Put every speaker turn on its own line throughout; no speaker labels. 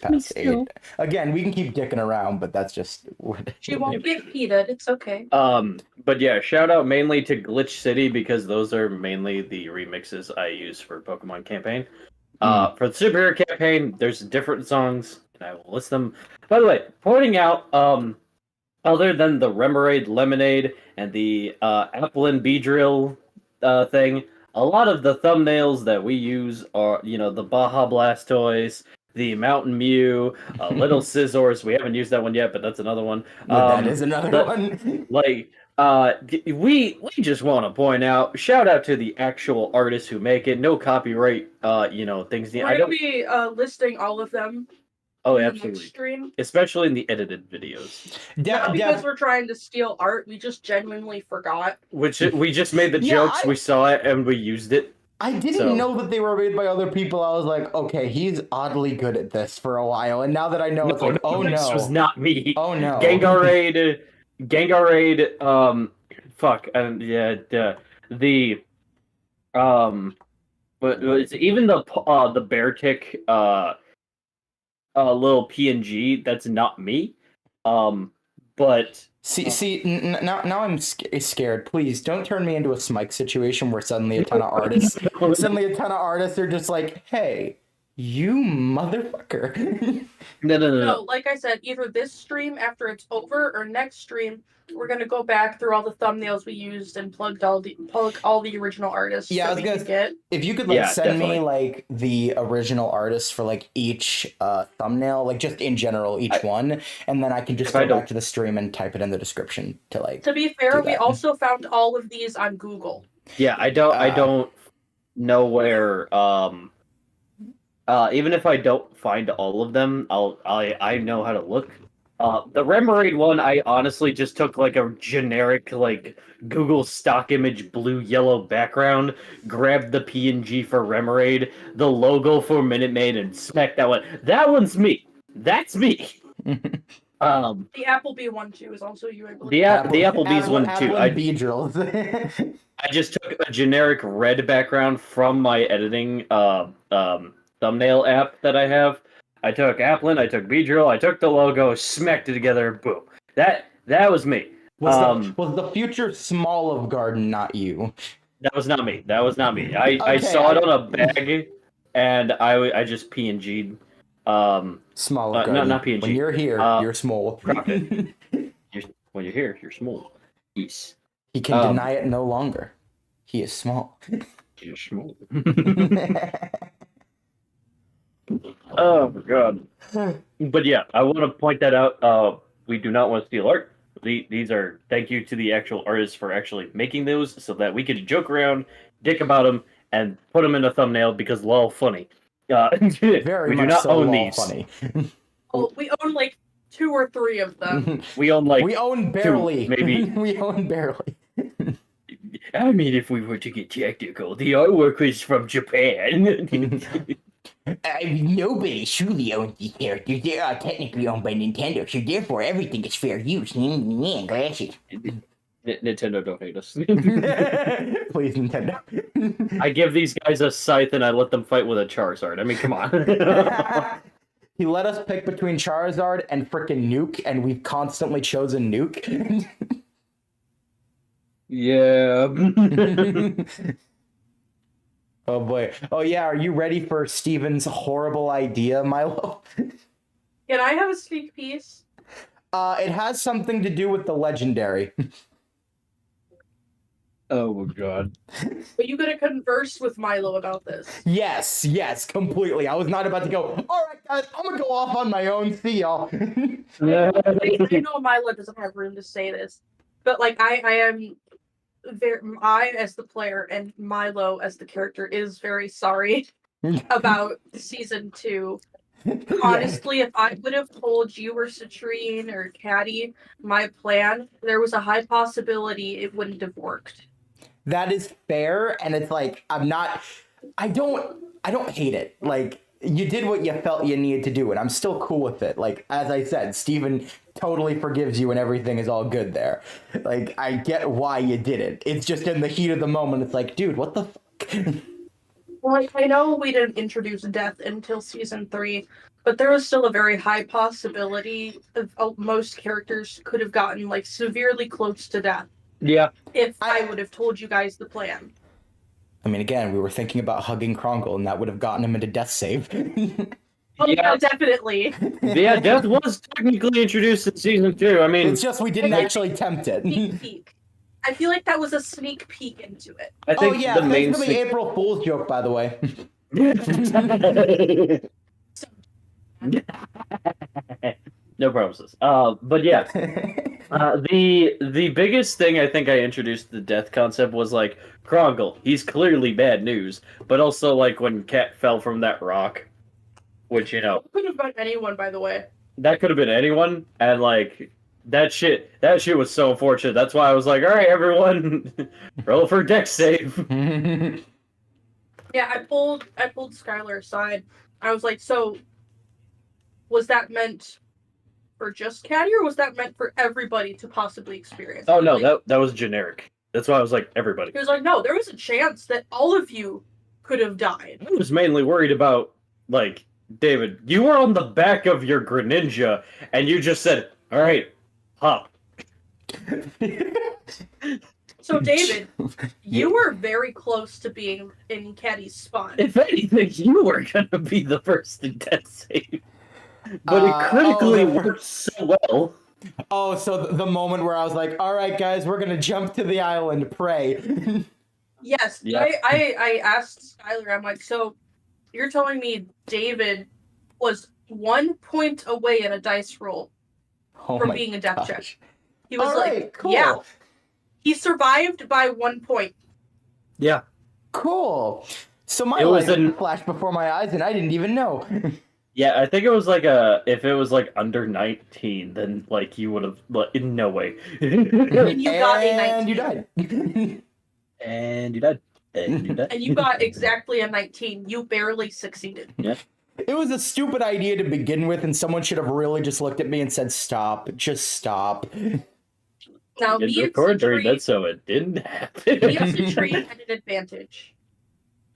past
Me too.
8. Again, we can keep dicking around, but that's just what
She won't get heated. It's okay.
But yeah, shout out mainly to Glitch City because those are mainly the remixes I use for Pokemon campaign. For the superhero campaign, there's different songs, and I will list them. By the way, pointing out, other than the Remoraid Lemonade and the Apple and Beedrill thing, a lot of the thumbnails that we use are, the Baja Blastoise, the Mountain Mew, Little Scizors. We haven't used that one yet, but that's another one.
that is another one.
We just want to point out, shout out to the actual artists who make it. No copyright, things.
We're gonna be listing all of them.
Oh,
in the next
absolutely.
stream.
Especially in the edited videos.
Not because we're trying to steal art, we just genuinely forgot.
Which we just made the jokes, we saw it, and we used it.
I didn't know that they were made by other people. I was like, okay, he's oddly good at this for a while, and now that I know, it's like, oh no,
this was not me.
Oh no,
Gengarade, but it's even the Beartic, little PNG. That's not me. But
now I'm scared. Please don't turn me into a Smike situation where suddenly a ton of artists, are just like, hey, you motherfucker.
No.
Like I said, either this stream after it's over or next stream, we're gonna go back through all the thumbnails we used and plug all the original artists.
Yeah, I was gonna
get.
If you could send me the original artists for each thumbnail, just in general each one, and then I can just go back to the stream and type it in the description to
To be fair, we also found all of these on Google.
Yeah, I don't know where. Even if I don't find all of them, I know how to look. The Remoraid one, I honestly just took a generic Google stock image blue-yellow background, grabbed the PNG for Remoraid, the logo for Minute Maid, and smacked that one. That one's me. That's me.
The Applebee one too is also you, I believe.
The Applebee's one too. I just took a generic red background from my editing thumbnail app that I have. I took Applin, I took Beedrill, I took the logo, smacked it together, boom. That was me.
Was the future Small of Garden not you?
That was not me. I saw it on a bag, and I just PNG'd.
Small of Garden.
Not PNG.
When you're here, you're small.
When you're here, you're small. Yes.
He can deny it no longer. He is small.
You're small. Oh my god. But yeah, I want to point that out. We do not want to steal art. These are thank you to the actual artists for actually making those so that we could joke around, dick about them, and put them in a thumbnail because lol funny.
Very
we
much
do not
so
own
lol
these.
Funny.
Oh, we own 2 or 3 of them.
We own
we own barely.
2, maybe.
We own barely.
I mean, if we were to get technical, the artwork is from Japan.
Nobody truly owns these characters. They are technically owned by Nintendo, so therefore everything is fair use. Glasses.
Nintendo don't hate us.
Please, Nintendo.
I give these guys a scythe and I let them fight with a Charizard. I mean, come on.
He let us pick between Charizard and frickin' Nuke, and we've constantly chosen Nuke.
Yeah.
Oh boy. Oh yeah, are you ready for Steven's horrible idea, Milo?
Can I have a sneak piece?
It has something to do with the legendary.
Oh my god.
Are you gonna converse with Milo about this?
Yes, completely. I was not about to go, alright guys, I'm gonna go off on my own, see y'all.
I know Milo doesn't have room to say this, but I as the player and Milo as the character is very sorry about season 2. Honestly, if I would have told you or Citrine or Caddy my plan, there was a high possibility it wouldn't have worked.
That is fair, and it's I don't hate it. You did what you felt you needed to do, and I'm still cool with it. As I said, Steven totally forgives you and everything is all good there. I get why you did it. It's just in the heat of the moment, it's dude, what the fuck?
Well, I know we didn't introduce death until season 3, But there was still a very high possibility of most characters could have gotten like severely close to death
Yeah.
if I would have told you guys the plan.
I mean, again, we were thinking about hugging Krongle, and that would have gotten him into death save.
Oh,
Yeah.
yeah, definitely.
Yeah, death was technically introduced in season 2. I mean,
It's just we didn't actually tempt it.
Sneak peek. I feel like that was a sneak peek into it.
I think
Oh yeah,
the main
thanks for the April Fool's joke, by the way.
No promises. But yeah, the biggest thing I think I introduced the death concept was like Krongle. He's clearly bad news, but also like when Cat fell from that rock, which
Could have been anyone, by the way.
that could have been anyone, and like that shit was so unfortunate. That's why I was like, all right, everyone, roll for dex save.
Yeah, I pulled Skylar aside. I was like, so was that meant for just Caddy, or was that meant for everybody to possibly experience?
Oh no,
like,
that was generic. That's why I was like, everybody.
He was like, no, there was a chance that all of you could have died.
I was mainly worried about like David. You were on the back of your Greninja, and you just said, "All right, hop."
So David, you were very close to being in Caddy's spot.
If anything, you were gonna be the first in death save, but it critically worked so well.
Oh, so the moment where I was like, all right, guys, we're going to jump to the island, pray.
Yes,
Yeah.
I asked Skylar, I'm like, so you're telling me David was 1 point away in a dice roll from being a death check? He was
cool.
yeah. He survived by 1 point.
Yeah.
Cool. So my
It was
life flashed before my eyes, and I didn't even know.
Yeah, I think it was like if it was like under 19, then like you would have, in no way.
And you got a 19.
And you died.
And you died. And you died.
And you got exactly a 19. You barely succeeded.
Yeah.
It was a stupid idea to begin with, and someone should have really just looked at me and said, stop. Just stop.
Now,
Didn't
me and
record during
Citrine-
that, so it didn't happen.
me and Citrine had an advantage.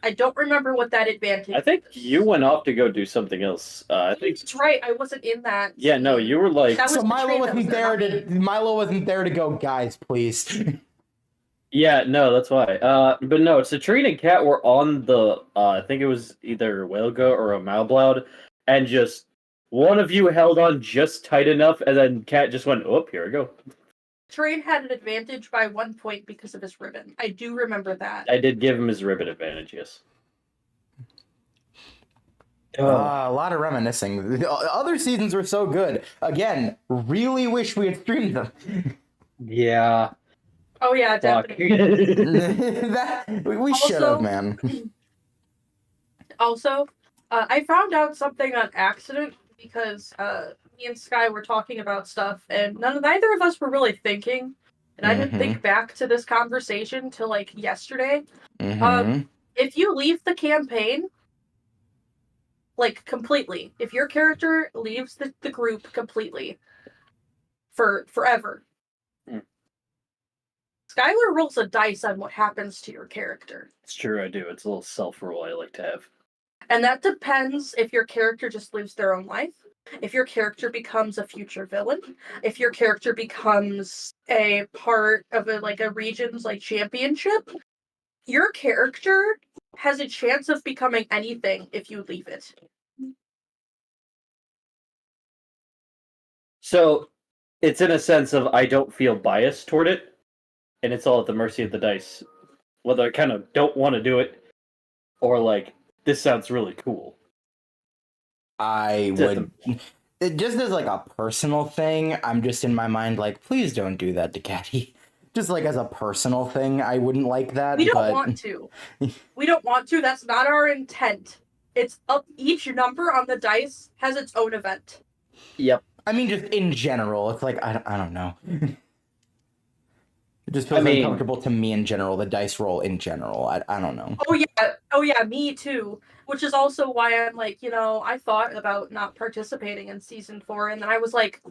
I don't remember what that advantage
I think you went off to go do something else. I think.
That's right. I wasn't in that.
Yeah, no, you were like.
That was
So
the
Milo
train that
wasn't
was
there
there,
to Milo wasn't there to go, guys, please.
Yeah, no, that's why. But no, Citrine and Cat were on the. I think it was either Whalega or a Malbloud, and just one of you held on just tight enough, and then Cat just went, "Oh, here we go."
Train had an advantage by 1 point because of his ribbon. I do remember that.
I did give him his ribbon advantage, yes.
A lot of reminiscing. The other seasons were so good. Again, really wish we had streamed them.
Yeah.
Oh yeah,
Fuck.
definitely.
We should have, man.
Also, I found out something on accident because me and Sky were talking about stuff, and neither of us were really thinking. And I didn't think back to this conversation till like yesterday. If you leave the campaign, like completely, if your character leaves the group completely for forever, Skylar rolls a dice on what happens to your character.
It's true, I do. It's a little self-roll I like to have.
And that depends if your character just lives their own life, if your character becomes a future villain, if your character becomes a part of a region's like championship. Your character has a chance of becoming anything if you leave it.
So, it's in a sense of I don't feel biased toward it, and it's all at the mercy of the dice. Whether I kind of don't want to do it, or like, this sounds really cool.
I would... It just as like a personal thing, I'm just in my mind like, please don't do that to Caddy. Just like as a personal thing, I wouldn't like that.
We don't want to. We don't want to. That's not our intent. It's up. Each number on the dice has its own event.
Yep.
I mean, just in general, it's like, I don't know. It just feels uncomfortable to me in general, the dice roll in general. I don't know.
Oh yeah, me too. Which is also why I'm like, I thought about not participating in season 4, and then I was like,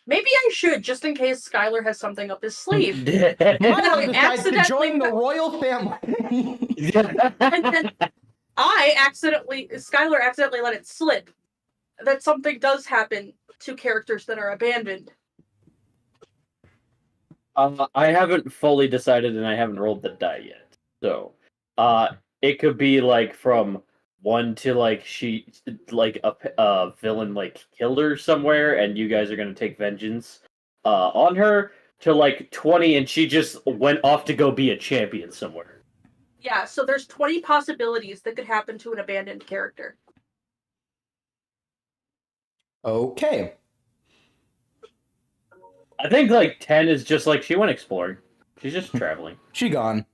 maybe I should, just in case Skylar has something up his sleeve.
Milo decides to join the royal family.
And then Skylar accidentally let it slip that something does happen to characters that are abandoned.
I haven't fully decided, and I haven't rolled the die yet. So, it could be like from 1 to like a villain like killed her somewhere, and you guys are gonna take vengeance on her, to like 20, and she just went off to go be a champion somewhere.
Yeah, so there's 20 possibilities that could happen to an abandoned character.
Okay.
I think like 10 is just like she went exploring. She's just traveling.
She gone.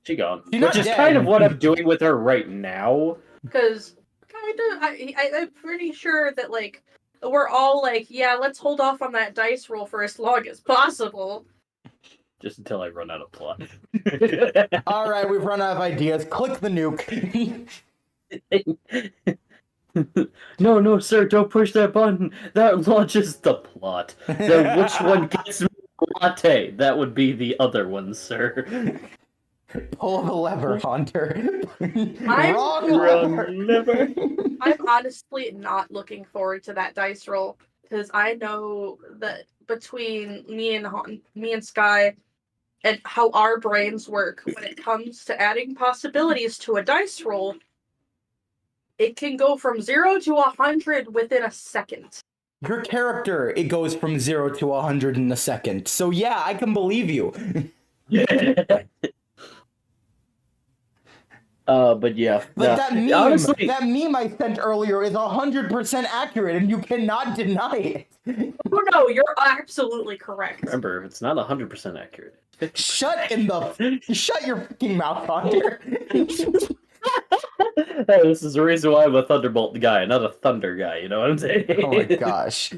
She gone.
She's
Which
not
is
dead.
kind of what I'm doing with her right now.
Because I'm pretty sure that like we're all like, yeah, let's hold off on that dice roll for as long as possible.
Just until I run out of plot.
All right, we've run out of ideas. Click the nuke.
No, sir, don't push that button. That launches the plot. Which one gets me a latte? That would be the other one, sir.
Pull the lever, Hunter.
Wrong
lever.
I'm honestly not looking forward to that dice roll because I know that between me and Sky and how our brains work when it comes to adding possibilities to a dice roll, it can go from 0 to 100 within a second.
Your character, it goes from 0 to 100 in a second. So yeah, I can believe you.
Yeah. But yeah.
Like that meme,
honestly,
that meme I sent earlier is 100% accurate, and you cannot deny it.
Oh no, you're absolutely correct.
remember, it's not 100% accurate.
Shut your fucking mouth, Hunter.
Hey, this is the reason why I'm a Thunderbolt guy, not a Thunder guy, you know what I'm saying?
Oh my gosh.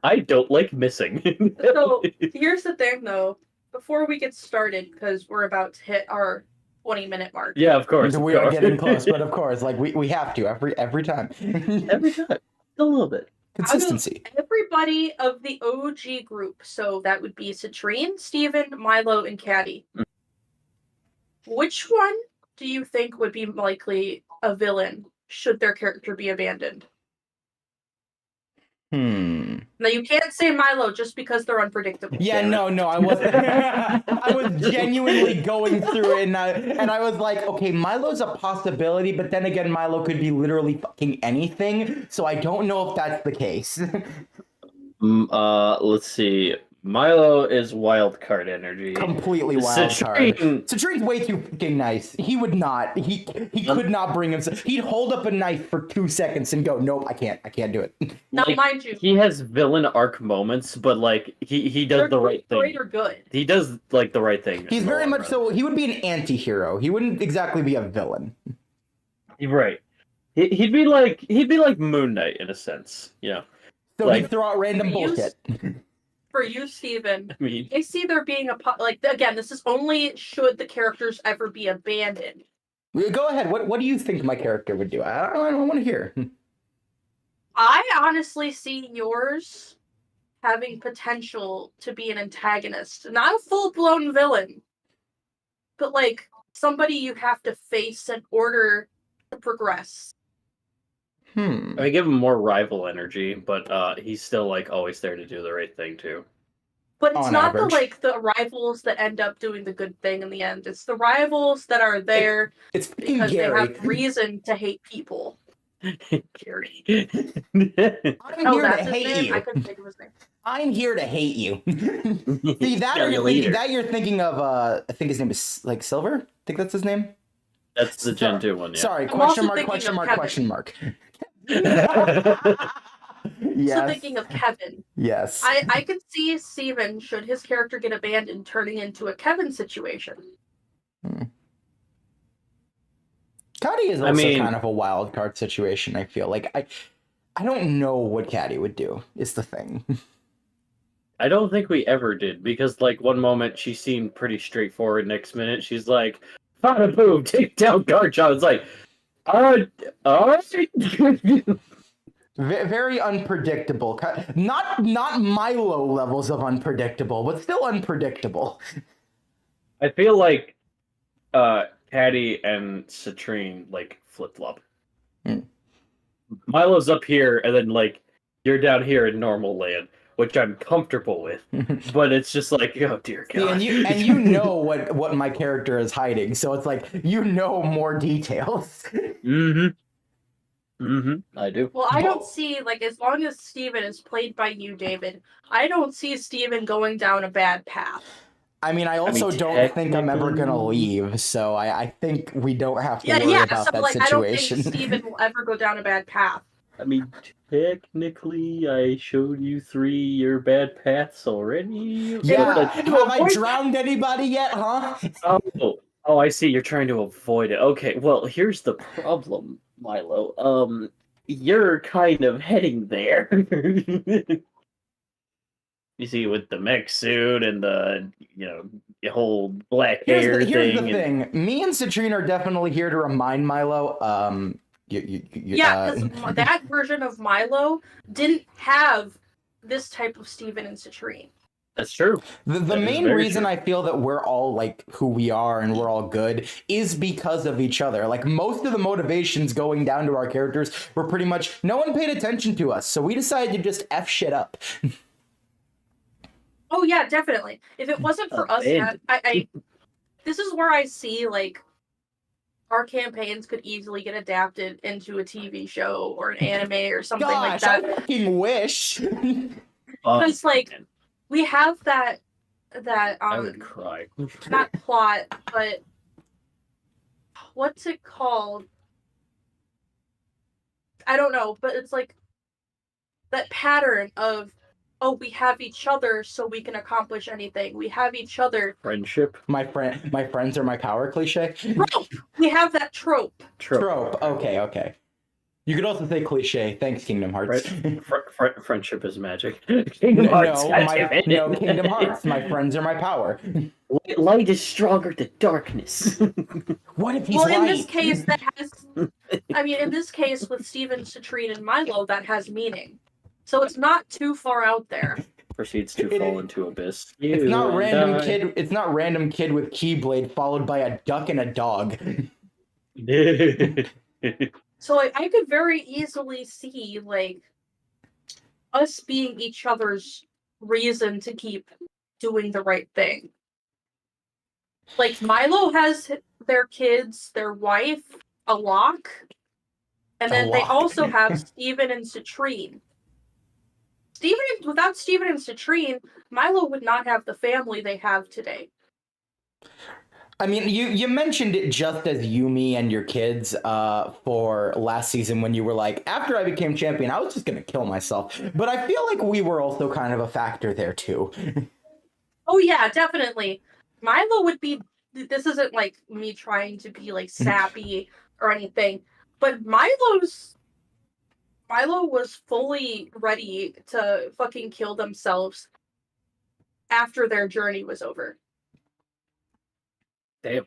I don't like missing.
So here's the thing though, before we get started, because we're about to hit our 20-minute mark.
Yeah, of course.
We are getting close, but of course, like we have to every time.
Every time. A little bit.
Consistency.
Everybody of the OG group, so that would be Citrine, Steven, Milo, and Caddy. Which one do you think would be likely a villain should their character be abandoned? Now you can't say Milo just because they're unpredictable.
Yeah, no, I wasn't. I was genuinely going through it, and I was like, okay, Milo's a possibility, but then again, Milo could be literally fucking anything, so I don't know if that's the case.
Let's see. Milo is wild card energy.
Completely wild card. Citrine's way too fucking nice. He would not. He could not bring himself. He'd hold up a knife for 2 seconds and go, nope, I can't do it.
Now,
like,
mind you,
he has villain arc moments, but like he does the right thing.
Great or good.
He does like the right thing.
He's very much so. He would be an anti-hero. He wouldn't exactly be a villain.
You're right. He'd be like Moon Knight in a sense. Yeah.
So
like,
he'd throw out random bullshit.
For you, Steven,
I mean,
I see there being again, this is only should the characters ever be abandoned.
Go ahead. What do you think my character would do? I don't want to hear.
I honestly see yours having potential to be an antagonist. Not a full-blown villain, but like somebody you have to face in order to progress.
I give him more rival energy, but he's still like always there to do the right thing too.
But it's
On
not
average.
the rivals that end up doing the good thing in the end. It's the rivals that are there
It's fucking
because
Gary.
they have reason to hate people. Gary.
I'm here to
that's his
hate
name?
you.
I couldn't think of his name.
I'm here to hate you. See, that you're thinking of, I think his name is, like, Silver? I think that's his name?
That's the Gen 2 one, yeah.
Sorry,
I'm also
question mark. Yes.
So thinking of Kevin.
Yes.
I could see Steven, should his character get abandoned, turning into a Kevin situation.
Caddy is also kind of a wild card situation, I feel. Like, I don't know what Caddy would do, is the thing.
I don't think we ever did, because like one moment she seemed pretty straightforward, next minute she's like, found a move, take down Garchomp. It's like, alright.
Very unpredictable. Not Milo levels of unpredictable, but still unpredictable.
I feel like Caddy and Citrine like flip flop.
Hmm.
Milo's up here, and then like you're down here in normal land, which I'm comfortable with. But it's just like, oh dear God.
See, and you know what my character is hiding, so it's like you know more details.
I do.
Well, I don't see, like, as long as Steven is played by you, David, I don't see Steven going down a bad path.
I mean, I also don't think I'm ever gonna leave, so I think we don't have to worry about that situation.
I don't think Steven will ever go down a bad path.
I mean, technically, I showed you 3 your bad paths already.
Yeah, have I drowned anybody yet, huh?
Oh, I see. You're trying to avoid it. Okay, well, here's the problem, Milo. You're kind of heading there. You see, with the mech suit and the, the whole black hair
Here's
thing.
the thing. Me and Citrine are definitely here to remind Milo,
because that version of Milo didn't have this type of Steven and Citrine.
That's true.
The main reason I feel that we're all like who we are and we're all good is because of each other. Like most of the motivations going down to our characters were pretty much no one paid attention to us, so we decided to just F shit up.
Oh yeah, definitely. If it wasn't for us, this is where I see like our campaigns could easily get adapted into a TV show or an anime or something like that.
I fucking wish.
Because like we have that
I would cry.
not plot, but what's it called? I don't know, but it's like that pattern of, oh, we have each other so we can accomplish anything. We have each other.
Friendship.
My friends are my power cliche.
Trope. We have that trope.
Trope. Okay. You could also say cliche. Thanks, Kingdom Hearts.
Friendship is magic.
Kingdom Hearts. No, Kingdom Hearts. My friends are my power.
Light is stronger than darkness.
What if he's right?
In this case, that has. I mean, in this case, with Steven, Citrine, and Milo, that has meaning. So it's not too far out there.
Proceeds to fall into abyss.
It's not random kid. It's not random kid with Keyblade followed by a duck and a dog.
So like, I could very easily see like us being each other's reason to keep doing the right thing. Like Milo has their kids, their wife, a lock, and then they also have Steven and Citrine. Without Steven and Citrine, Milo would not have the family they have today.
I mean, you mentioned it just as Yumi and your kids for last season when you were like, after I became champion, I was just going to kill myself. But I feel like we were also kind of a factor there, too.
Oh, yeah, definitely. Milo would be... This isn't like me trying to be like sappy or anything, but Milo was fully ready to fucking kill themselves after their journey was over.
Damn.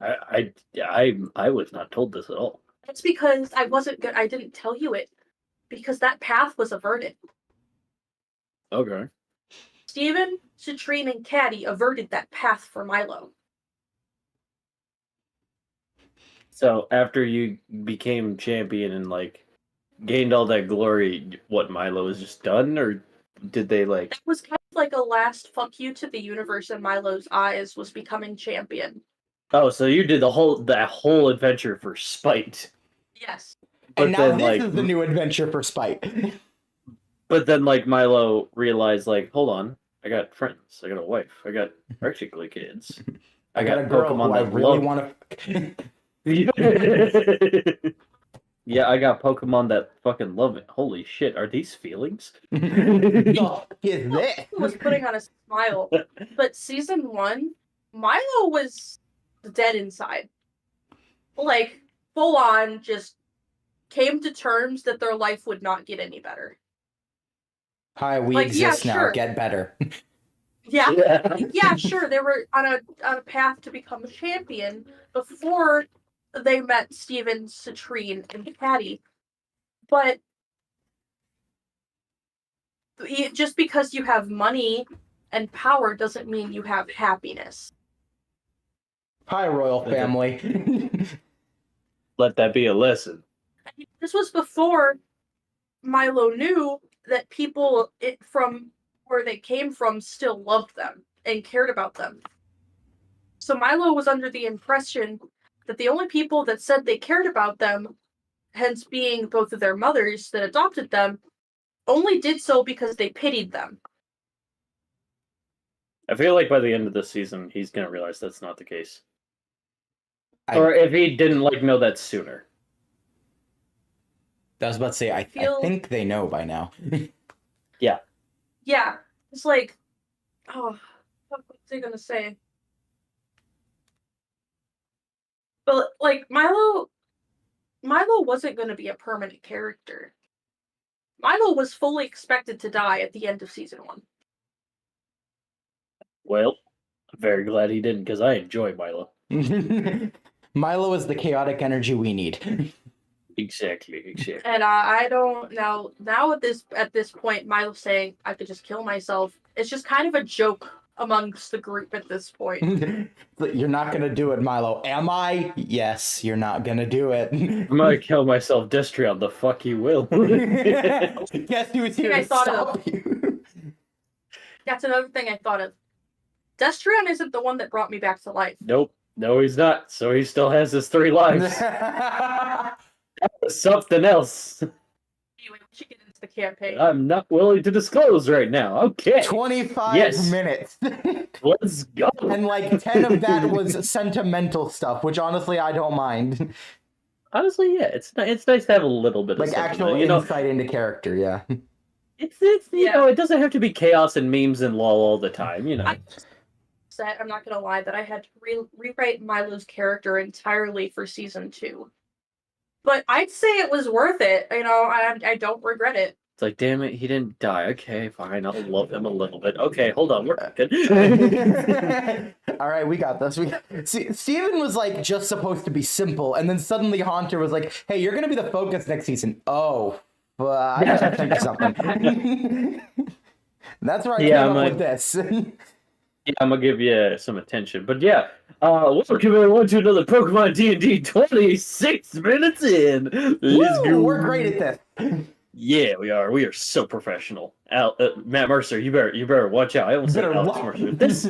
I was not told this at all.
That's because I wasn't good. I didn't tell you it because that path was averted.
Okay.
Steven, Citrine, and Caddy averted that path for Milo.
So after you became champion and like gained all that glory, what, Milo was just done, or did they like?
It was kind of like a last fuck you to the universe in Milo's eyes, was becoming champion.
Oh, so you did that whole adventure for spite.
Yes.
And now this is the new adventure for spite.
But then, like, Milo realized, like, hold on, I got friends, I got a wife, I got practically kids.
I got a girl Pokemon who I really want
to. Yeah, I got Pokemon that fucking love it. Holy shit, are these feelings?
Is this?
Was putting on a smile. But season 1, Milo was dead inside. Like, full on, just came to terms that their life would not get any better.
Hi, we exist now. Sure. Get better.
Yeah, sure. They were on a path to become a champion before they met Steven, Citrine, and Caddy. But just because you have money and power doesn't mean you have happiness.
Hi, royal family.
Let that be a lesson.
This was before Milo knew that people from where they came from still loved them and cared about them. So Milo was under the impression that the only people that said they cared about them, hence being both of their mothers that adopted them, only did so because they pitied them.
I feel like by the end of this season, he's gonna realize that's not the case. Or if he didn't know that sooner.
I was about to say, I think they know by now.
Yeah.
Yeah. It's like, oh, what was I gonna say? But like Milo wasn't gonna be a permanent character. Milo was fully expected to die at the end of season 1.
Well, I'm very glad he didn't, because I enjoy Milo.
Milo is the chaotic energy we need.
Exactly.
And I don't now at this point, Milo saying I could just kill myself. It's just kind of a joke amongst the group at this point.
You're not gonna do it, Milo. Am I? Yes, you're not gonna do it.
I might kill myself, Destrion. The fuck you will.
Guess who's here to stop you?
That's another thing I thought of. Destrion isn't the one that brought me back to life.
Nope. No, he's not. So he still has his 3 lives. Something else.
Anyway, we should get into the campaign.
I'm not willing to disclose right now. Okay.
25 minutes.
Let's go.
And like 10 of that was sentimental stuff, which honestly I don't mind.
Honestly, yeah, it's nice to have a little bit of
actual insight into character. Yeah.
It's you know, it doesn't have to be chaos and memes and lol all the time. You know.
I'm not gonna lie that I had to rewrite Milo's character entirely for season 2. But I'd say it was worth it. You know, I don't regret it.
It's like, damn it, he didn't die. Okay, fine, I'll love him a little bit. Okay, hold on, we're good.
All right, we got this. See, Steven was like just supposed to be simple, and then suddenly Haunter was like, "Hey, you're gonna be the focus next season." Oh, I gotta think of something. That's where I came up with this.
Yeah, I'm gonna give you some attention, but yeah, welcome everyone to another Pokemon D&D 26 minutes in. Let's go.
We're great at this.
Yeah, we are. We are so professional. Matt Mercer, you better watch out. I almost said Alex Mercer. This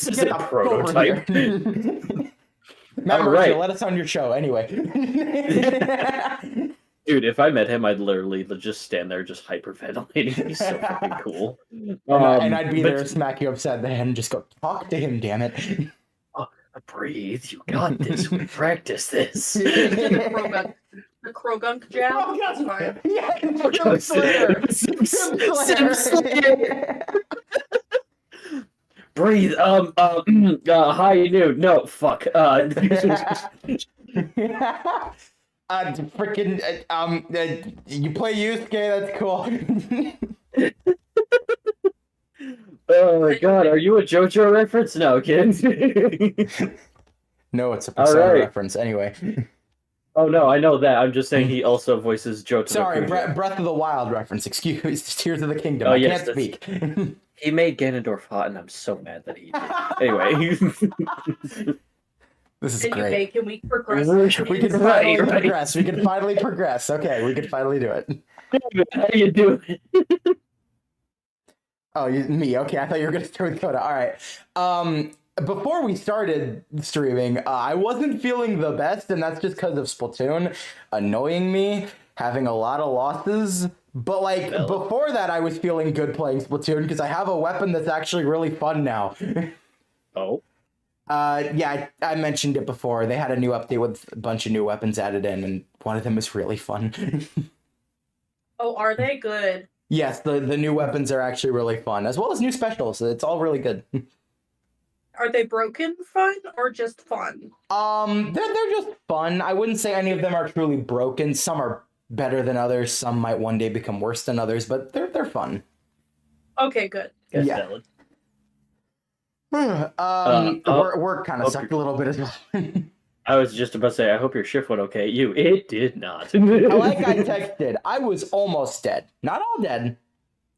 is a prototype.
Matt Mercer, let us on your show anyway.
Dude, if I met him, I'd literally just stand there just hyperventilating. He's so fucking cool.
And I'd be there, smack you upside the head, and just go, talk to him, damn it.
Breathe, you got this. We practice this.
The Krogunk jab.
Oh,
That's fine.
Yeah, Sim Slayer.
Breathe. High noon. No, fuck.
Freaking, you play Yusuke, that's cool.
Oh my god, are you a JoJo reference? No, kid.
No, it's a Persona reference, anyway.
Oh no, I know that. I'm just saying he also voices Jotaro.
Sorry, Breath of the Wild reference. Excuse, Tears of the Kingdom. I can't speak.
He made Ganondorf hot, and I'm so mad that he did. Anyway.
This is great.
Can we progress?
We can finally progress. We can finally progress. Okay, we can finally do it.
How do you do it?
Oh, me. Okay, I thought you were going to start with Coda. All right. Before we started streaming, I wasn't feeling the best, and that's just because of Splatoon annoying me, having a lot of losses. But like before that, I was feeling good playing Splatoon because I have a weapon that's actually really fun now.
Oh.
Yeah, I mentioned it before. They had a new update with a bunch of new weapons added in, and one of them is really fun.
Oh, are they good?
Yes, the new weapons are actually really fun, as well as new specials. It's all really good.
Are they broken fun or just fun?
They're just fun. I wouldn't say any of them are truly broken. Some are better than others. Some might one day become worse than others, but they're fun.
Okay, good.
Yeah. Work kind of sucked a little bit as well.
I was just about to say, I hope your shift went okay. It did not.
Like I texted, I was almost dead. Not all dead.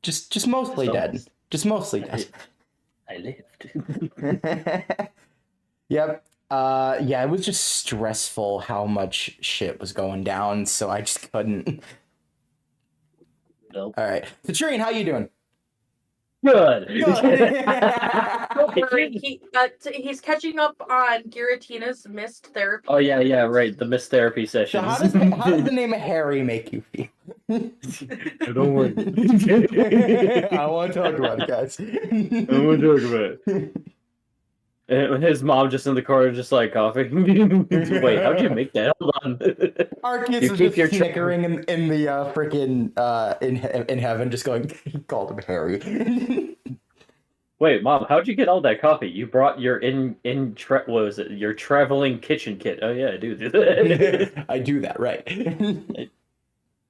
Just mostly dead. Just mostly dead.
I lived.
Yep. Yeah, it was just stressful how much shit was going down, so I just couldn't.
Nope.
All right, Citrian, how you doing?
Good.
Don't worry, he's catching up on Giratina's missed therapy.
Oh yeah, right. The missed therapy
So
sessions.
how does the name of Harry make you feel?
Don't worry.
I want to talk about it, guys.
I want to talk about it. And his mom just in the corner, just like coughing. Wait, how'd you make that? Hold on.
Arceus
You
is
keep your
just snickering in the freaking in heaven, just going. He called him Harry.
Wait, Mom, how'd you get all that coffee? You brought your what was it? Your traveling kitchen kit. Oh yeah, I do that.
I do that right.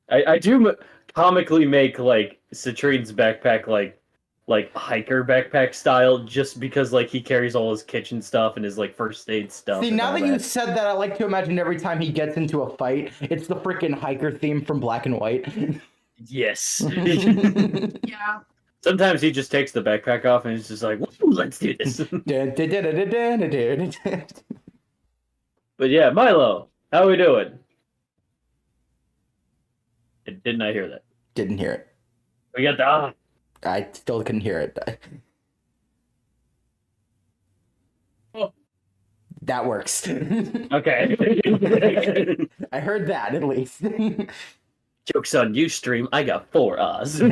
I do comically make like Citrine's backpack like hiker backpack style, just because like he carries all his kitchen stuff and his like first aid stuff.
See, now that you said that, I like to imagine every time he gets into a fight, it's the freaking hiker theme from Black and White.
Yes.
Yeah.
Sometimes he just takes the backpack off and he's just like, "Woo, let's do this." But yeah, Milo, how we doing? Didn't I hear that?
Didn't hear it.
We got the
I still couldn't hear it.
Oh.
That works.
Okay.
I heard that at least.
Joke's on you, stream. I got 4 Oz. I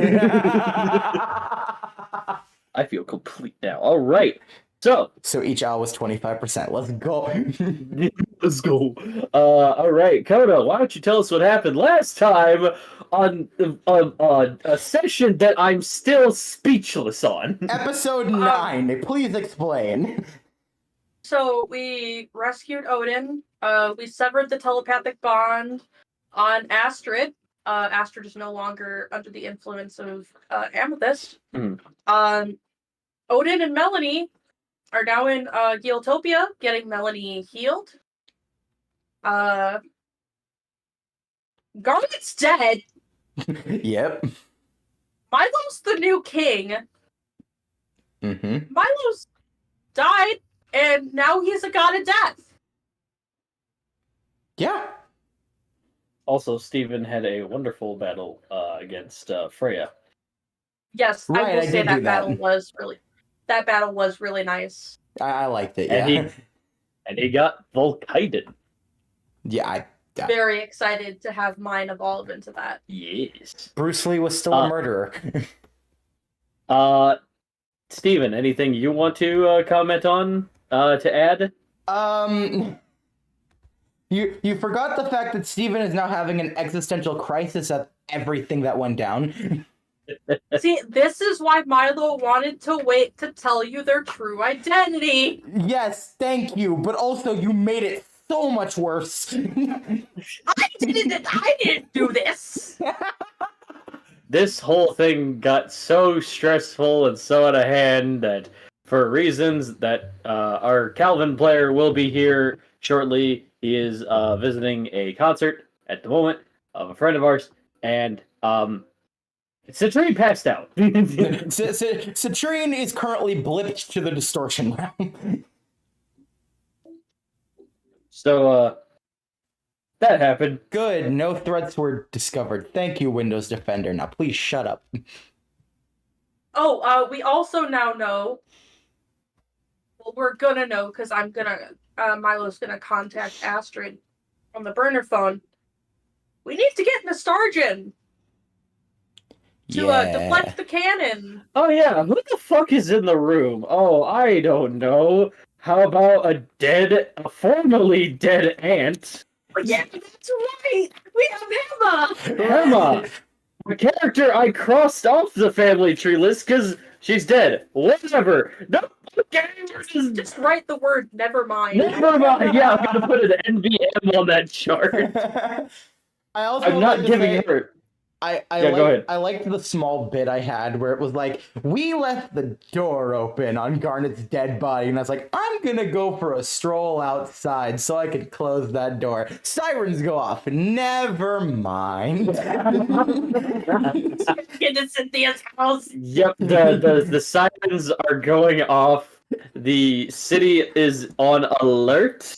feel complete now. All right. So
each hour was 25%. Let's go.
let's go. All right, Kodo, why don't you tell us what happened last time on a session that I'm still speechless on?
Episode 9. Please explain.
So we rescued Odin. We severed the telepathic bond on Astrid. Astrid is no longer under the influence of Amethyst. Odin and Melanie are now in Geotopia, getting Melanie healed. Garnet's dead.
Yep.
Milo's the new king.
Mm-hmm.
Milo's died, and now he's a god of death.
Yeah.
Also, Steven had a wonderful battle against Freya.
Yes,
Right,
I will
I
say
did do
that battle was really nice.
I liked it, yeah.
And he got Volkiden.
Yeah,
Very excited to have mine evolve into that.
Yes.
Bruce Lee was still a murderer.
Steven, anything you want to comment on to add?
You forgot the fact that Steven is now having an existential crisis at everything that went down.
See, this is why Milo wanted to wait to tell you their true identity.
Yes, thank you, but also you made it so much worse.
I didn't do this.
This whole thing got so stressful and so out of hand that, for reasons that our Calvin player will be here shortly, he is visiting a concert at the moment of a friend of ours, and Citrine passed out.
Citrine is currently blipped to the distortion realm.
So, that happened.
Good, no threats were discovered. Thank you, Windows Defender. Now please shut up.
Oh, we also now know. Well, we're gonna know because Milo's gonna contact Astrid on the burner phone. We need to get Nostargian to deflect the cannon.
Oh yeah, who the fuck is in the room? Oh, I don't know. How about a formerly dead aunt?
Yeah, that's right. We have Emma.
Emma, a character I crossed off the family tree list because she's dead. Whatever. No, okay,
just write the word never mind.
Never mind. Yeah, I'm gonna put an NVM on that chart. I'm not giving her.
Go ahead. I liked the small bit I had where it was like, we left the door open on Garnet's dead body, and I was like, I'm gonna go for a stroll outside so I could close that door. Sirens go off. Never mind.
Into Cynthia's house.
Yep, the sirens are going off The city is on alert.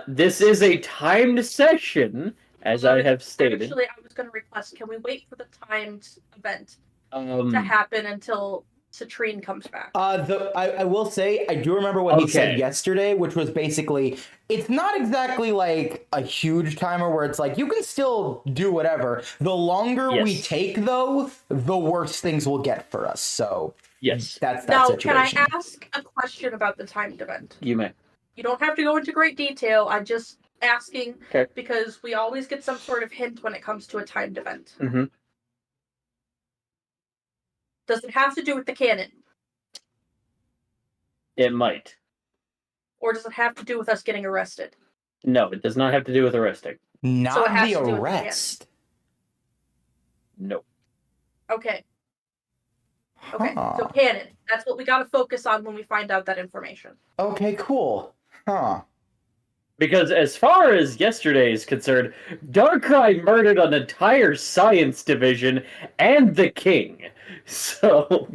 This is a timed session, as I have stated.
Actually, I was going to request, can we wait for the timed event to
Um,
happen until Citrine comes back?
I will say, I do remember what he said
Okay.
yesterday, which was basically, it's not exactly like a huge timer where it's like, you can still do whatever. The longer we
Yes.
take, though, the worse things will get for us. So
yes,
that's that
Now,
situation.
can I ask a question about the timed event?
you may.
You don't have to go into great detail. I'm just asking
Okay.
because we always get some sort of hint when it comes to a timed event.
Mm-hmm.
Does it have to do with the canon?
It might.
Or does it have to do with us getting arrested?
No, it does not have to do with arresting.
Not
So it has
the
to do with the
arrest.
No.
Okay. Okay.
Huh.
So canon. That's what we got to focus on when we find out that information.
Okay, cool. Huh.
Because as far as yesterday is concerned, Darkrai murdered an entire science division and the king. So...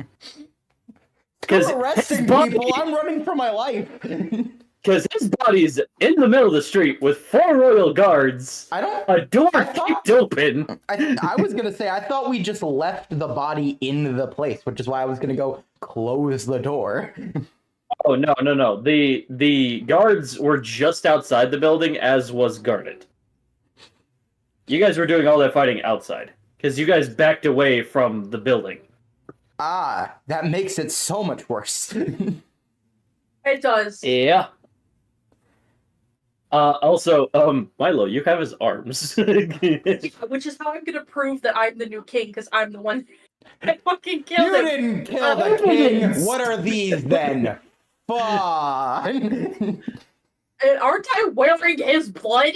I'm arresting people. I'm running for my life.
Because his body's in the middle of the street with 4 royal guards, a door kicked open.
I was gonna say, I thought we just left the body in the place, which is why I was gonna go close the door.
Oh, no. The guards were just outside the building, as was guarded. You guys were doing all that fighting outside, because you guys backed away from the building.
Ah, that makes it so much worse.
It does.
Yeah. Also, Milo, you have his arms.
Which is how I'm going to prove that I'm the new king, because I'm the one that fucking killed
You
him.
didn't kill the king. What are these then? Fun.
And aren't I wearing his blood?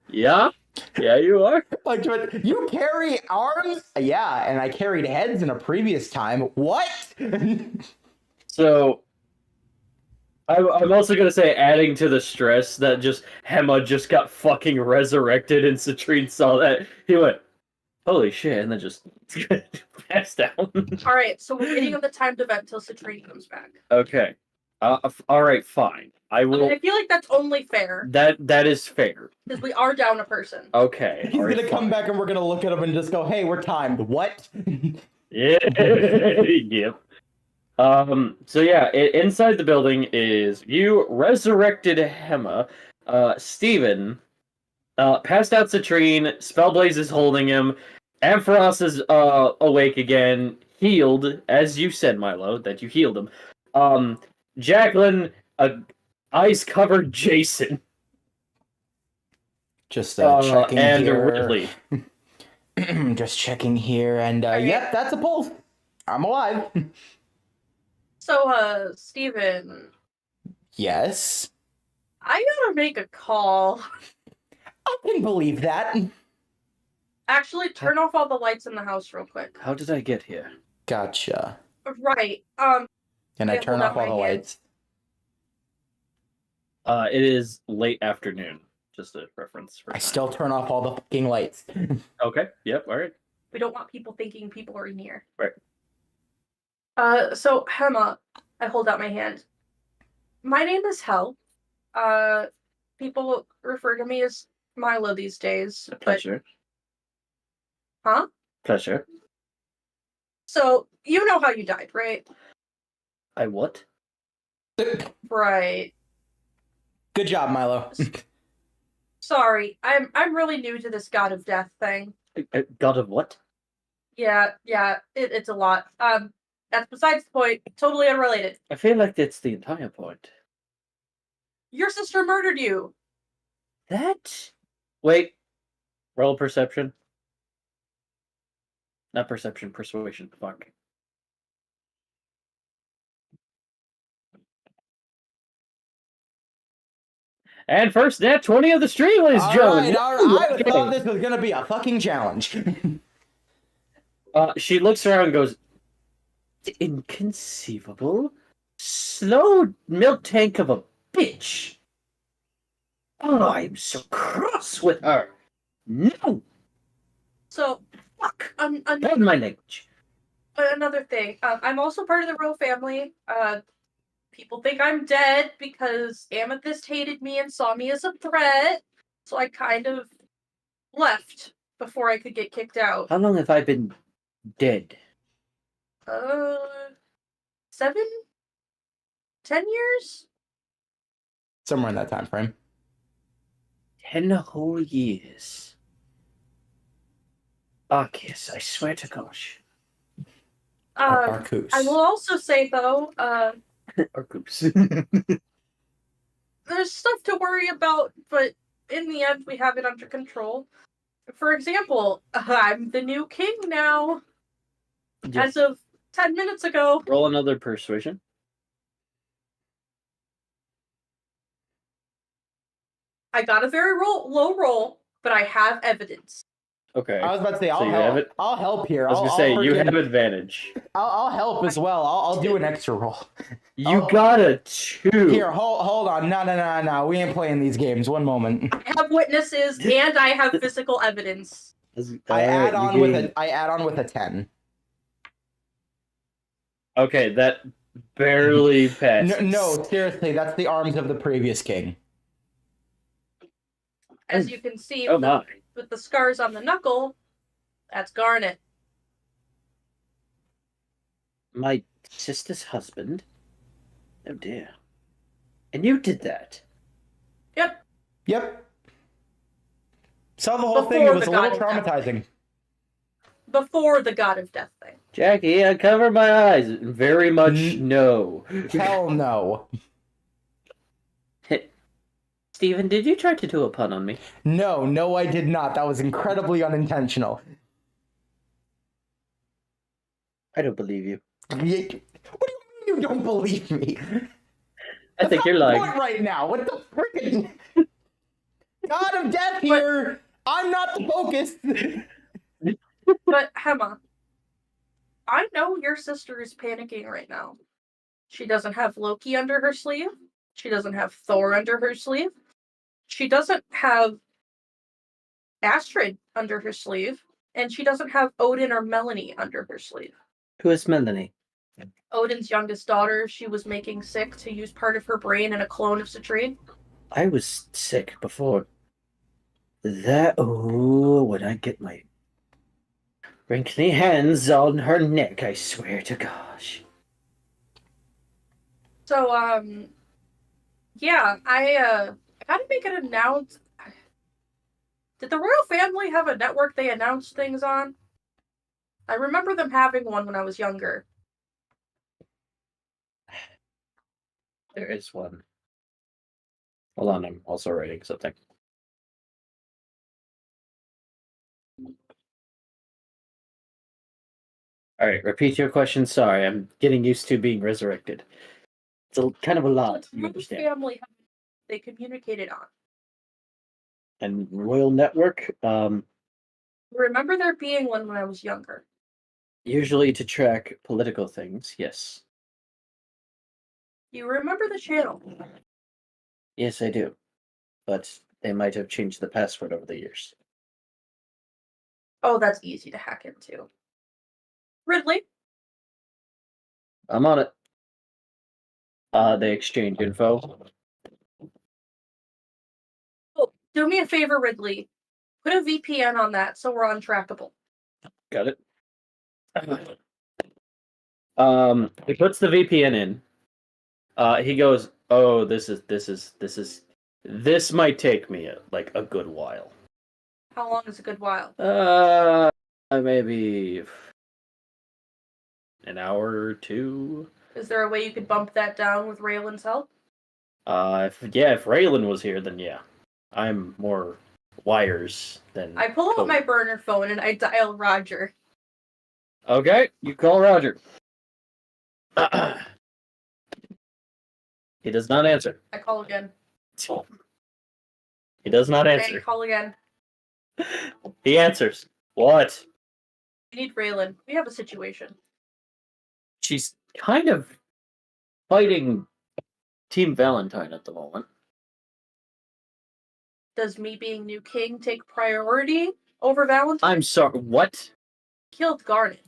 Yeah, you are.
Like, but you carry arms? Yeah, and I carried heads in a previous time. What?
So, I'm also gonna say, adding to the stress that just Hema just got fucking resurrected, and Citrine saw that, he went, "Holy shit!" and then just passed down.
All right, so we're waiting on the timed event till Citrine comes back.
Okay. All right, fine. I will.
I feel like that's only fair
That is fair.
because we are down a person.
Okay.
He's
all right,
gonna come
fine.
back and we're gonna look at him and just go, "Hey, we're timed." What?
Yeah. Yep. So yeah, inside the building is you resurrected Hema, Steven, passed out Citrine, Spellblaze is holding him, Ampharos is awake again, healed, as you said, Milo, that you healed him. Jacqueline, ice-covered Jason.
Just checking
and
here.
Ridley.
Just checking here, and yep, that's a pulse. I'm alive.
So, Steven,
Yes,
I gotta make a call.
I can believe that.
Actually, turn off all the lights in the house real quick.
How did I get here?
Gotcha.
Right.
And I
Yeah,
turn
hold
off
up
all the
my hand.
lights.
It is late afternoon. Just a reference. For
I
time.
still turn off all the fucking lights.
Okay. Yep. All right.
We don't want people thinking people are near.
Right.
So Hema, I hold out my hand. My name is Hel. People refer to me as Milo these days.
A pleasure.
Huh?
Pleasure.
So you know how you died, right?
I what?
Right.
Good job, Milo.
Sorry, I'm really new to this god of death thing.
God of what?
Yeah, it's a lot. That's besides the point. Totally unrelated.
I feel like that's the entire point.
Your sister murdered you.
That? Wait. Roll perception. Not perception, persuasion. Fuck. And first nat 20 of the stream, ladies and gentlemen.
All right. I thought this was gonna be a fucking challenge.
She looks around and goes, "Inconceivable. Slow milk tank of a bitch. Oh, I'm so cross with her. No.
So,
Fuck.
another
Pardon my language.
thing. I'm also part of the royal family. people think I'm dead because Amethyst hated me and saw me as a threat. So I kind of left before I could get kicked out.
How long have I been dead?
7, 10 years?
Somewhere in that time frame.
10 whole years. Arceus, I swear to gosh.
Arcus.
I will also say though,
Arceus.
there's stuff to worry about, but in the end, we have it under control. For example, I'm the new king now.
Yep.
As of 10 minutes ago.
Roll another persuasion.
I got a very low roll, but I have evidence.
Okay.
I was about to say,
So
I'll
you
help.
have it?
I'll help here.
I was gonna say, you have advantage.
I'll help as well. I'll do an extra roll.
You got a 2.
Here, hold on. No. We ain't playing these games. One moment.
I have witnesses and I have physical evidence.
I add on with a 10.
Okay, that barely passes.
No, seriously, that's the arms of the previous king.
As you can see with the scars on the knuckle, that's Garnet.
My sister's husband? Oh dear. And you did that?
Yep. Saw the whole thing. It was a little traumatizing.
Before the God of Death thing.
Jackie, I cover my eyes. Very much no.
Hell no.
Steven, did you try to do a pun on me?
No, I did not. That was incredibly unintentional.
I don't believe you.
What do you mean you don't believe me?
I think you're lying.
What right now? What the freaking God of Death here? I'm not the focus.
But Hema, I know your sister is panicking right now. She doesn't have Loki under her sleeve. She doesn't have Thor under her sleeve. She doesn't have Astrid under her sleeve. And she doesn't have Odin or Melanie under her sleeve.
Who is Melanie?
Odin's youngest daughter. She was making sick to use part of her brain in a clone of Citrine.
I was sick before. When I get my wrinkly hands on her neck, I swear to gosh.
So, yeah, I gotta make an announcement. Did the royal family have a network they announced things on? I remember them having one when I was younger.
There is one. Hold on, I'm also writing something. All right, repeat your question. Sorry, I'm getting used to being resurrected. It's kind of a lot. You
Royal
understand?
family they communicated on.
And Royal Network,
I remember there being one when I was younger.
usually to track political things. Yes.
You remember the channel?
Yes, I do. But they might have changed the password over the years.
Oh, that's easy to hack into. Ridley?
I'm on it. They exchange info.
Oh, do me a favor, Ridley. Put a VPN on that so we're untrackable.
Got it. He puts the VPN in. He goes, "Oh, this might take me like a good while."
How long is a good while?
Maybe an hour or 2.
Is there a way you could bump that down with Raylan's help?
If Raylan was here, then yeah. I'm more wires than
I pull out my burner phone and I dial Roger.
Okay, you call Roger. He does not answer.
I call again.
He does not
Okay,
answer.
call again.
He answers. What?
We need Raylan. We have a situation.
She's kind of fighting Team Valentine at the moment.
Does me being new king take priority over Valentine?
I'm sorry, what?
Killed Garnet.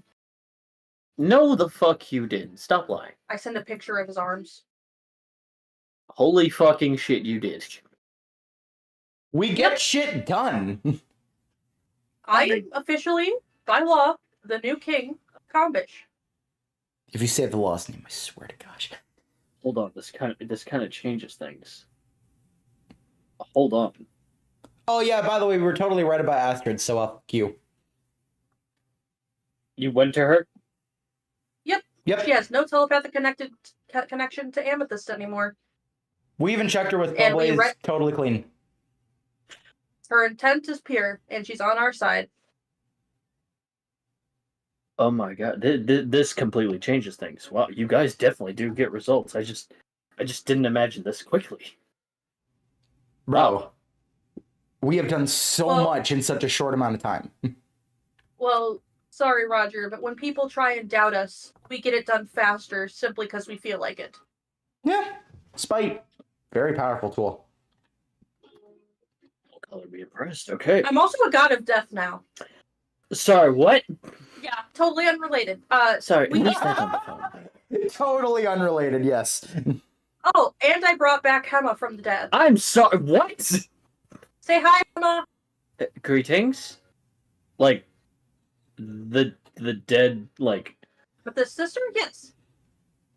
No, the fuck you didn't. Stop lying.
I send a picture of his arms.
Holy fucking shit, you did.
We get shit done.
I am officially, by law, the new king of Combish.
If you say the law's name, I swear to gosh.
Hold on, this kind of changes things. Hold on.
Oh yeah, by the way, we were totally right about Astrid, so fuck you.
You went to her?
Yep.
She has no telepathic connection to Amethyst anymore.
We even checked her with
And we
Spellblaze, totally clean.
Her intent is pure, and she's on our side.
Oh my god, this completely changes things. Wow, you guys definitely do get results. I just didn't imagine this quickly.
Bro,
Wow.
we have done so much in such a short amount of time.
Well, sorry, Roger, but when people try and doubt us, we get it done faster simply because we feel like it.
Yeah, spite, very powerful tool.
Color be impressed. Okay.
I'm also a god of death now.
Sorry, what?
Yeah, totally unrelated.
Sorry,
we
who's
need-
that on the phone?
Totally unrelated, yes.
Oh, and I brought back Hema from the dead.
I'm sorry. What?
Say hi, Hema.
Greetings. Like the dead. Like
But the sister, yes,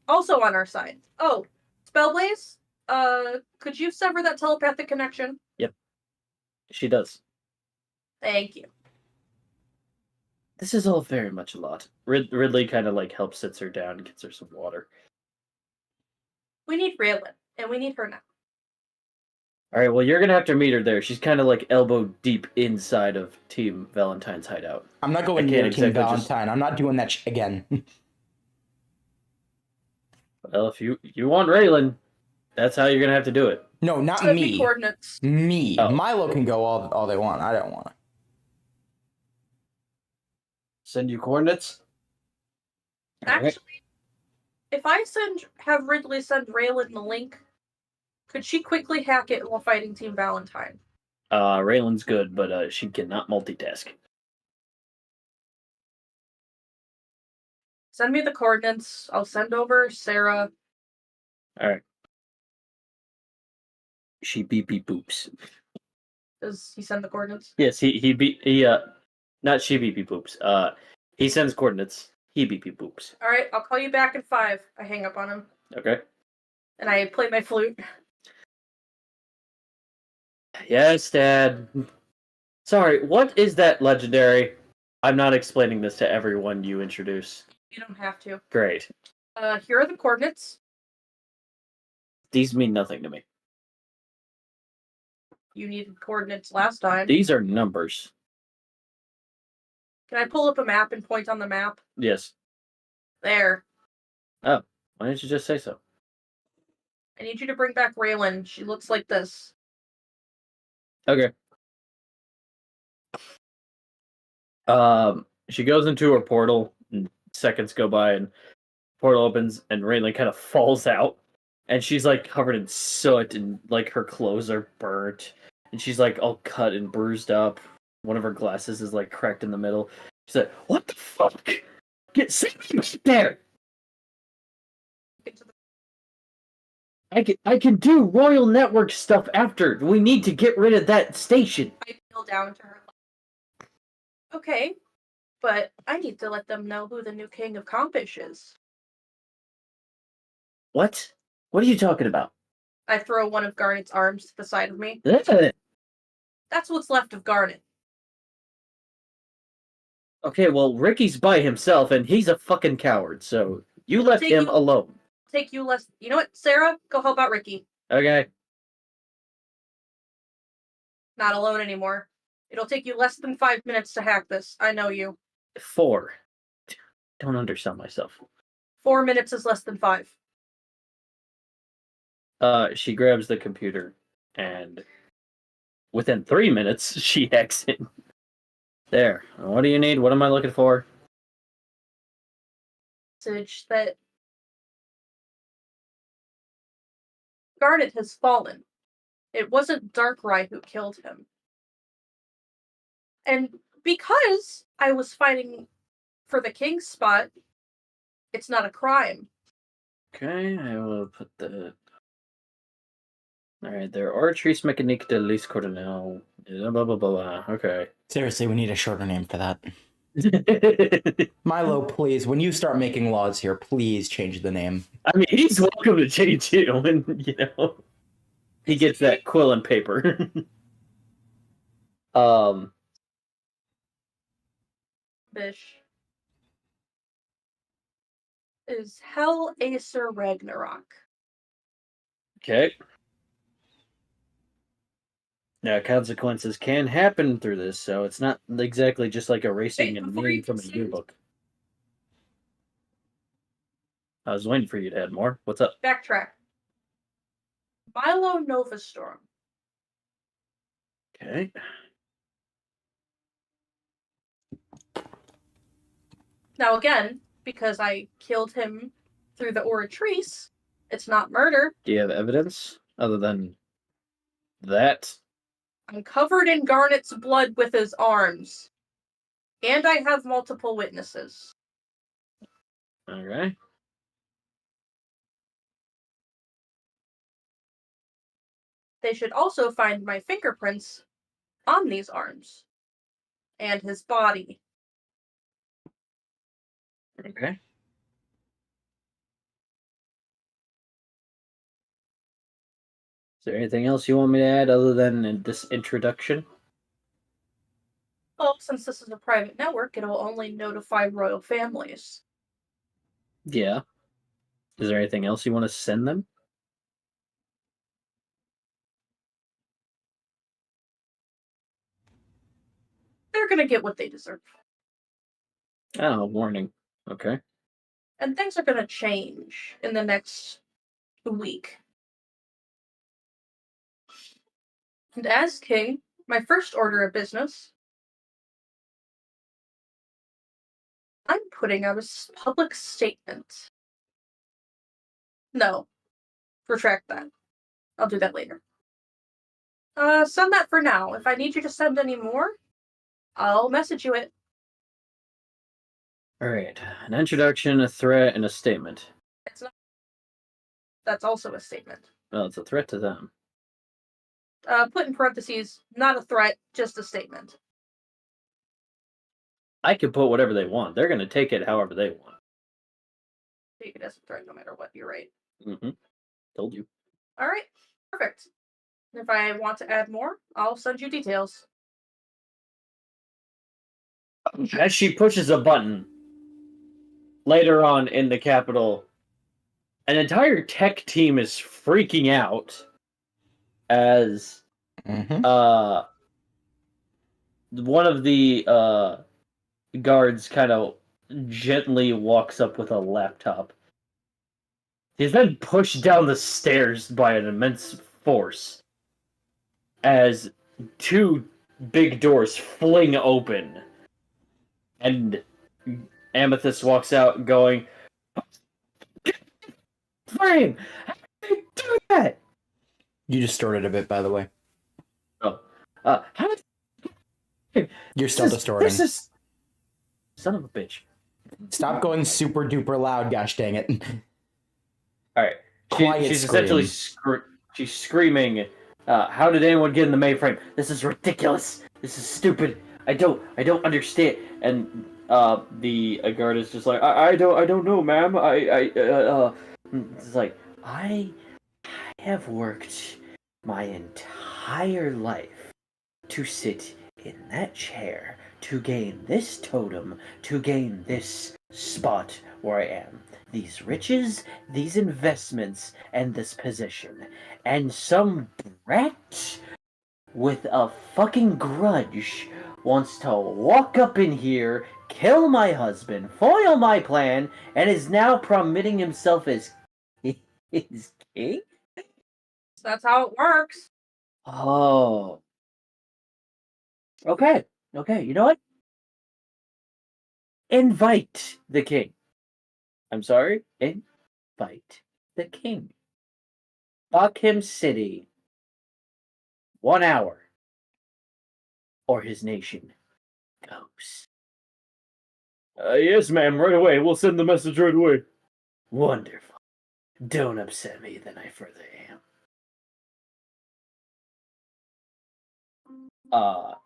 also on our side. Oh, Spellblaze. Could you sever that telepathic connection?
she does.
Thank you.
This is all very much a lot. Ridley kind of like helps sits her down, gets her some water.
We need Raylan, and we need her now.
All right, well, you're gonna have to meet her there. She's kind of like elbow deep inside of Team Valentine's hideout.
I'm not going near Team Valentine. I'm not doing that again.
Well, if you want Raylan, that's how you're gonna have to do it.
No, not
Send
me.
Coordinates.
Me.
Oh.
Milo can go all they want. I don't want to.
Send you coordinates.
Actually, if I have Ridley send Raylan the link, could she quickly hack it while fighting Team Valentine?
Raylan's good, but she cannot multitask.
Send me the coordinates. I'll send over Sarah.
All right. She beep beep boops.
Does he send the coordinates?
Yes, he not she beep beep boops. He sends coordinates. He beep beep boops.
All right, I'll call you back in 5. I hang up on him
Okay.
and I play my flute.
Yes, Dad. Sorry, what is that legendary? I'm not explaining this to everyone you introduce.
You don't have to.
Great.
Here are the coordinates.
These mean nothing to me.
You needed coordinates last time.
These are numbers.
Can I pull up a map and point on the map?
Yes.
There.
Why didn't you just say so?
I need you to bring back Raylan. She looks like this.
Okay. She goes into her portal, and seconds go by, and portal opens, and Raylan kind of falls out, and she's like covered in soot, and like her clothes are burnt, and she's like all cut and bruised up. One of her glasses is like cracked in the middle. She's like, "What the fuck? Get there! I can do Royal Network stuff after. We need to get rid of that station."
I kneel down to her. Okay, but I need to let them know who the new king of Compish is.
What? What are you talking about?
I throw one of Garnet's arms to the side of me.
Okay,
That's what's left of Garnet.
well, Ricky's by himself, and he's a fucking coward, so you let him alone.
Take you less. You know what, Sarah? Go help out Ricky.
Okay.
Not alone anymore. It'll take you less than 5 minutes to hack this. I know you.
4. Don't undersell myself.
4 minutes is less than 5.
She grabs the computer, and within 3 minutes, she hacks it. There. What do you need? What am I looking for?
Message that Garnet has fallen. It wasn't Darkrai who killed him. And because I was fighting for the king's spot, it's not a crime.
Okay, I will put the Alright, there are Trace Mécanique de Lys Cordonel. Blah, blah, blah, blah. Okay.
Seriously, we need a shorter name for that. Milo, please, when you start making laws here, please change the name.
I mean, he's welcome to change it when, he gets that quill and paper.
Bish is Hell Acer Ragnarok.
Okay. Now, consequences can happen through this, so it's not exactly just like erasing a name from a yearbook. I was waiting for you to add more. What's up?
Backtrack. Milo Novastorm.
Okay.
Now again, because I killed him through the Oratrice, it's not murder.
Do you have evidence other than that?
I'm covered in Garnet's blood with his arms. And I have multiple witnesses.
Okay.
They should also find my fingerprints on these arms. And his body.
Okay. Is there anything else you want me to add other than this introduction?
Well, since this is a private network, it will only notify royal families.
Yeah. Is there anything else you want to send them?
They're gonna get what they deserve.
Oh, warning. Okay.
And things are gonna change in the next week. And as king, my first order of business, I'm putting out a public statement. No. Retract that. I'll do that later. Send that for now. If I need you to send any more, I'll message you it.
Alright. An introduction, a threat, and a statement.
It's not. That's also a statement.
Well, it's a threat to them.
Put in parentheses, not a threat, just a statement.
I can put whatever they want. They're going to take it however they want.
Take it as a threat no matter what, you're right.
Mm-hmm. Told you.
Alright, perfect. If I want to add more, I'll send you details.
As she pushes a button, later on in the Capitol, an entire tech team is freaking out as one of the guards kind of gently walks up with a laptop. He's then pushed down the stairs by an immense force as two big doors fling open. And Amethyst walks out going, Flame! How did they do that?
You distorted a bit, by the way.
Oh. How did...
You're still distorting.
This is... Son of a bitch.
Stop going super duper loud, gosh dang it.
Alright. She's
scream.
essentially she's screaming, how did anyone get in the mainframe? This is ridiculous. This is stupid. I don't understand. And the guard is just like, I don't know, ma'am. It's like, I have worked my entire life to sit in that chair, to gain this totem, to gain this spot where I am. These riches, these investments, and this position. And some brat with a fucking grudge wants to walk up in here, kill my husband, foil my plan, and is now promitting himself as his king?
That's how it works.
Oh. Okay, you know what? Invite the king. I'm sorry? Invite the king. Buckham City. 1 hour. Or his nation goes. Yes, ma'am, right away. We'll send the message right away. Wonderful. Don't upset me than I further am.
All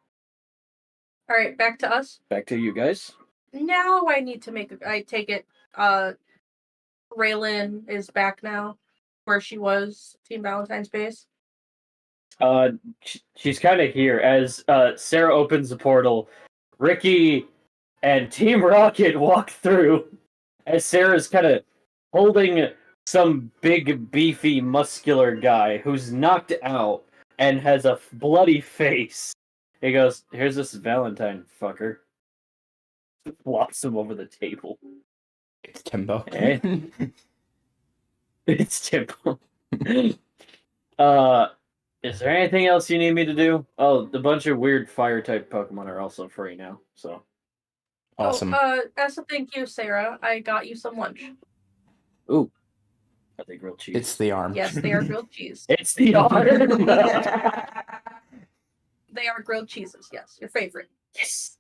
right, back to us.
Back to you guys.
Now I need to make. I take it. Raylan is back now, where she was. Team Valentine's base.
She's kind of here as Sarah opens the portal. Ricky and Team Rocket walk through as Sarah's kind of holding some big, beefy, muscular guy who's knocked out and has a bloody face. He goes, "Here's this Valentine fucker." Flops him over the table.
It's Timbo.
Eh? It's Timbo. Is there anything else you need me to do? Oh, the bunch of weird fire type Pokemon are also free now, so.
Awesome.
As a thank you, Sarah, I got you some lunch.
Ooh. Are they grilled cheese?
It's the arm.
Yes, they are grilled cheese.
It's the arm!
They are grilled cheeses, yes. Your favorite.
Yes!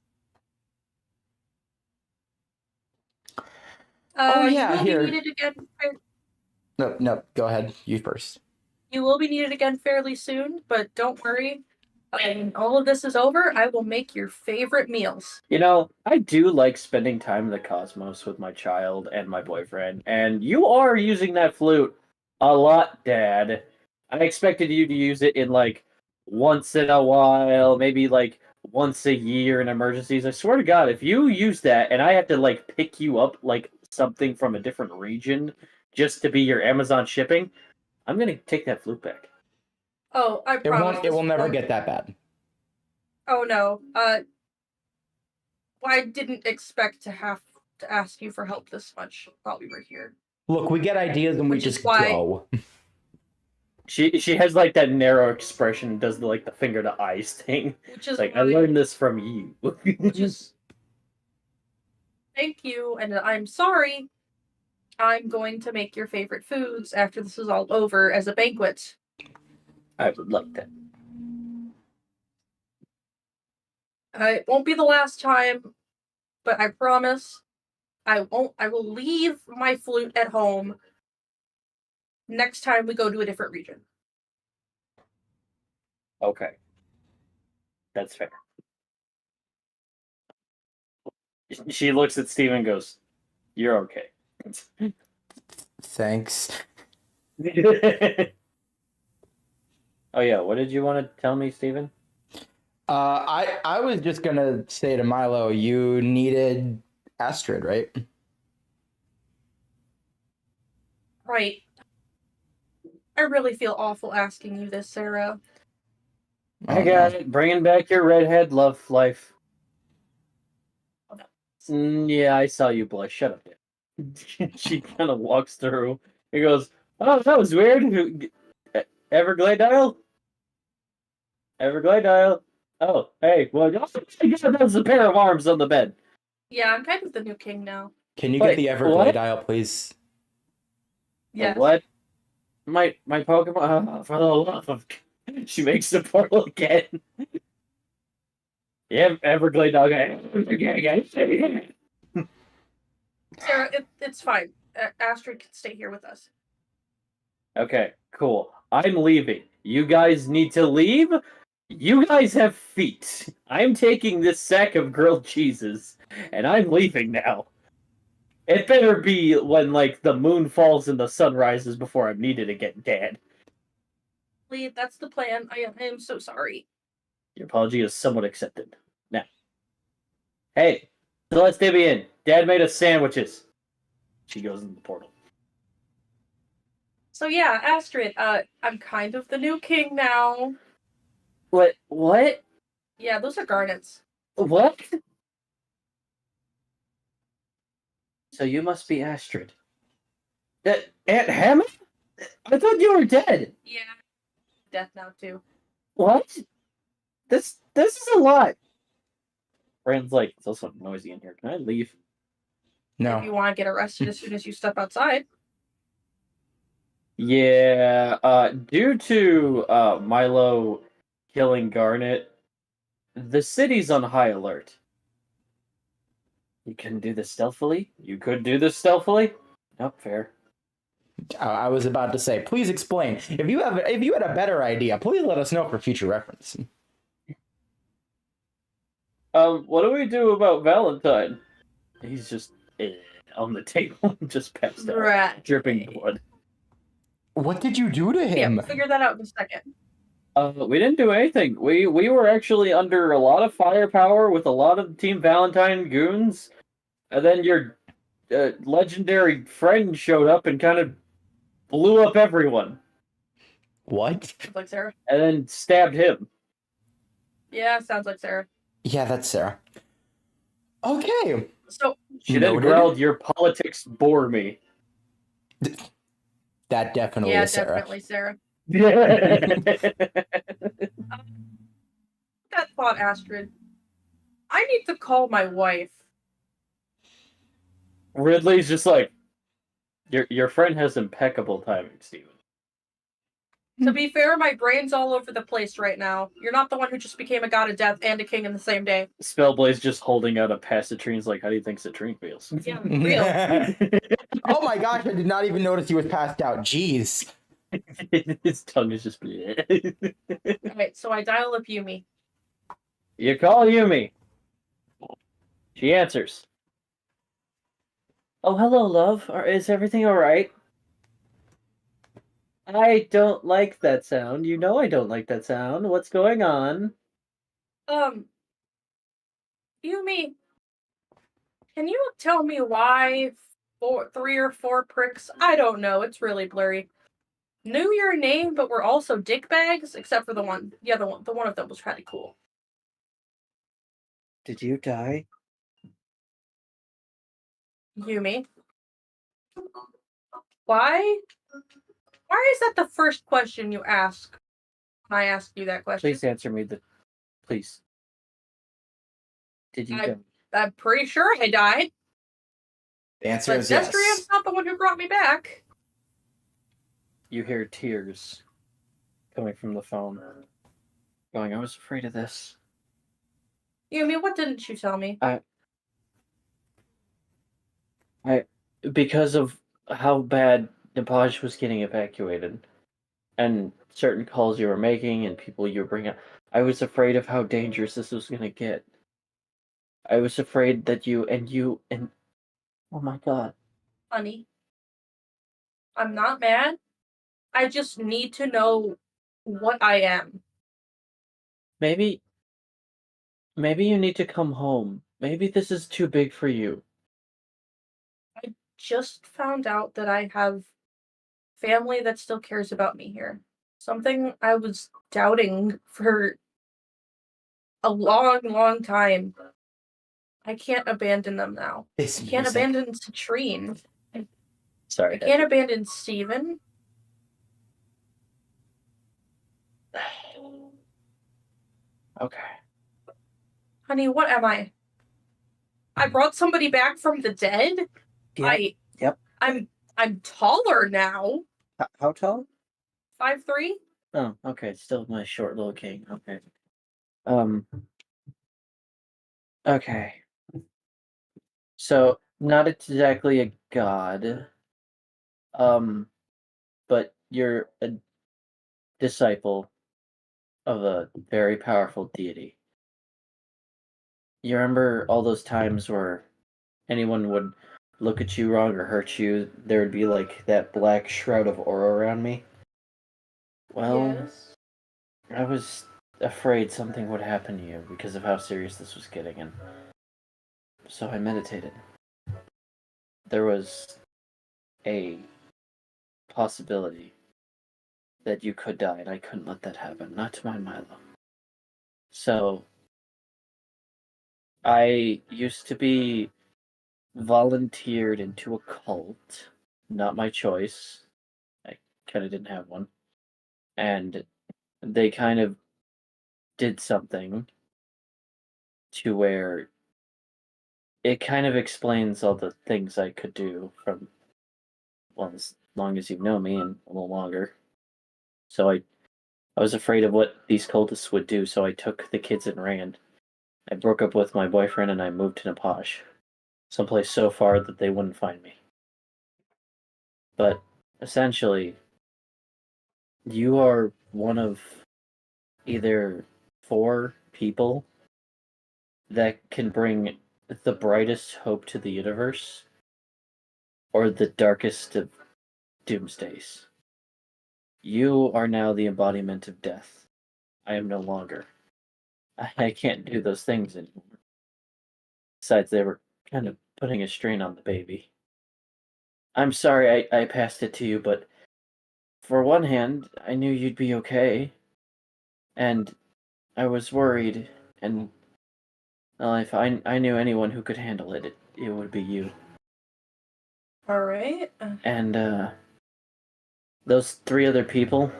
yeah,
you will
here.
be needed again.
No, go ahead. You first.
You will be needed again fairly soon, but don't worry. When all of this is over, I will make your favorite meals.
You know, I do like spending time in the cosmos with my child and my boyfriend, and you are using that flute a lot, Dad. I expected you to use it in, like, once in a while, maybe, like, once a year in emergencies. I swear to God, if you use that and I have to, like, pick you up, like, something from a different region just to be your Amazon shipping, I'm gonna take that flute back.
Oh, I promise.
It will never get that bad.
Oh no. I didn't expect to have to ask you for help this much while we were here.
Look, we get ideas and we just go.
She has like that narrow expression, does the like the finger to eyes thing.
Which is
like I learned this from you.
Which is thank you, and I'm sorry. I'm going to make your favorite foods after this is all over as a banquet.
I would love that.
It won't be the last time, but I promise I won't. I will leave my flute at home next time we go to a different region.
Okay. That's fair. She looks at Steven and goes, "You're okay."
Thanks.
Oh yeah, what did you want to tell me, Steven?
I was just gonna say to Milo, you needed Astrid, right?
Right. I really feel awful asking you this, Sarah.
I got it. Bringing back your redhead love life.
Oh, no.
Yeah, I saw you blush. Shut up. She kind of walks through. He goes, "Oh, that was weird. Everglade dial? Everglade dial? Oh, hey, well, that's a pair of arms on the bed."
Yeah, I'm kind of the new king now.
Can you
Wait,
get the Everglade
what?
dial, please?
Yes.
What? My Pokemon? For the love of... She makes the portal again. Yeah, Everglade dog.
Sarah, it's fine. Astrid can stay here with us.
Okay, cool. I'm leaving. You guys need to leave? You guys have feet. I'm taking this sack of grilled cheeses, and I'm leaving now. It better be when, like, the moon falls and the sun rises before I'm needed again, Dad.
Lee, that's the plan. I am so sorry.
Your apology is somewhat accepted. Now. Hey, Celeste Debian, Dad made us sandwiches. She goes in the portal.
So yeah, Astrid, I'm kind of the new king now.
What?
Yeah, those are garnets.
What? So you must be Astrid. Aunt Hammond? I thought you were dead.
Yeah. Death now too.
What? This is a lot. Brand's like, it's also noisy in here. Can I leave?
No.
If you want to get arrested as soon as you step outside.
Yeah, due to Milo killing Garnet, the city's on high alert. You can do this stealthily? You could do this stealthily? Nope, fair.
I was about to say, please explain. If you had a better idea, please let us know for future reference.
What do we do about Valentine? He's just on the table, just passed out,
Right.
dripping blood.
What did you do to
Yeah,
him?
we'll figure that out in a second.
We didn't do anything. We were actually under a lot of firepower with a lot of Team Valentine goons, and then your legendary friend showed up and kind of blew up everyone,
What?
Sounds like Sarah.
and then stabbed him.
Yeah, sounds like Sarah.
Yeah, that's Sarah. Okay.
So
She then
Noted.
growled, "Your politics bore me."
That definitely
yeah,
is Sarah.
definitely Sarah.
Yeah.
That thought, Astrid. I need to call my wife.
Ridley's just like, your friend has impeccable timing, Steven.
To be fair, my brain's all over the place right now. You're not the one who just became a god of death and a king in the same day.
Spellblade's just holding out a pass to Citrine's like, how do you think Citrine feels?
Yeah, real.
Oh my gosh, I did not even notice he was passed out. Jeez.
His tongue is just
Alright, so I dial up Yumi.
You call Yumi. She answers. Oh, hello, love. Is everything alright? I don't like that sound. You know I don't like that sound. What's going on?
Yumi, can you tell me why 3 or 4 pricks, I don't know, it's really blurry, knew your name but were also dickbags, except for the other one, the one of them was kind of cool.
Did you die?
Yumi, why is that the first question you ask when I ask you that question?
Please answer me. Please. Did you die?
I'm pretty sure I died.
The answer
But
is yes.
Destrian's not the one who brought me back.
You hear tears coming from the phone. Going, I was afraid of this.
Yumi, what didn't you tell me?
Because of how bad Nepaj was getting evacuated, and certain calls you were making and people you were bringing up, I was afraid of how dangerous this was going to get. I was afraid that you and oh my god.
Honey, I'm not mad. I just need to know what I am.
Maybe you need to come home. Maybe this is too big for you.
I just found out that I have family that still cares about me here. Something I was doubting for a long, long time. I can't abandon them now.
This
I can't
music.
abandon Citrine.
Sorry.
I can't abandon Steven.
Okay.
Honey, what am I? I brought somebody back from the dead?
Yep.
I'm taller now.
How tall?
5'3".
Oh, okay. Still my short little king. Okay. Okay. So, not exactly a god. But you're a disciple of a very powerful deity. You remember all those times where anyone would look at you wrong or hurt you, there would be like that black shroud of aura around me? Well,
Yes.
I was afraid something would happen to you because of how serious this was getting, and so I meditated. There was a possibility that you could die, and I couldn't let that happen. Not to my Milo. So, I used to be volunteered into a cult. Not my choice. I kind of didn't have one. And they kind of did something to where it kind of explains all the things I could do from, well, as long as you've known me and a little longer. So I was afraid of what these cultists would do, so I took the kids and ran. I broke up with my boyfriend and I moved to Nepaj, someplace so far that they wouldn't find me. But essentially, you are one of either 4 people that can bring the brightest hope to the universe or the darkest of doomsdays. You are now the embodiment of death. I am no longer. I can't do those things anymore. Besides, they were kind of putting a strain on the baby. I'm sorry I passed it to you, but for one hand, I knew you'd be okay. And I was worried, and well, if I knew anyone who could handle it, it would be you.
All right.
And those three other people,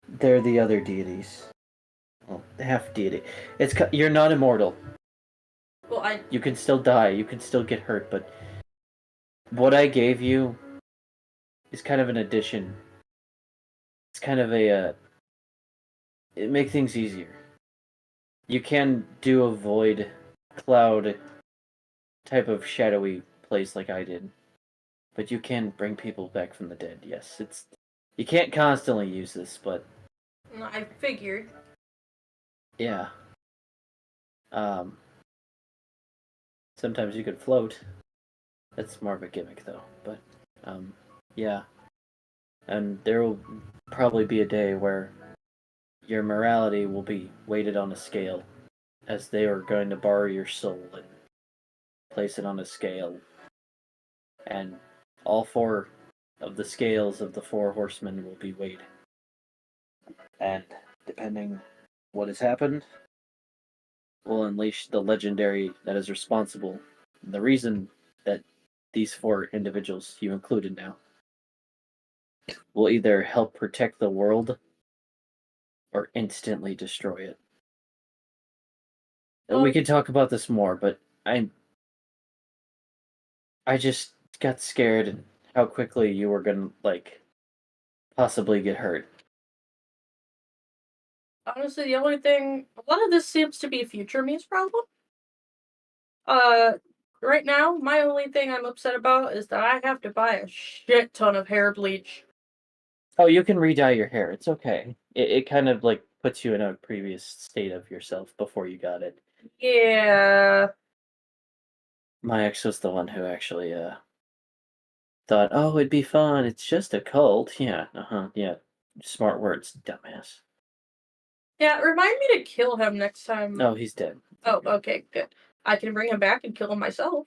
they're the other deities. Well, half deity. You're not immortal.
Well,
You can still die. You can still get hurt, but what I gave you is kind of an addition. It's kind of it make things easier. You can do a void cloud type of shadowy place like I did, but you can bring people back from the dead. Yes, you can't constantly use this, but
I figured.
yeah. Sometimes you could float. That's more of a gimmick, though. But yeah. And there will probably be a day where your morality will be weighted on a scale, as they are going to borrow your soul and place it on a scale. And all four of the scales of the four horsemen will be weighed. And depending what has happened, will unleash the legendary that is responsible. And the reason that these four individuals you included now will either help protect the world or instantly destroy it.
Well,
We can talk about this more, but I just got scared and how quickly you were gonna possibly get hurt.
honestly, the only thing, a lot of this seems to be future me's problem. Right now, my only thing I'm upset about is that I have to buy a shit ton of hair bleach.
Oh, you can re-dye your hair. It's okay. It kind of puts you in a previous state of yourself before you got it.
Yeah.
My ex was the one who actually thought, oh, it'd be fun. It's just a cult. Yeah, yeah. Smart words, dumbass.
Yeah, remind me to kill him next time.
Oh, he's dead.
Oh, okay, good. I can bring him back and kill him myself.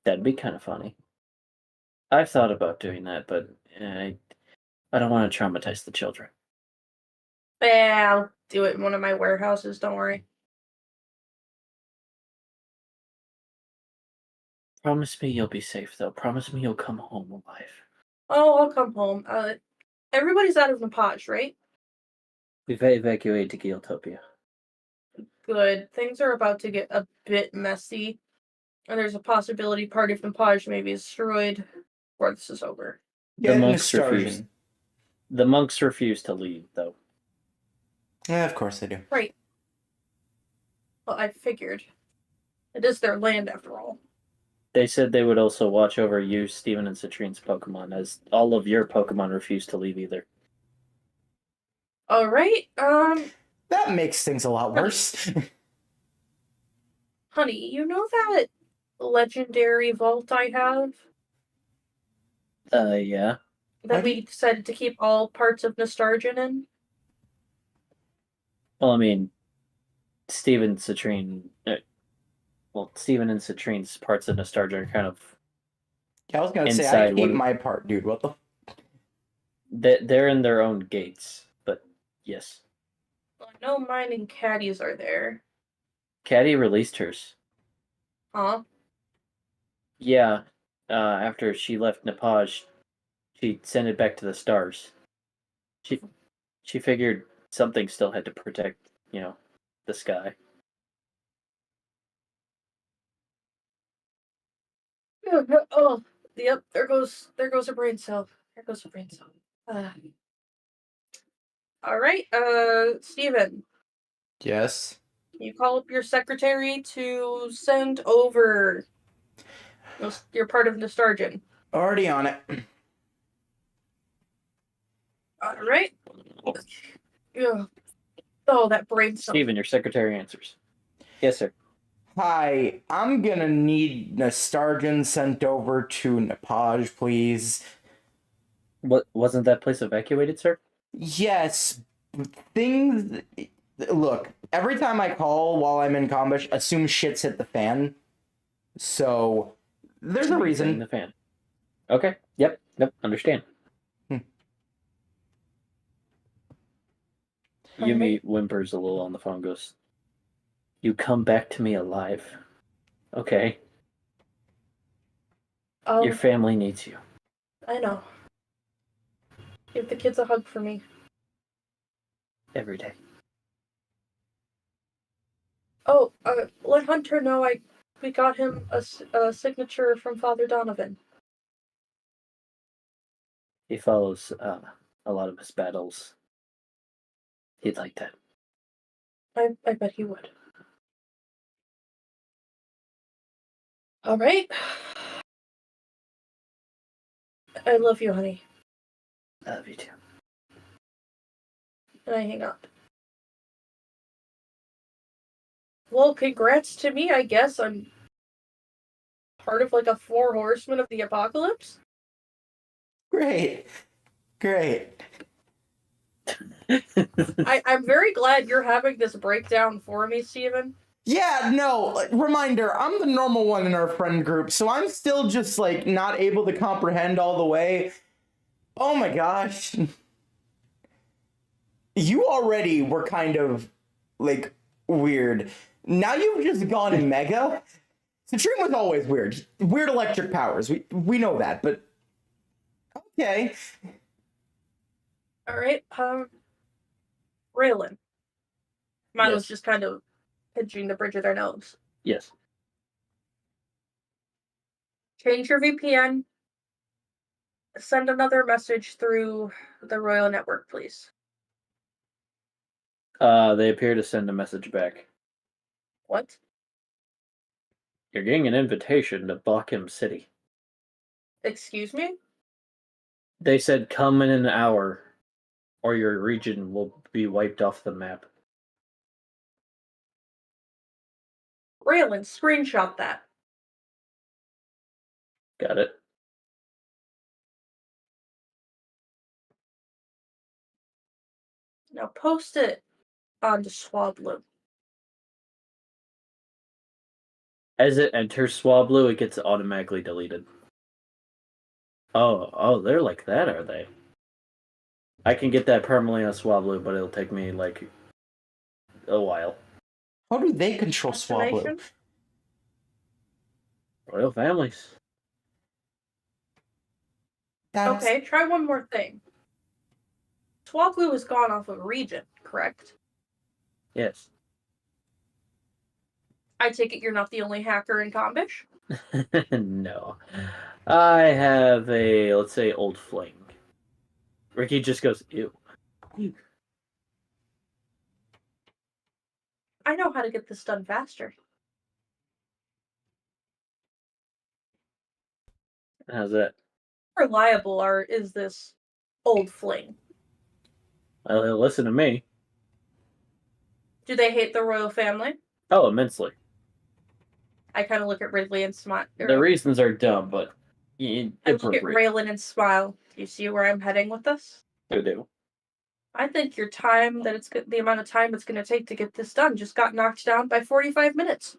That'd be kind of funny. I've thought about doing that, but I don't want to traumatize the children.
Yeah, I'll do it in one of my warehouses, don't worry.
Promise me you'll be safe, though. Promise me you'll come home alive.
Oh, I'll come home. Everybody's out of Napaj, right?
We've evacuated to Geeltopia.
Good. Things are about to get a bit messy. And there's a possibility part of Napaj may be destroyed before this is over.
Yeah,
The monks
Nestarjan.
refuse. The monks refuse to leave, though.
Yeah, of course they do.
Right. Well, I figured. It is their land, after all.
They said they would also watch over you, Steven, and Citrine's Pokemon, as all of your Pokemon refuse to leave either.
Alright,
That makes things a lot worse.
honey, you know that legendary vault I have?
Yeah.
That we decided to keep all parts of Nostalgia in?
Well, I mean, Steven, Citrine... Steven and Citrine's parts of Nostalgia are kind of...
Yeah, I was gonna say, I
inside
hate
when-
my part, dude. What the...
They're in their own gates, but yes.
Well, I know mine and Caddy's are there.
Caddy released hers.
Huh?
Yeah, after she left Nepaj, she sent it back to the stars. She figured something still had to protect, the sky.
Oh, yep, there goes a brain cell. There goes a brain cell. Alright, Steven.
Yes?
You call up your secretary to send over your part of Nostargian.
Already on it.
Alright. Yeah. Oh, that brain cell.
Steven, your secretary answers. Yes, sir.
Hi, I'm gonna need Nostargan sent over to Nepage, please.
What wasn't that place evacuated, sir?
Yes, things. Look, every time I call while I'm in combat, assume shit's hit the fan. So, there's a
Saying
reason.
the fan. Okay. Yep. Understand. Yumi whimpers a little on the phone. Goes, "You come back to me alive. Okay. Your family needs you."
I know. Give the kids a hug for me.
Every day.
Oh, let Hunter know we got him a signature from Father Donovan.
He follows a lot of his battles. He'd like that.
I bet he would. All right. I love you, honey.
I love you too.
And I hang up. Well, congrats to me, I guess. I'm part of like a 4 horsemen of the apocalypse.
Great.
I'm very glad you're having this breakdown for me, Steven.
Yeah, no, reminder, I'm the normal one in our friend group, so I'm still just, like, not able to comprehend all the way. Oh my gosh. You already were kind of, like, weird. Now you've just gone mega. Citrine was always weird. Weird electric powers. We know that, but okay.
All right. Raylan. Mine was
Yes.
just kind of pinching the bridge of their nose.
Yes.
Change your VPN. Send another message through the Royal Network, please.
They appear to send a message back.
What?
You're getting an invitation to Bakum City.
Excuse me?
They said come in an hour, or your region will be wiped off the map.
Raylan, screenshot that.
Got it.
Now post it onto Swablu.
As it enters Swablu, it gets automatically deleted. Oh, they're like that, are they? I can get that permanently on Swablu, but it'll take me, like, a while.
How do they control Swablu?
Destination?
Royal families.
Okay, try one more thing. Swablu has gone off of region, correct?
Yes.
I take it you're not the only hacker in Combish?
No. I have a, let's say, old fling. Ricky just goes, ew.
I know how to get this done faster.
How's that?
How reliable is this old fling?
Well, listen to me.
Do they hate the royal family?
Oh, immensely.
I kind of look at Ridley and smile.
The reasons are dumb, but
I look at
appropriate.
Raylan and smile. Do you see where I'm heading with this?
I do.
I think your time the amount of time it's going to take to get this done just got knocked down by 45 minutes.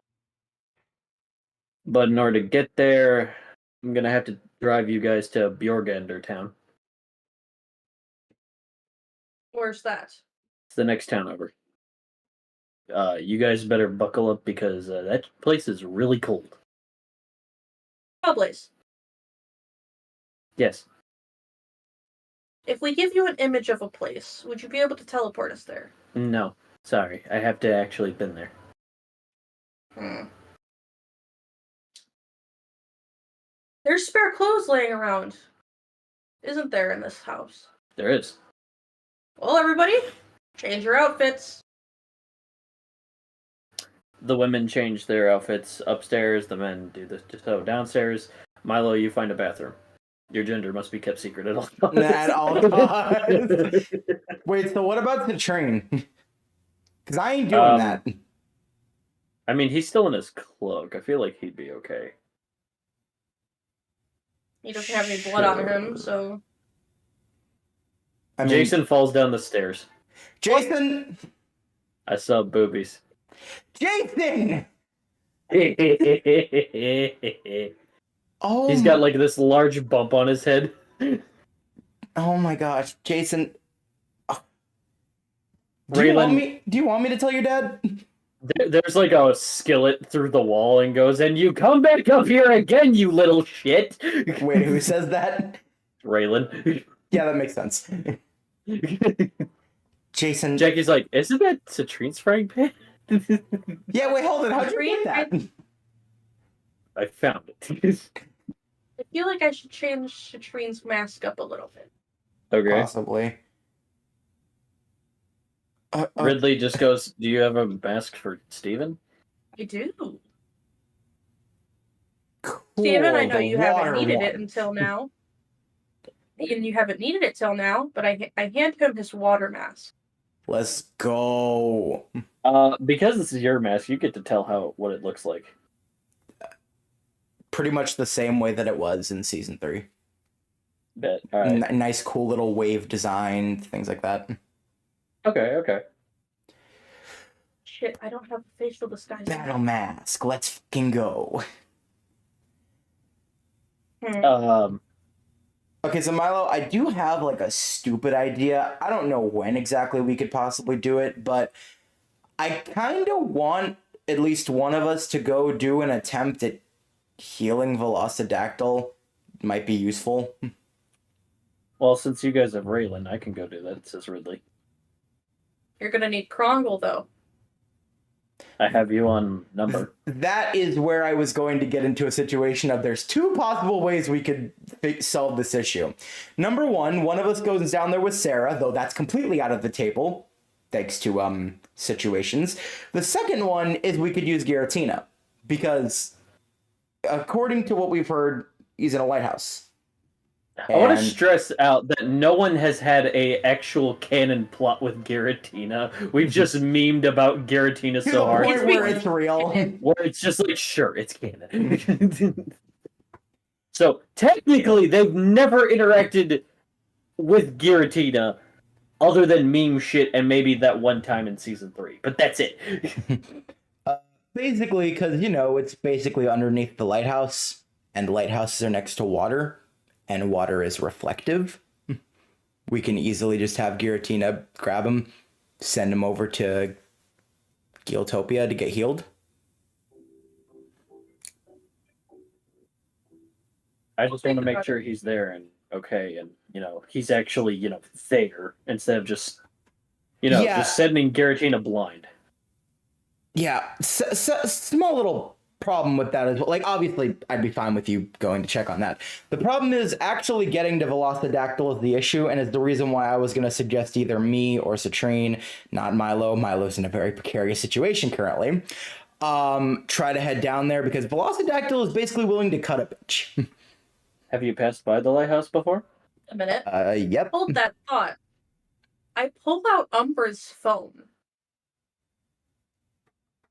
But in order to get there, I'm gonna have to drive you guys to Bjorgander town.
Where's that?
It's the next town over. You guys better buckle up because that place is really cold.
Hellblaze.
Yes.
If we give you an image of a place, would you be able to teleport us there?
No. Sorry. I have to actually been there.
There's spare clothes laying around. Isn't there in this house?
There is.
Well, everybody, change your outfits.
The women change their outfits upstairs. The men do this. So downstairs, Milo, you find a bathroom. Your gender must be kept secret at all times.
At all times. Wait, so what about the train? Because I ain't doing that.
I mean, he's still in his cloak. I feel like he'd be okay.
He doesn't have any blood on him, so
I mean,
Jason falls down the stairs.
Jason!
I saw boobies.
Jason!
He's
Oh,
got like this large bump on his head.
oh my gosh, Jason. Do
Raylan,
you want me to tell your dad?
there's like a skillet through the wall and goes, and you come back up here again, you little shit.
Wait, who says that?
Raylan.
Yeah, that makes sense. Jason.
Jackie's like, isn't that Citrine's frying pan?
Yeah, wait, hold on. How'd you get that?
I found it.
I feel like I should change Citrine's mask up a little bit.
Okay.
Possibly.
Ridley just goes, do you have a mask for Steven?
I do.
Cool,
Steven, I know
the
you
water
haven't needed
one.
it until now. And you haven't needed it till now, but I hand him his water mask.
Let's go.
Because this is your mask, you get to tell what it looks like.
Pretty much the same way that it was in season 3.
Bet. All right.
Nice, cool little wave design, things like that.
Okay.
Shit, I don't have facial disguise.
Battle mask. Let's fucking go. Okay, so Milo, I do have like a stupid idea. I don't know when exactly we could possibly do it, but I kind of want at least one of us to go do an attempt at healing Velociraptor. Might be useful.
Well, since you guys have Raylan, I can go do that, says Ridley.
You're gonna need Krongle, though.
I have you on number.
That is where I was going to get into a situation of there's 2 possible ways we could solve this issue. Number one of us goes down there with Sarah, though that's completely out of the table, thanks to situations. The second one is we could use Giratina, because according to what we've heard, he's in a lighthouse.
I want to stress out that no one has had a actual canon plot with Giratina. We've just memed about Giratina so hard.
Where it's real.
Where it's just like, sure, it's canon. So technically, they've never interacted with Giratina other than meme shit and maybe that one time in season 3. But that's it.
Basically, because, it's basically underneath the lighthouse, and lighthouses are next to water. And water is reflective. We can easily just have Giratina grab him, send him over to Geotopia to get healed.
I just want to make sure he's there and okay, and he's actually there instead of just just sending Giratina blind.
Yeah, small little problem with that is, like, obviously I'd be fine with you going to check on that. The problem is actually getting to Velociraptor is the issue, and is the reason why I was going to suggest either me or Citrine, not Milo. Milo's in a very precarious situation currently. Try to head down there because Velociraptor is basically willing to cut a bitch.
Have you passed by the lighthouse before?
A minute.
Yep.
Hold that thought. I pulled out Umbra's phone.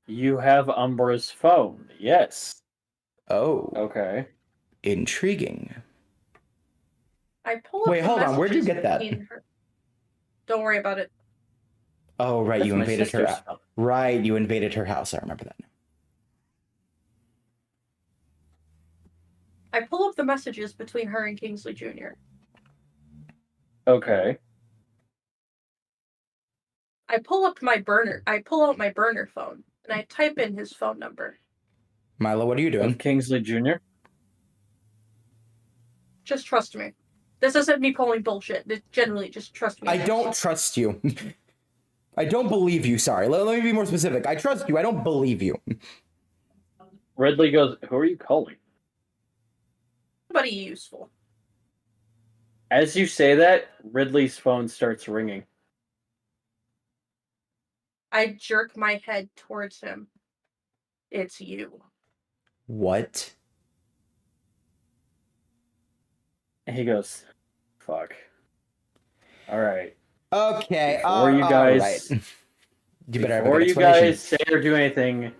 You have Umbra's phone, yes.
Oh.
Okay.
Intriguing.
I pulled.
Wait, hold on. Where'd you get that?
Don't worry about it.
Oh, right.
That's
you
my
invaded her.
sister's phone.
Right. You invaded her house. I remember that.
I pull up the messages between her and Kingsley Jr.
Okay.
I pull out my burner phone and I type in his phone number.
Milo, what are you doing?
Of Kingsley Jr.?
Just trust me. This isn't me pulling bullshit. Generally, just trust me.
I don't trust you. I don't believe you. Sorry. Let me be more specific. I trust you. I don't believe you.
Ridley goes, who are you calling?
Somebody useful.
As you say that, Ridley's phone starts ringing.
I jerk my head towards him. It's you.
What?
And he goes, fuck. All right.
Okay.
Before you guys,
right. You better have a
before
good
you
explanation.
guys say or do anything,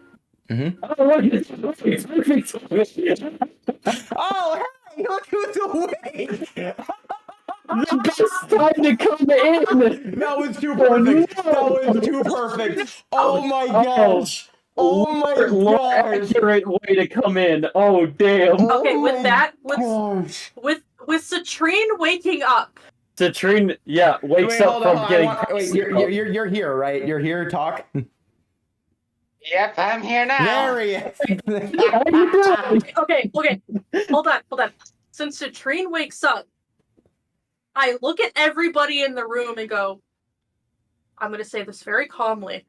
Mm-hmm.
Oh, look,
Oh, hey, look who's awake!
the best time to come in.
That was too
Oh,
perfect.
no.
That was too perfect. Oh my
Oh,
gosh. Oh my
more
gosh.
accurate way to come in. Oh, damn.
Oh
Okay, with
my
that,
gosh.
with Citrine waking up.
Citrine, yeah, wakes
Wait,
up
hold
from
on.
getting.
Wait, you're here, right? You're here to talk.
Yep, I'm here now.
There he is.
How you doing?
Okay. Hold on. Since Citrine wakes up, I look at everybody in the room and go, I'm going to say this very calmly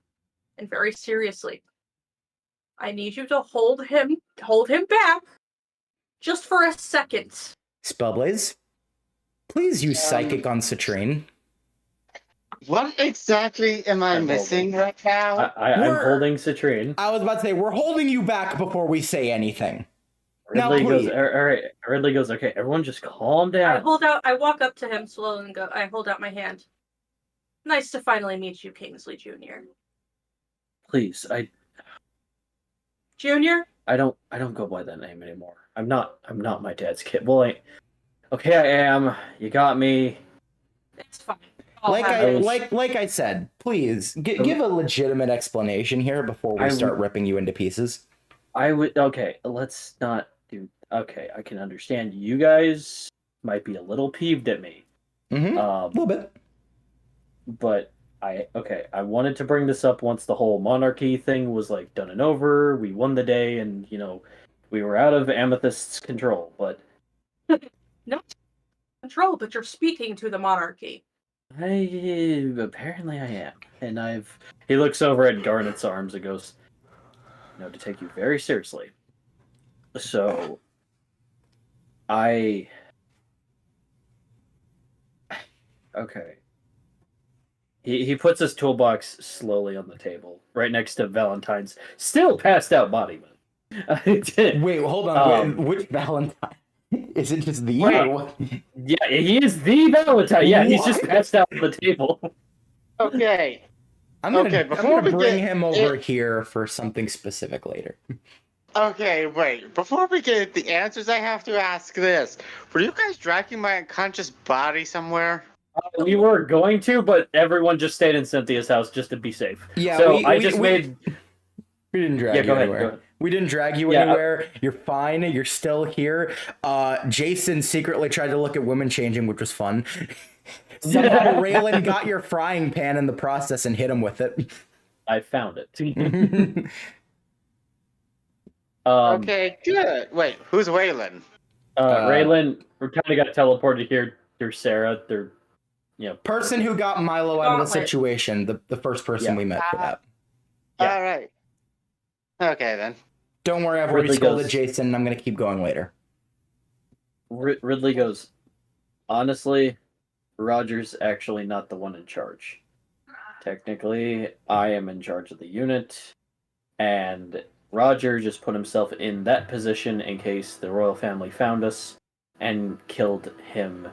and very seriously. I need you to hold him back just for a second.
Spellblaze, please use Psychic on Citrine.
What exactly am I
I'm
missing right now?
I'm
We're-
holding Citrine.
I was about to say, we're holding you back before we say anything. Now,
Ridley goes,
please.
all right. Ridley goes, okay, everyone just calm down.
I walk up to him slowly and go, I hold out my hand. Nice to finally meet you, Kingsley Jr.
Please,
Junior?
I don't go by that name anymore. I'm not my dad's kid. Well, okay, I am. You got me.
It's fine.
Like I said, please give a legitimate explanation here before we start ripping you into pieces.
Okay, let's not do. Okay, I can understand you guys might be a little peeved at me.
Mm-hmm. A little bit.
But I wanted to bring this up once the whole monarchy thing was like done and over. We won the day, and we were out of Amethyst's control. But
No control, but you're speaking to the monarchy.
Apparently I am, and He looks over at Garnet's arms and goes, to take you very seriously. So, okay. He puts his toolbox slowly on the table, right next to Valentine's still passed out body.
Wait, hold on. Which Valentine? Is it just the
Wait.
or what?
Yeah, he is the Valentine. Yeah, he's just passed out on the table.
Okay.
I'm gonna
before we
bring
get
him over here for something specific later.
Okay, wait. Before we get the answers, I have to ask this. Were you guys dragging my unconscious body somewhere?
We were going to, but everyone just stayed in Cynthia's house just to be safe.
Yeah,
so
we didn't drag you anywhere. We didn't drag you anywhere. You're fine. You're still here. Jason secretly tried to look at women changing, which was fun. Somehow Raylan got your frying pan in the process and hit him with it.
I found it.
Okay, good. Wait, who's Waylon?
Raylan kind of got teleported here through Sarah.
Person who got Milo out of the
Gauntlet.
situation. The first person we met for that.
Yeah.
All right. Okay, then.
Don't worry, I've already
Ridley
scolded
goes-
Jason, and I'm going to keep going later.
Ridley goes, honestly, Roger's actually not the one in charge. Technically, I am in charge of the unit, and Roger just put himself in that position in case the royal family found us and killed him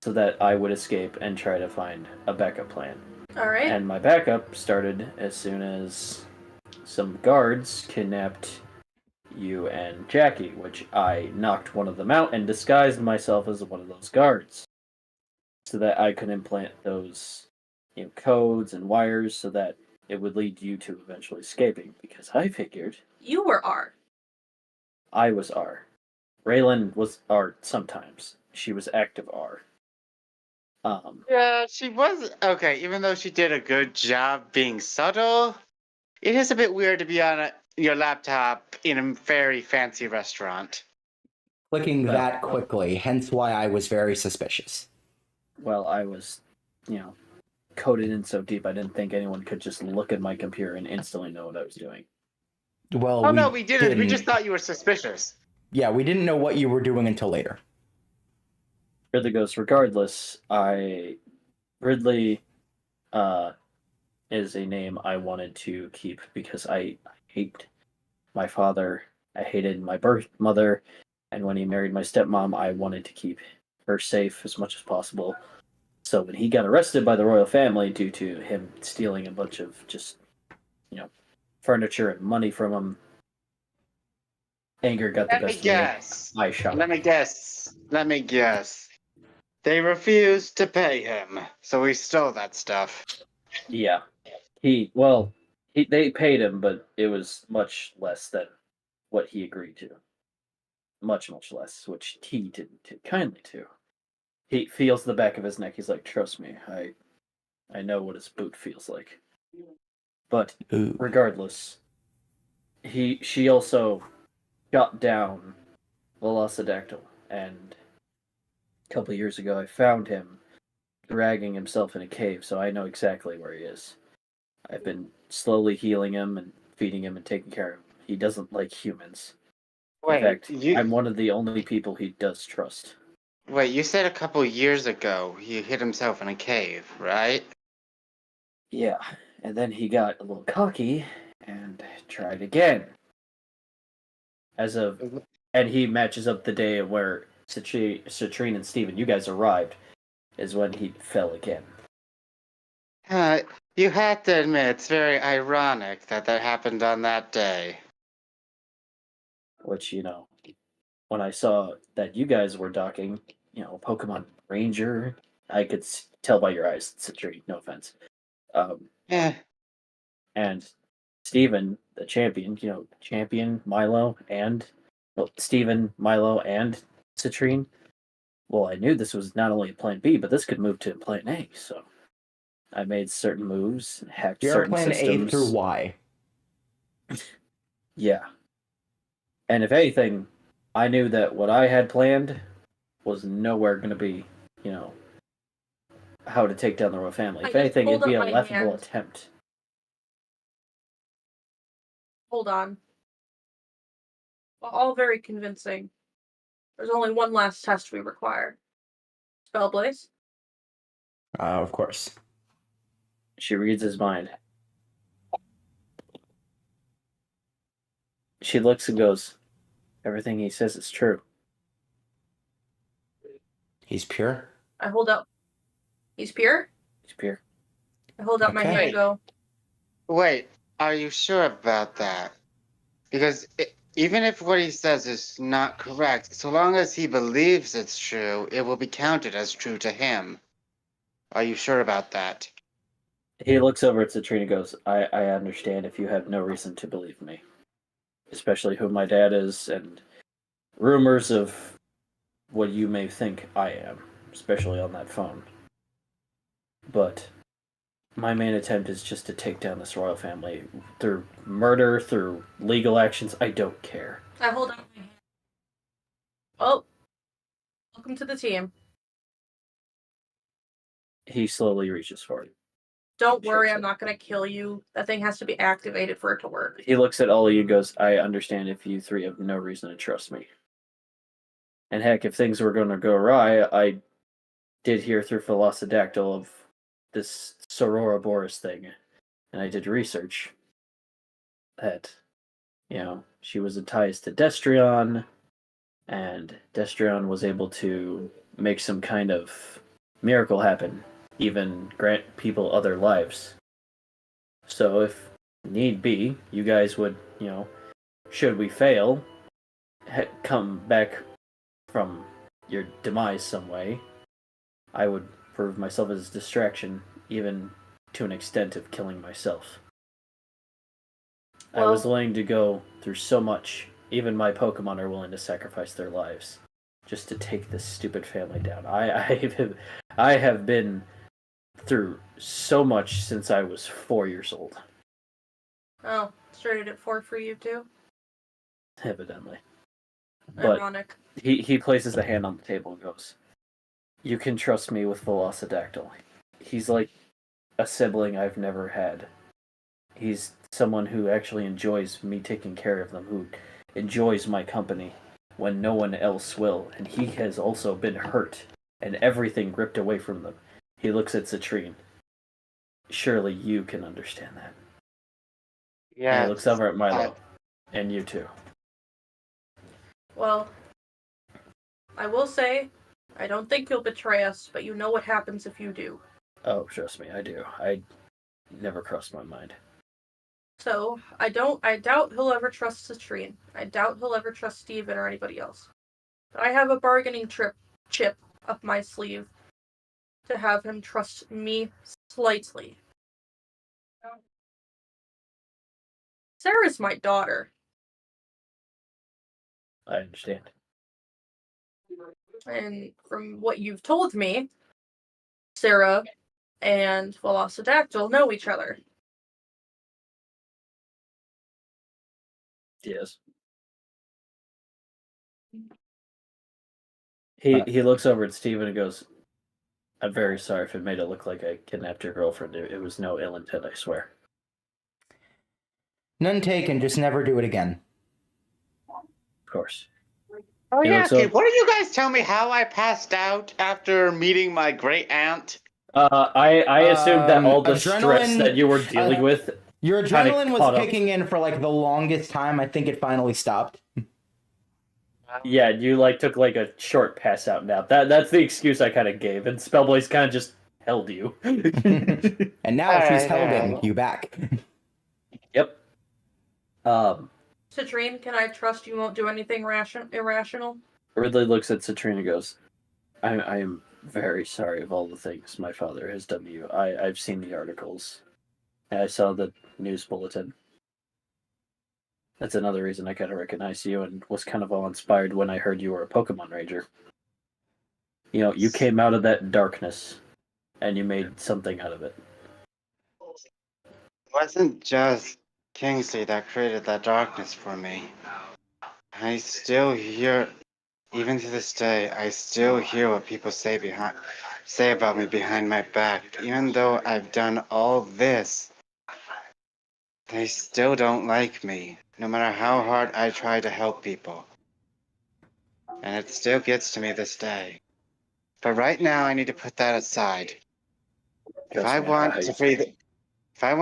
so that I would escape and try to find a backup plan.
Alright.
And my backup started as soon as some guards kidnapped you and Jackie, which I knocked one of them out and disguised myself as one of those guards so that I could implant those codes and wires so that it would lead you to eventually escaping, because I figured
You were R.
I was R. Raylan was R sometimes. She was active R.
Yeah, she was okay. Even though she did a good job being subtle, it is a bit weird to be on your laptop in a very fancy restaurant.
Clicking that quickly, hence why I was very suspicious.
Well, I was, coded in so deep I didn't think anyone could just look at my computer and instantly know what I was doing.
Well,
Oh, no, we didn't. We just thought you were suspicious.
Yeah, we didn't know what you were doing until later.
Ridley goes, regardless, Ridley is a name I wanted to keep because I hate my father. I hated my birth mother, and when he married my stepmom, I wanted to keep her safe as much as possible. So when he got arrested by the royal family due to him stealing a bunch of just, furniture and money from him, Anger got the
Let me
best of
guess.
me. I shot.
Let me guess. They refused to pay him, so he stole that stuff.
Yeah. They paid him, but it was much less than what he agreed to. Much, much less, which he didn't take kindly to. He feels the back of his neck. He's like, "Trust me, I know what his boot feels like." But
Ooh.
regardless, she also shot down Velociraptor, and a couple years ago I found him dragging himself in a cave, so I know exactly where he is. I've been slowly healing him and feeding him and taking care of him. He doesn't like humans. In fact, I'm one of the only people he does trust.
Wait, you said a couple years ago he hid himself in a cave, right?
Yeah, and then he got a little cocky and tried again. And he matches up the day where Citrine and Steven, you guys arrived, is when he fell again.
You have to admit, it's very ironic that happened on that day.
Which, when I saw that you guys were docking, Pokemon Ranger, I could tell by your eyes, Citrine, no offense.
Yeah.
And Steven, the champion, Milo, and Steven, Milo, and Citrine. Well, I knew this was not only a plan B, but this could move to plan A, so I made certain moves, hacked
You're
certain
plan
systems.
A through Y.
Yeah. And if anything, I knew that what I had planned was nowhere going to be, how to take down the royal family. If anything, it'd be a laughable attempt.
Hold on. Well, all very convincing. There's only one last test we require. Spellblaze?
Of course.
She reads his mind. She looks and goes, everything he says is true.
He's pure?
I hold up. He's pure?
He's pure.
I hold up my hand and go.
Wait, are you sure about that? Because even if what he says is not correct, so long as he believes it's true, it will be counted as true to him. Are you sure about that?
He looks over at Citrine and goes, I understand if you have no reason to believe me. Especially who my dad is and rumors of what you may think I am, especially on that phone. But my main attempt is just to take down this royal family through murder, through legal actions. I don't care.
I hold up my hand. Oh, welcome to the team.
He slowly reaches for it.
Don't worry, I'm not going to kill you. That thing has to be activated for it to work.
He looks at all of you and goes, I understand if you three have no reason to trust me. And heck, if things were going to go awry, I did hear through Velociraptor of this Sororoboros thing, and I did research that, she was in ties to Destrion, and Destrion was able to make some kind of miracle happen, even grant people other lives. So if need be, you guys would, should we fail, come back from your demise some way, I would prove myself as a distraction, even to an extent of killing myself. Well, I was willing to go through so much. Even my Pokemon are willing to sacrifice their lives just to take this stupid family down. I have been through so much since I was 4 years old.
Oh, started at 4 for you too?
Evidently.
Ironic.
But he places the hand on the table and goes, you can trust me with Velociraptor. He's like a sibling I've never had. He's someone who actually enjoys me taking care of them, who enjoys my company when no one else will. And he has also been hurt and everything ripped away from them. He looks at Citrine. Surely you can understand that. Yeah. And he looks over at Milo. And you too.
Well, I will say, I don't think you'll betray us, but you know what happens if you do.
Oh, trust me, I do. I never crossed my mind.
So I doubt he'll ever trust Citrine. I doubt he'll ever trust Steven or anybody else. But I have a bargaining chip up my sleeve to have him trust me slightly. Sarah's my daughter.
I understand.
And from what you've told me, Sarah and Velociraptor know each other.
Yes. He looks over at Steven and goes, I'm very sorry if it made it look like I kidnapped your girlfriend. It was no ill intent, I swear.
None taken, just never do it again.
Of course.
Oh,
Yeah,
yeah.
so-
What did you guys tell me how I passed out after meeting my great aunt?
I assumed that all the stress
adrenaline-
that you were dealing with.
Your
Kinda
adrenaline was
caught up.
kicking in for like the longest time. I think it finally stopped.
Yeah, you like took like a short pass out nap. That's the excuse I kind of gave, and Spellblaze kind of just held you.
And now she's holding you back.
Yep.
Citrine, can I trust you won't do anything irrational?
Ridley looks at Citrine and goes, I am very sorry of all the things my father has done to you. I've seen the articles. I saw the news bulletin. That's another reason I kind of recognized you and was kind of all inspired when I heard you were a Pokemon Ranger. You know, you came out of that darkness, and you made something out of it.
It wasn't just Kingsley that created that darkness for me. I still hear, even to this day, I still hear what people say about me behind my back. Even though I've done all this, they still don't like me, no matter how hard I try to help people. And it still gets to me this day. But right now, I need to put that aside. If I want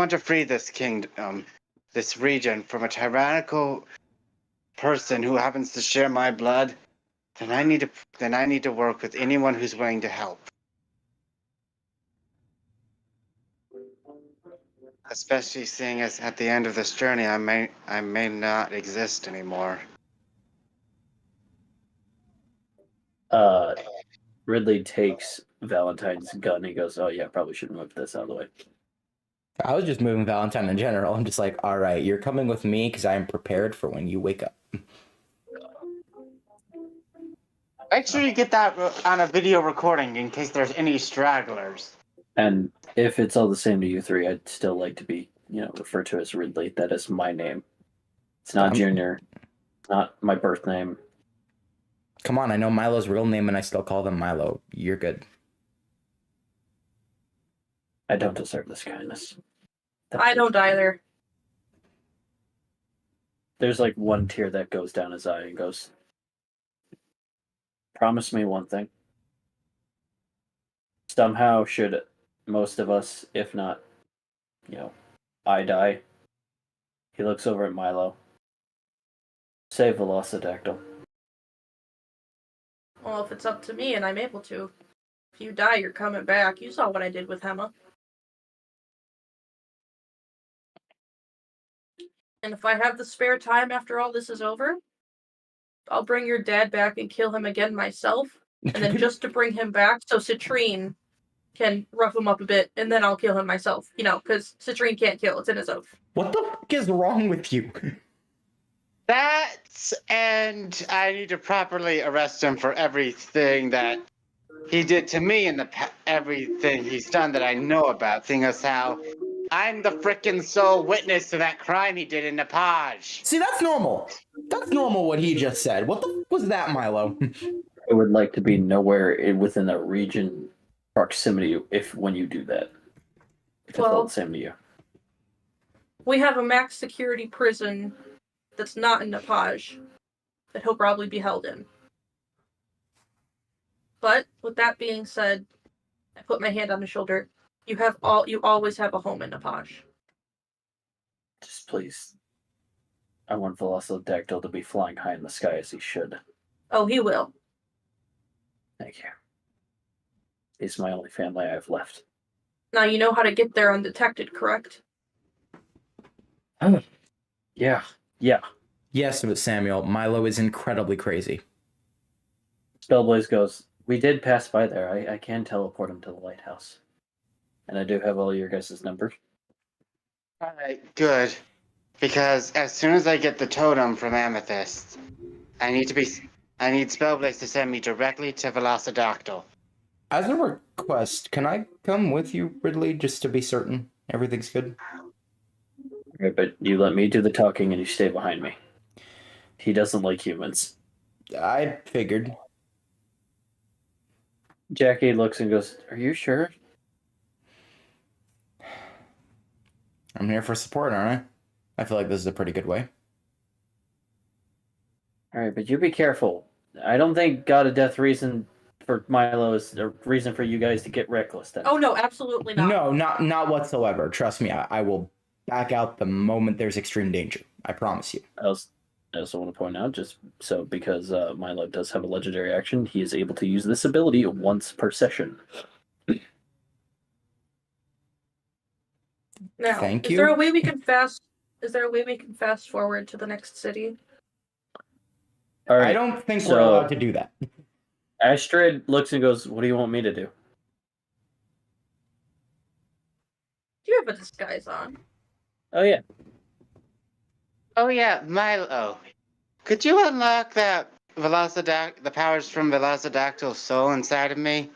to free this kingdom, this region from a tyrannical person who happens to share my blood, then I need to work with anyone who's willing to help. Especially seeing as at the end of this journey, I may not exist anymore.
Ridley takes Valentine's gun. He goes, "Oh yeah, probably shouldn't move this out of the way."
I was just moving Valentine in general. I'm just like, all right, you're coming with me because I am prepared for when you wake up.
Make sure you get that on a video recording in case there's any stragglers.
And if it's all the same to you three, I'd still like to be, referred to as Ridley. That is my name. It's not Junior. It's not my birth name.
Come on, I know Milo's real name and I still call them Milo. You're good.
I don't deserve this kindness.
I don't either.
There's like one tear that goes down his eye and goes, promise me one thing. Somehow, should most of us, if not, I die, he looks over at Milo. Save Velocidactyl.
Well, if it's up to me and I'm able to. If you die, you're coming back. You saw what I did with Hema. And if I have the spare time after all this is over, I'll bring your dad back and kill him again myself. And then just to bring him back so Citrine can rough him up a bit, and then I'll kill him myself. Because Citrine can't kill. It's in his oath.
What the fuck is wrong with you?
And I need to properly arrest him for everything that he did to me and everything he's done that I know about, seeing as how I'm the frickin' sole witness to that crime he did in Nepage.
See, that's normal. That's normal what he just said. What the fuck was that, Milo?
I would like to be nowhere within a region proximity when you do that. If it's all the same to you.
We have a max security prison that's not in Nepage that he'll probably be held in. But with that being said, I put my hand on his shoulder. You always have a home in Nepage.
Just please. I want Velocidactyl to be flying high in the sky as he should.
Oh, he will.
Thank you. He's my only family I have left.
Now you know how to get there undetected, correct?
Yeah.
Yes, but Samuel, Milo is incredibly crazy.
Spellblaze goes, we did pass by there. I can teleport him to the lighthouse. And I do have all your guys' numbers.
All right, good. Because as soon as I get the totem from Amethyst, I need Spellblaze to send me directly to Velocidactyl.
As a request, can I come with you, Ridley, just to be certain everything's good?
Right, but you let me do the talking and you stay behind me. He doesn't like humans.
I figured.
Jackie looks and goes, are you sure?
I'm here for support, aren't I? I feel like this is a pretty good way.
Alright, but you be careful. I don't think God of Death reason for Milo is a reason for you guys to get reckless then.
Oh no, absolutely not.
No, not whatsoever. Trust me, I will back out the moment there's extreme danger. I promise you.
I also want to point out, just so because Milo does have a legendary action, he is able to use this ability once per session.
Now,
Thank
is
you.
there a way we can fast? Is there a way we can fast forward to the next city?
All right,
I don't think we're allowed to do that.
Astrid looks and goes, what do you want me to do?
Do you have a disguise on?
Oh, yeah.
Oh yeah, Milo. Could you unlock that the powers from Velocidactyl's soul inside of me?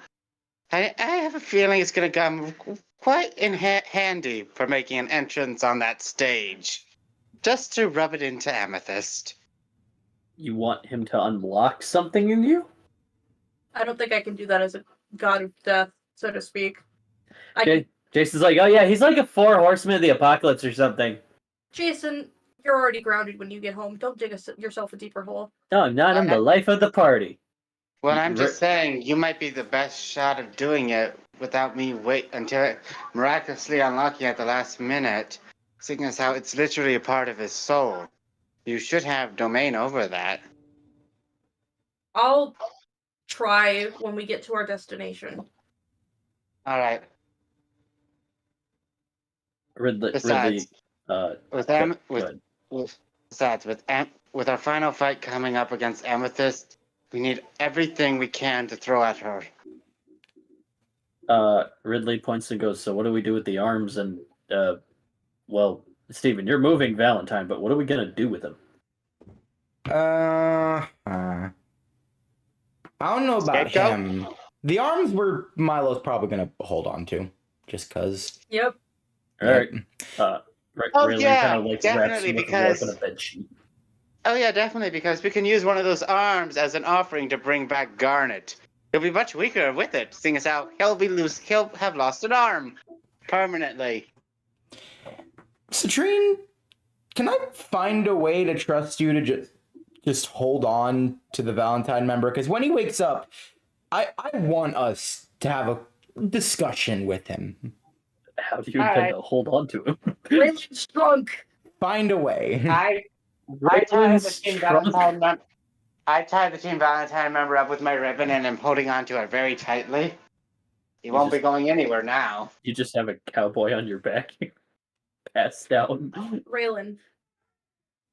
I have a feeling it's going to come quite in handy for making an entrance on that stage. Just to rub it into Amethyst.
You want him to unlock something in you?
I don't think I can do that as a god of death, so to speak.
Jason's like, oh yeah, he's like a 4 horsemen of the apocalypse or something.
Jason, you're already grounded when you get home. Don't dig yourself a deeper hole.
No, I'm not. I'm the life of the party.
Well, I'm just saying, you might be the best shot of doing it without me wait until miraculously unlocking at the last minute, seeing as how it's literally a part of his soul. You should have domain over that.
I'll try when we get to our destination.
All right.
Ridley,
with our final fight coming up against Amethyst, we need everything we can to throw at her.
Ridley points and goes, so what do we do with the arms? And, well, Steven, you're moving Valentine, but what are we going to do with him?
I don't know about him. The arms were Milo's probably going to hold on to, just because.
Yep.
All right.
Definitely, because... Oh yeah, definitely, because we can use one of those arms as an offering to bring back Garnet. He'll be much weaker with it, seeing as how he'll have lost an arm permanently.
Citrine, can I find a way to trust you to just hold on to the Valentine member? Because when he wakes up, I want us to have a discussion with him.
How do you intend to hold on to him?
Raylan's drunk.
Find a way.
I tie the Team Valentine member up with my ribbon and am holding on to it very tightly. He won't be going anywhere now.
You just have a cowboy on your back. Passed down.
Raylan.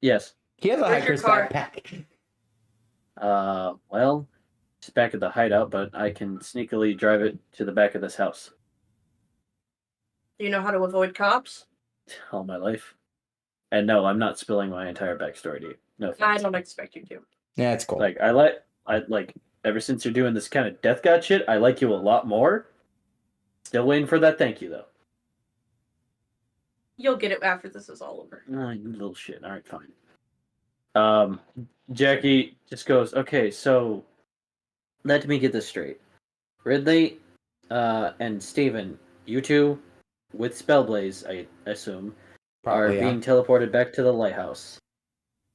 Yes.
He has a hiker's backpack.
Well, it's back at the hideout, but I can sneakily drive it to the back of this house.
Do you know how to avoid cops?
All my life. And no, I'm not spilling my entire backstory to you. No offense.
I don't expect you to.
Yeah, it's cool.
Like, ever since you're doing this kind of death god shit, I like you a lot more. Still waiting for that thank you, though.
You'll get it after this is all over.
Oh, you little shit. All right, fine. Jackie just goes, okay, so let me get this straight. Ridley, and Steven, you two, with Spellblaze, I assume,
Probably,
are being teleported back to the lighthouse.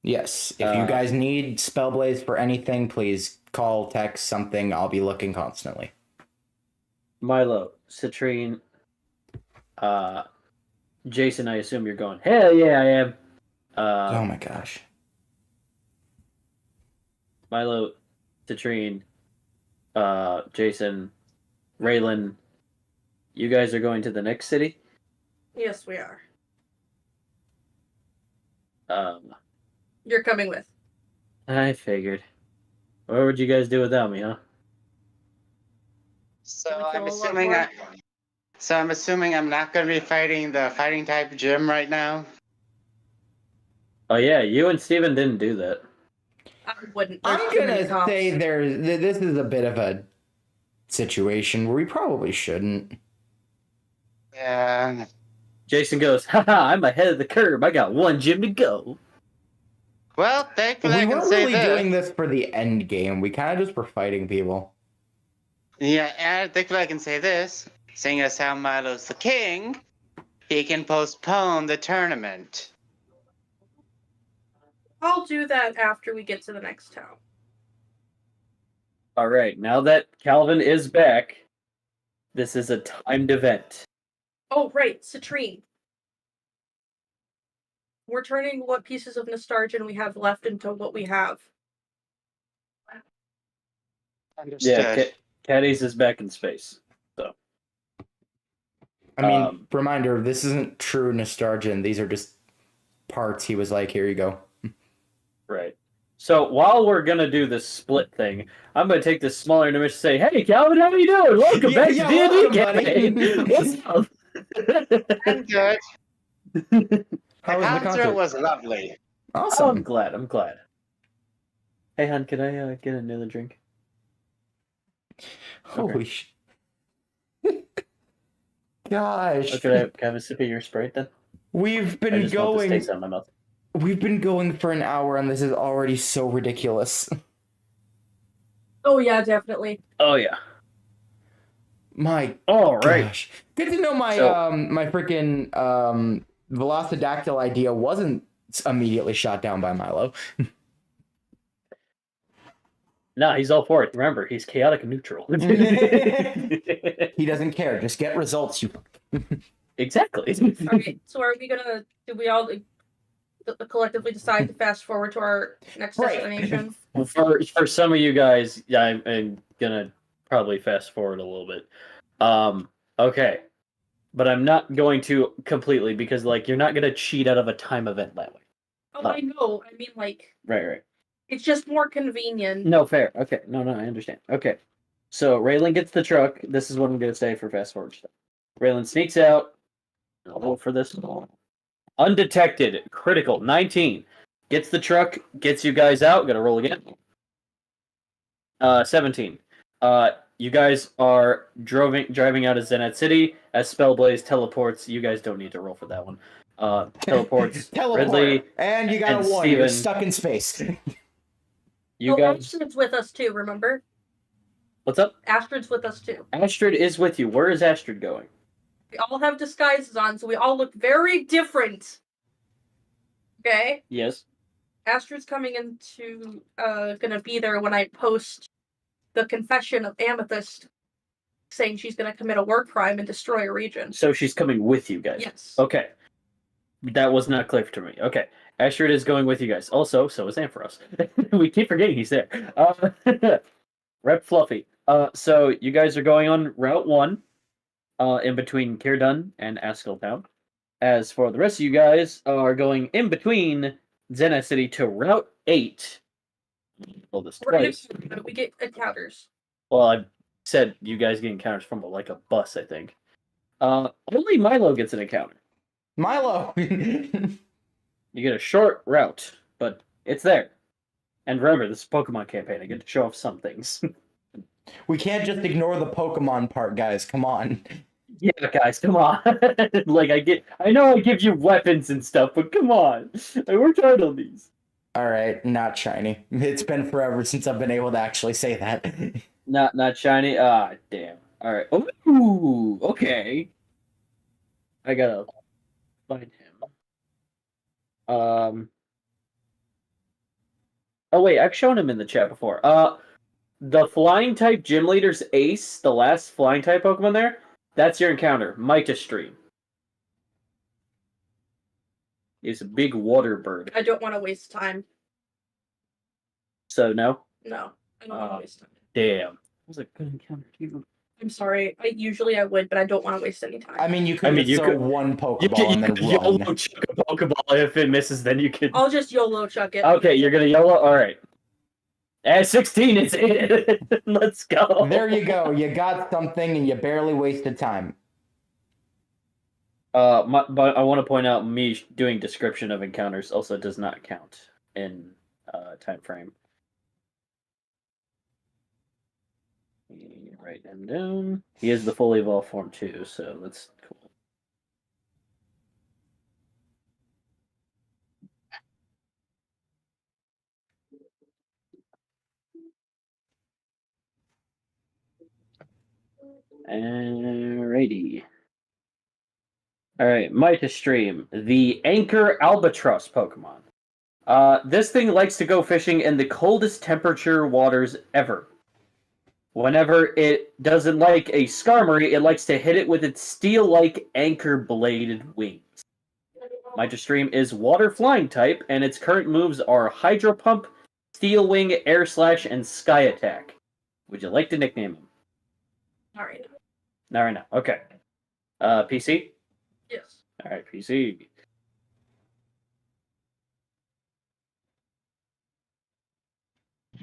Yes. If you guys need Spellblaze for anything, please call, text, something. I'll be looking constantly.
Milo, Citrine, Jason, I assume you're going, hell yeah, I am.
Oh my gosh.
Milo, Citrine, Jason, Raylan, you guys are going to the next city?
Yes, we are. You're coming with.
I figured. What would you guys do without me, huh?
So
Gonna kill
I'm
a lot
assuming
more?
I'm assuming I'm not going to be fighting the fighting type gym right now.
Oh yeah, you and Steven didn't do that.
I wouldn't. There's
I'm
too many
gonna
cops.
say this is a bit of a situation where we probably shouldn't.
Yeah.
Jason goes, haha, I'm ahead of the curve. I got one gym to go.
Well, thankfully
We
I can
weren't
say
really
this.
doing this for the end game. We kind of just were fighting people.
Yeah, and thankfully I can say this. Seeing as how Milo's the king, he can postpone the tournament.
I'll do that after we get to the next town.
All right, now that Calvin is back, this is a timed event.
Oh, right, citrine. We're turning what pieces of nostalgia we have left into what we have.
Understood.
Yeah, Caddies is back in space. So,
I mean, reminder, this isn't true nostalgia, and these are just parts. He was like, here you go.
right. So while we're gonna do this split thing, I'm gonna take this smaller image to say, "Hey, Calvin, how you doing? Welcome back to D&D campaign. What's up?"
I'm good.
How
The
was the
concert
concert?
was lovely.
Awesome.
Oh, I'm glad. I'm glad. Hey, hon, can I get another drink?
Holy shit. Gosh.
Oh, can I have a sip of your Sprite then?
We've
I
been
just want this
going.
taste out of my mouth.
We've been going for an hour, and this is already so ridiculous.
Oh yeah, definitely.
Oh yeah.
My
All right.
gosh. Good to know my my freaking Velocidactyl idea wasn't immediately shot down by Milo.
No, he's all for it. Remember, he's chaotic and neutral.
He doesn't care. Just get results. You.
Exactly.
Alright, so are we gonna, do we all collectively decide to fast forward to our next
Right.
destination?
For some of you guys, I'm gonna probably fast forward a little bit. Okay. But I'm not going to completely because like you're not gonna cheat out of a time event that way.
Oh, I know. I mean, like,
Right.
it's just more convenient.
No, fair. Okay. No, I understand. Okay. So Raylan gets the truck. This is what I'm gonna say for fast forward stuff. Raylan sneaks out. I'll vote for this. Undetected. Critical. 19. Gets the truck. Gets you guys out. Gotta roll again. 17. You guys are driving out of Zenat City as Spellblaze teleports. You guys don't need to roll for that one. Teleports Ridley
and you got
and
a 1. You're
Steven.
stuck in space.
You guys.
Astrid's with us too, remember?
What's up?
Astrid's with us too.
Astrid is with you. Where is Astrid going?
We all have disguises on, so we all look very different. Okay?
Yes.
Astrid's coming into, gonna be there when I post the confession of Amethyst saying she's gonna commit a war crime and destroy a region.
So she's coming with you guys.
Yes.
Okay. That was not clear to me. Okay. Astrid is going with you guys. Also, so is Ampharos. We keep forgetting he's there. Rep Fluffy. So you guys are going on Route 1, in between Kirdun and Askeltown. As for the rest of you guys are going in between Zena City to Route 8. Well, this twice.
We get encounters.
Well, I said you guys get encounters from like a bus, I think. Only Milo gets an encounter.
Milo.
You get a short route, but it's there. And remember, this is a Pokemon campaign. I get to show off some things.
We can't just ignore the Pokemon part, guys. Come on.
Yeah, guys, come on. Like I know I give you weapons and stuff, but come on. I worked hard on these.
All right, not shiny. It's been forever since I've been able to actually say that.
Not shiny. Ah, damn. All right. Ooh, okay. I gotta find him. Oh wait, I've shown him in the chat before. The flying type gym leader's Ace, the last flying type Pokemon there. That's your encounter, Mytostream. He's a big water bird.
I don't want to waste time.
So no.
No, I don't want to waste time.
Damn. That was a good encounter too.
I'm sorry. I would, but I don't want to waste any time.
I mean, you could just throw one Pokeball and then
YOLO
run.
chuck a Pokeball. If it misses, then you could.
I'll just YOLO chuck it.
Okay, you're gonna YOLO. All right. At 16, it's in. Let's go.
There you go. You got something, and you barely wasted time.
But I want to point out, me doing description of encounters also does not count in time frame. Write him down. He is the fully evolved form too, so that's cool. Alrighty. Alright, Mighty Stream, the Anchor Albatross Pokemon. This thing likes to go fishing in the coldest temperature waters ever. Whenever it doesn't like a Skarmory, it likes to hit it with its steel-like anchor-bladed wings. Mighty Stream is Water Flying type, and its current moves are Hydro Pump, Steel Wing, Air Slash, and Sky Attack. Would you like to nickname him?
All right.
Not right now. Okay. PC?
Yes.
Alright, PC.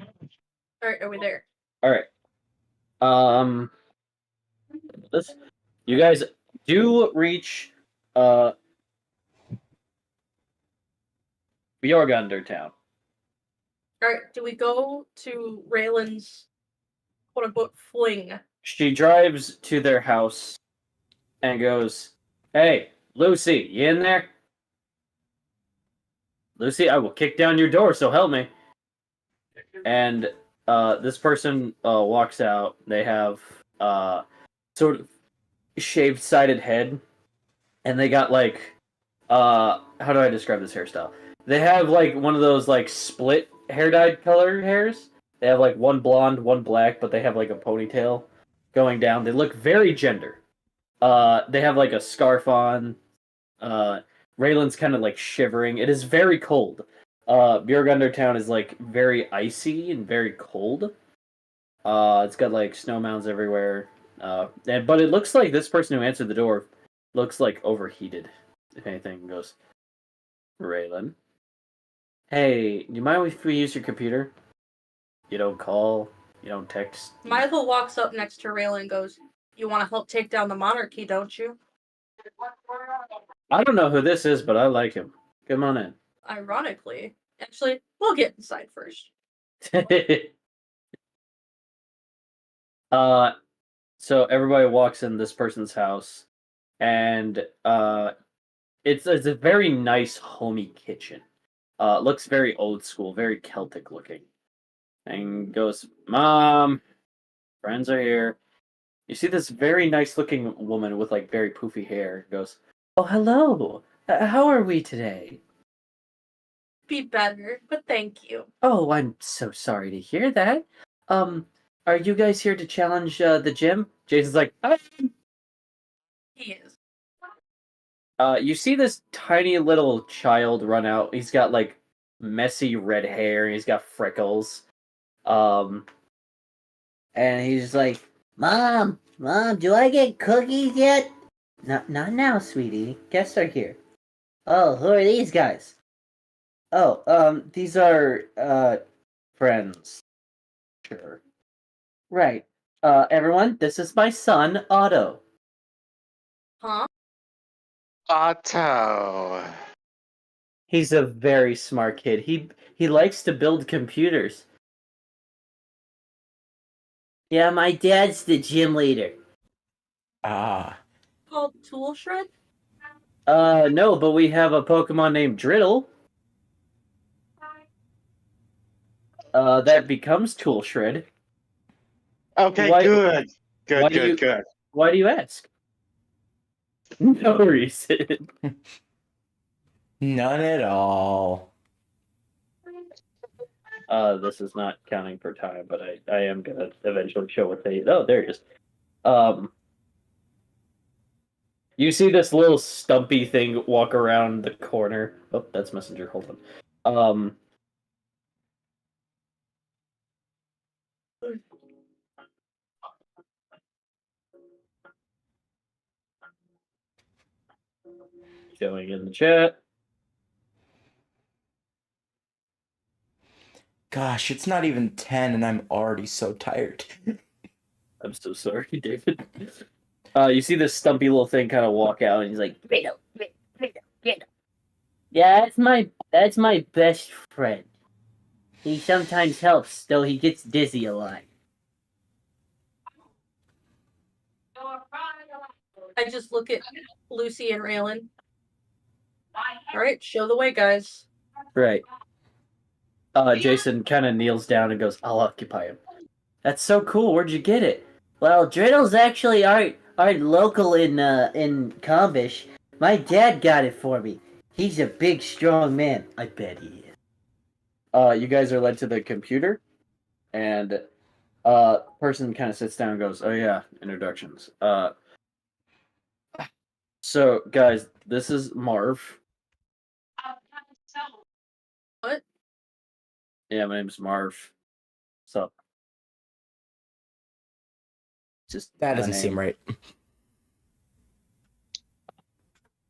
All right. Are we there?
Alright. You guys do reach Bjorgunder town.
All right. Do we go to Raylan's quote unquote fling?
She drives to their house and goes, "Hey, Lucy, you in there? Lucy, I will kick down your door, so help me." And this person walks out. They have sort of shaved-sided head, and they got like how do I describe this hairstyle? They have like one of those like split hair-dyed color hairs. They have like one blonde, one black, but they have like a ponytail going down. They look very gender. They have like a scarf on. Raylan's kind of like shivering. It is very cold. Bjorgunder town is like very icy and very cold. It's got like snow mounds everywhere. But it looks like this person who answered the door looks like overheated. If anything, goes, "Raylan, hey, do you mind if we use your computer? You don't call, you don't text."
Michael walks up next to Raylan and goes, "You want to help take down the monarchy, don't you?"
I don't know who this is, but I like him. Come on in.
Ironically, actually, we'll get inside first.
So everybody walks in this person's house, and it's a very nice, homey kitchen. Looks very old school, very Celtic looking. And goes, "Mom, friends are here." You see this very nice looking woman with like very poofy hair. Goes, "Oh, hello. How are we today?"
Be better, but thank you.
"Oh, I'm so sorry to hear that. Are you guys here to challenge the gym?" Jason's like,
He is.
You see this tiny little child run out. He's got like messy red hair. He's got freckles. And he's like, Mom, do I get cookies yet?" Not now, sweetie. Guests are here." "Oh, who are these guys?" "Oh, these are, friends." "Sure. Right. Everyone, this is my son, Otto."
Huh?
Otto.
He's a very smart kid. He likes to build computers. "Yeah, my dad's the gym leader."
Ah.
Called Tool Shred?
No, but we have a Pokemon named Driddle. That becomes Tool Shred.
Okay,
Why-
good.
why do you-
Good.
Why do you ask? No reason.
None at all.
This is not counting for time, but I am gonna eventually show what they. Oh, there it is. You see this little stumpy thing walk around the corner. Oh, that's Messenger. Hold on. Showing in the chat.
Gosh, it's not even 10 and I'm already so tired.
I'm so sorry, David. You see this stumpy little thing kind of walk out, and he's like, "Fredo. Yeah, that's my best friend. He sometimes helps, though he gets dizzy a lot."
I just look at Lucy and Raylan. All right, show the way, guys.
Right. Jason kind of kneels down and goes, "I'll occupy him." That's so cool. Where'd you get it? Well, dreidels actually aren't local in Combish. My dad got it for me. He's a big, strong man. I bet he is. You guys are led to the computer, and person kind of sits down and goes, "Oh yeah, introductions." So guys, this is Marv.
What?
Yeah, my name's Marv. So just
That
my
doesn't
name.
seem right.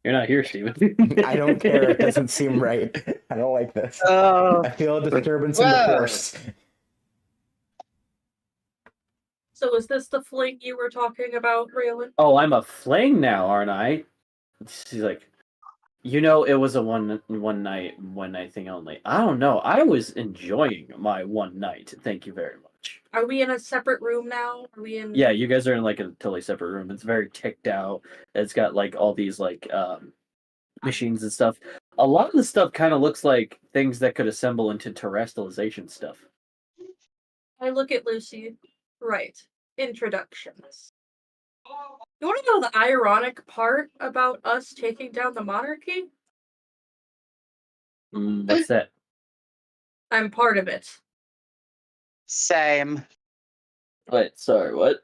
You're not here, Steven.
I don't care. It doesn't seem right. I don't like this. I feel a disturbance in the force.
So is this the fling you were talking about, Raylan?
Oh, I'm a fling now, aren't I? She's like, it was a one night thing only. I don't know. I was enjoying my one night. Thank you very much.
Are we in a separate room now? Are we in?
Yeah, you guys are in like a totally separate room. It's very ticked out. It's got like all these like machines and stuff. A lot of the stuff kind of looks like things that could assemble into terrestrialization stuff.
I look at Lucy. Right. Introductions. You want to know the ironic part about us taking down the monarchy?
What's that?
I'm part of it.
Same.
Wait, sorry, what?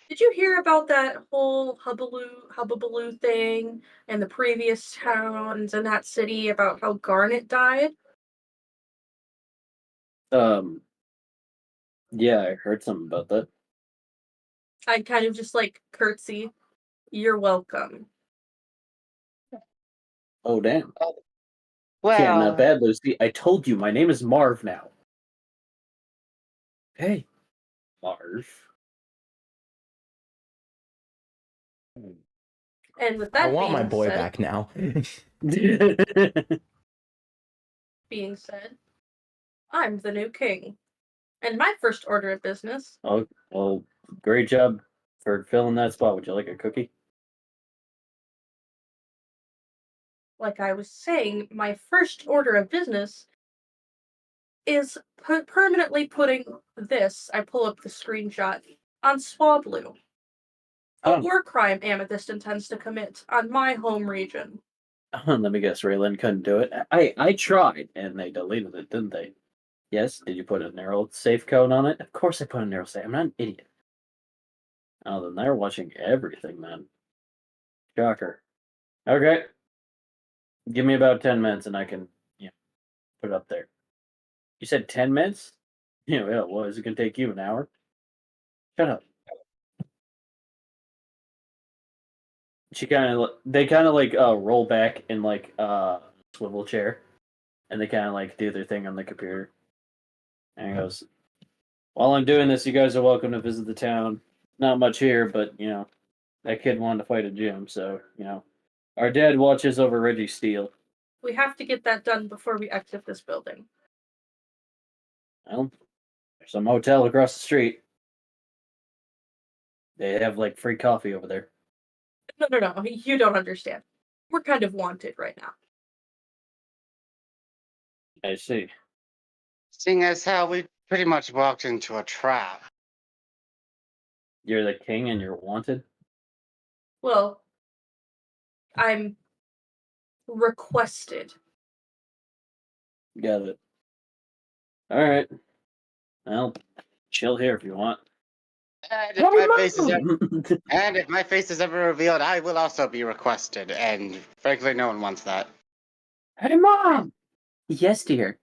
Did you hear about that whole hubbubaloo thing in the previous towns in that city about how Garnet died?
Yeah, I heard something about that.
I kind of just like curtsy. You're welcome.
Oh, damn.
Well,
Yeah, not bad, Lucy. I told you, my name is Marv now. Hey, Marv.
And with that
I want my
being
boy
said,
back now.
being said, I'm the new king. And my first order of business.
Oh, well, great job for filling that spot. Would you like a cookie?
Like I was saying, my first order of business is permanently putting this, I pull up the screenshot, on Swablu. A war crime Amethyst intends to commit on my home region.
Let me guess, Raylan couldn't do it. I tried, and they deleted it, didn't they? Yes, did you put a narrow safe code on it? Of course I put a narrow safe. I'm not an idiot. Oh, then they're watching everything, man. Shocker. Okay. Give me about 10 minutes and I can, put it up there. You said 10 minutes? Yeah, well, is it going to take you an hour? Shut up. They kind of like roll back in like a swivel chair and they kind of like do their thing on the computer. And he goes, while I'm doing this, you guys are welcome to visit the town. Not much here, but, that kid wanted to fight a gym, so, our dad watches over Reggie Steele.
We have to get that done before we exit this building.
Well, there's some hotel across the street. They have, like, free coffee over there.
No, you don't understand. We're kind of wanted right now.
I see.
seeing as how we pretty much walked into a trap.
You're the king and you're wanted?
Well, I'm requested.
Got it. Alright. Well, chill here if you want.
And if my face is ever revealed, I will also be requested. And frankly, no one wants that.
Hey, Mom! Yes, dear.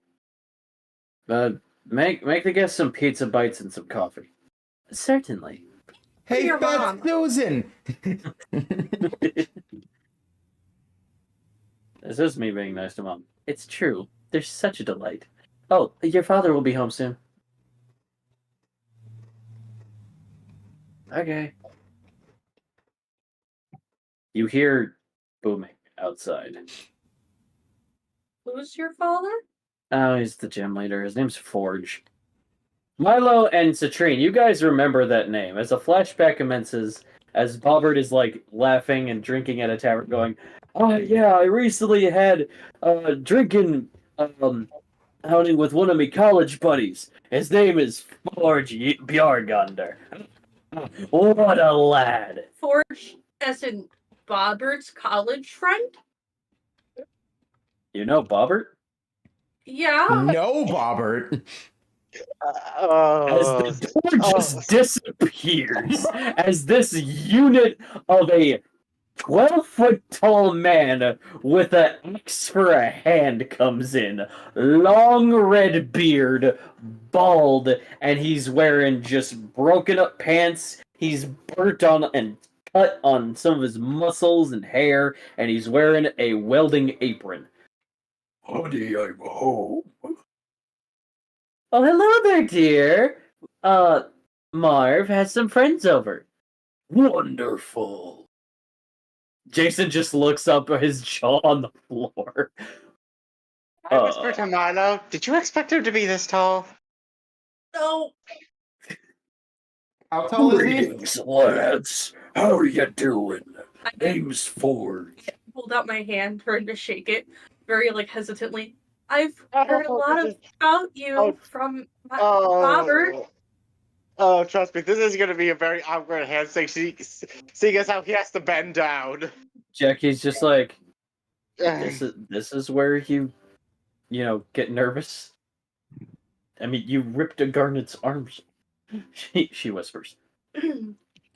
Make the guests some pizza bites and some coffee. Certainly.
Hey,
your
Fat
mom.
Susan.
This is me being nice to Mom. It's true. They're such a delight. Oh, your father will be home soon. Okay. You hear booming outside.
Who's your father?
Oh, he's the gym leader. His name's Forge. Milo and Citrine, you guys remember that name. As a flashback commences, as Bobbert is like laughing and drinking at a tavern, going, "Oh yeah, I recently had drinking outing with one of my college buddies. His name is Forge Bjargander. What a lad!"
Forge, as in Bobbert's college friend?
You know Bobbert?
Yeah.
No, Bobbert.
As the door just disappears, as this unit of a 12-foot tall man with an axe for a hand comes in. Long red beard, bald, and he's wearing just broken up pants. He's burnt on and cut on some of his muscles and hair, and he's wearing a welding apron. Honey, I'm home. Oh, hello there, dear. Marv has some friends over. Wonderful. Jason just looks up, his jaw on the floor.
I whispered to Milo, did you expect him to be this tall?
No.
How tall is he?
Greetings, lads. How are you doing? Name's Forge.
I pulled out my hand, turned to shake it, very hesitantly. I've heard a lot about you from Bobbert.
Oh, trust me, this is going to be a very awkward handshake, seeing as how he has to bend down.
Jackie's just like, this is where you get nervous. I mean, you ripped a Garnet's arms. She whispers.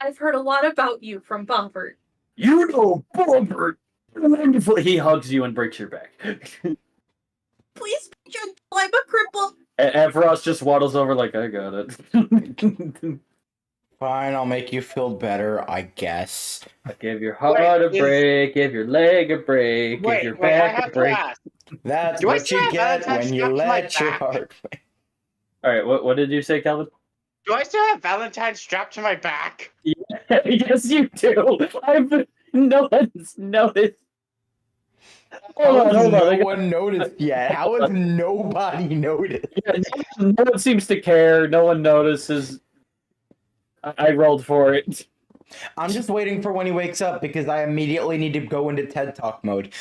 I've heard a lot about you from Bobbert.
You know Bobbert. Wonderful. He hugs you and breaks your back.
Please, gentle, I'm a cripple.
And Frost just waddles over like, I got it.
Fine, I'll make you feel better, I guess.
Give your heart a break, give your leg a break, give your back a break.
That's what you get when you let your heart.
Alright, what did you say, Calvin?
Do I still have Valentine strapped to my back?
Yeah, yes, you do. No one's noticed.
Hold on. No one noticed yet. How has nobody noticed?
Yeah, no one seems to care. No one notices. I rolled for it.
I'm just waiting for when he wakes up because I immediately need to go into TED Talk mode.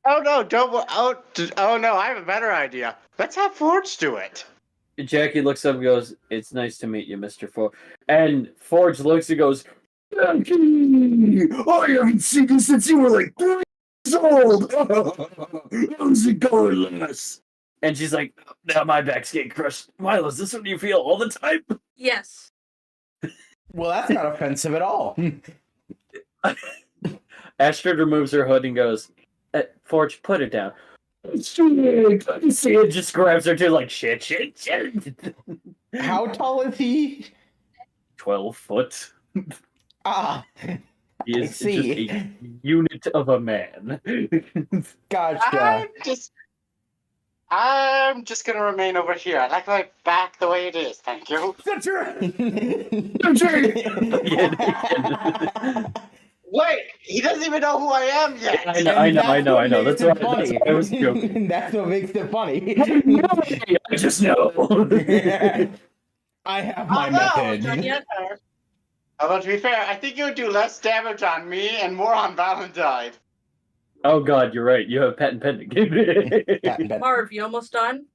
Oh no! Oh no! I have a better idea. Let's have Forge do it.
Jackie looks up and goes, "It's nice to meet you, Mr. Forge." And Forge looks and goes, "Jackie, I haven't seen you since you were like 3 years old. How's it going, lass?" And she's like, "Now my back's getting crushed." Milo, is this what you feel all the time?
Yes.
Well, that's not offensive at all.
Astrid removes her hood and goes, "Forge, put it down." See it just grabs her too, like shit.
How tall is he?
12 foot.
Ah,
He is just a unit of a man.
gotcha.
I'm just gonna remain over here. I like my back the way it is. Thank you. Wait, he doesn't even know who I am yet.
I know. That's funny. That was joking.
That's what makes it funny.
I just know.
I have my method.
Although to be fair, I think you would do less damage on me and more on Valentine.
Oh god, you're right. You have patent pending.
Marv, you almost done?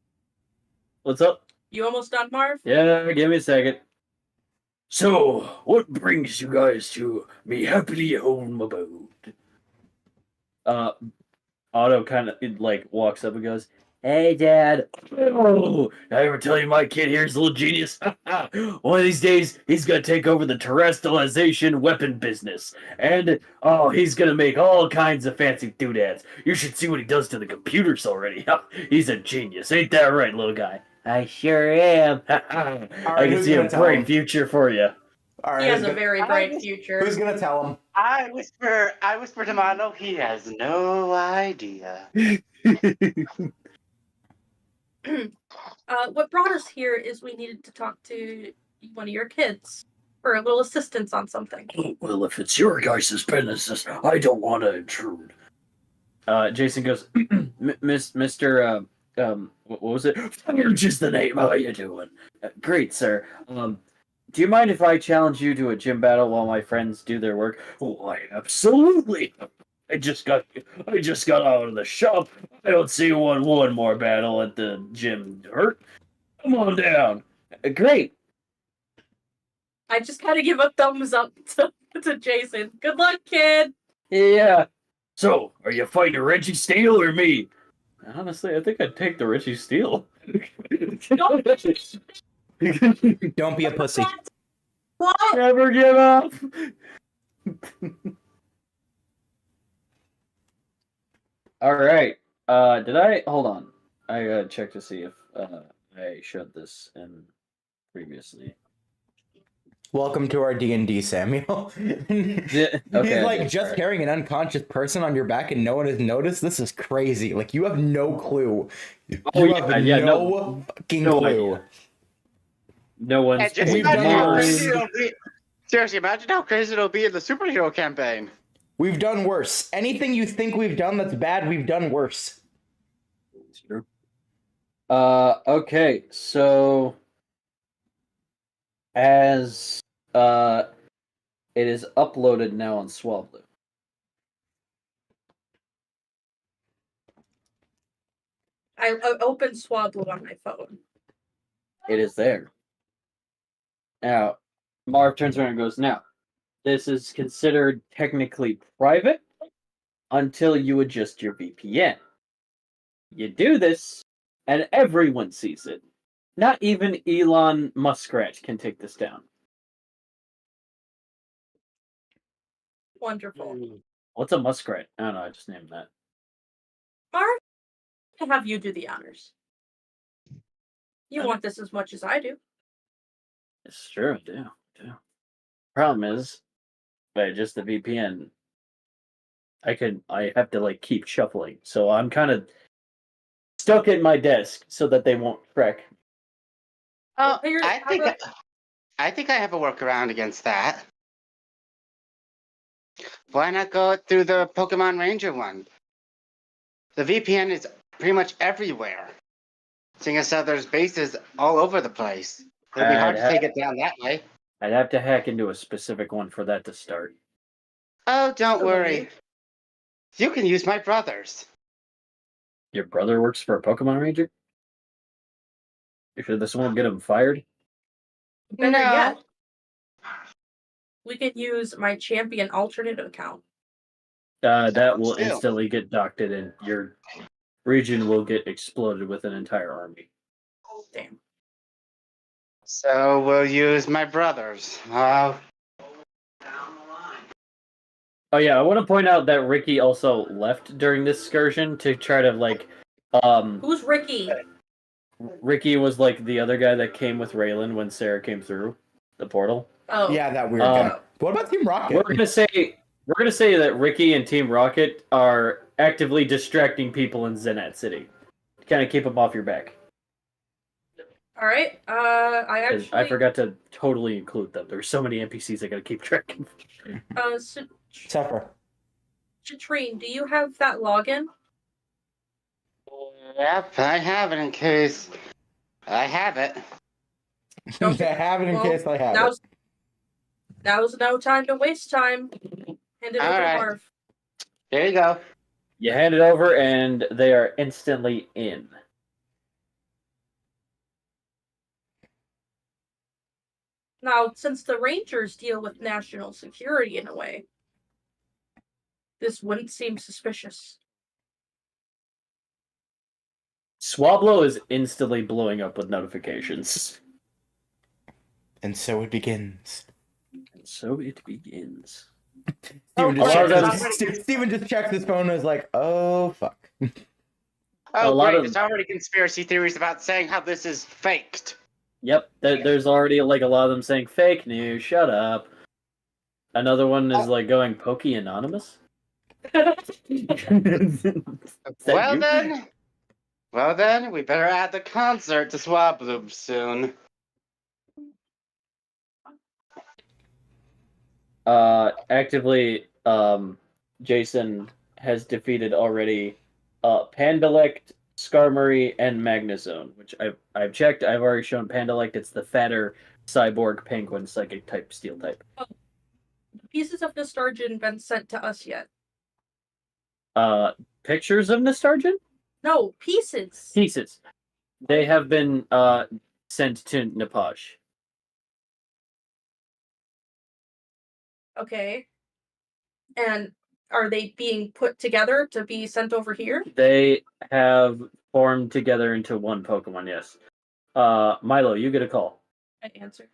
What's up?
You almost done, Marv?
Yeah, give me a second. So, what brings you guys to me happily home abode? Otto kind of walks up and goes, "Hey, Dad." "Oh, I ever tell you my kid here's a little genius? One of these days, he's gonna take over the terrestrialization weapon business. And, he's gonna make all kinds of fancy doodads. You should see what he does to the computers already. He's a genius. Ain't that right, little guy?" "I sure am." "I can see a bright future for you."
All right.
He has a very bright future.
Who's gonna tell him?
I whisper to Milo, he has no idea.
What brought us here is we needed to talk to one of your kids for a little assistance on something.
Well, if it's your guys' business, I don't want to intrude. Jason goes, Mr. What was it? Fudge is the name. How are you doing? Great, sir. Do you mind if I challenge you to a gym battle while my friends do their work? Why, absolutely. I just got out of the shop. I don't see one more battle at the gym. Hurt? Come on down. Great.
I just gotta give a thumbs up to Jason. Good luck, kid.
Yeah. So, are you fighting Reggie Steele or me? Honestly, I think I'd take the Reggie Steele.
Don't be a pussy.
What?
Never give up. All right. Did I hold on? I gotta check to see if I showed this in previously.
Welcome to our D&D, Samuel.
Okay,
He's like just carrying an unconscious person on your back and no one has noticed. This is crazy. Like you have no clue. You have no fucking clue.
Idea. No one's.
And just imagine how crazy it'll be. Seriously, imagine how crazy it'll be in the superhero campaign.
We've done worse. Anything you think we've done that's bad, we've done worse.
True. Okay, so as it is uploaded now on Swablu.
I opened Swablu on my phone.
It is there. Now, Marv turns around and goes, now, this is considered technically private until you adjust your VPN. You do this, and everyone sees it. Not even Elon Muskrat can take this down.
Wonderful.
What's a muskrat? I don't know, I just named that.
Marv, I'll have you do the honors. You want this as much as I do.
It's true, I do. Problem is, by just the VPN, I have to like keep shuffling. So I'm kind of stuck at my desk so that they won't wreck.
Oh, I think I have a workaround against that. Why not go through the Pokemon Ranger one? The VPN is pretty much everywhere. Seeing as how there's bases all over the place. It'd be hard to take it down that way.
I'd have to hack into a specific one for that to start.
Oh, don't worry. You can use my brother's.
Your brother works for a Pokemon Ranger? You sure this won't get him fired?
Better yet, we could use my champion alternate account.
That will instantly get doctored and your region will get exploded with an entire army.
Damn.
So we'll use my brother's.
Oh yeah, I want to point out that Ricky also left during this excursion to try to like
Who's Ricky?
Ricky was like the other guy that came with Raylan when Sarah came through the portal.
Oh.
Yeah, that weird guy. What about Team Rocket?
We're gonna say that Ricky and Team Rocket are actively distracting people in Zenat City to kind of keep them off your back.
All right. I
forgot to totally include them. There's so many NPCs I gotta keep track of.
Suffer.
Citrine, do you have that login?
Yep, I have it in case. I have it.
I have it in case I have it.
Now's no time to waste time. Hand it over to Marv.
There you go.
You hand it over, and they are instantly in.
Now, since the Rangers deal with national security in a way, this wouldn't seem suspicious.
Swablu is instantly blowing up with notifications.
And so it begins.
Steven
just checks his phone and is like, oh, fuck.
Oh, great. There's already conspiracy theories about saying how this is faked.
Yep, there's already like a lot of them saying fake news. Shut up. Another one is like going Pokey Anonymous.
Well then, we better add the concert to Swap Loop soon.
Actively, Jason has defeated already Pandalect, Skarmory, and Magnezone, which I've checked. I've already shown Pandalect. It's the fatter cyborg penguin psychic type steel type.
Pieces of Nostargian been sent to us yet?
Pictures of Nostargian?
No, pieces.
Pieces. They have been sent to Nepaj.
Okay. And are they being put together to be sent over here?
They have formed together into one Pokemon, yes. Milo, you get a call.
I answer.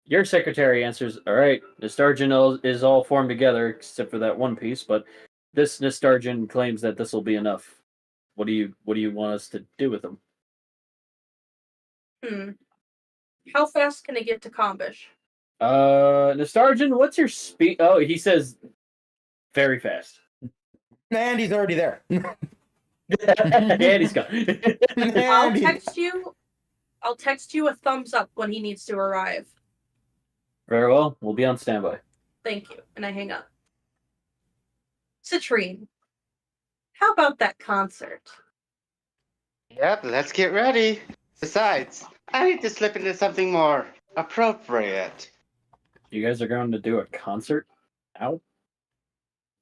Your secretary answers, all right, Nostargian is all formed together except for that one piece, but this Nostargian claims that this will be enough. What do you want us to do with them?
How fast can I get to Combish?
Nostargian, what's your speed? Oh, he says very fast.
And he's already there.
And he's gone.
I'll text you a thumbs up when he needs to arrive.
Very well. We'll be on standby.
Thank you. And I hang up. Citrine, how about that concert?
Yep, let's get ready. Besides, I need to slip into something more appropriate.
You guys are going to do a concert now?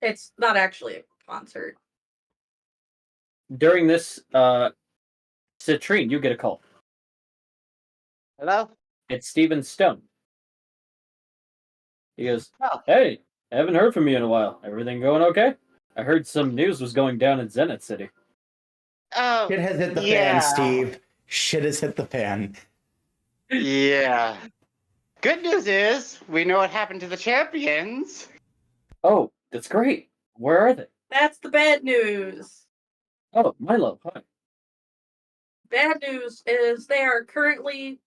It's not actually a concert.
During this, Citrine, you get a call.
Hello?
It's Steven Stone. He goes,
Oh.
Hey, I haven't heard from you in a while. Everything going okay? I heard some news was going down in Zenith City.
Oh,
Shit has hit the
yeah.
fan, Steve. Shit has hit the fan.
Yeah. Good news is, we know what happened to the champions.
Oh, that's great. Where are they?
That's the bad news.
Oh, Milo, hi.
Bad news is they are currently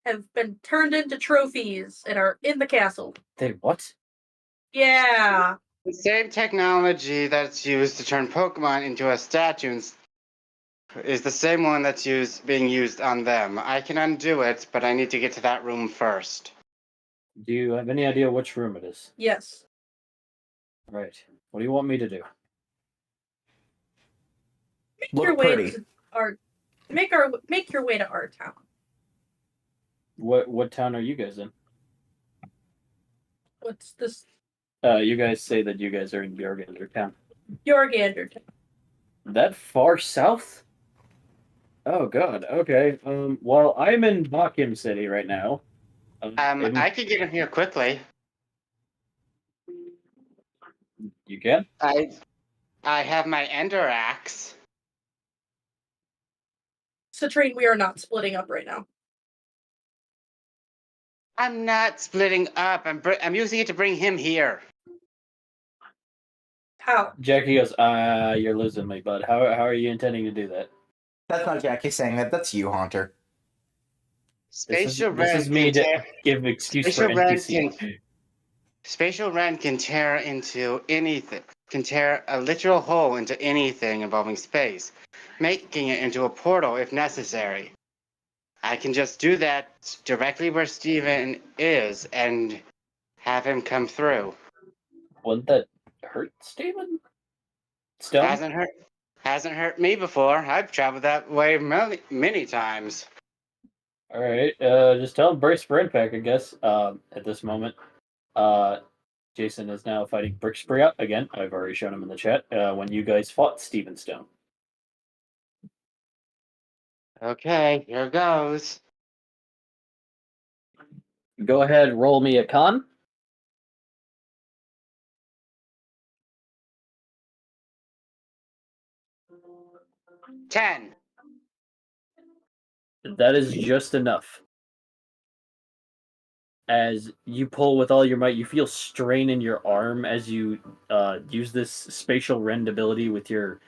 have been turned into trophies and are in the castle.
They what?
Yeah.
The same technology that's used to turn Pokemon into a statue is the same one that's being used on them. I can undo it, but I need to get to that room first.
Do you have any idea which room it is?
Yes.
Right. What do you want me to do?
Look
your way
pretty.
to our make your way to our town.
What town are you guys in?
What's this?
You guys say that you guys are in Bjorgander town.
Bjorgander town.
That far south? Oh god, okay. Well, I'm in Bakim City right now.
I could get in here quickly.
You can?
I have my Ender Axe.
Citrine, we are not splitting up right now.
I'm not splitting up. I'm using it to bring him here.
How?
Jackie goes, you're losing me, bud. How are you intending to do that?
That's not Jackie saying that. That's you, Haunter.
This is me to give excuse for NPC.
Spatial Rend can tear into anything. Can tear a literal hole into anything involving space, making it into a portal if necessary. I can just do that directly where Steven is and have him come through.
Wouldn't that hurt Steven? Still?
Hasn't hurt me before. I've traveled that way many times.
Alright, just tell him brace for impact, I guess, at this moment. Jason is now fighting Brickspree again. I've already shown him in the chat, when you guys fought Steven Stone.
Okay, here goes.
Go ahead, roll me a con.
10.
That is just enough. As you pull with all your might, you feel strain in your arm as you use this spatial rend ability with your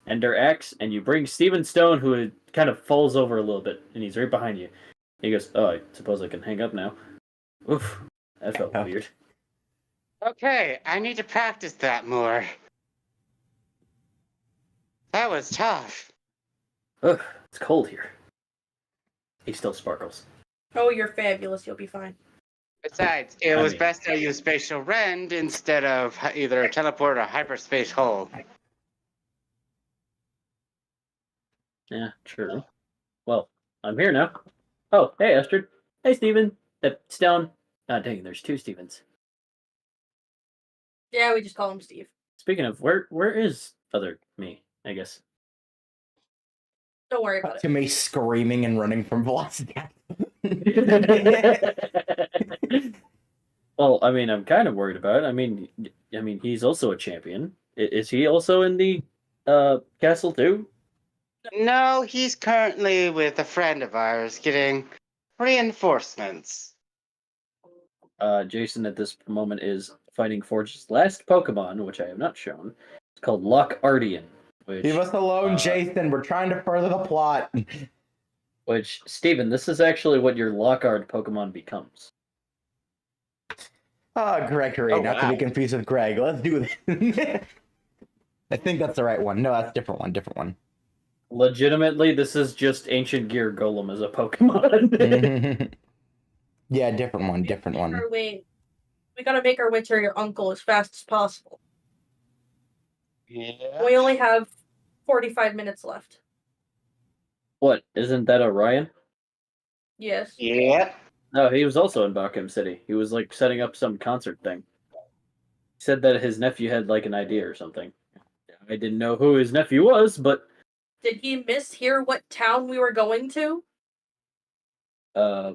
Ender X, and you bring Steven Stone, who kind of falls over a little bit, and he's right behind you. He goes, "Oh, I suppose I can hang up now." Oof, that felt weird.
Okay, I need to practice that more. That was tough.
Ugh, it's cold here. He still sparkles.
Oh, you're fabulous. You'll be fine.
Besides, it was best I used spatial rend instead of either a teleport or hyperspace hole.
Yeah, true. Well, I'm here now. Oh, hey, Astrid. Hey, Steven. Stone. Ah, dang, there's two Stevens.
Yeah, we just call him Steve.
Speaking of, where is other me, I guess?
Don't worry about
To me screaming and running from Velocity.
Well, I mean, I'm kind of worried about it. I mean, he's also a champion. Is he also in the castle too?
No, he's currently with a friend of ours getting reinforcements.
Jason at this moment is fighting Forge's last Pokemon, which I have not shown. It's called Lockardian.
Leave us alone, Jason. We're trying to further the plot.
Which, Steven, this is actually what your Lockard Pokemon becomes.
Gregory, not to be confused with Greg. Let's do this. I think that's the right one. No, that's a different one.
Legitimately, this is just Ancient Gear Golem as a Pokemon.
Yeah, different one.
We gotta make our way to your uncle as fast as possible.
Yeah.
We only have 45 minutes left.
What? Isn't that Orion?
Yes.
Yeah.
No, he was also in Bakum City. He was like setting up some concert thing. He said that his nephew had like an idea or something. I didn't know who his nephew was, but
Did he mishear what town we were going to?
I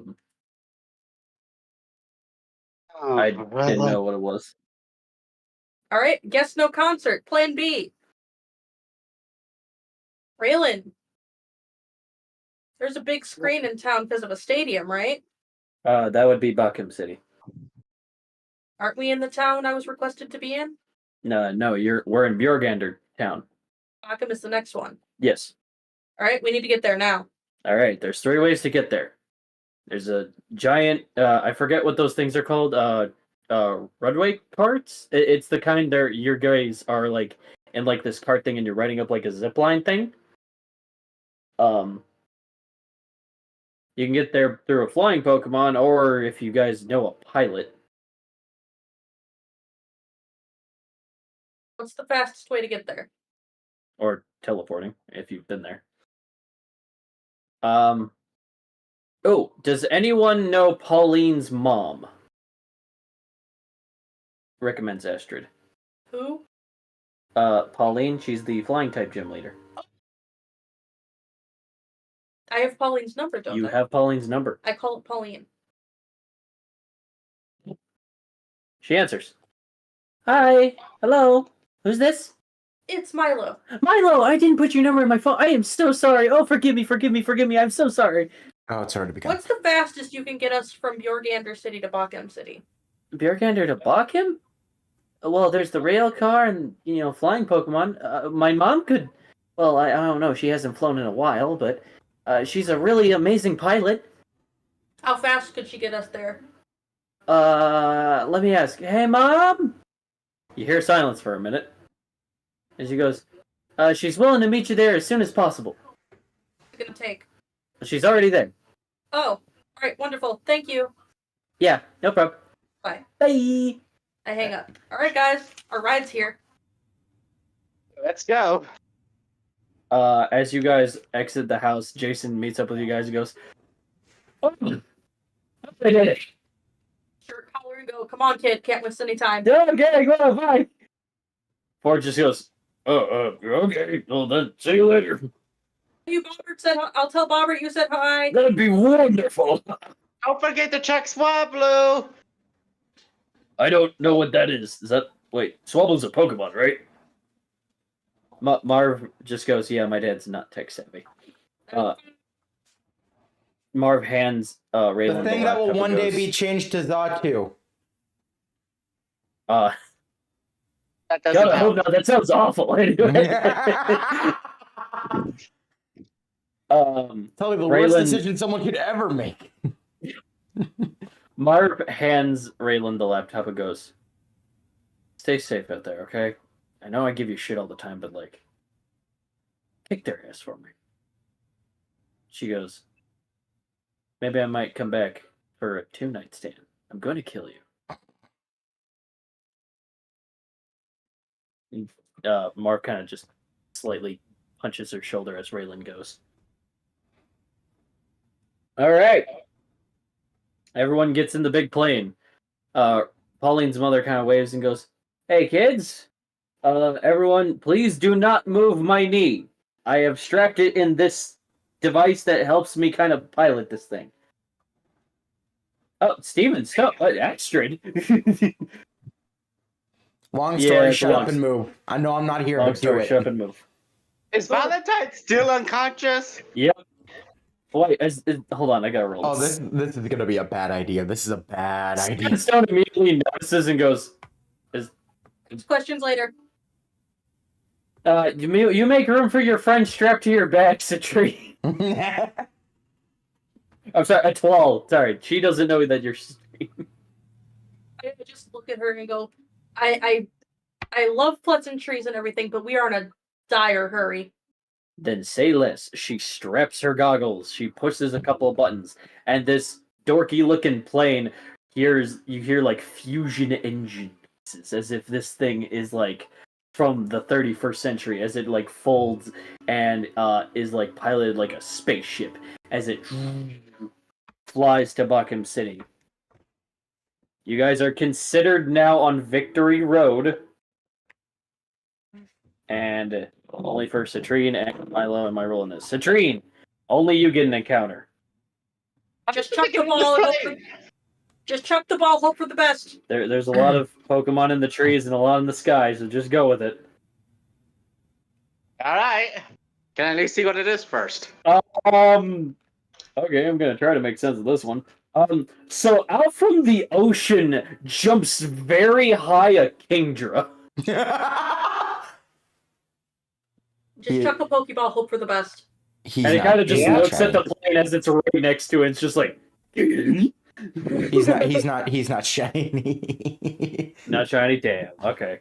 didn't know what it was.
Alright, guess no concert. Plan B. Raylan. There's a big screen in town because of a stadium, right?
That would be Bakum City.
Aren't we in the town I was requested to be in?
No, we're in Bjorgander town.
Bakum is the next one.
Yes.
Alright, we need to get there now.
Alright, there's 3 ways to get there. There's a giant, I forget what those things are called, runway carts? It's the kind that your guys are like in like this cart thing and you're riding up like a zip line thing. You can get there through a flying Pokemon, or if you guys know a pilot.
What's the fastest way to get there?
Or teleporting, if you've been there. Oh, does anyone know Pauline's mom? Recommends Astrid.
Who?
Pauline, she's the flying type gym leader.
I have Pauline's number, don't I?
You have Pauline's number.
I call it Pauline.
She answers. Hi. Hello. Who's this?
It's Milo.
Milo, I didn't put your number in my phone. I am so sorry. Oh, forgive me. I'm so sorry.
Oh, it's already begun.
What's the fastest you can get us from Bjorgander City to Bakum City?
Bjorgander to Bakum? Well, there's the rail car and, flying Pokemon. My mom could... Well, I don't know. She hasn't flown in a while, but she's a really amazing pilot.
How fast could she get us there?
Let me ask. Hey, Mom? You hear silence for a minute. And she goes, she's willing to meet you there as soon as possible.
What's it gonna take?
She's already there.
Oh, alright, wonderful. Thank you.
Yeah, no problem.
Bye.
Bye.
I hang up. Alright, guys, our ride's here.
Let's go.
As you guys exit the house, Jason meets up with you guys and goes, "Oh, I did it."
Sure, collar and go. Come on, kid. Can't waste any time.
Okay, go, bye. Ford just goes, okay, well then, see you later.
You, Bobbert said, I'll tell Bobbert you said hi.
That'd be wonderful.
Don't forget to check Swablu.
I don't know what that is. Wait, Swablu's a Pokemon, right? Marv just goes, yeah, my dad's not tech savvy. Marv hands Raylan
the thing that will one day be changed to Zatu.
That doesn't
God, I hope not. That sounds awful. Anyway.
Totally the worst
Raylan-
decision someone could ever make.
Marv hands Raylan the laptop and goes, "Stay safe out there, okay? I know I give you shit all the time, but like, kick their ass for me." She goes, "Maybe I might come back for a 2-night stand. I'm going to kill you." Marv kind of just slightly punches her shoulder as Raylan goes. All right. Everyone gets in the big plane. Pauline's mother kind of waves and goes, "Hey, kids. Everyone, please do not move my knee. I have strapped it in this device that helps me kind of pilot this thing." Oh, Steven, stop. Astrid.
Long
Yeah,
story,
it's
shut
long-
up and move. I know I'm not here,
Long
but do
story
it.
short and move.
Is Valentine still unconscious?
Wait, hold on, I gotta roll.
Oh, this is gonna be a bad idea. This is a bad idea.
Stone immediately notices and goes,
Questions later.
you make room for your friend strapped to your back, Citrine." I'm sorry, Atwal. Sorry, she doesn't know that you're.
I just look at her and go, I love pleasantries and everything, but we are in a dire hurry.
Then say less. She straps her goggles. She pushes a couple of buttons, and this dorky-looking plane you hear like fusion engine pieces, as if this thing is like from the 31st century, as it like folds and is like piloted like a spaceship as it flies to Buckham City. You guys are considered now on Victory Road. And only for Citrine and Milo and my role in this. Citrine, only you get an encounter.
Just chuck the ball and hope for, just chuck the ball, hope for the best.
There's a lot of Pokemon in the trees and a lot in the sky, so just go with it.
All right. Can I at least see what it is first?
Okay, I'm gonna try to make sense of this one. So out from the ocean jumps very high a Kingdra.
Just chuck a Pokeball, hope for the best.
And it kind of just looks at the plane as it's right next to it. It's just like
He's not shiny.
not shiny. Damn. Okay.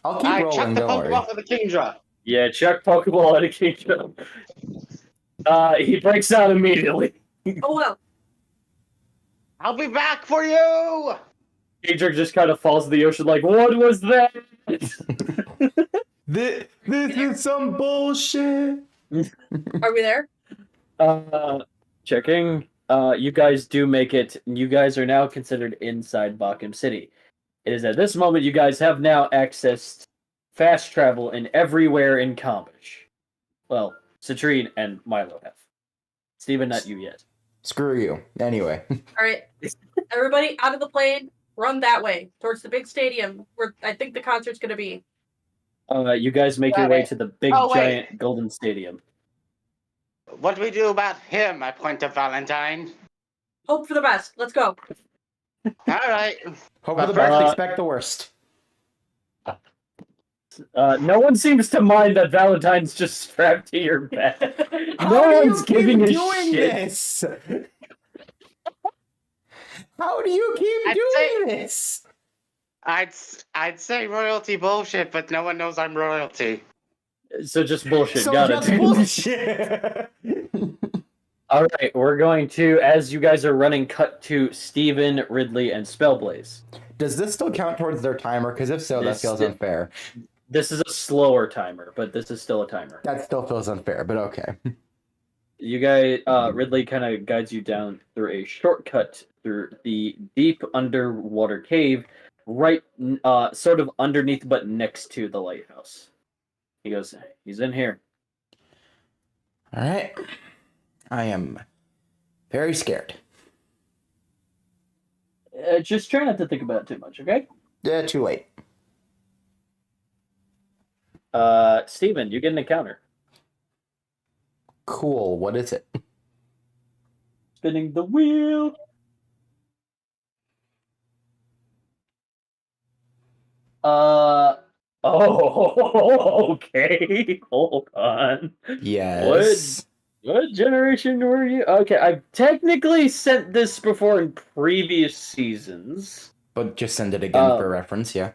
I'll keep rolling.
Chuck the
Don't worry.
Pokeball for the Kingdra.
Yeah, chuck Pokeball at a Kingdra. He breaks out immediately.
Oh well.
I'll be back for you.
Kingdra just kind of falls in the ocean like, what was that?
This is some bullshit.
Are we there?
Checking. You guys do make it. You guys are now considered inside Buckham City. It is at this moment you guys have now accessed fast travel in everywhere in Combish. Well, Citrine and Milo have. Steven, not you yet.
Screw you. Anyway.
All right. Everybody out of the plane, run that way, towards the big stadium where I think the concert's going to be.
You guys make your
Got
way
it.
to the big
Oh, wait.
giant golden stadium.
What do we do about him? I point to Valentine.
Hope for the best. Let's go.
All right.
Hope for the best, expect the worst.
No one seems to mind that Valentine's just strapped to your back.
How
No
do
one's
you
giving
keep
a
doing
shit.
this? How do you keep doing this?
I'd say royalty bullshit, but no one knows I'm royalty.
So just bullshit.
So
Got
just
it.
bullshit.
All right, we're going to, as you guys are running, cut to Steven, Ridley, and Spellblaze.
Does this still count towards their timer? Because if so, that
This
feels
did-
unfair.
This is a slower timer, but this is still a timer.
That still feels unfair, but okay.
You guys, Ridley kind of guides you down through a shortcut through the deep underwater cave, right, sort of underneath but next to the lighthouse. He goes, he's in here.
All right. I am very scared.
Just try not to think about it too much, okay?
Yeah, too late.
Steven, you get an encounter.
Cool. What is it?
Spinning the wheel. Oh, okay. Hold on.
Yes.
What generation were you? Okay, I've technically sent this before in previous seasons.
But just send it again for reference, yeah.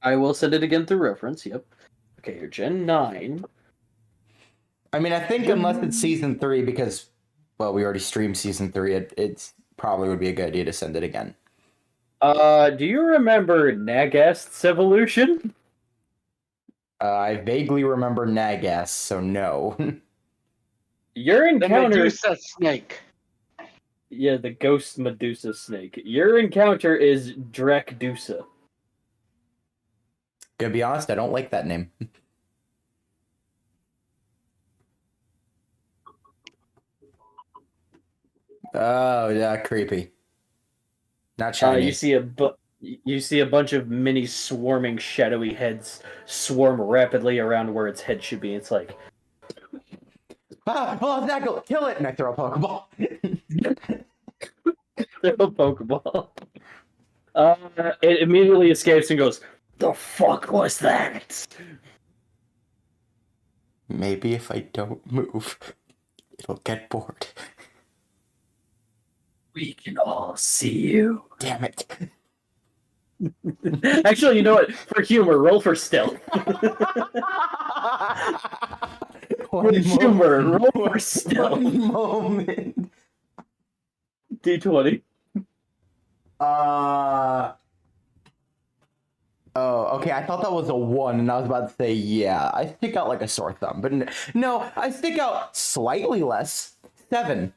I will send it again through reference, yep. Okay, you're Gen 9.
I mean, I think unless it's Season 3, because, well, we already streamed Season 3, it's probably would be a good idea to send it again.
Do you remember Nagast's evolution?
I vaguely remember Nagas, so no.
Your encounter...
The Medusa snake.
Yeah, the ghost Medusa snake. Your encounter is Drekdusa.
To be honest, I don't like that name. Oh, yeah, creepy. Not shiny.
You see a bunch of mini swarming shadowy heads swarm rapidly around where its head should be. It's like,
Velocinacle, kill it! And I throw a Pokeball.
throw a Pokeball. It immediately escapes and goes, "The fuck was that?"
Maybe if I don't move, it'll get bored.
We can all see you.
Damn it.
Actually, you know what? For humor, roll for stealth. For humor, roll for stealth.
One moment.
D20.
Oh, okay. I thought that was a 1, and I was about to say, yeah, I stick out like a sore thumb. But no, I stick out slightly less. 7.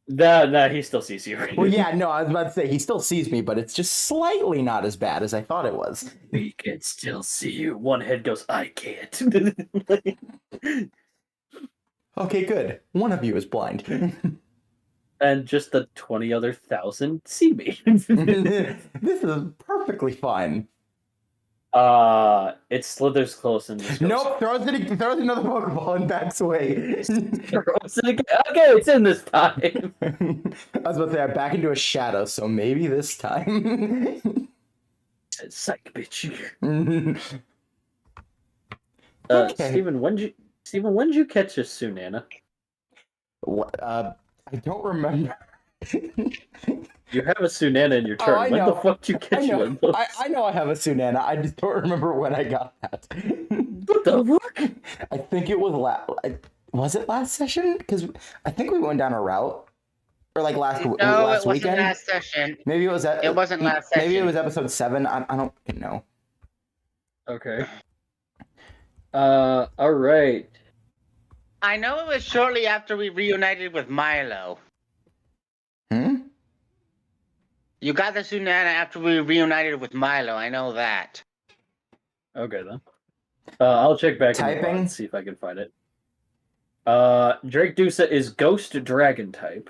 Nah, he still sees you.
Well, yeah, no, I was about to say, he still sees me, but it's just slightly not as bad as I thought it was.
We can still see you. One head goes, I can't.
Okay, good. One of you is blind.
And just the 20 other thousand see me.
This is perfectly fine.
It slithers close and just goes,
Nope, throws another Pokeball and backs away.
throws it again. Okay, it's in this time.
I was about to say I back into a shadow, so maybe this time.
Psych, bitch.
Okay.
Steven, when did you catch a Swainathan?
I don't remember.
You have a Swainathan in your chart.
I
When
know.
the fuck did you catch one of those?
I know I have a Swainathan. I just don't remember when I got that.
What the fuck?
I think it was was it last session? Because I think we went down a route, or like last
No,
last
it wasn't
weekend.
last session.
Maybe it was that.
It wasn't last session.
Maybe it was episode 7. I don't know.
Okay. All right.
I know it was shortly after we reunited with Milo. You got the Swainathan after we reunited with Milo. I know that.
Okay then. I'll check back in the
Typing?
and see if I can find it. Drekdusa is Ghost Dragon type.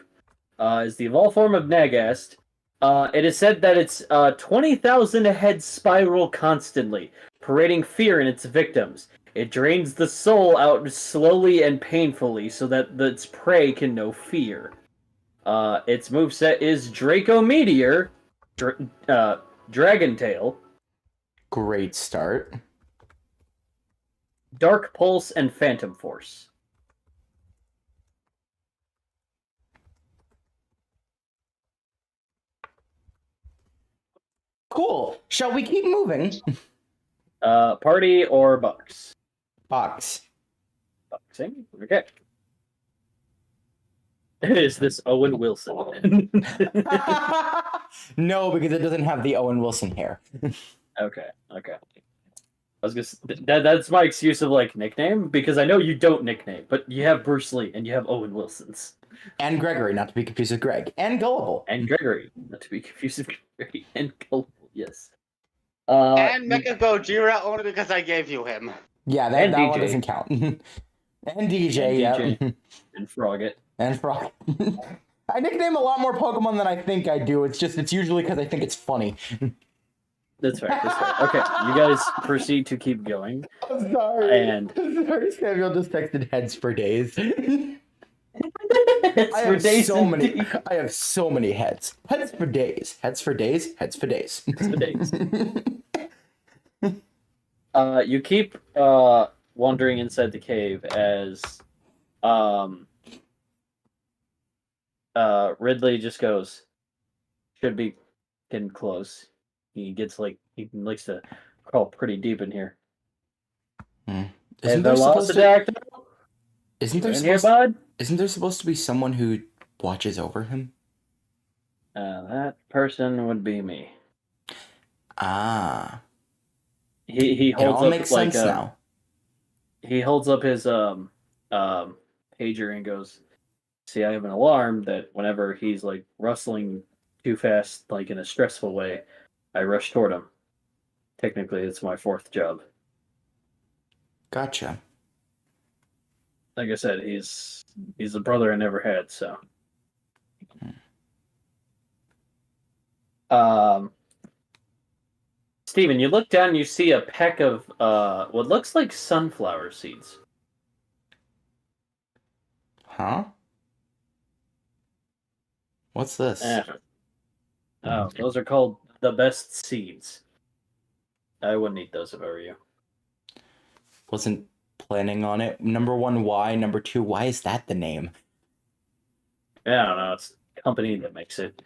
Is the evolved form of Nagast. It is said that it's 20,000 head spiral constantly, parading fear in its victims. It drains the soul out slowly and painfully so that its prey can know fear. Its moveset is Draco Meteor, Dragon Tail,
Great start.
Dark Pulse, and Phantom Force.
Cool. Shall we keep moving?
Party or Bucks?
Box.
Boxing? Okay. Is this Owen Wilson?
No, because it doesn't have the Owen Wilson hair.
Okay. I was that's my excuse of like nickname, because I know you don't nickname, but you have Bruce Lee and you have Owen Wilson's.
And Gregory, not to be confused with Greg. And Gullible.
And Gregory, not to be confused with Gregory. And Gullible, yes.
And Mecha Gojira only because I gave you him.
Yeah, that one doesn't count. And DJ, yeah.
And Frogget.
And Frog. I nickname a lot more Pokemon than I think I do. It's usually because I think it's funny.
That's right. Okay, you guys proceed to keep going.
I'm sorry.
And
sorry, Samuel just texted heads for days. I have so many heads. Heads for days. Heads for days. Heads for days.
Heads for days. You keep wandering inside the cave as Ridley just goes, should be getting close. He likes to crawl pretty deep in here.
Hmm.
Hey, Velociraptor,
Isn't there
in here,
supposed
bud?
Isn't there supposed to be someone who watches over him?
That person would be me.
Ah,
He
it
holds
all
up
makes
like
sense now.
he holds up his pager and goes, "See, I have an alarm that whenever he's like rustling too fast, like in a stressful way, I rush toward him. Technically, it's my fourth job.
Gotcha.
Like I said, he's the brother I never had. So, Steven, you look down, you see a peck of what looks like sunflower seeds.
Huh? What's this?
Oh, those are called the best seeds. I wouldn't eat those if I were you.
Wasn't planning on it. Number one, why? Number two, why is that the name?
Yeah, I don't know. It's the company that makes it.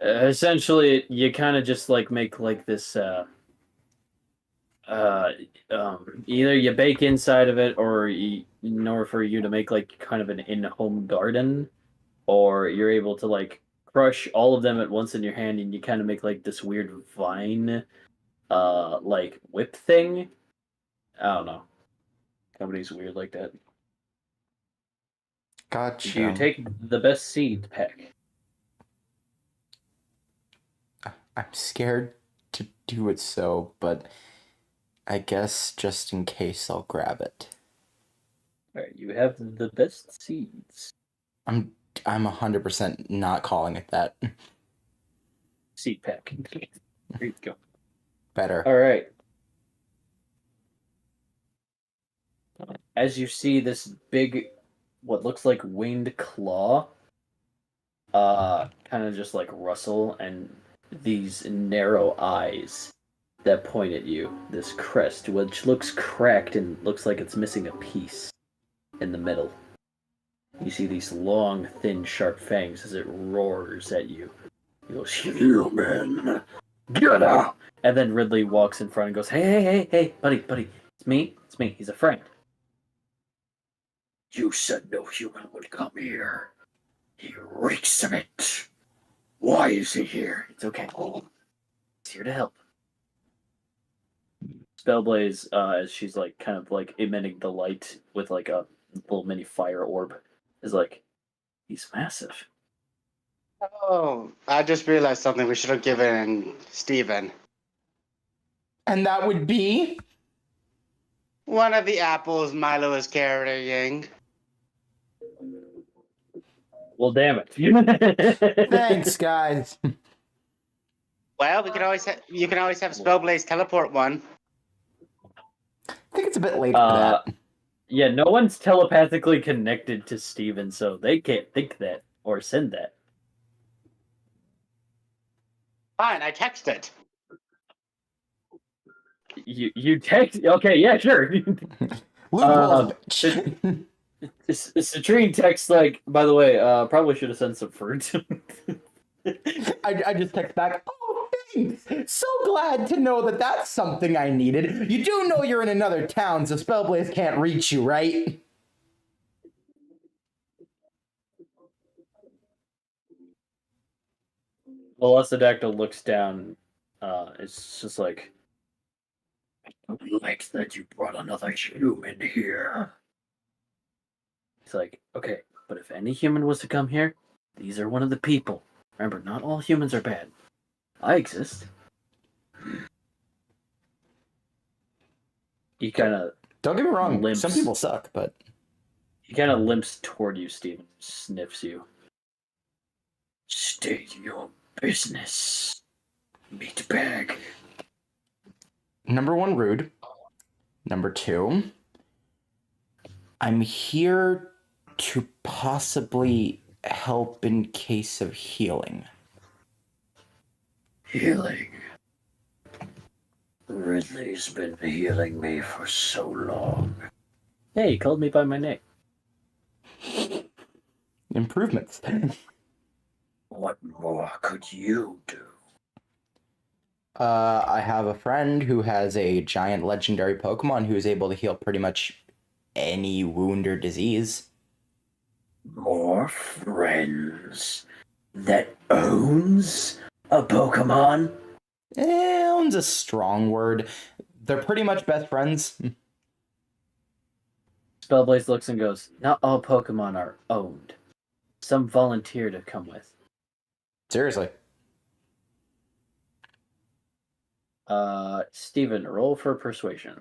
Essentially, you kind of just like make like this. Either you bake inside of it, or in order for you to make like kind of an in-home garden, or you're able to like crush all of them at once in your hand, and you kind of make like this weird vine, like whip thing. I don't know. Company's weird like that.
Gotcha.
Do you take the best seed pack?
I'm scared to do it so, but I guess just in case I'll grab it.
All right, you have the best seeds.
I'm 100% not calling it that.
Seed pack. There you go.
Better.
All right. As you see this big, what looks like winged claw, kind of just like rustle, and these narrow eyes that point at you. This crest, which looks cracked and looks like it's missing a piece in the middle. You see these long, thin, sharp fangs as it roars at you. He goes, "Human, get out!" And then Ridley walks in front and goes, hey, buddy, it's me. He's a friend. You said no human would come here. He reeks of it. Why is he here? It's okay. He's here to help. Spellblaze, as she's like kind of like emitting the light with like a little mini fire orb, is like, he's massive.
Oh, I just realized something we should have given Steven.
And that would be?
One of the apples Milo is carrying.
Well, damn it.
Thanks, guys.
Well, you can always have Spellblaze teleport one.
I think it's a bit late for that.
Yeah, no one's telepathically connected to Steven, so they can't think that or send that.
Fine, I texted.
You text? Okay, yeah, sure.
Loopholes, bitch.
Citrine texts like, by the way, probably should have sent some fruit.
I just text back, oh, thanks. So glad to know that that's something I needed. You do know you're in another town, so Spellblaze can't reach you, right?
Velociraptor looks down. It's just like, I don't like that you brought another human here. It's like, okay, but if any human was to come here, these are one of the people. Remember, not all humans are bad. I exist. He kind of
Don't get me wrong,
limps.
some people suck, but...
He kind of limps toward you, Steven. Sniffs you. State your business, meatbag.
Number one, rude. Number two, I'm here to possibly help in case of healing.
Healing? Ridley's been healing me for so long. Hey, he called me by my name.
Improvements.
What more could you do?
I have a friend who has a giant legendary Pokemon who is able to heal pretty much any wound or disease.
More friends that owns a Pokemon?
Owns a strong word. They're pretty much best friends.
Spellblaze looks and goes, not all Pokemon are owned. Some volunteer to come with.
Seriously.
Steven, roll for persuasion.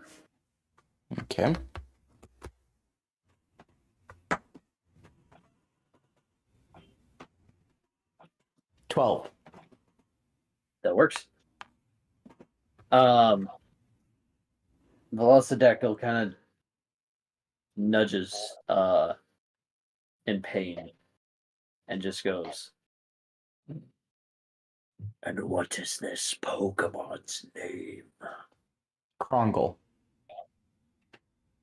Okay. $12.
That works. Velocidactyl kind of nudges in pain and just goes,
And what is this Pokemon's name?
Krongle.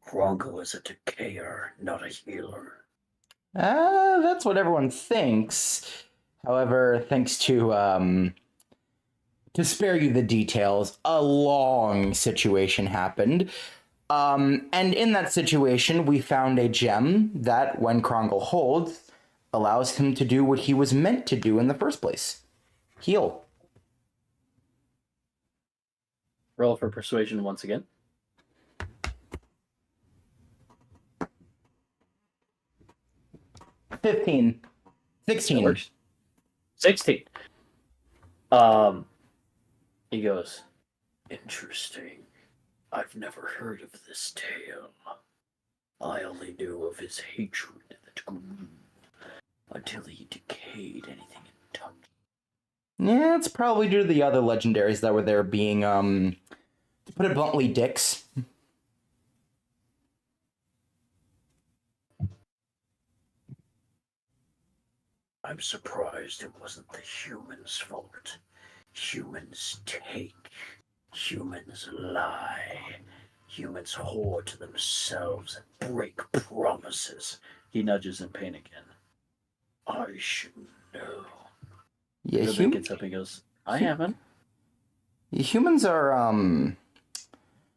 Krongle is a decayer, not a healer.
That's what everyone thinks. However, thanks to spare you the details, a long situation happened. And in that situation, we found a gem that, when Krongle holds, allows him to do what he was meant to do in the first place. Heal.
roll for persuasion once again.
$15.
That
16.
works. 16. He goes,
Interesting. I've never heard of this tale. I only knew of his hatred that grew until he decayed anything it touched.
Yeah, it's probably due to the other legendaries that were there being, to put it bluntly, dicks.
I'm surprised it wasn't the humans' fault. Humans take. Humans lie. Humans hoard to themselves and break promises.
he nudges in pain again.
I should know.
Yeah,
Ruben gets up and goes, I haven't.
humans are,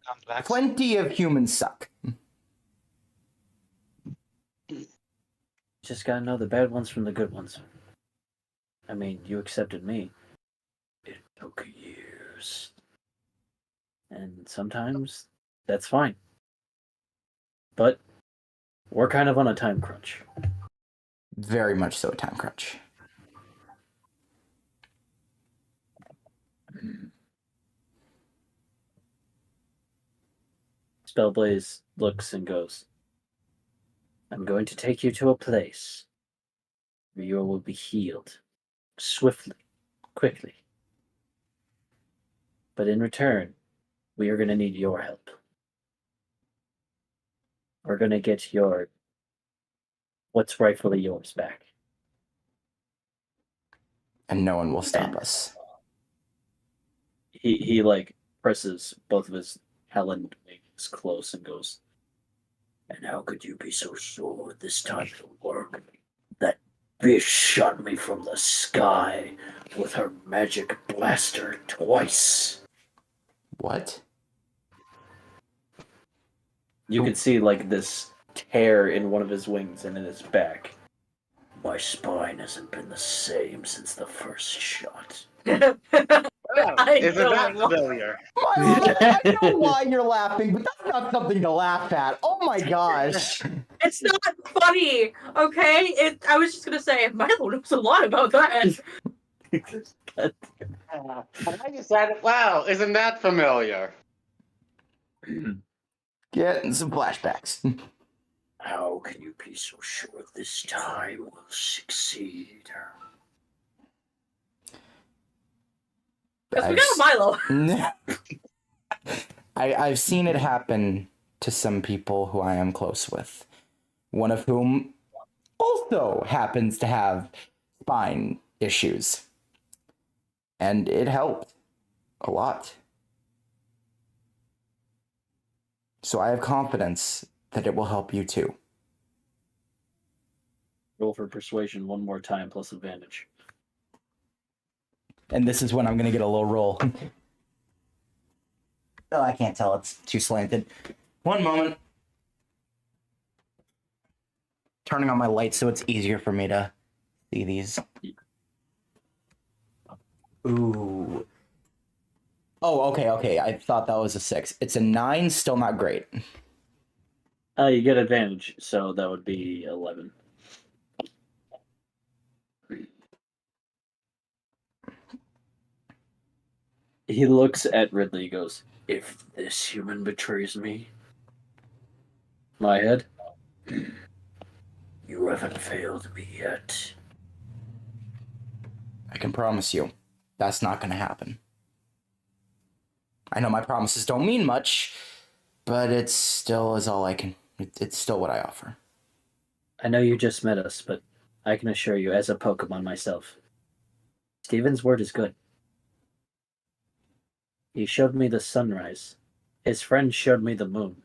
Complex.
plenty of humans suck.
Just gotta know the bad ones from the good ones. I mean, you accepted me.
It took years.
And sometimes that's fine. But we're kind of on a time crunch.
Very much so, time crunch.
Spellblaze looks and goes, I'm going to take you to a place where you will be healed swiftly, quickly. But in return, we are going to need your help. We're going to get what's rightfully yours back.
And no one will stop us.
He like presses both of his Helen wings close and goes,
And how could you be so sure this time it'll work? That bitch shot me from the sky with her magic blaster twice.
What?
you can see like this tear in one of his wings and in his back.
My spine hasn't been the same since the first shot.
Oh,
I
isn't
know
that
it was.
familiar?
I know why you're laughing, but that's not something to laugh at. Oh my gosh.
It's not funny, okay? I was just gonna say, Milo knows a lot about that.
And I decided, wow, isn't that familiar?
Getting some flashbacks.
How can you be so sure this time will succeed?
Because we got Milo.
I've seen it happen to some people who I am close with. One of whom also happens to have spine issues. And it helped a lot. So I have confidence that it will help you too.
Roll for persuasion one more time plus advantage.
And this is when I'm gonna get a low roll. Oh, I can't tell. It's too slanted. One moment. Turning on my lights so it's easier for me to see these. Ooh. Oh, okay. I thought that was a 6. It's a 9, still not great.
You get advantage, so that would be 11. He looks at Ridley and goes, "If this human betrays me, my head, you haven't failed me yet."
I can promise you, that's not gonna happen. I know my promises don't mean much, but it still is all I can... It's still what I offer.
I know you just met us, but I can assure you, as a Pokemon myself, Steven's word is good. He showed me the sunrise. His friend showed me the moon.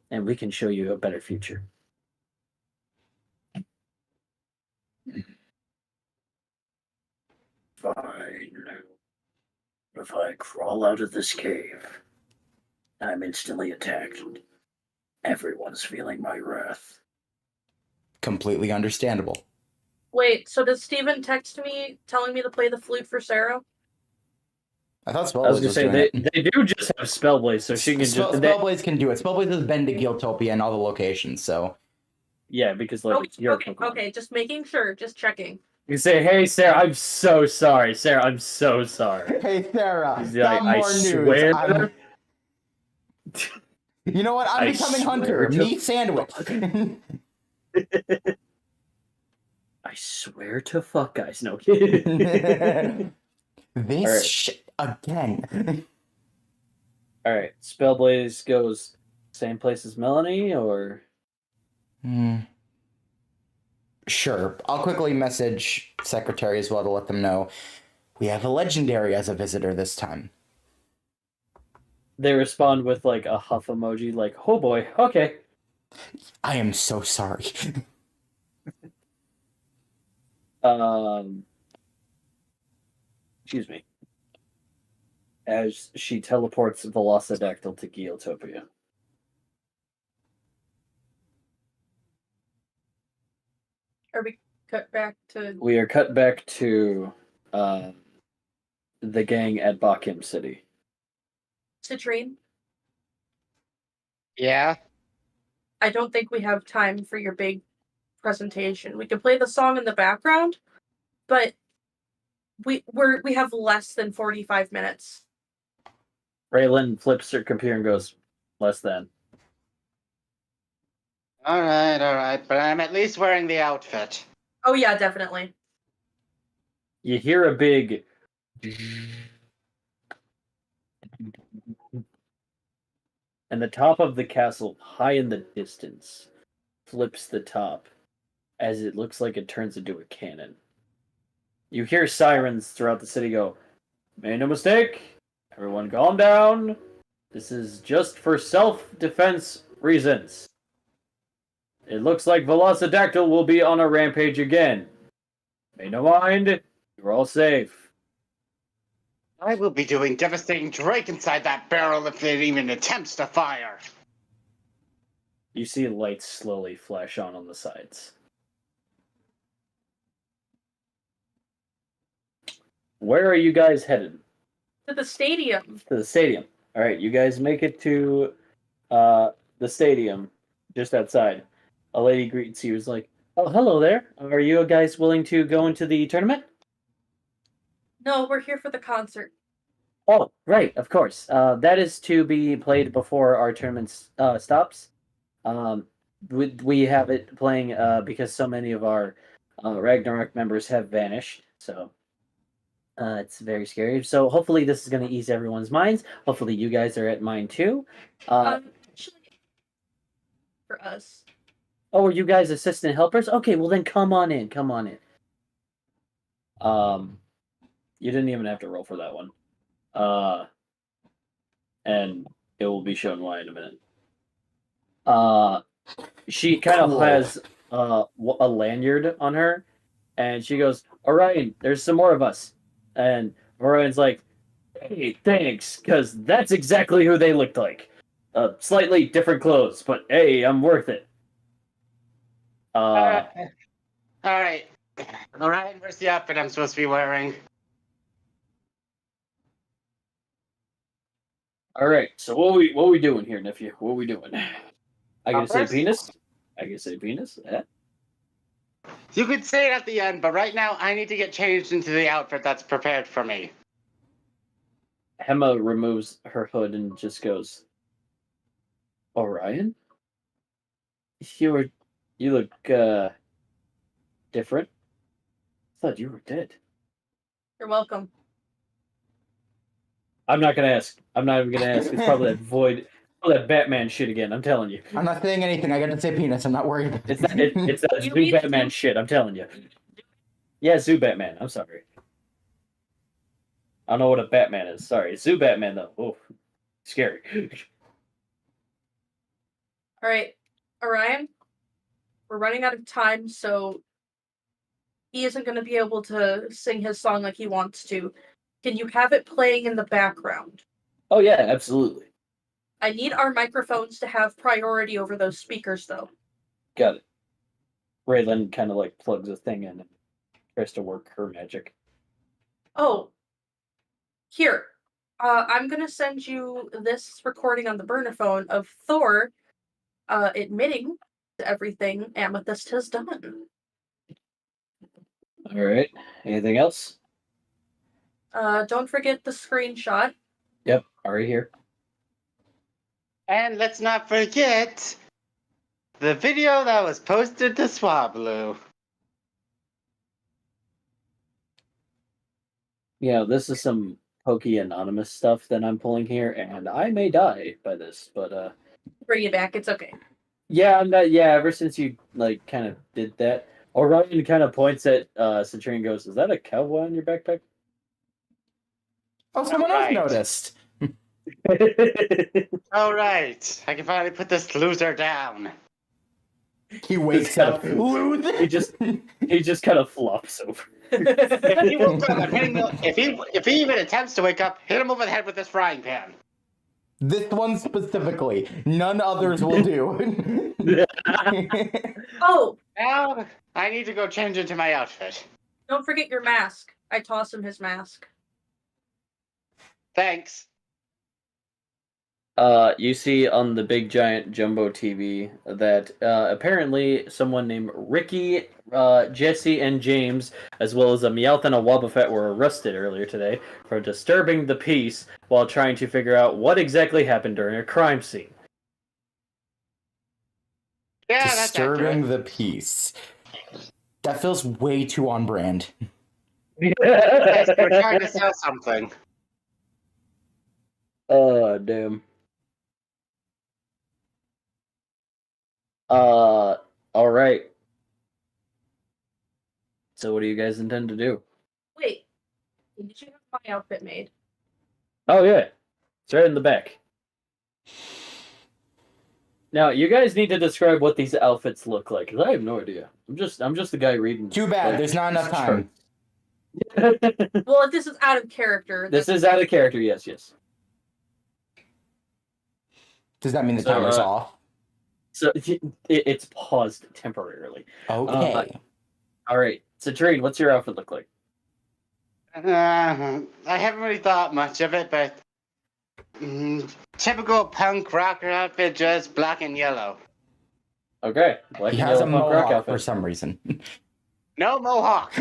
And we can show you a better future. Fine. If I crawl out of this cave, I'm instantly attacked. Everyone's feeling my wrath.
Completely understandable.
Wait, so does Steven text me telling me to play the flute for Sarah?
I thought
I was
Spellblaze
gonna
was
say
doing
they do just have Spellblaze, so she can just
Spellblaze can do it. Spellblaze has been to Guildtopia and all the locations, so...
yeah, because like you're a Pokemon.
Okay, just making sure, just checking.
You say, "Hey Sarah, I'm so sorry. Sarah, I'm so sorry."
Hey, Sarah,
He's
got
like,
more
"I
news.
swear."
You know what? I'm
I
becoming
swear
Hunter.
to-
Me sandwich.
I swear to fuck, guys. No kidding.
This
Alright.
shit again.
All right, Spellblaze goes same place as Melanie, or
Sure. I'll quickly message Secretary as well to let them know we have a legendary as a visitor this time.
they respond with like a huff emoji, like "Oh boy, okay."
I am so sorry.
Excuse me. As she teleports Velocidactyl to Guildtopia.
Are we cut back to...
We are cut back to the gang at Bakim City.
Citrine?
Yeah.
I don't think we have time for your big presentation. We can play the song in the background, but we have less than 45 minutes.
Raylan flips her computer and goes, "Less than."
All right. But I'm at least wearing the outfit.
Oh yeah, definitely.
You hear a big and the top of the castle, high in the distance, flips the top as it looks like it turns into a cannon. You hear sirens throughout the city go, "Make no mistake, everyone calm down. This is just for self-defense reasons. It looks like Velocidactyl will be on a rampage again. May no mind, you're all safe."
I will be doing devastating Drake inside that barrel if it even attempts to fire.
You see lights slowly flash on the sides. Where are you guys headed?
To the stadium.
To the stadium. All right, you guys make it to the stadium just outside. A lady greets you. Is like, "Oh, hello there. Are you guys willing to go into the tournament?"
No, we're here for the concert.
Oh, right, of course. That is to be played before our tournament stops. We have it playing because so many of our Ragnarok members have vanished. So it's very scary. So hopefully this is going to ease everyone's minds. Hopefully you guys are at mine too.
Actually, for us.
Oh, are you guys assistant helpers? Okay, well then come on in. Come on in. You didn't even have to roll for that one. And it will be shown why in a minute. She kind of has a lanyard on her, and she goes, "Orion, there's some more of us." And Orion's like, "Hey, thanks, because that's exactly who they looked like. Slightly different clothes, but hey, I'm worth it."
All right. Where's the outfit I'm supposed to be wearing?
All right. So what we doing here, nephew? What we doing? I gotta say
First,
penis. I gotta say penis. Yeah.
you could say it at the end, but right now I need to get changed into the outfit that's prepared for me.
Hema removes her hood and just goes, "Orion, you look different. I thought you were dead."
You're welcome.
I'm not gonna ask. I'm not even gonna ask. It's probably that void, all that Batman shit again. I'm telling you.
I'm not saying anything. I got to say penis. I'm not worried about
It's that
You
Zoo
need to
Batman
do-
shit. I'm telling you. Yeah, Zoo Batman. I'm sorry. I don't know what a Batman is. Sorry, Zoo Batman though. Oh, scary.
All right, Orion. We're running out of time, so he isn't going to be able to sing his song like he wants to. Can you have it playing in the background?
Oh yeah, absolutely.
I need our microphones to have priority over those speakers, though.
Got it. Raylan kind of like plugs a thing in and tries to work her magic.
Oh, here. I'm going to send you this recording on the burner phone of Thor admitting to everything Amethyst has done.
All right. Anything else?
Don't forget the screenshot.
Yep. Already here.
And let's not forget the video that was posted to Swablu.
Yeah, this is some pokey anonymous stuff that I'm pulling here, and I may die by this, but
Bring it back. It's okay.
yeah, I'm not. Yeah, ever since you like kind of did that, Orion kind of points at Citrine and goes, "Is that a cowboy on your backpack?"
Oh, someone else
Right.
noticed.
All right, I can finally put this loser down.
He wakes
kind
up.
of-
Luther.
he just kind of flops over.
If he woke up, I'm hitting him. If he even attempts to wake up, hit him over the head with this frying pan.
This one specifically. None others will do.
Oh,
Now I need to go change into my outfit.
don't forget your mask. I toss him his mask.
Thanks.
You see on the big giant jumbo TV that apparently someone named Ricky, Jesse, and James, as well as a Meowth and a Wobbuffet, were arrested earlier today for disturbing the peace while trying to figure out what exactly happened during a crime scene.
Yeah, that's
Disturbing
accurate.
the peace. That feels way too on brand.
Yes, we're trying to sell something.
Oh, damn. All right. So what do you guys intend to do?
Wait, did you have my outfit made?
Oh yeah, it's right in the back. Now you guys need to describe what these outfits look like, 'cause I have no idea. I'm just the guy reading.
Too bad. There's not enough time.
Well, if this is out of character,
This is out of character. Yes.
Does that mean the
So,
timer's off?
So it's paused temporarily.
Okay.
All right, Citrine, what's your outfit look like?
I haven't really thought much of it, but typical punk rocker outfit, just black and yellow.
Okay, black
He
and
has
yellow
a
punk rock
mohawk
outfit.
for some reason.
No mohawk.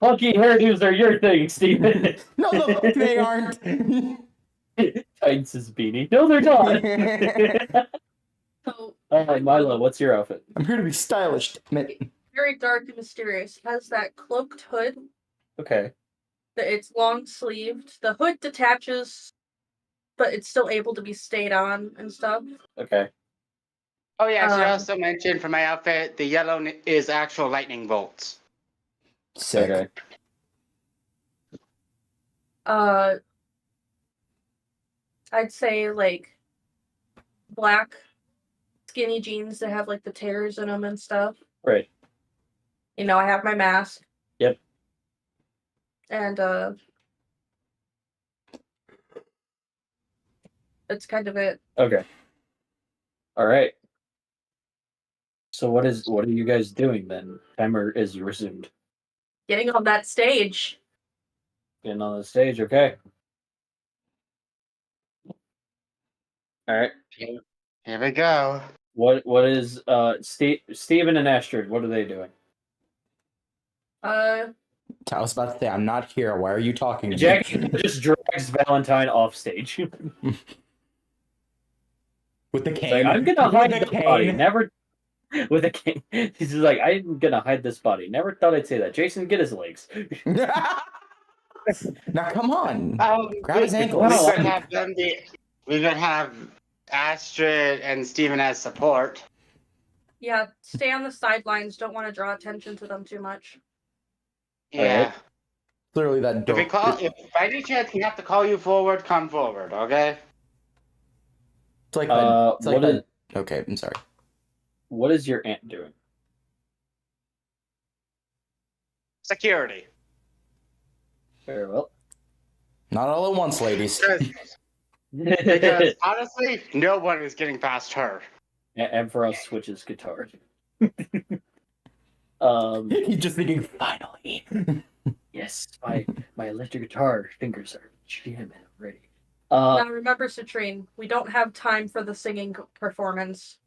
Funky hairdos are your thing, Steven.
No, the fuck they aren't.
Tights' beanie. No, they're not.
So,
Milo, what's your outfit?
I'm here to be stylish. Damn it.
very dark and mysterious. Has that cloaked hood.
Okay.
It's long sleeved. The hood detaches, but it's still able to be stayed on and stuff.
Okay.
Oh yeah, I should also mention for my outfit, the yellow is actual lightning bolts.
Sick.
Okay.
I'd say like black skinny jeans that have like the tears in them and stuff.
Right.
You know, I have my mask.
Yep.
And that's kind of it.
Okay. All right. So what are you guys doing then? Timer is resumed.
Getting on that stage.
Getting on the stage, okay. All right.
Here we go.
What is Steven and Astrid, what are they doing?
I was about to say, I'm not here. Why are you talking to
Jack
me?
just drags Valentine off stage.
With the
He's
cane.
like, I'm gonna hide
With
the body. Never with a cane. He's just like, I'm gonna hide this body. Never thought I'd say that. Jason, get his legs.
Now come on. Grab his ankles.
We could have Astrid and Steven as support.
Yeah, stay on the sidelines. Don't want to draw attention to them too much.
Yeah.
Alright.
Clearly that
If,
dope.
if by any chance we have to call you forward, come forward, okay?
It's like that. It's like
what is
that. Okay, I'm sorry.
what is your aunt doing?
Security.
Very well.
Not all at once, ladies.
Because honestly, no one is getting past her.
And for us, switches guitar.
He's just thinking, finally.
Yes, my electric guitar fingers are jamming already.
Now remember, Citrine, we don't have time for the singing performance.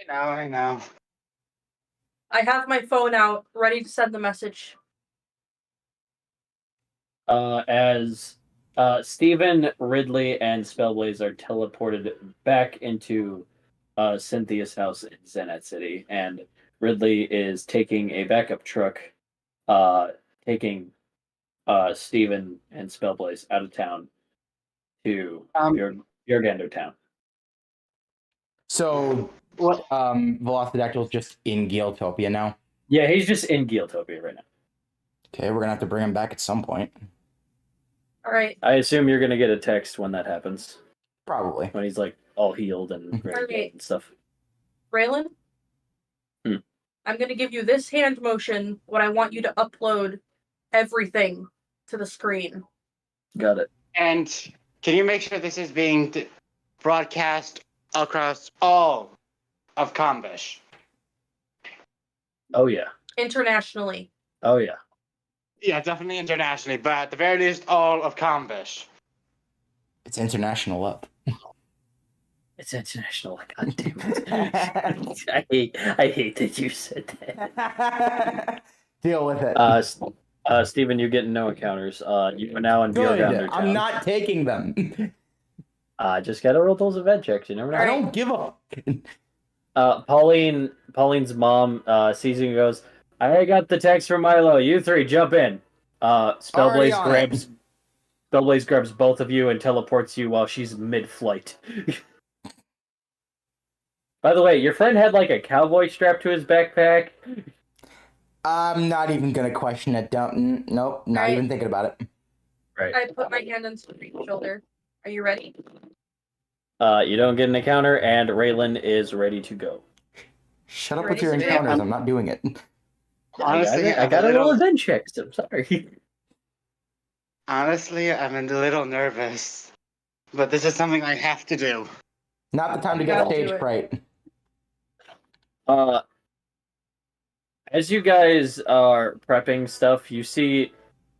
I know.
I have my phone out, ready to send the message.
As Stephen, Ridley, and Spellblaze are teleported back into Cynthia's house in Zenat City, and Ridley is taking a backup truck, taking Stephen and Spellblaze out of town to Bjorgander town.
So, Velocidactyl's just in Geotopia now?
Yeah, he's just in Geotopia right now.
Okay, we're gonna have to bring him back at some point.
Alright.
I assume you're gonna get a text when that happens.
Probably.
When he's like all healed and ready to go and stuff.
Raylan? I'm going to give you this hand motion when I want you to upload everything to the screen.
Got it.
And can you make sure this is being broadcast across all of Combish?
Oh, yeah.
Internationally.
Oh, yeah.
Yeah, definitely internationally, but at the very least, all of Combish.
It's international love.
It's international. God damn it. I hate that you said that.
Deal with it.
Steven, you get no encounters. You are now in
Good.
Bjorgander town.
I'm not taking them.
Just gotta roll those event checks. You never know.
I don't give a...
Pauline's mom sees you and goes, I got the text from Milo. You three, jump in. Spellblaze grabs both of you and teleports you while she's mid-flight. By the way, your friend had like a cowboy strapped to his backpack.
I'm not even gonna question it. Nope, not even thinking about it.
Right. I put my hand on Citrine's shoulder. Are you ready?
You don't get an encounter, and Raylan is ready to go.
Shut up with your encounters. I'm not doing it.
Honestly,
I gotta roll event checks. I'm sorry.
Honestly, I'm a little nervous, but this is something I have to do.
Not the time to get stage fright.
As you guys are prepping stuff, you see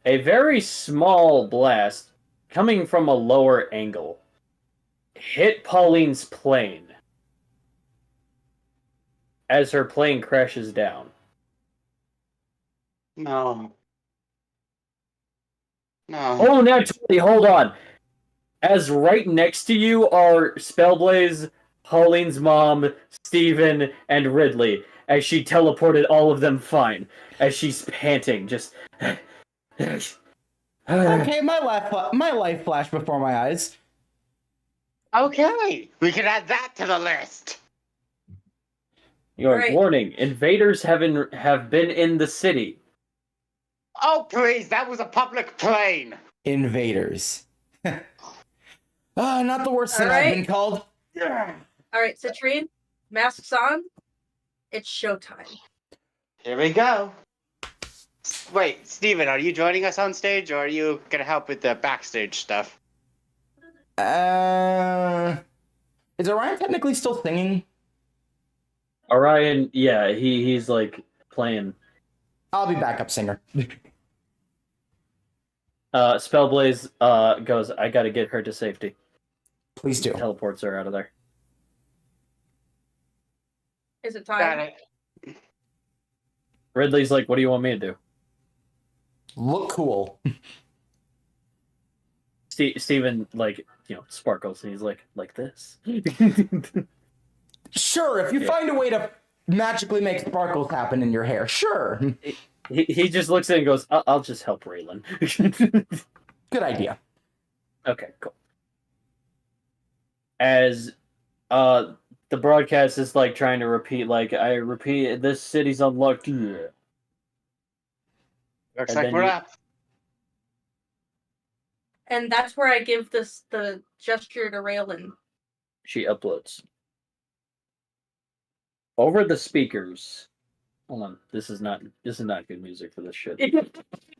a very small blast coming from a lower angle hit Pauline's plane as her plane crashes down.
No.
Oh, naturally, hold on. As right next to you are Spellblaze, Pauline's mom, Steven, and Ridley, as she teleported all of them fine, as she's panting, just...
Okay, my life flashed before my eyes.
Okay, we can add that to the list.
Warning, invaders have been in the city.
Oh, please, that was a public plane.
Invaders. Not the worst thing I've been called.
Alright, Citrine, Masks on. It's showtime.
Here we go. Wait, Steven, are you joining us on stage, or are you gonna help with the backstage stuff?
Is Orion technically still singing?
Orion, yeah, he's like playing.
I'll be backup singer.
Spellblaze goes, I gotta get her to safety.
Please do.
Teleports her out of there.
Is it
Got
time?
it.
Ridley's like, what do you want me to do?
Look cool.
Steven, like, sparkles, and he's like this.
Sure, if you find a way to magically make sparkles happen in your hair, sure.
He just looks at it and goes, I'll just help Raylan.
Good idea.
Okay, cool. As the broadcast is like trying to repeat, like, I repeat, this city's unlocked.
Looks
And
like
then
we're
you-
up.
And that's where I give the gesture to Raylan.
She uploads. Over the speakers. Hold on, this is not good music for this shit.
I'm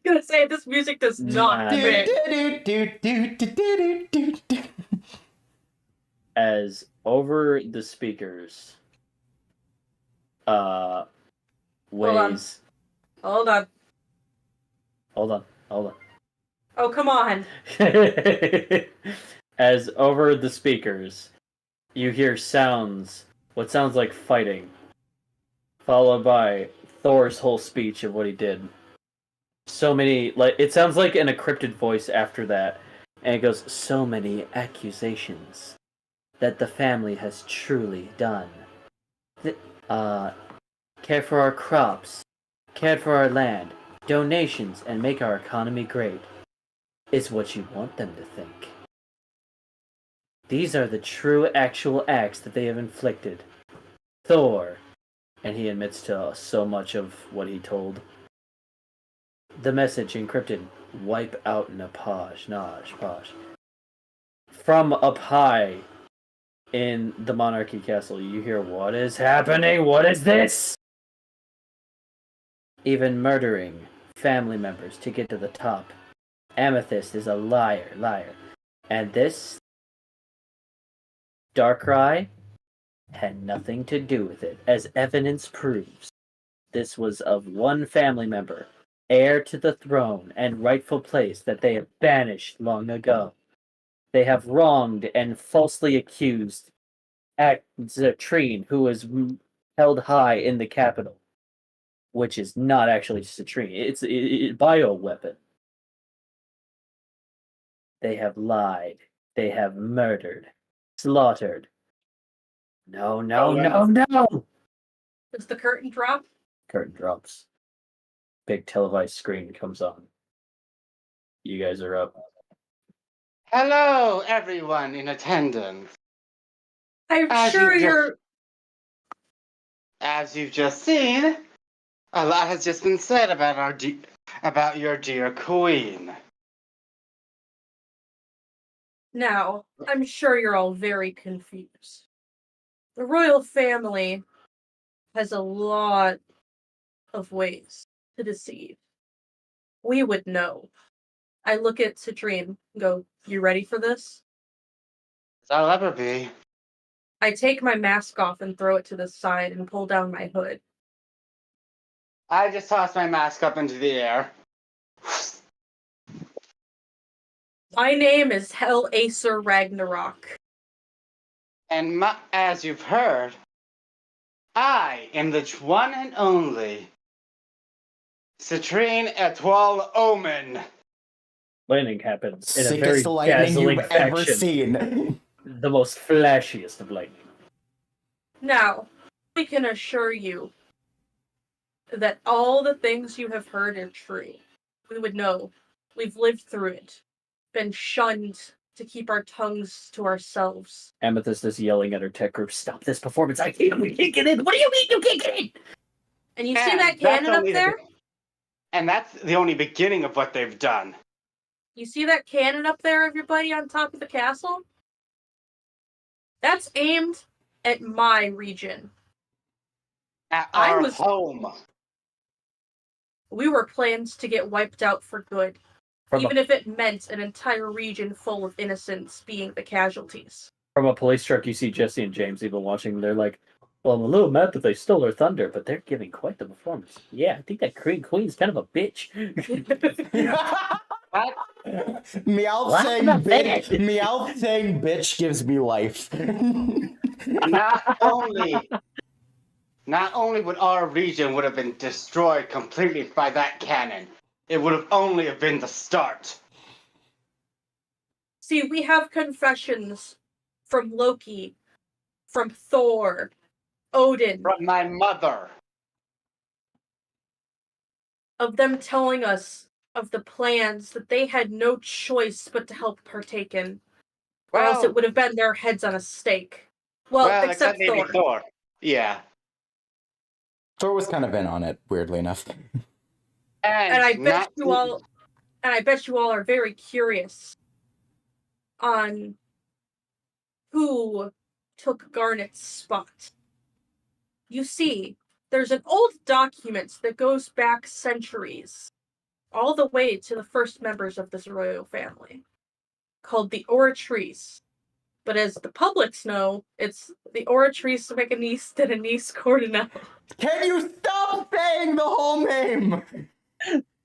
gonna say this music does not
Nah.
fit.
As over the speakers ways.
Hold on.
Hold on.
Oh, come on.
As over the speakers, you hear sounds, what sounds like fighting, followed by Thor's whole speech of what he did. So many, like, it sounds like an encrypted voice after that, and it goes, so many accusations that the family has truly done. Care for our crops, cared for our land, donations, and make our economy great. Is what you want them to think. These are the true actual acts that they have inflicted. Thor, and he admits to so much of what he told. The message encrypted, wipe out Napaj. From up high in the Monarchy Castle, you hear, what is happening? What is this? Even murdering family members to get to the top. Amethyst is a liar. And this Darkrai had nothing to do with it, as evidence proves. This was of one family member, heir to the throne and rightful place that they have banished long ago. They have wronged and falsely accused Citrine, who was held high in the capital, which is not actually Citrine. It's a bioweapon. They have lied. They have murdered. Slaughtered. No.
Does the curtain drop?
Curtain drops. Big televised screen comes on. You guys are up.
Hello, everyone in attendance.
I'm sure you're.
As you've just seen, a lot has just been said about about your dear queen.
Now, I'm sure you're all very confused. The royal family has a lot of ways to deceive. We would know. I look at Citrine and go, you ready for this?
As I'll ever be.
I take my mask off and throw it to the side and pull down my hood.
I just toss my mask up into the air.
My name is Hell Acer Ragnarok.
And as you've heard, I am the one and only Citrine Etoile Omen.
Landing happens in a very
Sickest lightning
dazzling
you've ever
fashion.
seen.
The most flashiest of lightning.
Now, we can assure you that all the things you have heard are true. We would know. We've lived through it. Been shunned to keep our tongues to ourselves.
Amethyst is yelling at her tech group, stop this performance. We can't get in. What do you mean you can't get in?
And you see that cannon up there?
And that's the only beginning of what they've done.
You see that cannon up there, everybody, on top of the castle? That's aimed at my region.
At
I
our
was-
home.
We were planned to get wiped out for good, even if it meant an entire region full of innocents being the casualties.
From a police truck, you see Jesse and James even watching. They're like, well, I'm a little mad that they stole our thunder, but they're giving quite the performance. Yeah, I think that Queen's kind of a bitch.
What?
Meowth
Laugh
saying
about
bitch.
that.
Meowth saying bitch gives me life.
Not only would our region would have been destroyed completely by that cannon, it would have only have been the start.
See, we have confessions from Loki, from Thor, Odin,
From my mother.
of them telling us of the plans that they had no choice but to help partake in, or else it would have been their heads on a stake. Well, except
maybe
Thor.
Thor. Yeah.
Thor was kind of in on it, weirdly enough.
And I bet you all are very curious on who took Garnet's spot. You see, there's an old document that goes back centuries, all the way to the first members of this royal family, called the Oratrice. But as the publics know, it's the Oratrice Mechanis de Denise Cordonel.
Can you stop saying the whole name?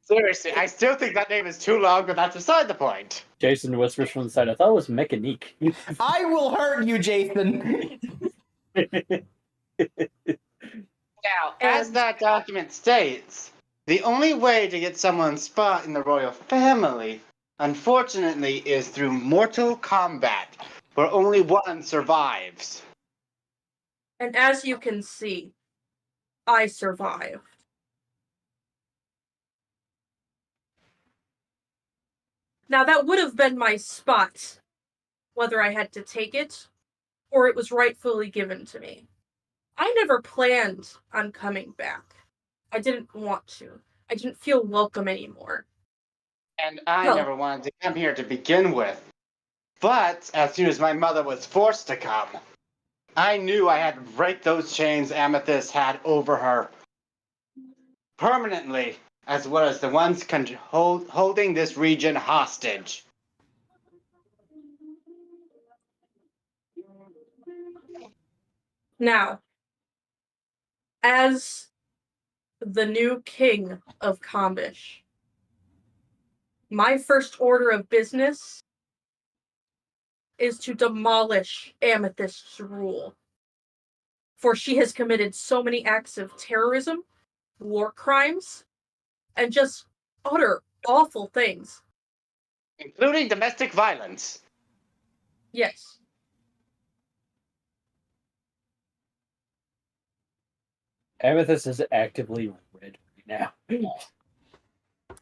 Seriously, I still think that name is too long, but that's beside the point.
Jason whispers from the side, I thought it was Mechanique.
I will hurt you, Jason.
Now, as that document states, the only way to get someone's spot in the royal family, unfortunately, is through mortal combat, where only one survives.
And as you can see, I survived. Now, that would have been my spot, whether I had to take it or it was rightfully given to me. I never planned on coming back. I didn't want to. I didn't feel welcome anymore.
And I never wanted to come here to begin with. But as soon as my mother was forced to come, I knew I had to break those chains Amethyst had over her permanently, as well as the ones holding this region hostage.
Now, as the new king of Combish, my first order of business is to demolish Amethyst's rule. For she has committed so many acts of terrorism, war crimes, and just utter awful things.
Including domestic violence.
Yes.
Amethyst is actively red right now.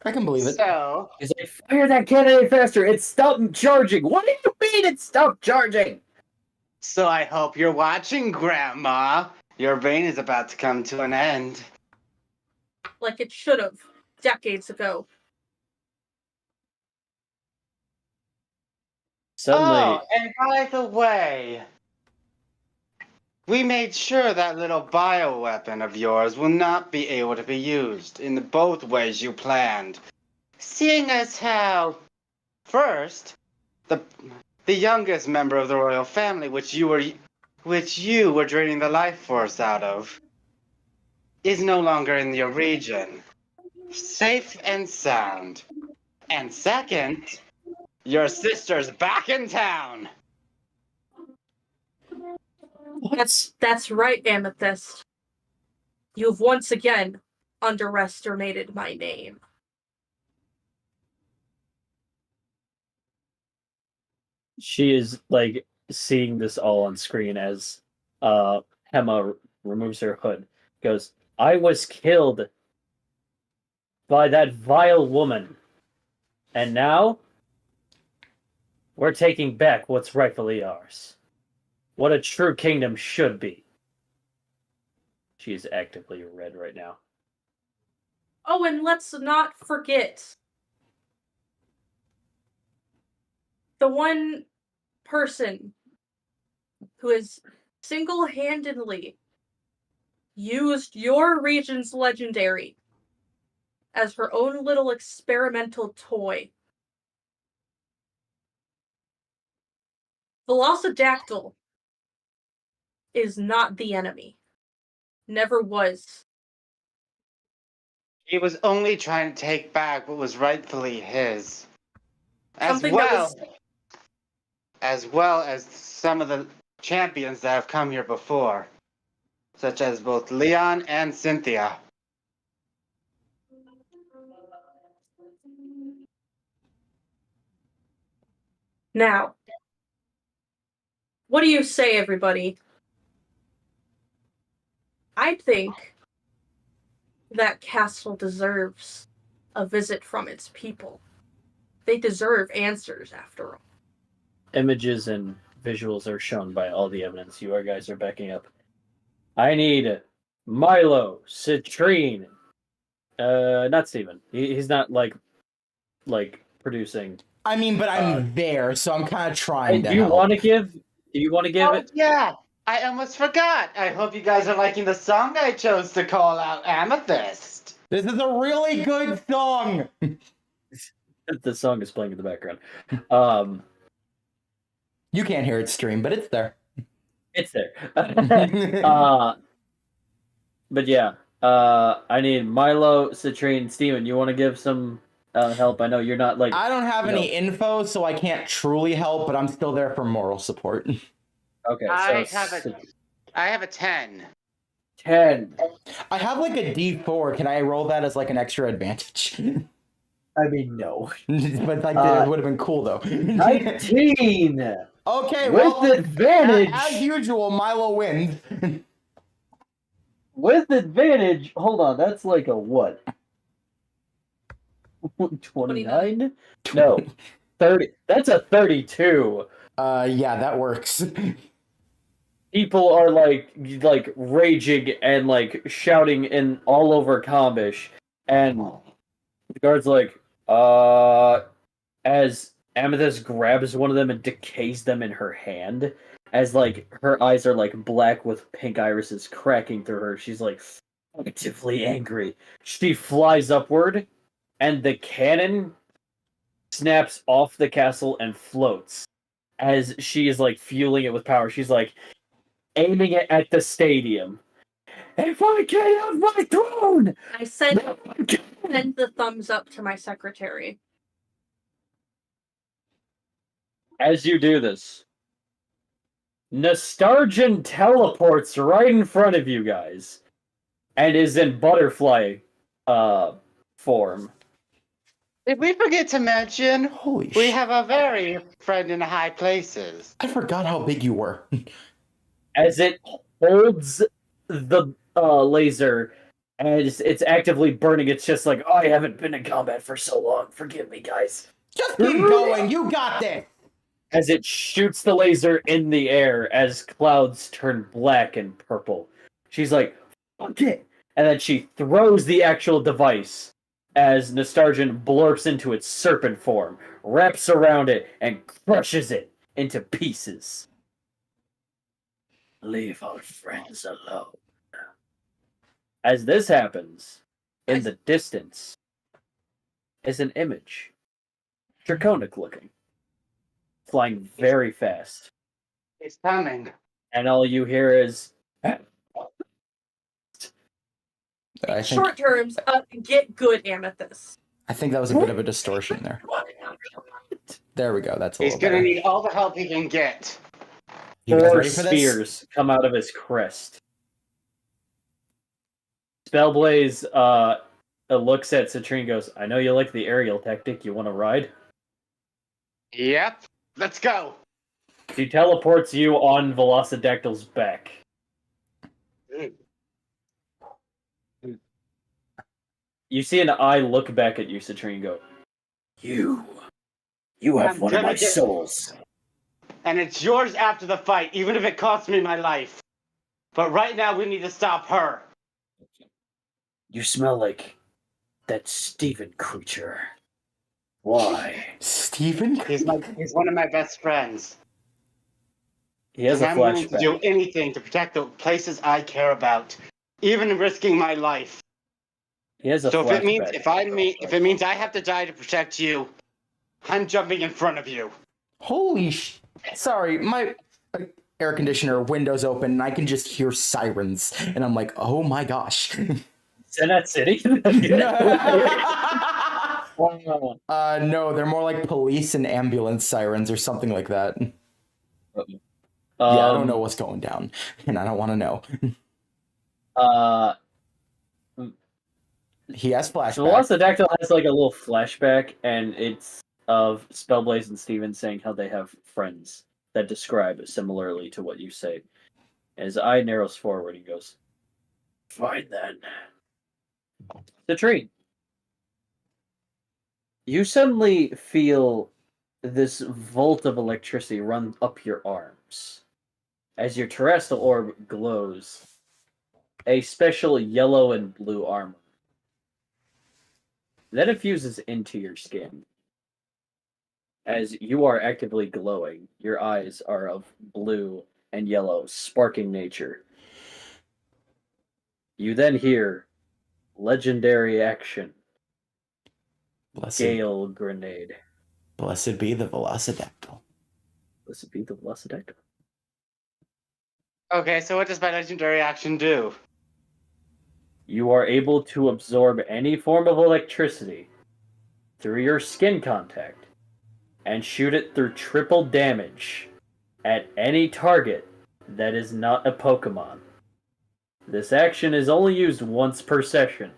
I can believe it.
So,
He's like, fire that cannon faster! It stopped charging! What do you mean it stopped charging?
so I hope you're watching, Grandma. Your reign is about to come to an end.
Like it should have, decades ago.
Suddenly,
Oh, and by the way, we made sure that little bioweapon of yours will not be able to be used in both ways you planned. Seeing as how, first, the youngest member of the royal family, which you were draining the life force out of, is no longer in your region, safe and sound. And second, your sister's back in town.
That's right, Amethyst. You've once again underestimated my name.
she is like seeing this all on screen as Hema removes her hood. Goes, I was killed by that vile woman. And now we're taking back what's rightfully ours. What a true kingdom should be. She is actively red right now.
Oh, and let's not forget the one person who has single-handedly used your region's legendary as her own little experimental toy. Velociraptor is not the enemy. Never was.
He was only trying to take back what was rightfully his. As
Something that was-
well as some of the champions that have come here before, such as both Leon and Cynthia.
Now, what do you say, everybody? I think that castle deserves a visit from its people. They deserve answers, after all.
Images and visuals are shown by all the evidence you guys are backing up. I need Milo, Citrine. Not Steven. He's not like producing.
I mean, but I'm there, so I'm kind of trying to
Do you
help.
want to give? Do you want to give it?
Yeah, I almost forgot. I hope you guys are liking the song I chose to call out Amethyst.
This is a really good song.
The song is playing in the background.
You can't hear it stream, but it's there.
It's there. But yeah, I need Milo, Citrine, Steven. You want to give some help? I know you're not like.
I don't have any info, so I can't truly help, but I'm still there for moral support.
Okay,
I have a 10.
10.
I have like a D4. Can I roll that as like an extra advantage?
I mean, no.
But like, it would have been cool though.
19.
Okay,
with
well,
advantage.
as usual, Milo wins.
With advantage. Hold on, that's like a what? 29? No, 30. That's a 32.
Yeah, that works.
People are like raging and like shouting in all over Combish, and the guard's like, as Amethyst grabs one of them and decays them in her hand, as like her eyes are like black with pink irises cracking through her. She's like actively angry. She flies upward, and the cannon snaps off the castle and floats. As she is like fueling it with power, she's like aiming it at the stadium. If I get off my throne,
I send the thumbs up to my secretary.
as you do this, Nostalgian teleports right in front of you guys and is in butterfly form.
Did we forget to mention
Holy
we
shit.
have a very friend in high places?
I forgot how big you were.
As it holds the laser and it's actively burning, it's just like, oh, I haven't been in combat for so long. Forgive me, guys.
Just keep going. You got this.
As it shoots the laser in the air as clouds turn black and purple. She's like, fuck it. And then she throws the actual device as Nostalgian blurps into its serpent form, wraps around it, and crushes it into pieces.
Leave our friends alone.
As this happens, in the distance is an image. Draconic looking. Flying very fast.
It's coming.
And all you hear is...
Short terms, get good, Amethyst.
I think that was a bit of a distortion there. There we go. That's a
He's
little
gonna
better.
need all the help he can get.
You guys
4
ready for this?
spears come out of his crest. Spellblaze looks at Citrine and goes, I know you like the aerial tactic. You want to ride?
Yep. Let's go.
She teleports you on Velocidactyl's back. You see an eye look back at you, Citrine, and go,
You have
I'm
one of
gonna
my
get-
souls.
And it's yours after the fight, even if it costs me my life. But right now, we need to stop her.
You smell like that Steven creature. Why?
Steven?
He's one of my best friends.
He has a
I'm willing to do
flashback.
anything to protect the places I care about, even risking my life.
He has a
So
flashback.
if it means I have to die to protect you, I'm jumping in front of you.
Holy sorry, my air conditioner windows open and I can just hear sirens and I'm like, oh my gosh.
Swainathan City?
No, they're more like police and ambulance sirens or something like that. I don't know what's going down, and I don't want to know. He has flashbacks.
So Velociraptor has like a little flashback, and it's of Spellblaze and Steven saying how they have friends that describe similarly to what you say. And his eye narrows forward, he goes, "Fine then." Citrine, you suddenly feel this volt of electricity run up your arms. As your terrestrial orb glows, a special yellow and blue armor that infuses into your skin. As you are actively glowing, your eyes are of blue and yellow, sparking nature. You then hear legendary action. Gale Grenade.
Blessed be the Velociraptor.
Blessed be the Velociraptor.
Okay, so what does my legendary action do?
You are able to absorb any form of electricity through your skin contact and shoot it through triple damage at any target that is not a Pokemon. This action is only used once per session.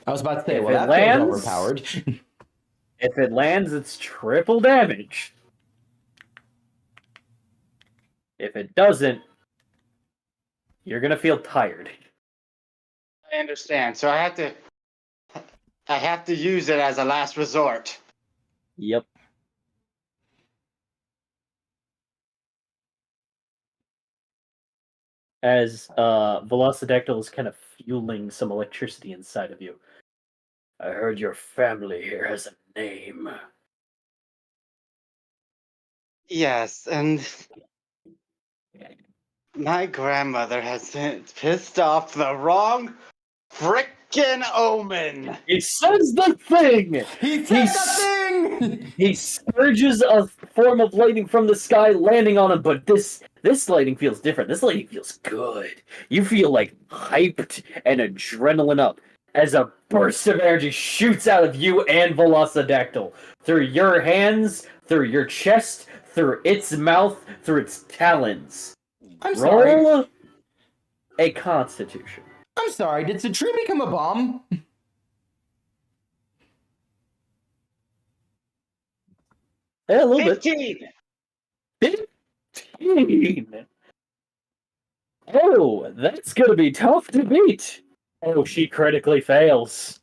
I was about to say,
If
well,
it
that
lands,
feels overpowered.
If it lands, it's triple damage. If it doesn't, you're gonna feel tired.
I understand. So I have to use it as a last resort.
Yep. As Velociraptor is kind of fueling some electricity inside of you. I heard your family here has a name.
Yes, and my grandmother has pissed off the wrong frickin' omen.
He says the thing!
He said the thing!
He surges a form of lightning from the sky, landing on him, but this lightning feels different. This lightning feels good. You feel like hyped and adrenaline up as a burst of energy shoots out of you and Velociraptor through your hands, through your chest, through its mouth, through its talons.
I'm sorry.
Roll a Constitution.
I'm sorry, did Citrine become a bomb?
Yeah, a little
15!
bit. 15! Oh, that's gonna be tough to beat. Oh, she critically fails.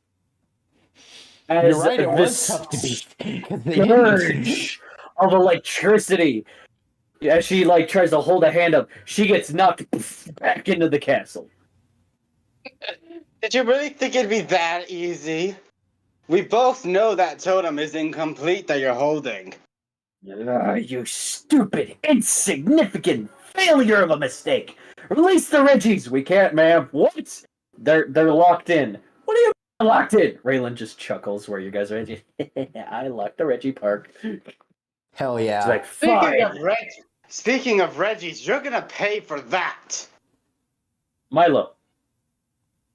As
You're right, it was
this
tough to beat. 'Cause they didn't.
surge of electricity, as she tries to hold a hand up, she gets knocked back into the castle.
Did you really think it'd be that easy? We both know that totem is incomplete that you're holding.
You stupid, insignificant failure of a mistake! Release the Reggies! We can't, ma'am. What? They're locked in. What do you mean locked in? Raylan just chuckles where you guys are. I locked the Reggie Park.
Hell yeah.
It's like, fine.
Speaking of Reggies, you're gonna pay for that.
Milo,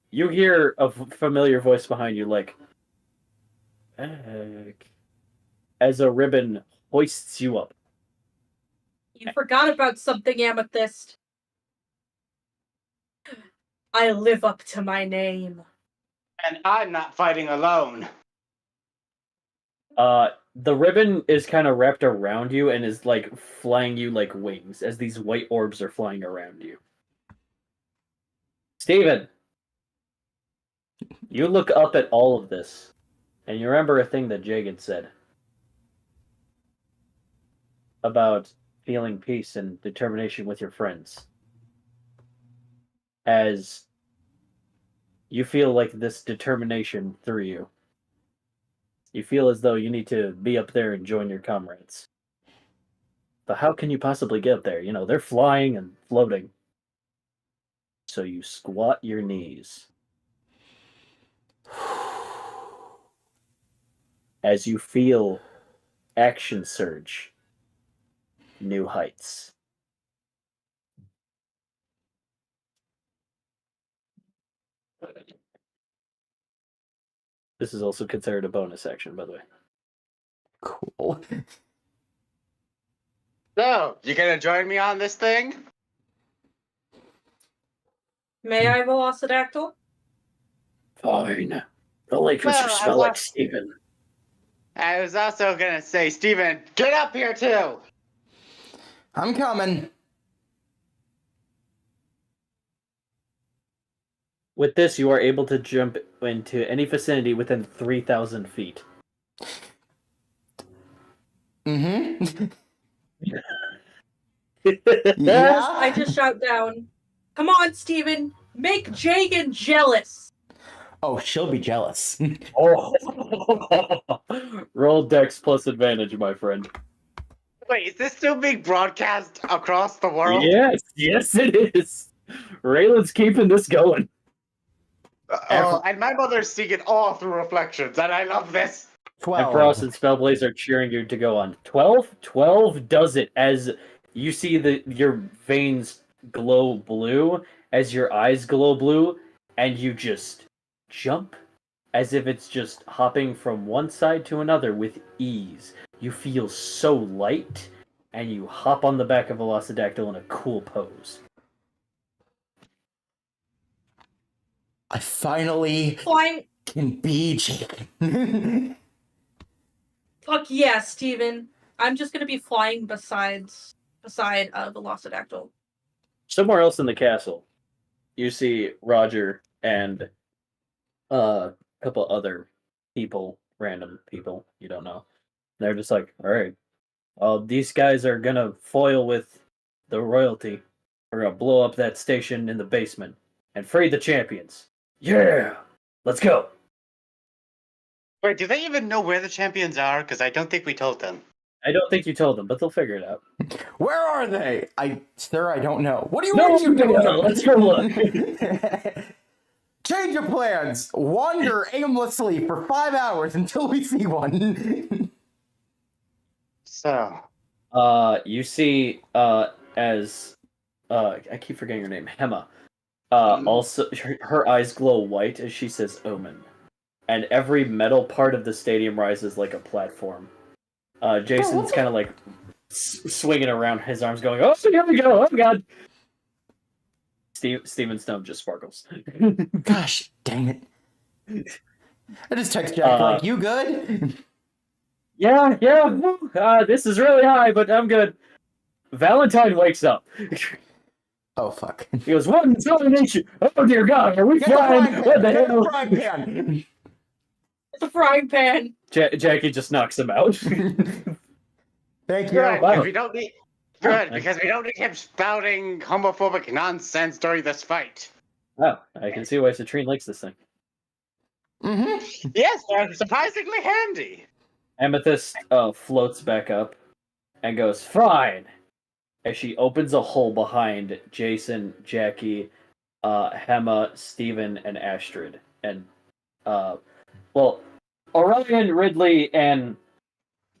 you hear a familiar voice behind you, like, as a ribbon hoists you up.
You forgot about something, Amethyst. I live up to my name.
And I'm not fighting alone.
The ribbon is kind of wrapped around you and is flying you like wings as these white orbs are flying around you. Steven, you look up at all of this and you remember a thing that Jagged said about feeling peace and determination with your friends. As you feel like this determination through you. You feel as though you need to be up there and join your comrades. But how can you possibly get up there? You know, they're flying and floating. So you squat your knees. As you feel action surge, new heights. This is also considered a bonus action, by the way.
Cool.
So, you gonna join me on this thing?
May I, Velociraptor?
Fine. The Lakers
Well,
are
I
smell
wa-
like Steven.
I was also gonna say, Steven, get up here too!
I'm coming.
With this, you are able to jump into any vicinity within 3,000 feet.
Mm-hmm. Yeah.
I just shout down, "Come on, Steven! Make Jagan jealous!"
Oh, she'll be jealous.
Oh. Roll Dex plus advantage, my friend.
Wait, is this still being broadcast across the world?
Yes it is. Raylan's keeping this going.
Oh, and my mother's seeing it all through reflections, and I love this.
12.
And Frost and Spellblaze are cheering you to go on. 12? 12 does it as you see your veins glow blue, as your eyes glow blue, and you just jump as if it's just hopping from one side to another with ease. You feel so light, and you hop on the back of Velocidactyl in a cool pose.
I finally
Flying.
can be Jake.
Fuck yeah, Steven. I'm just gonna be flying beside Velociraptor.
Somewhere else in the castle, you see Roger and a couple other people, random people you don't know. They're just like, all right, well, these guys are gonna foil with the royalty. We're gonna blow up that station in the basement and free the champions. Yeah, let's go.
Wait, do they even know where the champions are? Because I don't think we told them.
I don't think you told them, but they'll figure it out.
Where are they? Sir, I don't know. What do you
No,
want you doing?
let's go look.
Change of plans. Wander aimlessly for 5 hours until we see one.
So,
You see, as I keep forgetting her name, Hema. Also, her eyes glow white as she says "Omen," and every metal part of the stadium rises like a platform. Jason's kind of like swinging around, his arms going, "Oh, here we go! Oh God!" Steven's dome just sparkles.
Gosh, dang it! I just text Jack like, "You good?"
Yeah. This is really high, but I'm good. Valentine wakes up.
Oh fuck!
He goes, "What in domination? Oh dear God, are we
Get the
flying?
frying pan!
What the
Get
hell?"
the frying pan!
It's a frying pan.
Jackie just knocks him out.
Thank you.
good,
Wow.
because we don't need. Good, because we don't need him spouting homophobic nonsense during this fight.
Wow, I can see why Citrine likes this thing.
Mm-hmm.
Yes, they're surprisingly handy.
Amethyst floats back up and goes, "Fine," as she opens a hole behind Jason, Jackie, Hema, Steven, and Astrid. And, Orion, Ridley, and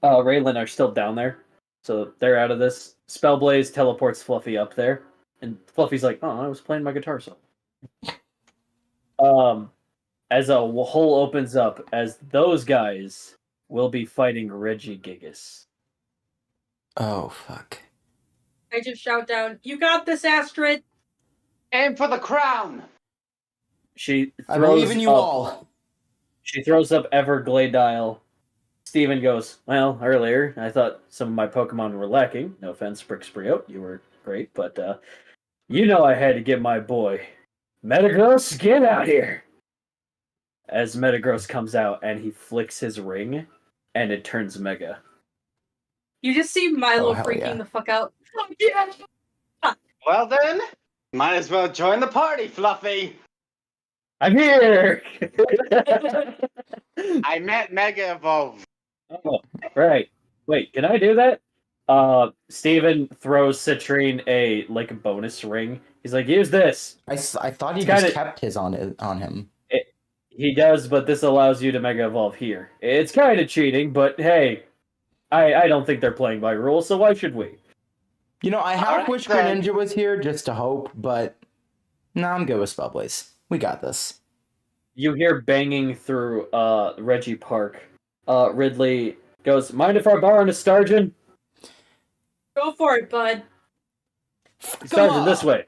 Raylan are still down there, so they're out of this. Spellblaze teleports Fluffy up there, and Fluffy's like, "Oh, I was playing my guitar solo." As a hole opens up, as those guys will be fighting Regigigas.
Oh fuck!
I just shout down, "You got this, Astrid!"
Aim for the crown.
She
I believe
throws
in you
up.
all.
She throws up Everglade. Steven goes, "Well, earlier I thought some of my Pokemon were lacking. No offense, Brixbriot, you were great, but you know I had to get my boy. Metagross, get out here!" As Metagross comes out and he flicks his ring, and it turns Mega.
You just see Milo
Oh, hell
freaking
yeah.
the fuck out. Fuck yeah!
Well then, might as well join the party, Fluffy.
I'm here!
I meant Mega Evolve.
Oh, right. Wait, can I do that? Steven throws Citrine a bonus ring. He's like, use this.
I thought he
It's
just
kinda-
kept his on him.
He does, but this allows you to Mega Evolve here. It's kind of cheating, but hey, I don't think they're playing by rules, so why should we?
You know, I half
Alright,
wish
then.
Greninja was here just to hope, but no, I'm good with Spellblaze. We got this.
You hear banging through Reggie Park. Ridley goes, mind if I borrow a Stargin?
Go for it, bud.
Stargin, this way.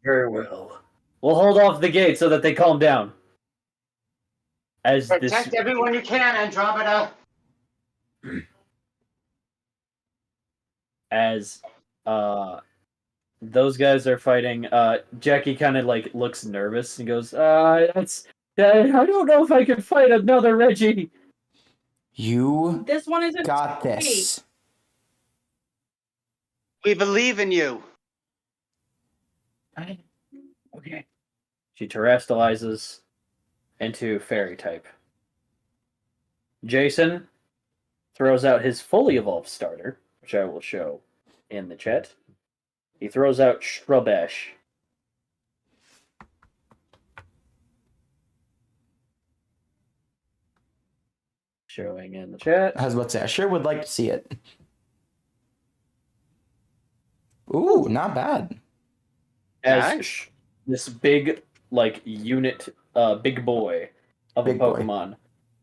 Very well.
We'll hold off the gate so that they calm down. As
Protect everyone you can, Andromeda.
as those guys are fighting, Jackie kind of looks nervous and goes, I don't know if I can fight another Reggie.
You
This one isn't
got this.
We believe in you.
Okay. She terrestrializes into fairy type. Jason throws out his fully evolved starter, which I will show in the chat. He throws out Shrubbash. Showing in the chat.
I was about to say, I sure would like to see it. Ooh, not bad.
As
Nice.
this big, unit, big boy of
Big
a
boy.
Pokemon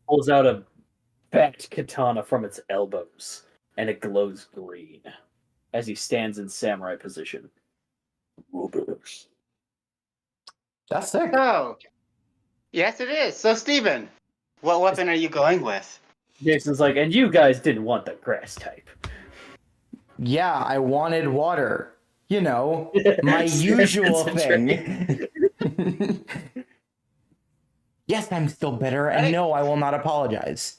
pulls out a fat katana from its elbows, and it glows green as he stands in samurai position.
That's sick.
Oh. Yes, it is. So, Steven, what weapon are you going with?
Jason's like, and you guys didn't want the grass type.
Yeah, I wanted water. You know, my usual thing. Yes, I'm still bitter, and no, I will not apologize.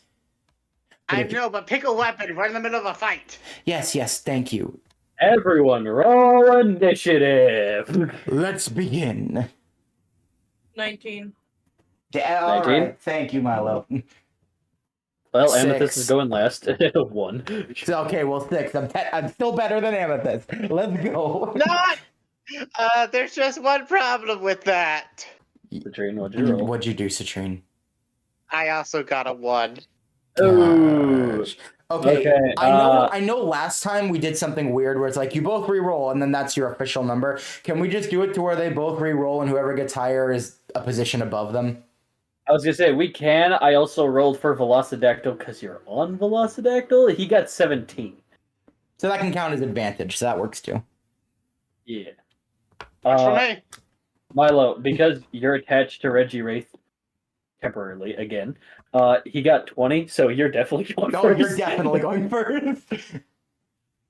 I know, but pick a weapon. We're in the middle of a fight.
Yes, thank you.
Everyone, roll initiative.
Let's begin.
19.
Yeah, all
19?
right. Thank you, Milo.
Well,
6.
Amethyst is going last. 1.
So, okay, well, 6. I'm still better than Amethyst. Let's go.
Not! There's just one problem with that.
Citrine, what'd you roll?
What'd you do, Citrine?
I also got a 1.
Ooh.
Gosh. Okay,
Okay,
I know last time we did something weird where it's like you both re-roll and then that's your official number. Can we just do it to where they both re-roll and whoever gets higher is a position above them?
I was gonna say, we can. I also rolled for Velocidactyl because you're on Velocidactyl. He got 17.
So that can count as advantage, so that works too.
Yeah.
Works for me.
Milo, because you're attached to Reggie Wraith temporarily again, he got 20, so you're definitely going
No,
first.
you're definitely going first.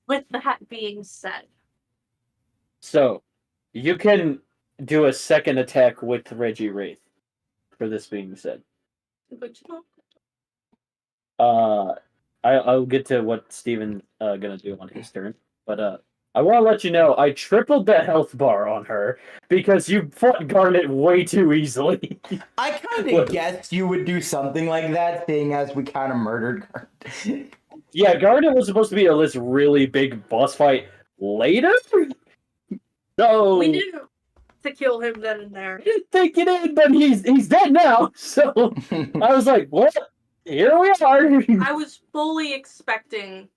With that being said,
So, you can do a second attack with Reggie Wraith, for this being said.
but you know,
I'll get to what Steven's gonna do on his turn, but I want to let you know I tripled the health bar on her because you fought Garnet way too easily.
I kind of guessed you would do something like that, seeing as we kind of murdered Garnet.
Yeah, Garnet was supposed to be this really big boss fight later. So
we knew to kill him then and there.
I didn't think it in, but he's dead now. So I was like, "What? Here we are."
I was fully expecting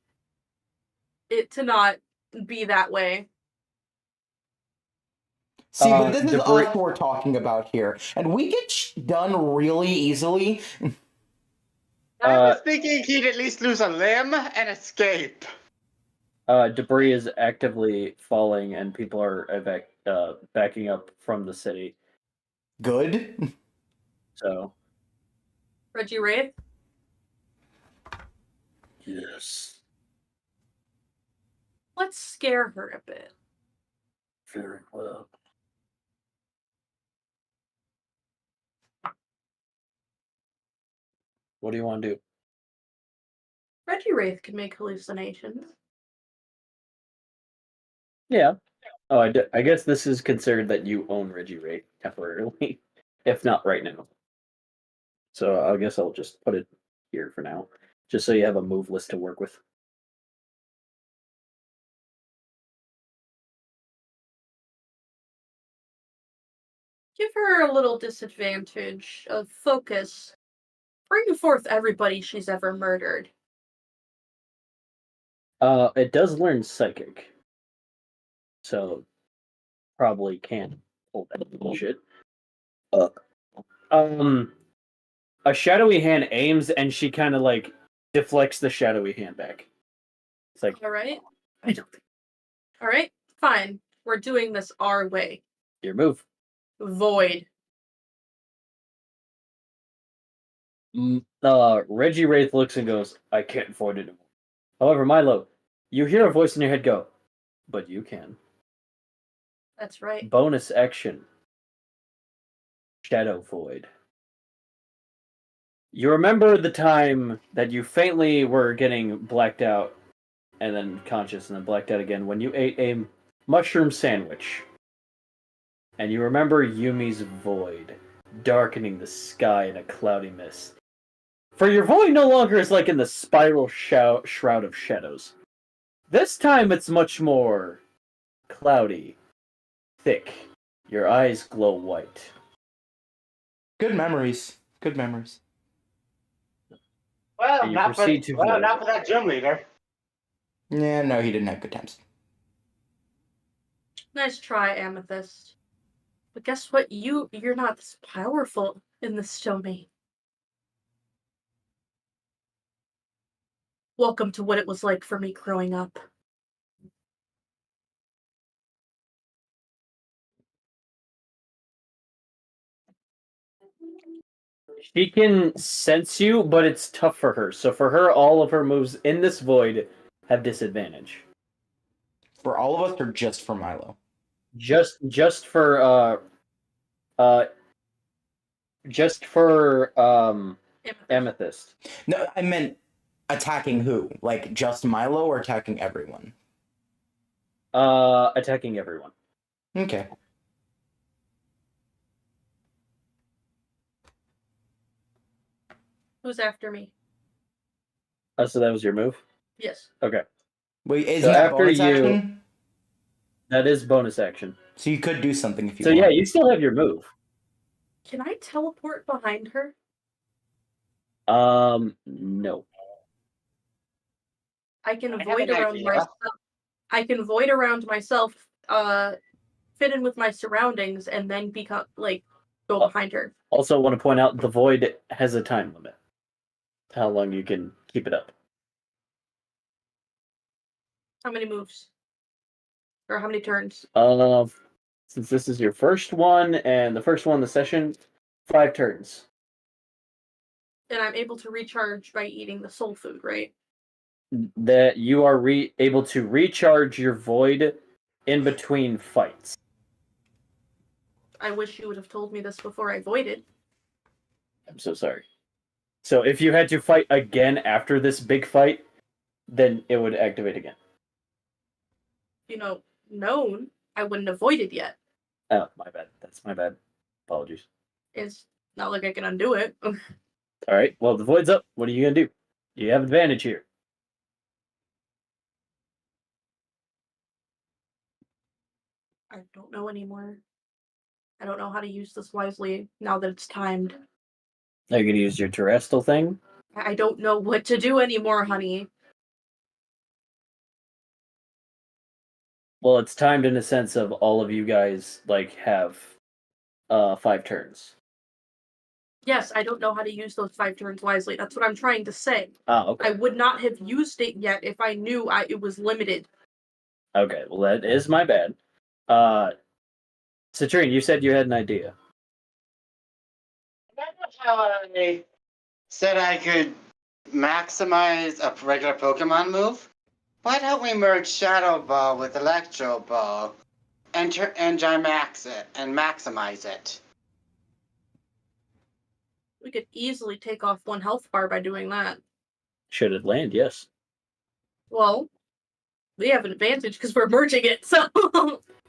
it to not be that way.
See, but this is
Debris-
us we're talking about here, and we get done really easily.
I was thinking he'd at least lose a limb and escape.
Debris is actively falling, and people are backing up from the city.
Good.
So
Reggie Wraith?
Yes.
Let's scare her a bit.
Very well.
what do you want to do?
Reggie Wraith can make hallucinations.
Yeah. Oh, I guess this is considered that you own Reggie Wraith temporarily, if not right now. So I guess I'll just put it here for now, just so you have a move list to work with.
Give her a little disadvantage of focus. Bring forth everybody she's ever murdered.
It does learn psychic, so probably can't hold that bullshit. A shadowy hand aims, and she kind of like deflects the shadowy hand back. It's like,
All right.
I don't think
All right. Fine. We're doing this our way.
your move.
Void.
Reggie Wraith looks and goes, I can't void it anymore. However, Milo, you hear a voice in your head go, but you can.
That's right.
Bonus action. Shadow Void. You remember the time that you faintly were getting blacked out and then conscious and then blacked out again when you ate a mushroom sandwich. And you remember Yumi's void darkening the sky in a cloudy mist. For your void no longer is like in the spiral shroud of shadows. This time it's much more cloudy, thick. Your eyes glow white.
Good memories. Good memories.
Well,
And you
not for,
proceed to
well,
void.
not for that gym leader.
Yeah, no, he didn't have good times.
Nice try, Amethyst. But guess what? You're not this powerful in this domain. Welcome to what it was like for me growing up.
She can sense you, but it's tough for her. So for her, all of her moves in this void have disadvantage.
For all of us or just for Milo?
Just for Amethyst.
No, I meant attacking who? Like just Milo or attacking everyone?
Attacking everyone.
Okay.
Who's after me?
So that was your move?
Yes.
Okay.
Wait, isn't
So
that
after
bonus
you-
action?
That is bonus action.
So you could do something if you
So
want.
yeah, you still have your move.
Can I teleport behind her?
No.
I can
I have
void
an
around
idea.
myself. I can void around myself, fit in with my surroundings, and then become go behind her.
Also want to point out the void has a time limit. How long you can keep it up.
How many moves? Or how many turns?
Since this is your first one and the first one in the session, 5 turns.
And I'm able to recharge by eating the soul food, right?
That you are able to recharge your void in between fights.
I wish you would have told me this before I voided.
I'm so sorry. So if you had to fight again after this big fight, then it would activate again.
Known, I wouldn't have voided yet.
Oh, my bad. That's my bad. Apologies.
It's not like I can undo it.
All right. Well, the void's up. What are you gonna do? You have advantage here.
I don't know anymore. I don't know how to use this wisely now that it's timed.
Are you gonna use your terrestrial thing?
I don't know what to do anymore, honey.
Well, it's timed in a sense of all of you guys have 5 turns.
Yes, I don't know how to use those 5 turns wisely. That's what I'm trying to say.
Oh, okay.
I would not have used it yet if I knew it was limited.
Okay, well that is my bad. Citrine, you said you had an idea.
Remember how I said I could maximize a regular Pokemon move? Why don't we merge Shadow Ball with Electro Ball and max it and maximize it?
We could easily take off 1 health bar by doing that.
Should it land? Yes.
Well, we have an advantage because we're merging it, so...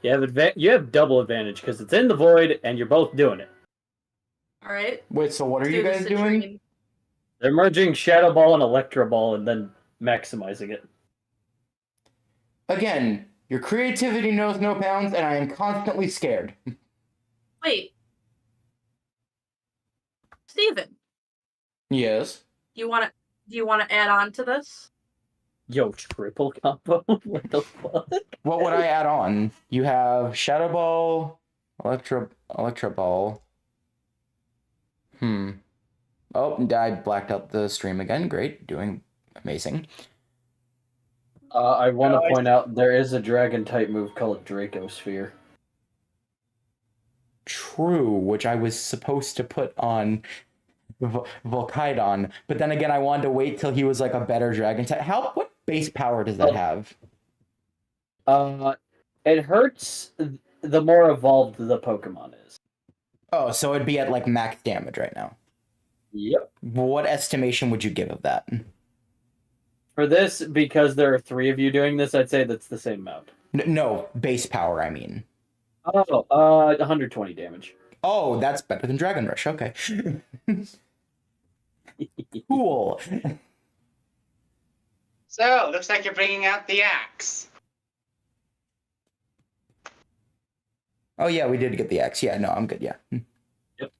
You have double advantage because it's in the void and you're both doing it.
Alright.
Wait, so what are you guys doing?
They're merging Shadow Ball and Electro Ball and then maximizing it.
Again, your creativity knows no bounds, and I am constantly scared.
Wait, Steven,
Yes.
do you want to add on to this?
Yo, triple combo? What the fuck?
What would I add on? You have Shadow Ball, Electro Ball. Oh, I blacked out the stream again. Great, doing amazing.
I want to point out there is a dragon type move called Dracosphere.
True, which I was supposed to put on Volkydon, but then again, I wanted to wait till he was like a better dragon type. What base power does that have?
It hurts the more evolved the Pokemon is.
Oh, so it'd be at like max damage right now.
Yep.
What estimation would you give of that?
For this, because there are 3 of you doing this, I'd say that's the same amount.
No, base power, I mean.
Oh, 120 damage.
Oh, that's better than Dragon Rush. Okay. Cool.
So, looks like you're bringing out the axe.
Oh, yeah, we did get the X. Yeah, no, I'm good, yeah.
Yep.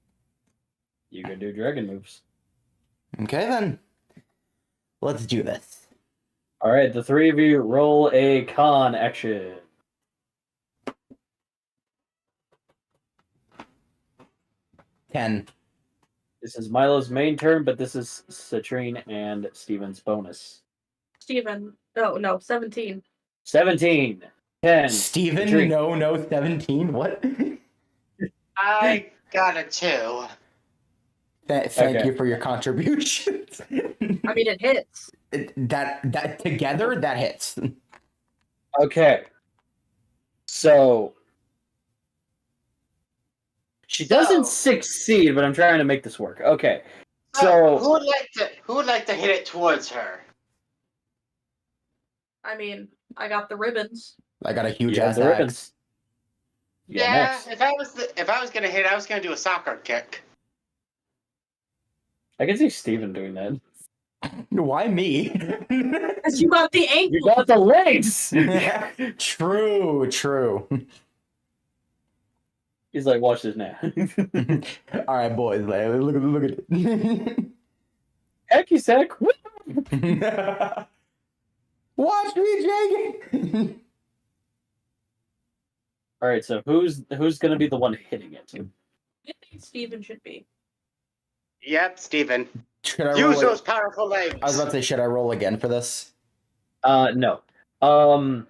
You can do dragon moves.
Okay, then. Let's do this.
Alright, the 3 of you roll a con action.
$10.
This is Milo's main turn, but this is Citrine and Steven's bonus.
Steven. Oh, no, 17.
17. 10.
Steven,
Citrine.
no, 17. What?
I got a 2.
Thank
Okay.
you for your contributions.
I mean, it hits.
That together, that hits.
Okay. So she doesn't succeed, but I'm trying to make this work. Okay. So
who would like to hit it towards her?
I mean, I got the ribbons.
I got a huge
you have
ass
the
axe.
ribbons.
Yeah,
Next.
if I was gonna hit, I was gonna do a soccer kick.
I can see Steven doing that.
Why me?
Because you got the ankle.
You got the legs!
True.
He's like, watch this now.
All right, boys. Look at it.
Heck, you sack.
Watch me, Jake.
All right, so who's gonna be the one hitting it?
I think Steven should be.
Yep, Steven.
Should I
Use
roll
those powerful legs.
I was about to say, should I roll again for this?
No. Well,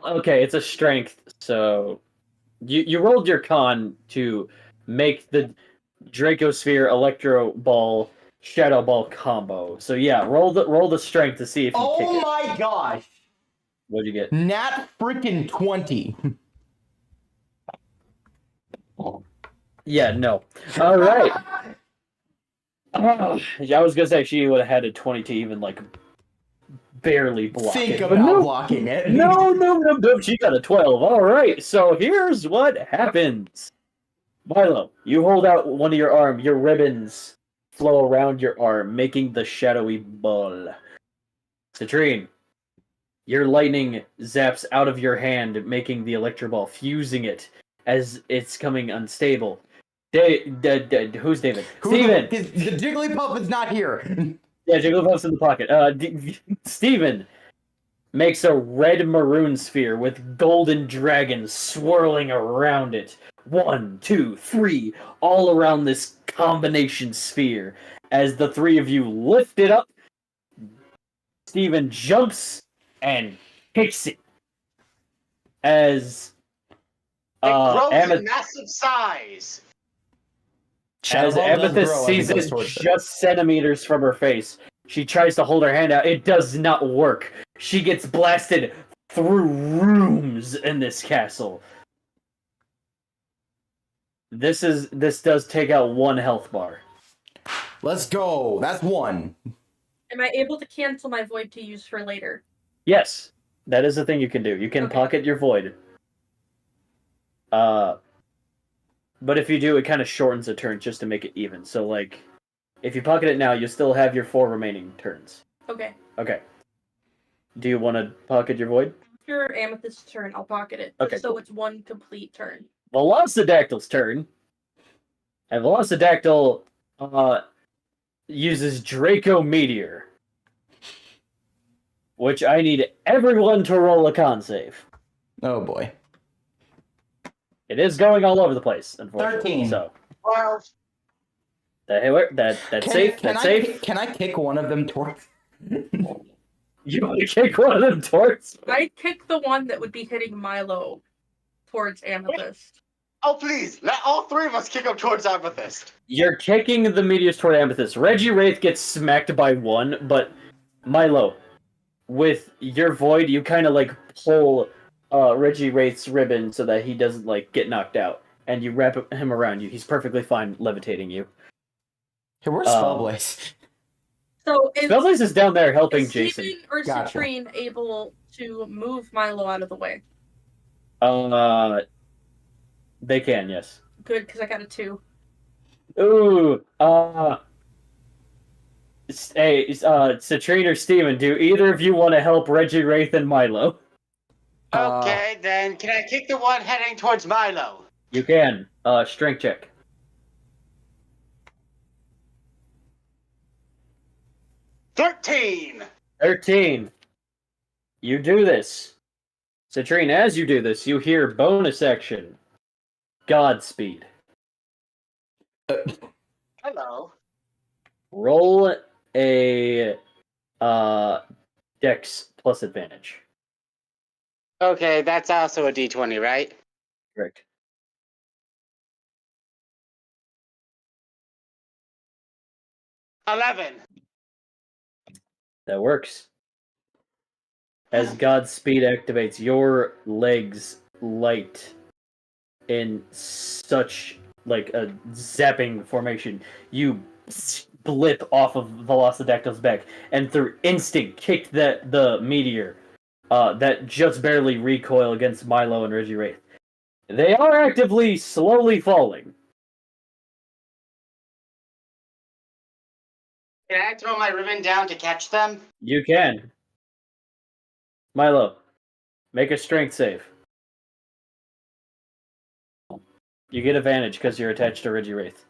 okay, it's a strength, so you rolled your con to make the Dracosphere Electro Ball Shadow Ball combo. So yeah, roll the strength to see if you kick it.
Oh my gosh!
What'd you get?
Nat freaking 20.
Yeah, no. All right. I was gonna say she would have had a 20 to even like barely block
Think
it.
about
But no,
blocking it.
no, she got a 12. All right, so here's what happens. Milo, you hold out one of your arm. Your ribbons flow around your arm, making the shadowy ball. Citrine, your lightning zaps out of your hand, making the electro ball, fusing it as it's coming unstable. Who's David? Steven!
The Jigglypuff is not here.
Yeah, Jigglypuff's in the pocket. Steven makes a red-maroon sphere with golden dragons swirling around it. 1, 2, 3, all around this combination sphere. As the 3 of you lift it up, Steven jumps and kicks it. As
It grows
Amethyst,
in massive size.
as Amethyst sees it just centimeters from her face, she tries to hold her hand out. It does not work. She gets blasted through rooms in this castle. This does take out 1 health bar.
Let's go. That's 1.
Am I able to cancel my void to use for later?
Yes, that is a thing you can do. You can pocket your void. But if you do, it kind of shortens a turn just to make it even. So, like, if you pocket it now, you still have your 4 remaining turns.
Okay.
Okay. Do you want to pocket your void?
After Amethyst's turn, I'll pocket it.
Okay,
So it's 1 complete turn.
Velocidactyl's turn. And Velocidactyl uses Draco Meteor, which I need everyone to roll a con save.
Oh boy.
It is going all over the place, unfortunately.
13.
So
12.
that's safe. That's safe.
Can I kick one of them towards?
You want to kick one of them towards?
I'd kick the one that would be hitting Milo towards Amethyst.
Oh, please, let all three of us kick up towards Amethyst.
You're kicking the meteors toward Amethyst. Reggie Wraith gets smacked by one, but Milo, with your void, you kind of like pull Reggie Wraith's ribbon so that he doesn't like get knocked out, and you wrap him around you. He's perfectly fine levitating you.
Hey, where's Spellblaze?
So is
Spellblaze is down there helping
Steven
Jason.
or
Gotcha.
Citrine able to move Milo out of the way?
They can, yes.
Good, because I got a 2.
Ooh, hey, Citrine or Steven, do either of you want to help Reggie Wraith and Milo?
Okay, then can I kick the one heading towards Milo?
You can. Strength check.
13.
13. You do this. Citrine, as you do this, you hear bonus action. Godspeed.
Hello.
Roll a Dex plus advantage.
Okay, that's also a D20, right?
Correct.
$11.
That works. As Godspeed activates, your legs light in such like a zapping formation. You blip off of Velocidactyl's back, and through instinct kicked the meteor that just barely recoil against Milo and Reggie Wraith. They are actively slowly falling.
Can I throw my ribbon down to catch them?
You can. Milo, make a strength save. You get advantage because you're attached to Reggie Wraith.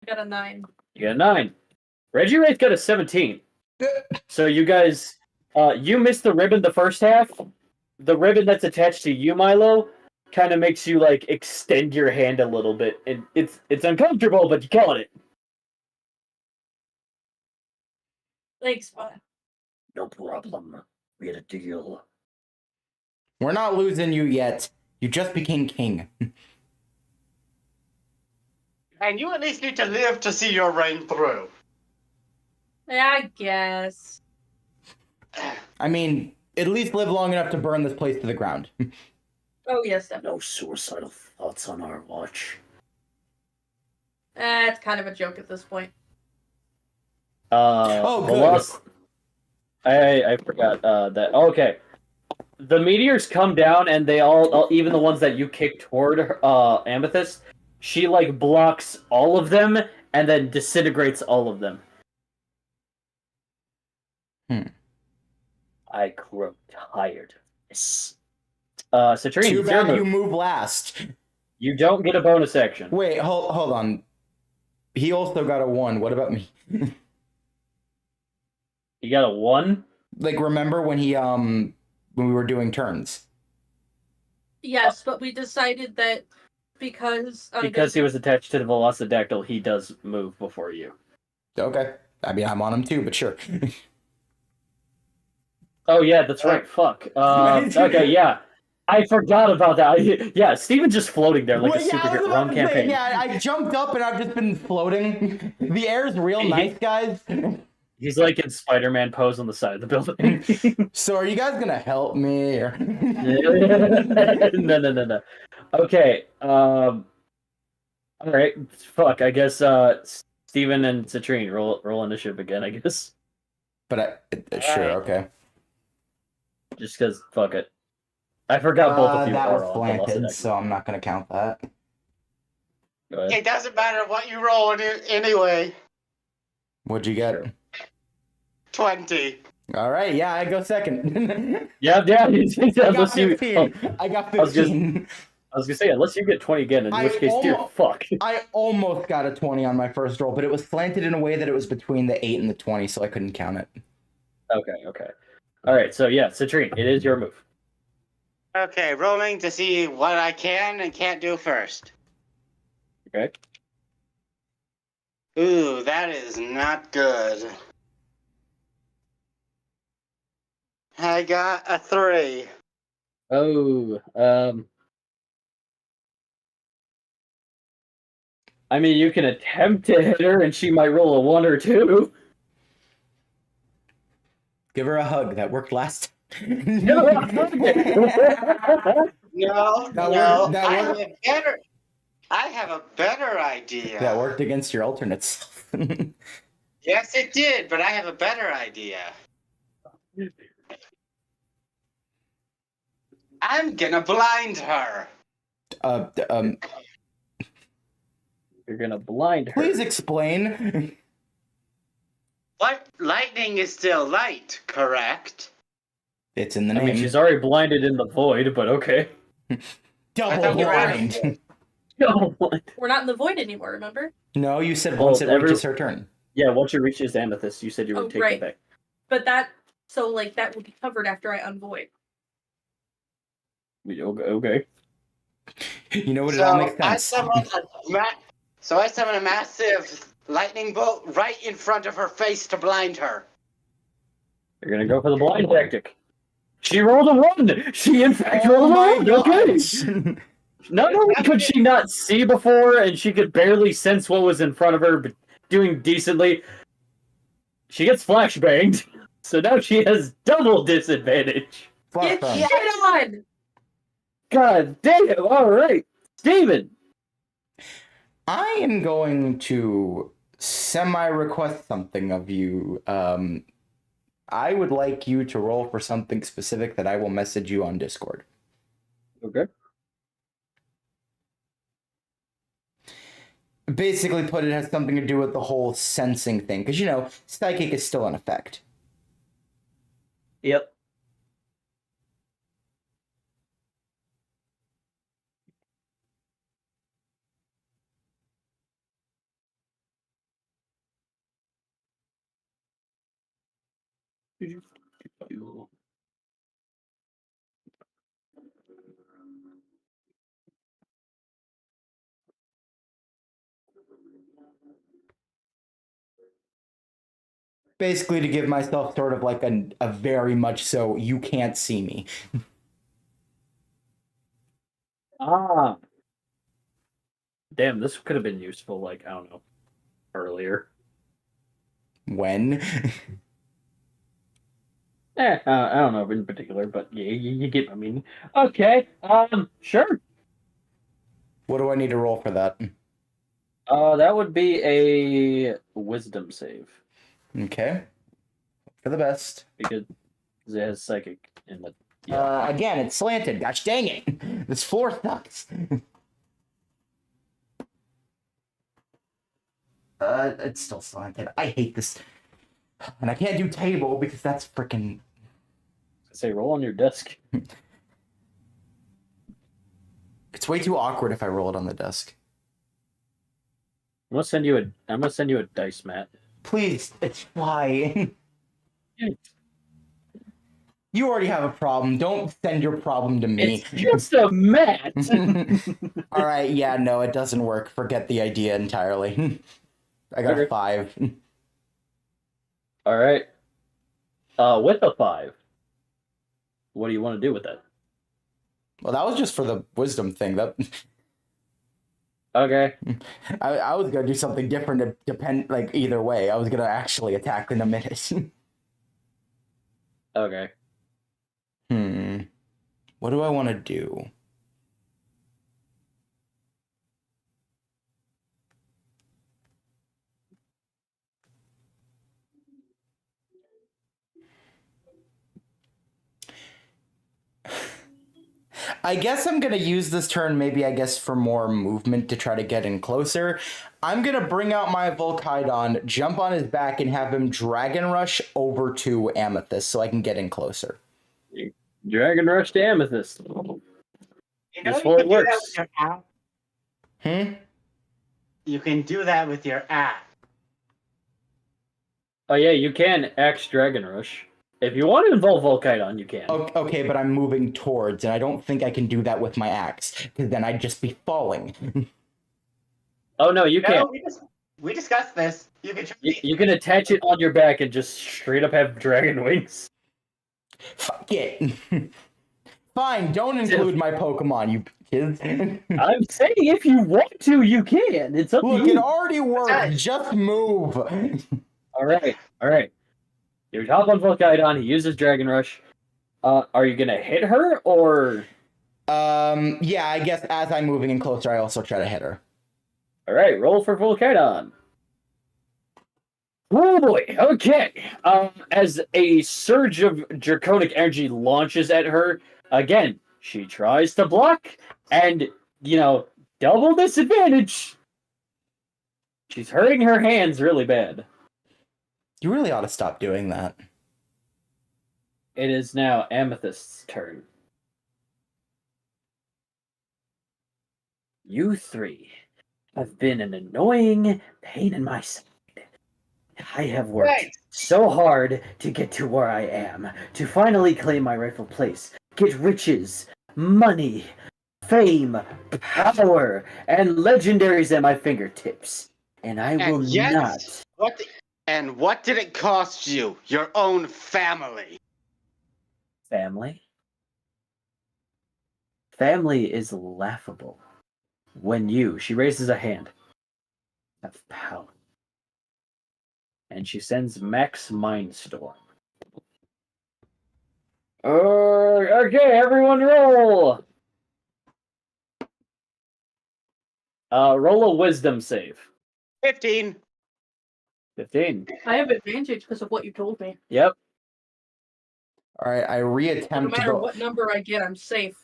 I got a 9.
You got a 9. Reggie Wraith got a 17. So you guys, you missed the ribbon the first half. The ribbon that's attached to you, Milo, kind of makes you like extend your hand a little bit. And it's uncomfortable, but you caught it.
Thanks, bud.
No problem. We had a deal.
We're not losing you yet. You just became king.
And you at least need to live to see your reign through.
Yeah, I guess.
I mean, at least live long enough to burn this place to the ground.
Oh, yes, definitely.
No suicidal thoughts on our watch.
It's kind of a joke at this point.
Oh, good.
I forgot that. Okay. The meteors come down, and they all, even the ones that you kicked toward Amethyst, she like blocks all of them and then disintegrates all of them.
I grow tired of this.
Citrine,
Too
it's your
bad
move.
you move last.
You don't get a bonus action.
Wait, hold on. He also got a 1. What about me?
You got a 1?
Like, remember when when we were doing turns?
Yes, but we decided that because
Because he was attached to the Velocidactyl, he does move before you.
Okay. I mean, I'm on him too, but sure.
Oh, yeah, that's right. Fuck. Okay, yeah. I forgot about that. Yeah, Steven's just floating there like a superhero. Wrong campaign.
Yeah, I jumped up and I've just been floating. The air's real nice, guys.
He's like in Spider-Man pose on the side of the building.
So are you guys gonna help me? Or...
No. Okay. All right. Fuck. I guess Steven and Citrine roll initiative again. I guess.
But sure, okay.
Just because, fuck it. I forgot both of you
that
are
was
on
planted,
Velocity.
so I'm not gonna count that.
Go ahead.
It doesn't matter what you roll anyway.
What'd you get?
Sure.
20.
All right, yeah, I go second.
Yeah.
I got
Unless you,
15. I got 15.
I was gonna say, unless you get 20 again, in which case, dear fuck.
I almost got a 20 on my first roll, but it was slanted in a way that it was between the 8 and the 20, so I couldn't count it.
Okay. All right, so yeah, Citrine, it is your move.
Okay, rolling to see what I can and can't do first.
Okay.
Ooh, that is not good. I got a 3.
Oh, I mean, you can attempt to hit her, and she might roll a 1 or 2.
Give her a hug. That worked last.
No, I have a better idea.
That worked against your alternate self.
Yes, it did, but I have a better idea. I'm gonna blind her.
You're gonna blind her.
Please explain.
Lightning is still light, correct?
It's in the
I
name.
mean, she's already blinded in the void, but okay.
Double blind.
We're not in the void anymore, remember?
No, you said once it reaches her turn.
Yeah, once it reaches Amethyst, you said you would take it back.
But that will be covered after I unvoid.
Okay.
You know what? It all makes sense.
I summon a massive lightning bolt right in front of her face to blind her.
You're gonna go for the blind tactic. She rolled a 1! She in fact rolled a 1! Okay! Not only could she not see before, and she could barely sense what was in front of her, but doing decently, she gets flashbanged. So now she has double disadvantage.
Get shit on!
God damn, alright. Steven!
I am going to semi-request something of you. I would like you to roll for something specific that I will message you on Discord.
Okay.
Basically put, it has something to do with the whole sensing thing. Because, you know, psychic is still in effect.
Yep.
Basically to give myself sort of like a very much so you can't see me.
Ah. Damn, this could have been useful, like, I don't know, earlier.
When?
I don't know in particular, but yeah, you get my meaning. Okay, sure.
What do I need to roll for that?
That would be a wisdom save.
Okay. For the best.
Because it has psychic in the... Yeah.
Again, it's slanted. Gosh dang it. This floor sucks. It's still slanted. I hate this. And I can't do table because that's freaking...
Say, roll on your desk.
It's way too awkward if I roll it on the desk.
I'm gonna send you a dice mat.
Please, it's why. You already have a problem. Don't send your problem to me.
It's just a mat.
All right, yeah, no, it doesn't work. Forget the idea entirely. I got a 5.
All right. With a 5, what do you want to do with that?
Well, that was just for the wisdom thing. That.
Okay.
I was gonna do something different to depend. Like either way, I was gonna actually attack in a minute.
Okay.
What do I want to do? I guess I'm gonna use this turn, maybe I guess for more movement to try to get in closer. I'm gonna bring out my Volkydon, jump on his back, and have him Dragon Rush over to Amethyst so I can get in closer.
Dragon Rush to Amethyst. Useful it works.
You can do that with your app.
Oh yeah, you can Axe Dragon Rush. If you want to involve Volkaion, you can.
Okay, but I'm moving towards, and I don't think I can do that with my axe, because then I'd just be falling.
Oh no, you can't.
We discussed this.
You can attach it on your back and just straight up have dragon wings.
Fuck it. Fine, don't include my Pokemon, you kids.
I'm saying if you want to, you can. It's up to
Look,
you.
it already worked. Just move.
All right. You're top on Volkaion. He uses Dragon Rush. Are you gonna hit her or?
Yeah, I guess as I'm moving in closer, I also try to hit her.
All right, roll for Volkaion. Oh boy. Okay. As a surge of draconic energy launches at her, again, she tries to block, and double disadvantage. She's hurting her hands really bad.
You really ought to stop doing that.
It is now Amethyst's turn. You three have been an annoying pain in my side. I have worked so hard to get to where I am, to finally claim my rightful place, get riches, money, fame, power, and legendaries at my fingertips. And I will not.
What did it cost you? Your own family.
Family? Family is laughable. When you, she raises a hand, have power. And she sends Max Mindstorm. Okay, everyone roll! Roll a wisdom save.
15.
15.
I have advantage because of what you told me.
Yep.
All right, I reattempt.
No matter what number I get, I'm safe.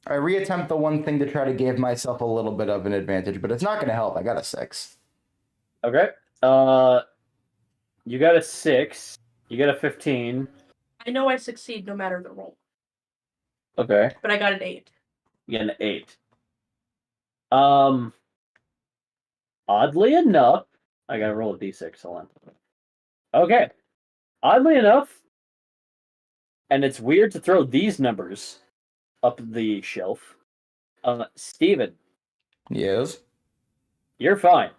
I reattempt the one thing to try to give myself a little bit of an advantage, but it's not going to help. I got a 6.
Okay. You got a 6. You got a 15.
I know I succeed no matter the roll.
Okay.
But I got an 8.
You got an 8. Oddly enough, I gotta roll a d6. Hold on. Okay. Oddly enough, and it's weird to throw these numbers up the shelf. Steven.
Yes?
You're fine.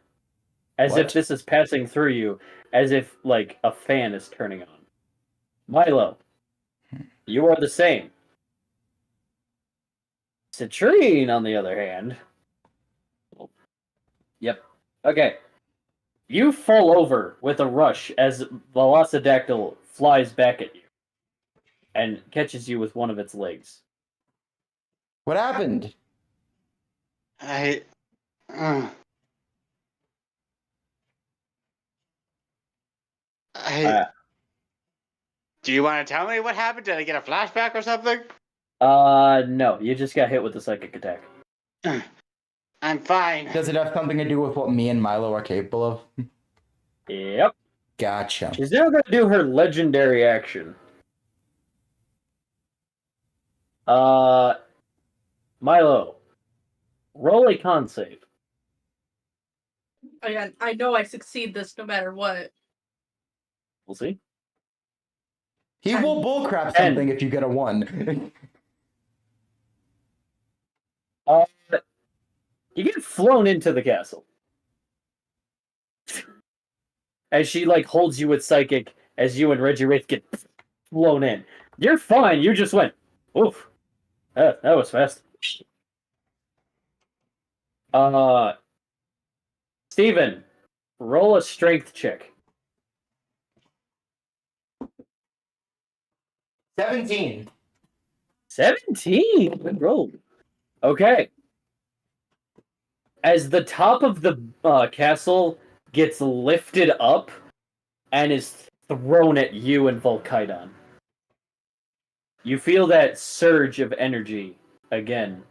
As
What?
if this is passing through you, as if, like, a fan is turning on. Milo. You are the same. Citrine, on the other hand. Yep. Okay. You fall over with a rush as Velocidactyl flies back at you and catches you with one of its legs.
What happened?
Do you want to tell me what happened? Did I get a flashback or something?
No. You just got hit with a psychic attack.
I'm fine.
Does it have something to do with what me and Milo are capable of?
Yep.
Gotcha.
She's now going to do her legendary action. Milo. Roll a con save.
I know I succeed this no matter what.
We'll see.
He will bullcrap something if you get a 1.
You get flown into the castle. As she, like, holds you with psychic, as you and Reggie Wraith get flown in. You're fine, you just went, oof. That was fast. Steven, roll a strength check.
17.
17? Good roll. Okay. As the top of the castle gets lifted up and is thrown at you and Volkaion, you feel that surge of energy again,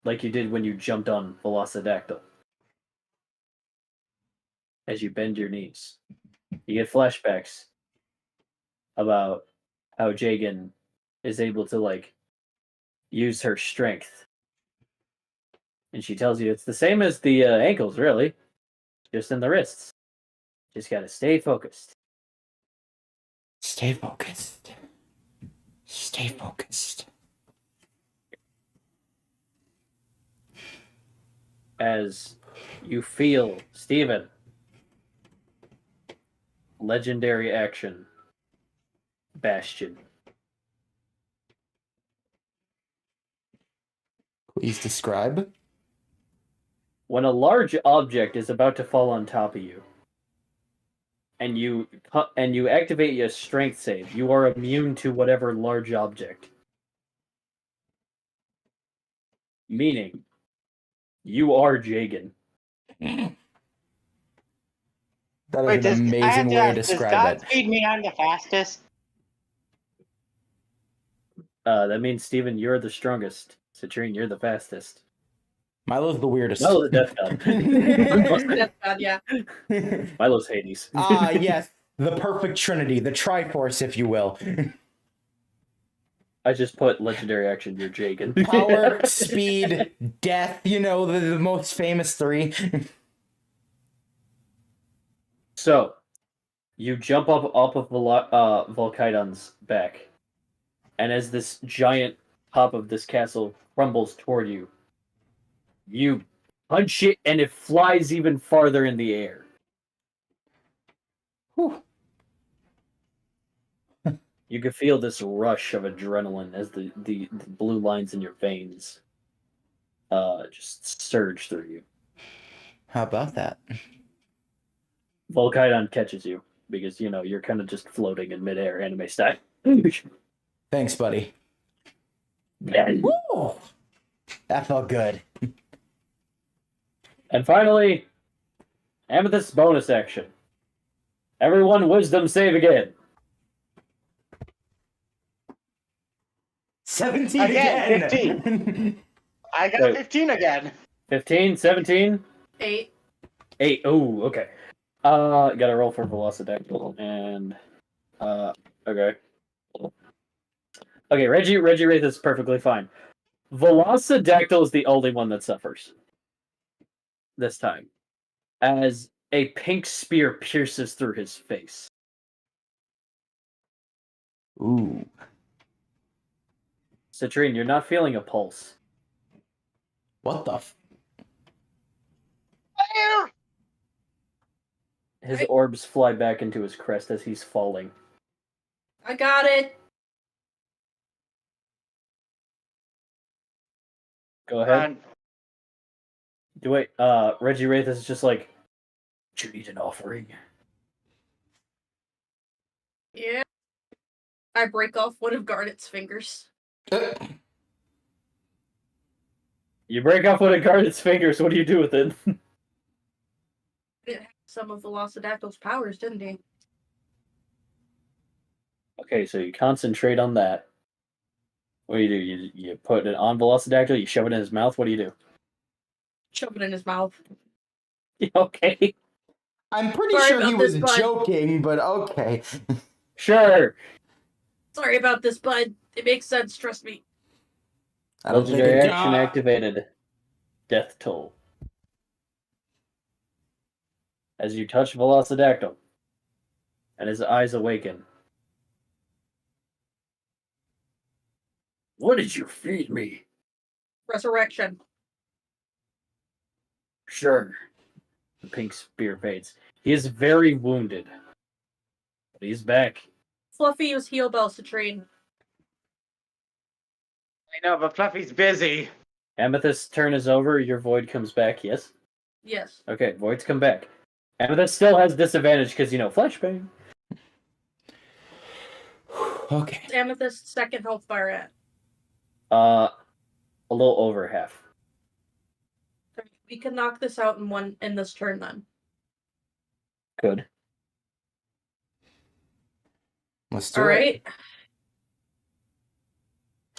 like you did when you jumped on Velocidactyl. As you bend your knees, you get flashbacks about how Jagan is able to, like, use her strength And she tells you it's the same as the ankles, really. Just in the wrists. Just gotta stay focused.
Stay focused. Stay focused.
As you feel, Steven, legendary action, Bastion.
Please describe.
When a large object is about to fall on top of you, and you activate your strength save, you are immune to whatever large object. Meaning, you are Jagan.
That is
Wait,
an amazing way to
does
describe it.
Godspeed mean I'm the fastest?
That means, Steven, you're the strongest. Citrine, you're the fastest.
Milo's the weirdest.
Milo the Death God.
Death God, yeah.
Milo's Hades.
Ah, yes. The perfect trinity. The Triforce, if you will.
I just put legendary action, you're Jagan.
Power, speed, death, you know, the most famous three.
So, you jump up of Volkaidan's back, and as this giant top of this castle crumbles toward you, you punch it, and it flies even farther in the air.
Whew.
You can feel this rush of adrenaline as the blue lines in your veins just surge through you.
How about that?
Volkaidan catches you because, you know, you're kind of just floating in midair, anime style.
Thanks, buddy.
Yeah.
Woo! That felt good.
And finally, Amethyst's bonus action. Everyone wisdom save again.
17
Again,
again!
15. I got
Wait.
15 again.
15, 17,
8.
8. Oh, okay. Gotta roll for Velocidactyl. And, okay. Okay, Reggie Wraith is perfectly fine. Velocidactyl is the only one that suffers. This time. As a pink spear pierces through his face.
Ooh.
Citrine, you're not feeling a pulse.
What the f...
Fire!
His orbs fly back into his crest as he's falling.
I got it.
Go ahead. Reggie Wraith is just like, do you need an offering?
Yeah. I break off one of Garnet's fingers.
You break off one of Garnet's fingers, what do you do with it?
It had some of Velocidactyl's powers, didn't he?
Okay, so you concentrate on that. What do? You put it on Velocidactyl, you shove it in his mouth, what do you do?
Shove it in his mouth.
Okay.
I'm pretty
Sorry
sure he
about
was
this, bud.
joking, but okay.
Sure.
Sorry about this, bud. It makes sense, trust me.
I don't think
Legendary
it...
action activated. Death toll. As you touch Velocidactyl, and his eyes awaken.
What did you feed me?
Resurrection.
Sure.
The pink spear fades. He is very wounded. But he's back.
Fluffy use heal bells to train.
I know, but Fluffy's busy.
Amethyst's turn is over. Your void comes back, yes?
Yes.
Okay, voids come back. Amethyst still has disadvantage because, flashbang.
Okay.
Amethyst's second health bar at.
A little over half.
We can knock this out in this turn then.
Good.
Let's do
All
it.
right.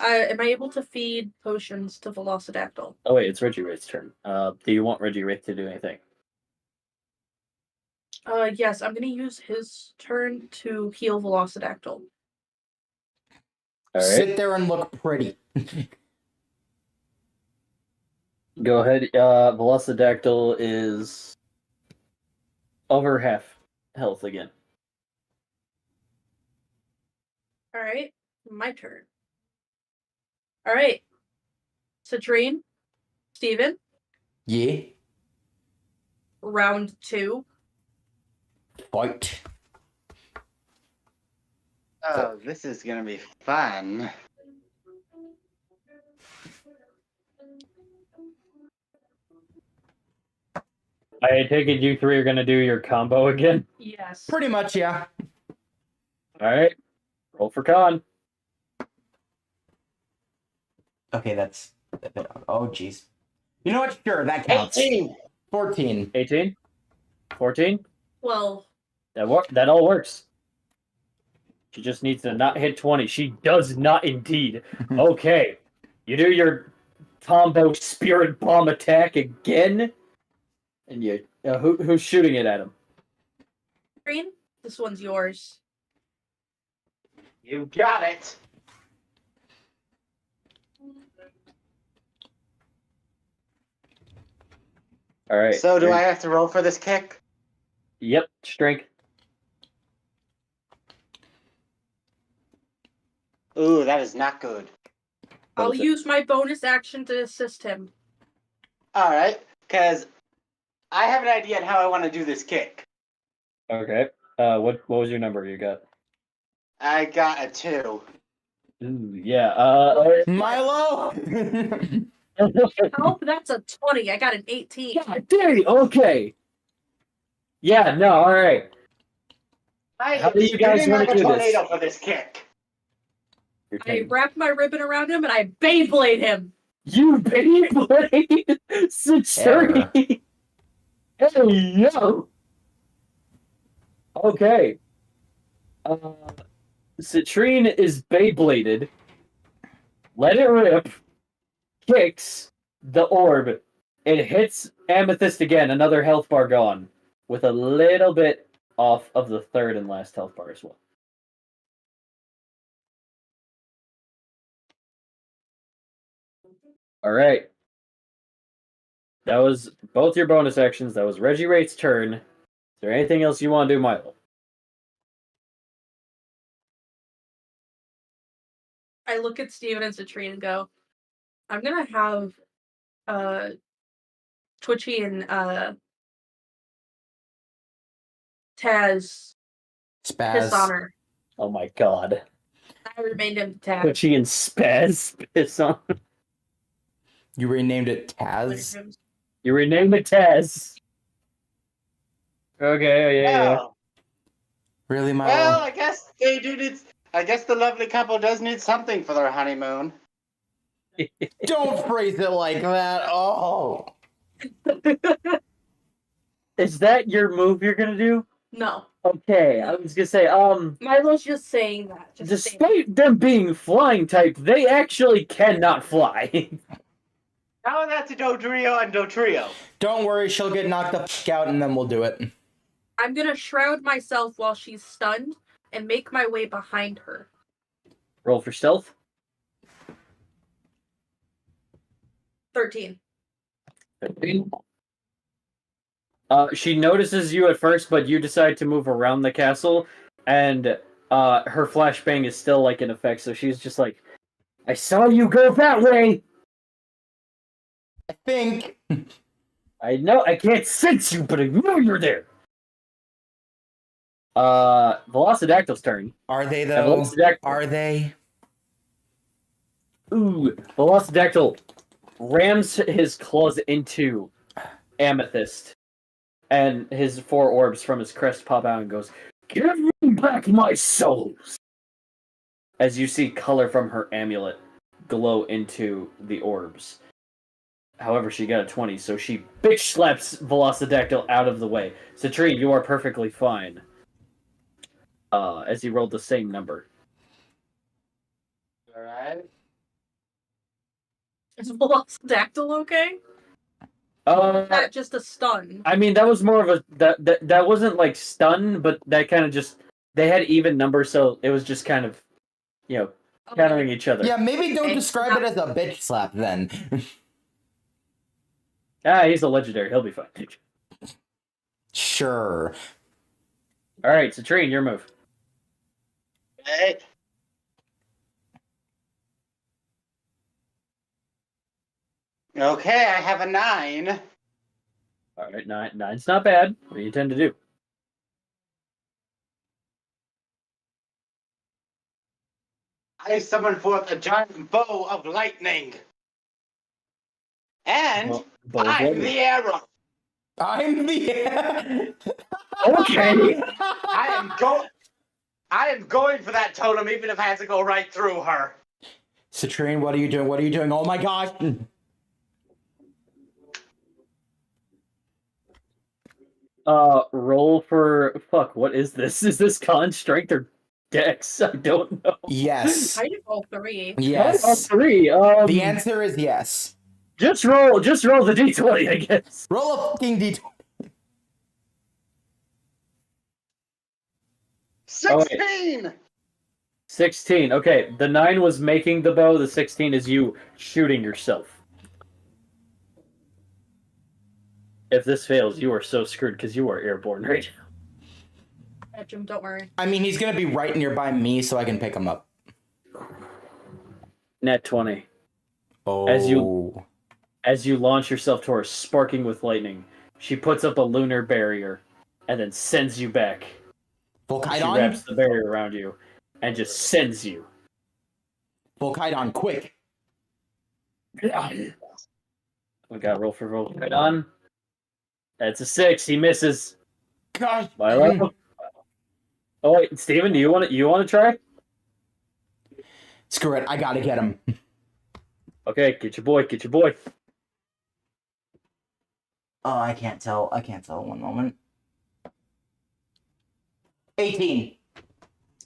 Am I able to feed potions to Velocidactyl?
Oh wait, it's Reggie Wraith's turn. Do you want Reggie Wraith to do anything?
Yes, I'm gonna use his turn to heal Velocidactyl.
All right.
Sit there and look pretty.
Go ahead. Velocidactyl is over half health again.
All right, my turn. All right, Citrine, Steven,
Yeah.
round 2.
Fight.
Oh, this is gonna be fun.
I take it you three are gonna do your combo again.
Yes.
Pretty much, yeah.
All right, roll for con.
Okay, that's a bit. Oh, jeez. You know what? Sure, that counts.
18.
14.
18, 14.
12.
That all works. She just needs to not hit 20. She does not indeed. Okay, you do your combo spirit bomb attack again, and you who's shooting it at him?
Green, this one's yours.
You got it.
All right.
So do I have to roll for this kick?
Yep, strength.
Ooh, that is not good.
I'll use my bonus action to assist him.
All right, because I have an idea on how I want to do this kick.
Okay. What was your number you got?
I got a 2.
Ooh, yeah.
Milo.
Oh, that's a 20. I got an 18.
God dang. Okay. Yeah. No. All right. How do you guys want to do this?
Tornado for this kick.
I wrap my ribbon around him and I Beyblade him.
You Beyblade Citrine. Hey yo. Okay. Citrine is Beybladed. Let it rip. Kicks the orb. It hits Amethyst again. Another health bar gone, with a little bit off of the third and last health bar as well. All right. That was both your bonus actions. That was Reggie Rate's turn. Is there anything else you want to do, Milo?
I look at Steven and Citrine and go, I'm gonna have Twitchy and Taz piss on
Spaz.
her.
Oh my god.
I remained him Taz.
Twitchy and Spaz piss on.
You renamed it Taz.
You renamed it Taz. Okay, yeah.
Oh.
Really, Milo?
Well, I guess they do need. I guess the lovely couple does need something for their honeymoon.
Don't phrase it like that. Oh.
Is that your move you're gonna do?
No.
Okay, I was gonna say,
Milo's just saying that.
despite them being flying type, they actually cannot fly.
How that's a Dodrio and Dotrio.
Don't worry, she'll get knocked the fuck out and then we'll do it.
I'm gonna shroud myself while she's stunned and make my way behind her.
Roll for stealth.
13.
15. She notices you at first, but you decide to move around the castle, and her flashbang is still like in effect, so she's just like, I saw you go that way!
I think.
I know, I can't sense you, but I know you're there! Velocidactyl's turn.
Are they, though? Are they?
Ooh, Velocidactyl rams his claws into Amethyst, and his 4 orbs from his crest pop out and goes, "Give me back my souls!" As you see color from her amulet glow into the orbs. However, she got a 20, so she bitch slaps Velocidactyl out of the way. Citrine, you are perfectly fine. As he rolled the same number.
Alright.
Is Velocidactyl okay? Not just a stun.
I mean, that was more of a that wasn't like stun, but that kind of just they had even numbers, so it was just kind of, countering each other.
Yeah, maybe don't describe it as a bitch slap then.
He's a legendary. He'll be fine.
Sure.
All right, Citrine, your move.
Okay. Okay, I have a 9.
All right, nine's not bad. What do you intend to do?
I summon forth a giant bow of lightning. And
Bow of
I'm
lightning.
the arrow.
I'm the.
Okay.
I am going for that totem, even if I have to go right through her.
Citrine, what are you doing? What are you doing? Oh my gosh!
Roll for fuck. What is this? Is this con strength or dex? I don't know.
Yes.
I did all 3.
All
Yes.
3.
The answer is yes.
Just roll the d20, I guess.
Roll a fucking d20.
16!
16. Okay, the 9 was making the bow. The 16 is you shooting yourself. If this fails, you are so screwed because you are airborne right now.
Jim, don't worry.
I mean, he's gonna be right nearby me, so I can pick him up.
Net 20.
Oh.
As you launch yourself to her, sparking with lightning, she puts up a lunar barrier and then sends you back. She
Volkidon?
wraps the barrier around you and just sends you.
Volkidon, quick!
We got roll for Volkidon. That's a 6. He misses.
Gosh.
Milo. Oh wait, Steven, do you want to try?
Screw it, I gotta get him.
Okay, get your boy.
Oh, I can't tell. 1 moment. 18.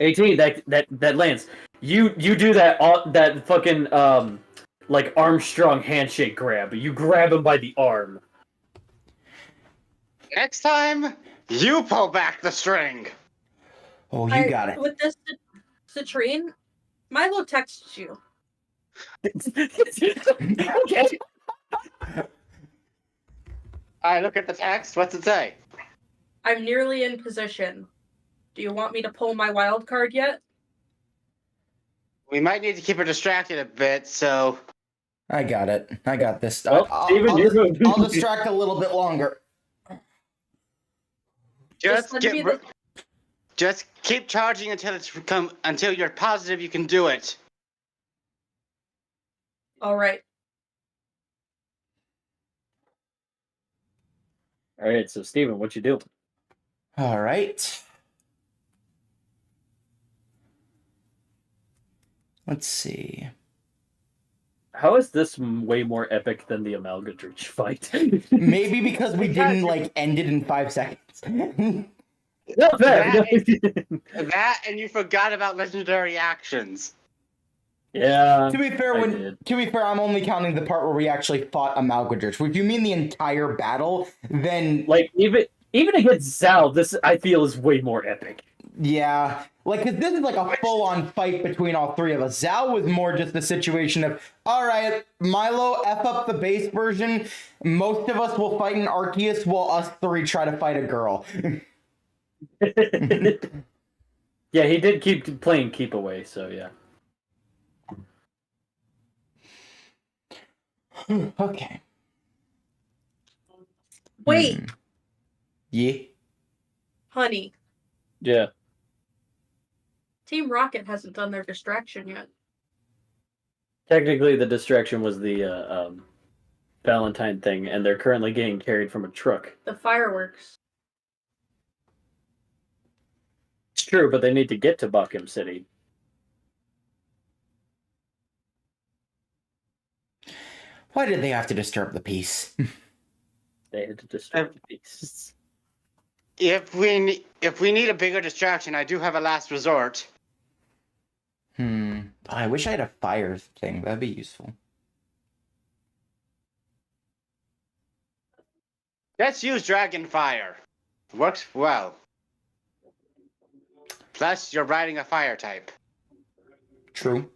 18. That lands. You do that fucking like Armstrong handshake grab. You grab him by the arm.
Next time, you pull back the string.
Oh, you got it.
With this Citrine, Milo texts you.
Okay.
I look at the text. What's it say?
I'm nearly in position. Do you want me to pull my wild card yet?
We might need to keep her distracted a bit, so...
I got it. I got this.
Well, Steven,
I'll distract a little bit longer.
Just keep charging until you're positive you can do it.
All right.
All right, so Steven, what you do?
All right. Let's see.
How is this way more epic than the Amalgadrich fight?
Maybe because we didn't like end it in 5 seconds.
Not bad.
That and you forgot about legendary actions.
Yeah.
To be fair, I'm only counting the part where we actually fought Amalgadrich. If you mean the entire battle, then
like even against Zal, this I feel is way more epic.
Yeah, like, cause this is like a full-on fight between all 3 of us. Zal was more just the situation of, all right, Milo, F up the base version. Most of us will fight an Arceus, while us 3 try to fight a girl.
Yeah, he did keep playing keep away, so yeah.
Okay.
Wait,
Yeah.
honey.
Yeah.
Team Rocket hasn't done their distraction yet.
Technically, the distraction was the Valentine thing, and they're currently getting carried from a truck.
The fireworks.
It's true, but they need to get to Bakum City.
Why did they have to disturb the peace?
They had to disturb the beasts.
If we need a bigger distraction, I do have a last resort.
I wish I had a fire thing. That'd be useful.
Let's use Dragon Fire. Works well. Plus, you're riding a fire type.
True.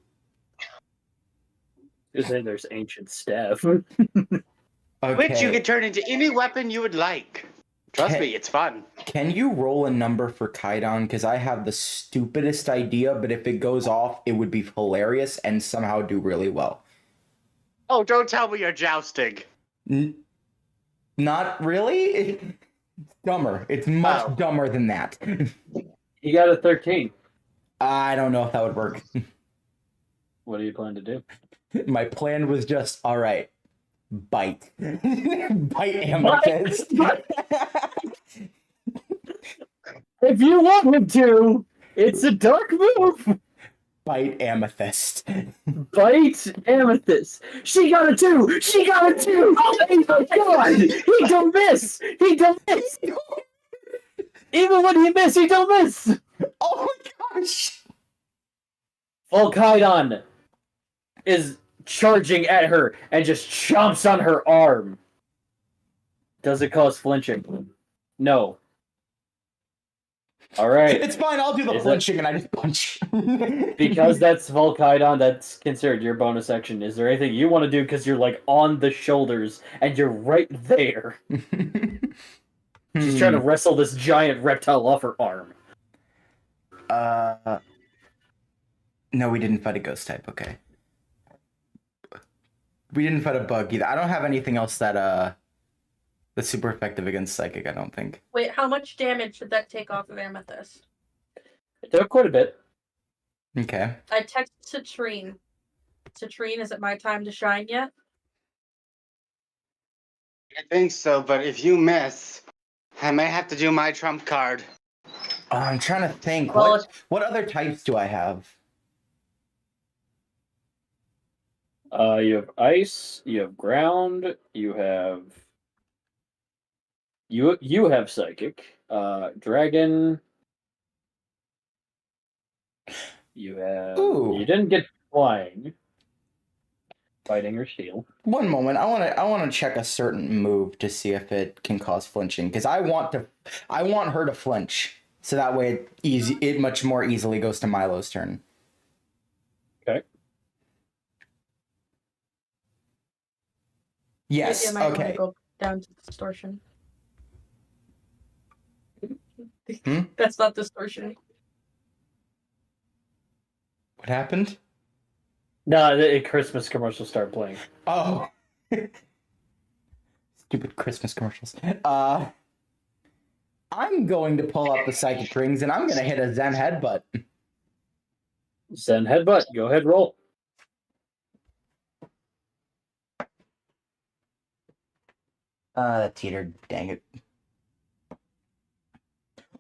You say there's ancient staff.
Which you
Okay.
can turn into any weapon you would like. Trust me, it's fun.
Can you roll a number for Kaidon? Because I have the stupidest idea, but if it goes off, it would be hilarious and somehow do really well.
Oh, don't tell me you're jousting.
Not really. It's dumber. It's much dumber than that.
You got a 13.
I don't know if that would work.
What do you plan to do?
My plan was just, all right, bite. Bite Amethyst.
If you want him to, it's a dark move.
Bite Amethyst.
Bite Amethyst. She got a 2. She got a 2. Oh my god! He don't miss. He don't miss. Even when he miss, he don't miss.
Oh my gosh.
Volkaidon is charging at her and just chomps on her arm. Does it cause flinching? No. All right.
It's fine. I'll do the flinching and I just punch.
Because that's Volkaidon, that's considered your bonus action. Is there anything you want to do because you're like on the shoulders and you're right there? She's trying to wrestle this giant reptile off her arm.
No, we didn't fight a ghost type. Okay. We didn't fight a bug either. I don't have anything else that's super effective against psychic, I don't think.
Wait, how much damage did that take off of Amethyst?
It took quite a bit.
Okay.
I texted Citrine. Citrine, is it my time to shine yet?
I think so, but if you miss, I may have to do my trump card.
Oh, I'm trying to think.
Well,
What other types do I have?
You have ice, you have ground, you have psychic, dragon. You have.
Ooh.
You didn't get flying, fighting, or steel.
One moment. I want to check a certain move to see if it can cause flinching because I want her to flinch so that way it much more easily goes to Milo's turn.
Okay.
Yes.
Maybe I might
Okay.
want to go down to distortion. That's not distortion.
What happened?
No, the Christmas commercials start playing.
Oh. Stupid Christmas commercials. I'm going to pull out the psychic rings and I'm going to hit a Zen headbutt.
Zen headbutt. Go ahead, roll.
That teetered. Dang it.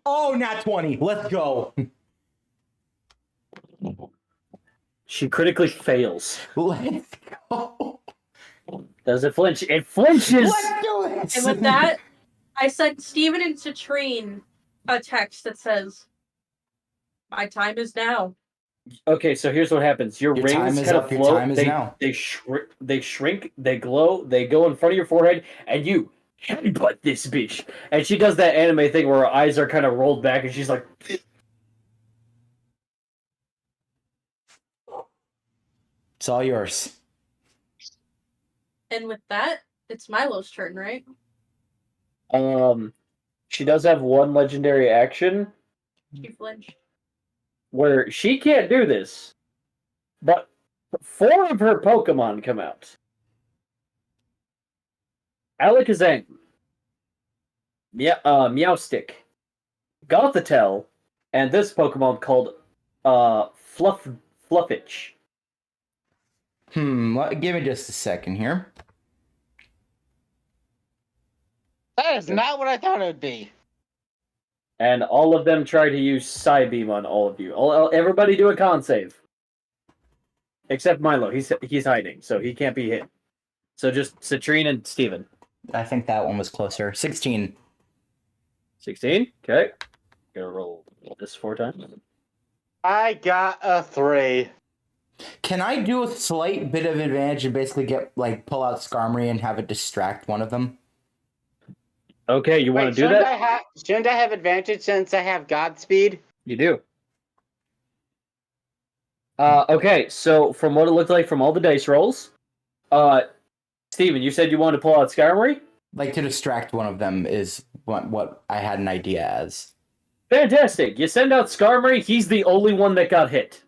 Oh, nat 20. Let's go.
She critically fails.
Let's go.
Does it flinch? It flinches!
Let's do it.
And with that, I sent Steven and Citrine a text that says, "My time is now."
Okay, so here's what happens. Your rings
time is
kind of
up, your
float.
time is now.
They shrink, they glow, they go in front of your forehead, and you headbutt this bitch. And she does that anime thing where her eyes are kind of rolled back, and she's like...
It's all yours.
And with that, it's Milo's turn, right?
She does have one legendary action
She flinched.
where she can't do this, but 4 of her Pokemon come out. Alakazam, Meowstic, Gothitelle, and this Pokemon called Fluffitch.
Give me just a second here.
That is not what I thought it would be.
And all of them try to use Psybeam on all of you. Everybody do a con save. Except Milo. He's hiding, so he can't be hit. So just Citrine and Steven.
I think that one was closer. 16.
16? Okay. Gonna roll this 4 times.
I got a 3.
Can I do a slight bit of advantage and basically pull out Skarmory and have it distract one of them?
Okay, you want to do that?
Shouldn't I have advantage since I have Godspeed?
You do. Okay, so from what it looked like from all the dice rolls, Steven, you said you wanted to pull out Skarmory?
Like to distract one of them is what I had an idea as.
Fantastic. You send out Skarmory, he's the only one that got hit.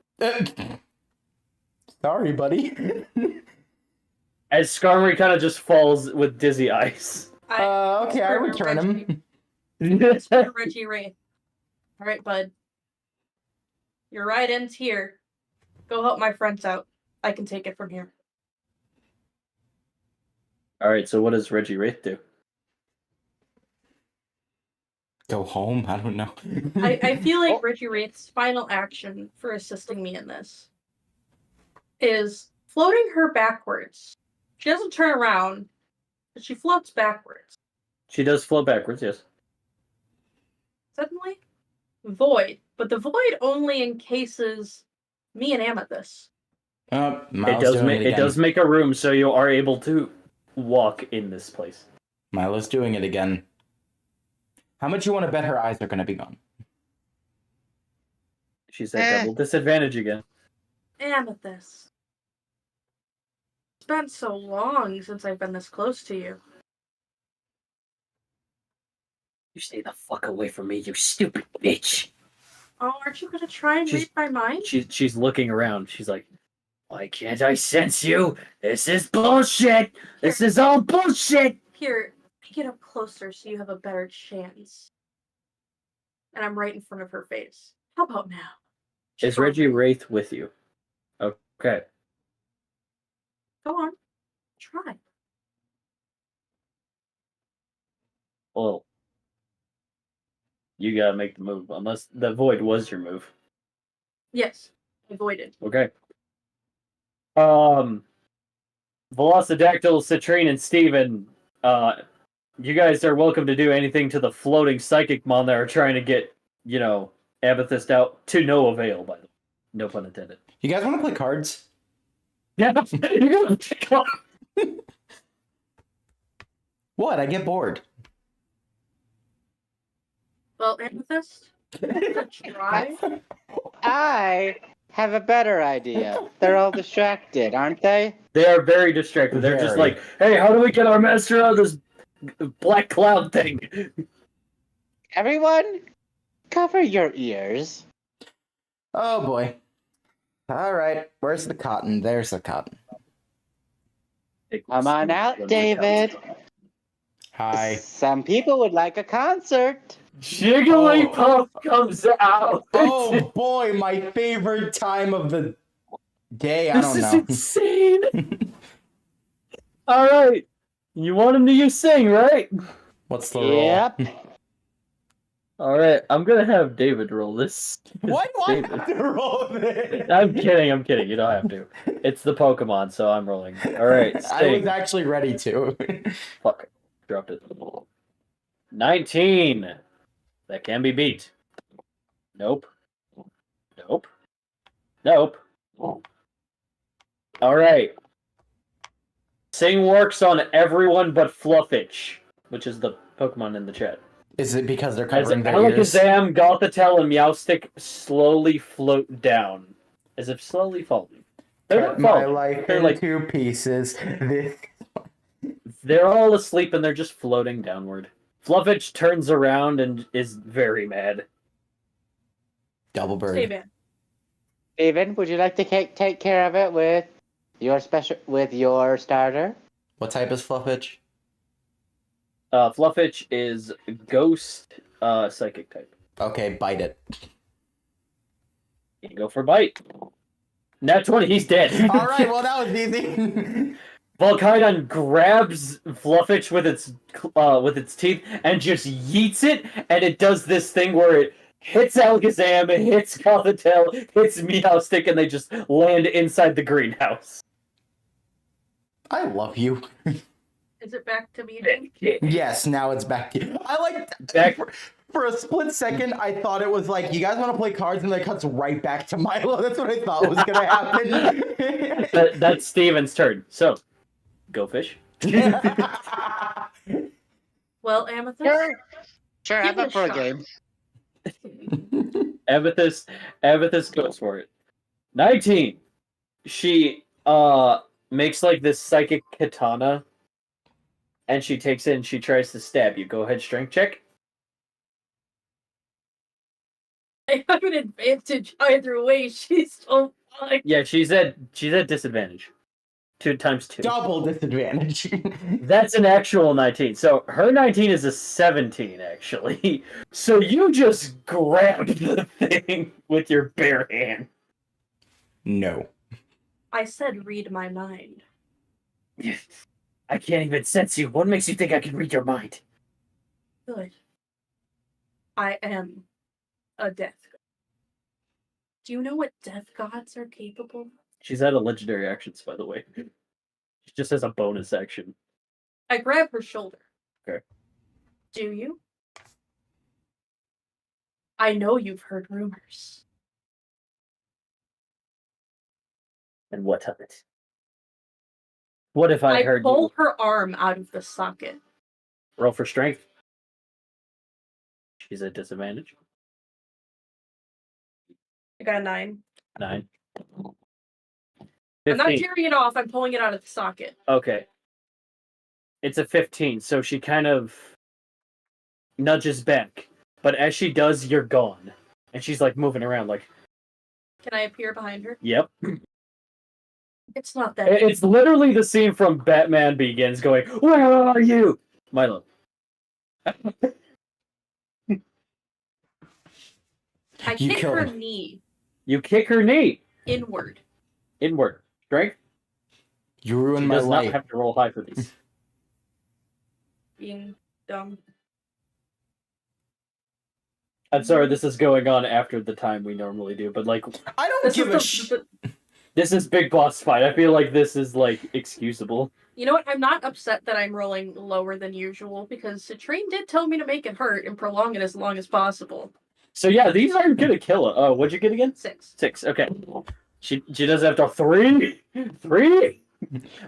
Sorry, buddy.
As Skarmory kind of just falls with dizzy eyes.
Okay, I return him.
Reggie Ray. All right, bud. Your ride ends here. Go help my friends out. I can take it from here.
Alright, so what does Reggie Wraith do?
Go home? I don't know.
I feel like Reggie Wraith's final action for assisting me in this is floating her backwards. She doesn't turn around, but she floats backwards.
She does float backwards, yes.
Suddenly, void. But the void only encases me and Amethyst.
It does make a room so you are able to walk in this place.
Milo's doing it again. How much you want to bet her eyes are going to be gone?
She's at double disadvantage again.
Amethyst. It's been so long since I've been this close to you.
You stay the fuck away from me, you stupid bitch.
Oh, aren't you gonna try and read my mind?
She's looking around. She's like,
why can't I sense you? This is bullshit! This is all bullshit!
Here, get up closer so you have a better chance. And I'm right in front of her face. How about now?
is Reggie Wraith with you? Okay.
Go on. Try.
Well, you gotta make the move, unless the void was your move.
Yes. Avoided.
Okay. Velocidactyl, Citrine, and Steven, you guys are welcome to do anything to the floating psychic mon that are trying to get, Amethyst out to no avail, by the way. No pun intended.
You guys want to play cards?
Yeah, you're gonna pick up.
What? I get bored.
Well, Amethyst, try.
I have a better idea. They're all distracted, aren't they?
They are very distracted. They're just
Very.
like, hey, how do we get our master out of this black cloud thing?
Everyone, cover your ears.
Oh boy. All right. Where's the cotton? There's the cotton.
Come on out, David.
Hi.
Some people would like a concert.
Jigglypuff comes out.
Oh boy, my favorite time of the day. I
This
don't
is
know.
insane. All right, you want him to sing, right?
What's the roll?
Yep.
All right, I'm gonna have David roll this.
Why do I
David.
have to roll this?
I'm kidding. You don't have to. It's the Pokemon, so I'm rolling. All right,
I
Sting.
was actually ready to.
Fuck, dropped it. 19. That can be beat. Nope. All right. Sing works on everyone but Fluffitch, which is the Pokemon in the chat.
Is it because they're
As
covering their ears?
Alakazam, Gothitelle, and Meowstic slowly float down, as if slowly falling. They're
Cut
not
my
falling.
life
They're like
into pieces. This...
they're all asleep and they're just floating downward. Fluffitch turns around and is very mad.
Double bird.
Stay back.
Steven, would you like to take care of it with your starter?
What type is Fluffitch?
Fluffitch is Ghost Psychic type.
Okay, bite it.
You can go for bite. Nat 20, he's dead.
All right, well that was easy.
Volcaidon grabs Fluffitch with its teeth and just yeets it, and it does this thing where it hits Alakazam, it hits Gothitelle, hits Meowstic, and they just land inside the greenhouse.
I love you.
Is it back to me?
Yes, now it's back to you. I like
Back-
for a split second. I thought it was like you guys want to play cards, and then it cuts right back to Milo. That's what I thought was gonna happen.
That's Steven's turn. So, go fish.
Well, Amethyst.
Sure,
Give
I'm
it
up
a
for a
shot.
game.
Amethyst goes for it. 19. She makes like this psychic katana and she takes in. She tries to stab you. Go ahead, strength check.
I have an advantage either way. She's so fine.
Yeah, she's at disadvantage. 2 times 2.
Double disadvantage.
That's an actual 19. So her 19 is a 17, actually. So you just grabbed the thing with your bare hand.
No.
I said read my mind.
I can't even sense you. What makes you think I can read your mind?
Good. I am a death god. Do you know what death gods are capable of?
She's out of legendary actions, by the way. She just has a bonus action.
I grab her shoulder.
Okay.
Do you? I know you've heard rumors.
And what of it? What if I heard
pull
you?
her arm out of the socket.
Roll for strength. She's at disadvantage.
I got a 9.
9.
I'm not
15.
tearing it off. I'm pulling it out of the socket.
Okay. It's a 15, so she kind of nudges back. But as she does, you're gone. And she's like moving around like,
Can I appear behind her?
yep.
It's not that.
It's literally the scene from Batman Begins going, where are you? Milo.
I
You
kick
killed
her
him.
knee
You kick her knee.
inward.
Inward. Strength.
You
She
ruined my
does not
life.
have to roll high for these.
Being dumb.
I'm sorry, this is going on after the time we normally do, but like,
I don't
This
give a
is
shit.
this is big boss fight. I feel like this is like excusable.
You know what? I'm not upset that I'm rolling lower than usual because Citrine did tell me to make it hurt and prolong it as long as possible.
So yeah, these aren't gonna kill her. Oh, what'd you get again?
6.
6. Okay. She does have to 3. 3.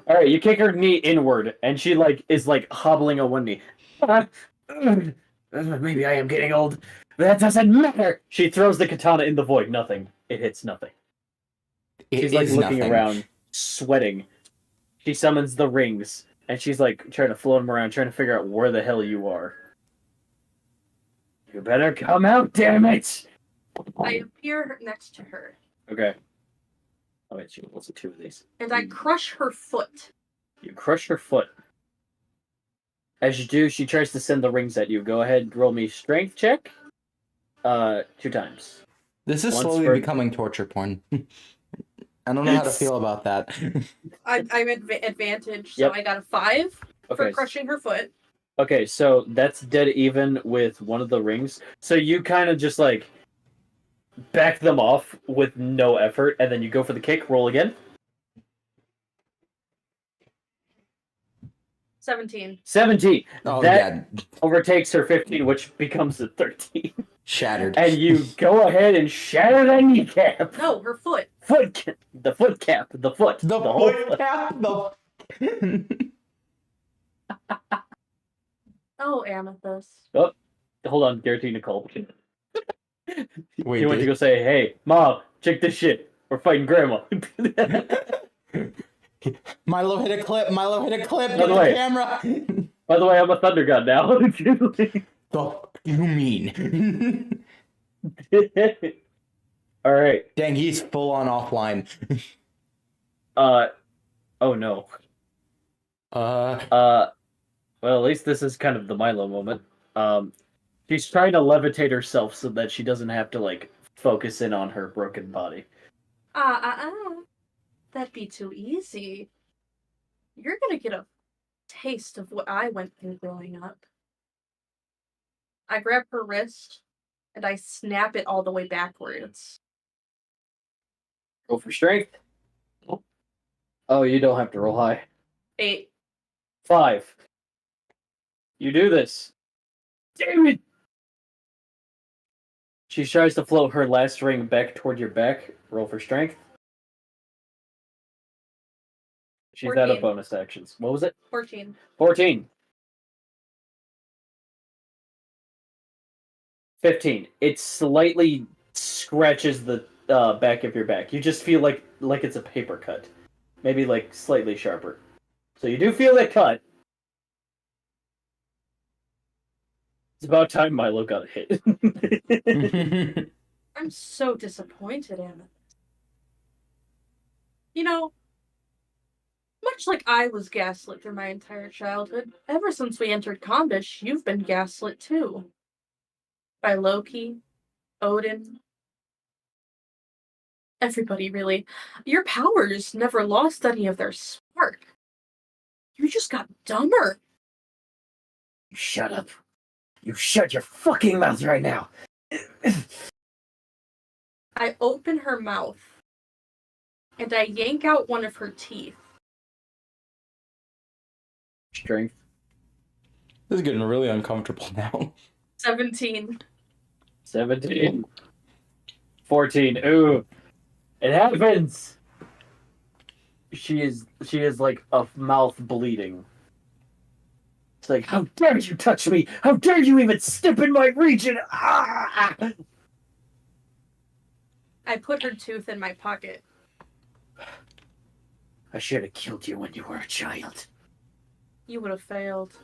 All right, you kick her knee inward, and she like is like hobbling on one knee.
Maybe I am getting old.
That doesn't matter. She throws the katana in the void. Nothing. It hits nothing. She's like looking
nothing.
around, sweating. She summons the rings, and she's like trying to float them around, trying to figure out where the hell you are. You better come out, damn it!
I appear next to her
Okay. Oh wait, she rolls 2 of these.
and I crush her foot.
You crush her foot. As you do, she tries to send the rings at you. Go ahead, roll me strength check. 2 times.
This is
Once
slowly
for-
becoming torture porn. I don't know how to feel about that.
I'm advantage, so
Yep.
I got a 5 for
Okay.
crushing her foot.
Okay, so that's dead even with one of the rings. So you kind of just like back them off with no effort, and then you go for the kick. Roll again.
17.
17.
Oh,
that
yeah.
overtakes her 15, which becomes a 13.
Shattered.
And you go ahead and shatter that kneecap.
No, her foot.
The foot cap. The foot.
The
whole
foot cap. The...
Oh, Amethyst.
Oh, hold on. Guarantee Nicole.
Wait,
You went to
dude.
go say, hey, Mom, check this shit. We're fighting Grandma.
Milo hit a clip. Milo hit a clip.
By
Get
the
the
way.
camera.
By the way, I'm a Thunder God now.
The fuck you mean?
All right.
Dang, he's full on offline.
Oh no.
Uh,
Well, at least this is kind of the Milo moment. She's trying to levitate herself so that she doesn't have to like focus in on her broken body.
That'd be too easy. You're gonna get a taste of what I went through growing up. I grab her wrist and I snap it all the way backwards.
Roll for strength. Oh, you don't have to roll high.
8.
5. You do this. Damn it! She tries to float her last ring back toward your back. Roll for strength. She's out
14.
of bonus actions. What was it?
14.
14. 15. It slightly scratches the back of your back. You just feel like it's a paper cut. Maybe like slightly sharper. So you do feel that cut. It's about time Milo got hit.
I'm so disappointed, Amethyst. You know, much like I was gaslit through my entire childhood, ever since we entered Combish, you've been gaslit too. By Loki, Odin, everybody, really. Your powers never lost any of their spark. You just got dumber.
Shut up. You shut your fucking mouth right now.
I open her mouth, and I yank out one of her teeth.
Strength.
This is getting really uncomfortable now.
17.
17. 14. Ooh. It happens! She is like a mouth bleeding. It's like, how dare you touch me? How dare you even step in my region? Ah!
I put her tooth in my pocket.
I should have killed you when you were a child.
You would have failed.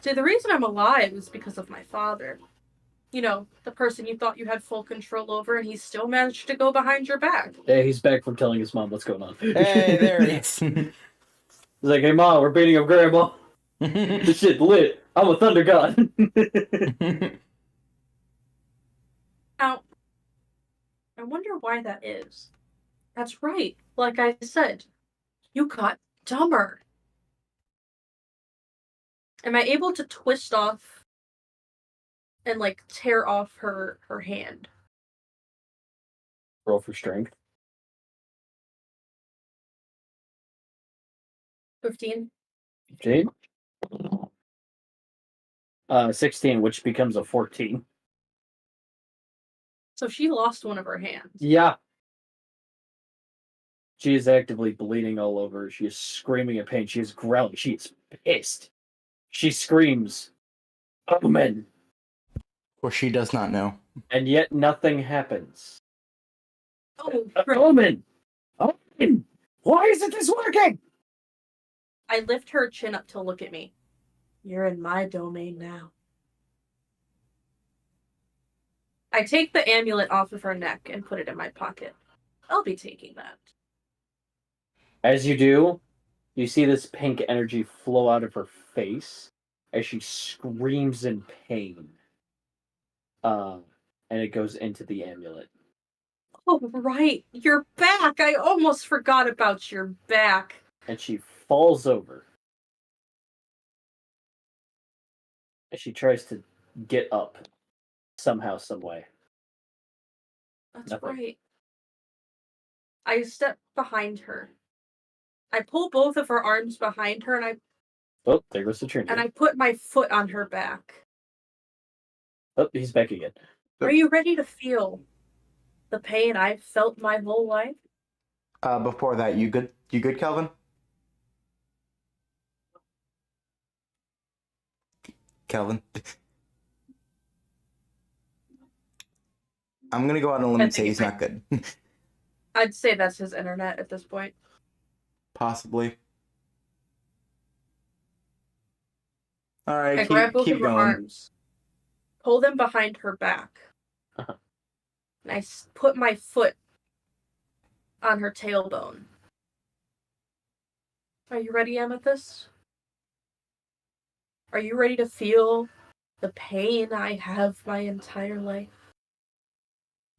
See, the reason I'm alive is because of my father. You know, the person you thought you had full control over, and he still managed to go behind your back.
Hey, he's back from telling his mom what's going on.
Hey, there he is.
He's like, hey mom, we're beating up grandma. This shit lit. I'm a thunder god.
Now, I wonder why that is. That's right. Like I said, you got dumber. Am I able to twist off and, like, tear off her hand?
Roll for strength.
15?
15? 16, which becomes a 14.
So she lost one of her hands.
Yeah. She is actively bleeding all over. She is screaming in pain. She is growling. She is pissed. She screams, Omen!
Or she does not know.
And yet nothing happens.
Oh,
Omen! Omen! Why isn't this working?
I lift her chin up to look at me. You're in my domain now. I take the amulet off of her neck and put it in my pocket. I'll be taking that.
As you do, you see this pink energy flow out of her face as she screams in pain. And it goes into the amulet.
Oh, right. You're back. I almost forgot about your back.
And she falls over. And she tries to get up somehow, some way.
That's
Nothing.
right. I step behind her. I pull both of her arms behind her, and
Oh, there goes the trainer.
I put my foot on her back.
Oh, he's back again.
Are you ready to feel the pain I've felt my whole life?
Before that, you good? You good, Calvin? Calvin? I'm gonna go out on a limb and say he's not good.
I'd say that's his internet at this point.
Possibly. All right,
I grab both
keep
of her
going.
arms, pull them behind her back,
Uh-huh.
and I put my foot on her tailbone. Are you ready, Amethyst? Are you ready to feel the pain I have my entire life?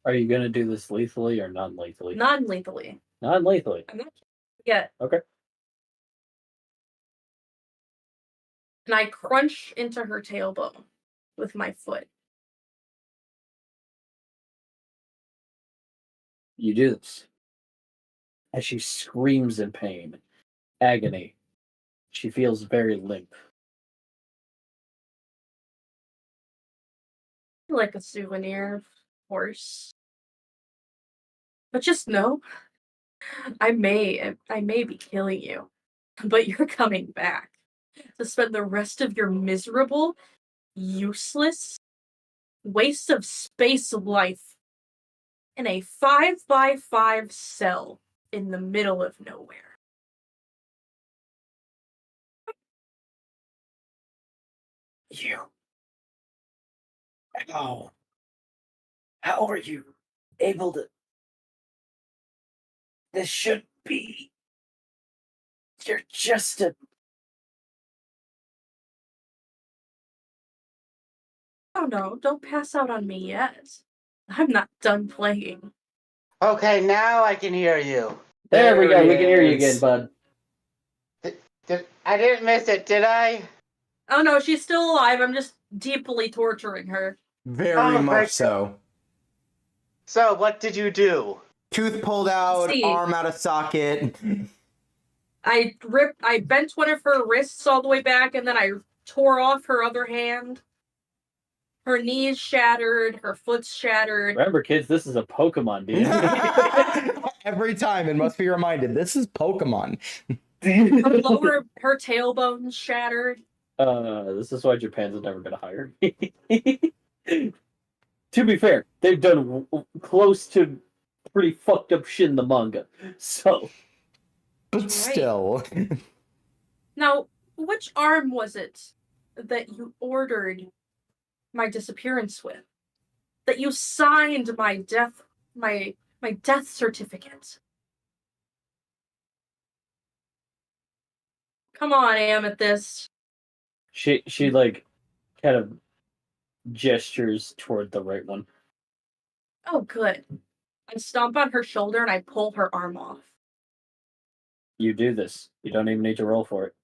Are you going to do this lethally or non-lethally?
Non-lethally.
Non-lethally.
I'm not yet.
Okay.
And I crunch into her tailbone with my foot.
You do this. As she screams in pain, agony, she feels very limp.
Like a souvenir, of course. But just know, I may be killing you, but you're coming back to spend the rest of your miserable, useless, waste of space life in a 5x5 cell in the middle of nowhere.
You How are you able to? This should be. You're just a.
Oh no, don't pass out on me yet. I'm not done playing.
Okay, now I can hear you.
There we go.
There
We
it
can hear you
is.
again, bud.
I didn't miss it, did I?
Oh no, she's still alive. I'm just deeply torturing her.
Very
Oh,
much
thank
so.
So, what did you do?
Tooth pulled out,
See.
arm out of socket.
I bent one of her wrists all the way back, and then I tore off her other hand. Her knees shattered, her foot's shattered.
Remember, kids, this is a Pokemon D&D.
Every time it must be reminded, this is Pokemon.
Her tailbone's shattered.
This is why Japan's never gonna hire me. To be fair, they've done close to pretty fucked up shit in the manga. So,
But
Right.
still.
Now, which arm was it that you ordered my disappearance with? That you signed my death certificate? Come on, Amethyst.
she like kind of gestures toward the right one.
Oh, good. I stomp on her shoulder and I pull her arm off.
You do this. You don't even need to roll for it.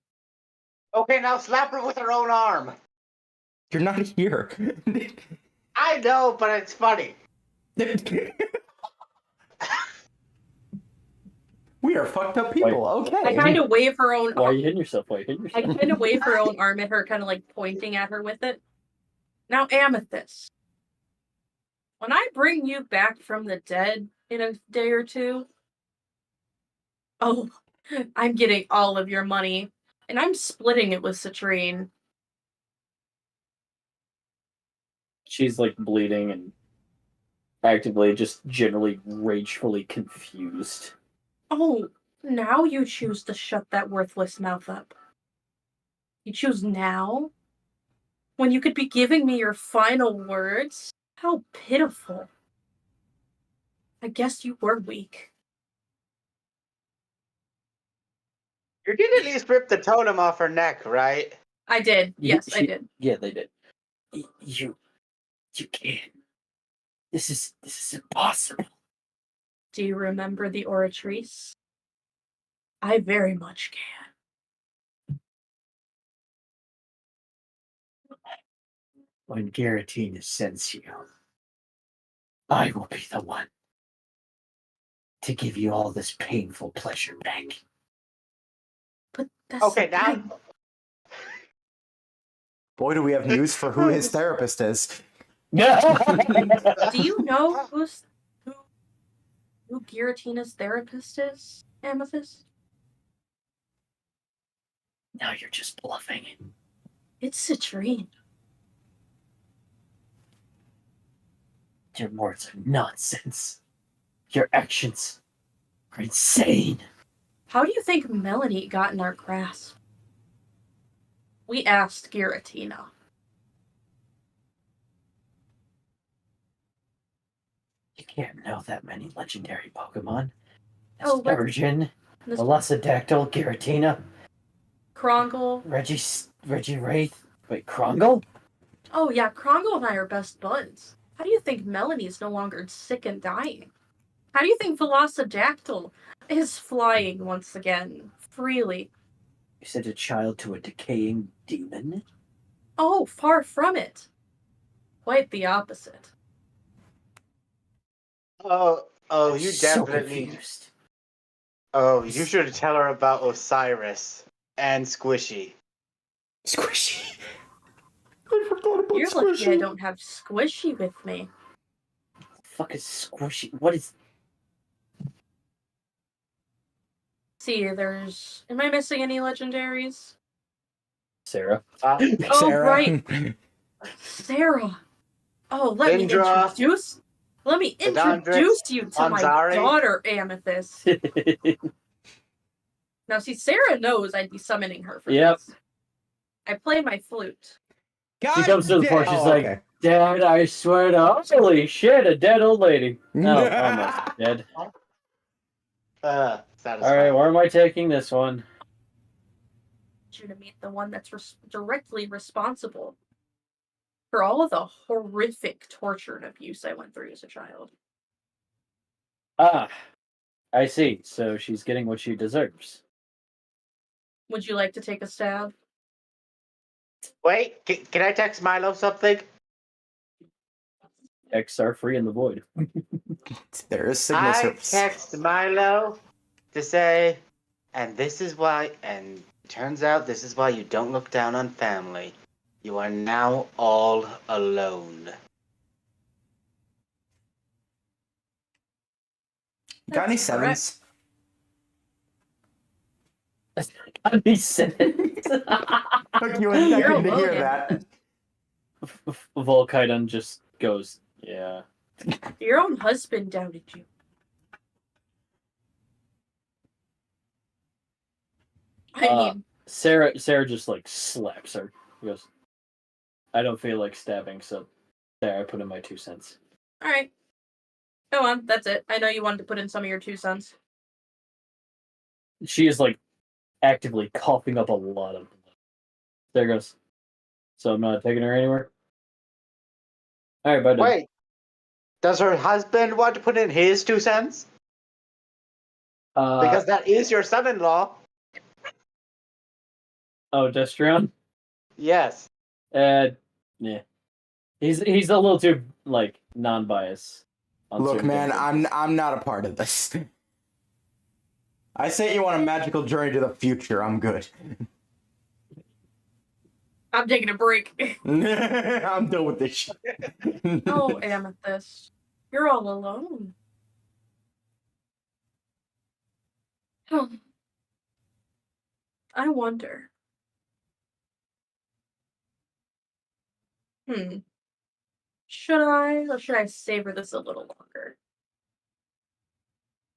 Okay, now slap her with her own arm.
You're not here.
I know, but it's funny.
We are fucked up people. Okay.
I kind of wave her own
Why are
arm.
you hitting yourself? Why are you hitting
I
yourself?
kind of wave her own arm at her, kind of like pointing at her with it. Now, Amethyst, when I bring you back from the dead in a day or two, oh, I'm getting all of your money, and I'm splitting it with Citrine.
She's like bleeding and actively just generally ragefully confused.
Oh, now you choose to shut that worthless mouth up. You choose now? When you could be giving me your final words? How pitiful. I guess you were weak.
You did at least rip the totem off her neck, right?
I did. Yes, I did.
Yeah, they did.
You can't. This is impossible.
Do you remember the Oratrice? I very much can.
When Giratina sends you, I will be the one to give you all this painful pleasure back.
But that's
Okay,
the
now.
thing.
Boy, do we have news for who his therapist is.
Do you know who Giratina's therapist is, Amethyst?
Now you're just bluffing.
It's Citrine.
Your words are nonsense. Your actions are insane.
How do you think Melanie got in our grasp? We asked Giratina.
You can't know that many legendary Pokemon.
Oh, what-
Sturgeon,
This
Velocidactyl, Giratina,
Krongle.
Regiwraith. Wait, Krongle?
Oh yeah, Krongle and I are best buds. How do you think Melanie's no longer sick and dying? How do you think Velocidactyl is flying once again, freely?
You sent a child to a decaying demon?
Oh, far from it. Quite the opposite.
Oh,
I'm
you
so
definitely.
confused.
Oh, you should tell her about Osiris and Squishy.
Squishy. I forgot about
You're lucky I
Squishy.
don't have Squishy with me.
Fuck is Squishy? What is...
See, there's... Am I missing any legendaries?
Sarah.
Oh,
Sarah.
right. Sarah. Oh, let me
Indra.
introduce you to my
Anzari.
daughter, Amethyst. Now, see, Sarah knows I'd be summoning her for
Yep.
this. I play my flute.
God
She comes to the
damn-
porch, she's
oh,
like,
okay.
Dad, I swear to holy shit, a dead old lady. Oh, almost dead.
Satisfying.
Alright, where am I taking this one?
You to meet the one that's directly responsible for all of the horrific torture and abuse I went through as a child.
Ah, I see. So she's getting what she deserves.
Would you like to take a stab?
Wait, can I text Milo something?
X are free in the void.
There is signal
I
service.
text Milo to say, and this is why, and turns out this is why you don't look down on family. You are now all alone.
Got any
That's
sevens?
Got me said.
Took you a
You're
second to hear
alone.
that.
Volkaidan just goes, yeah.
Your own husband doubted you. I mean,
Sarah just like slaps her. He goes, I don't feel like stabbing, so there, I put in my 2 cents.
alright. Go on, that's it. I know you wanted to put in some of your 2 cents.
She is like actively coughing up a lot of blood. There goes. So I'm not taking her anywhere. Alright, bye.
Wait, does her husband want to put in his 2 cents? Because that is your son-in-law.
Oh, Destreon?
Yes.
Yeah. He's a little too like non-biased.
Look, man, I'm not a part of this. I sent you on a magical journey to the future. I'm good.
I'm taking a break.
I'm done with this shit.
Oh, Amethyst. You're all alone. I wonder. Should I, or should I savor this a little longer?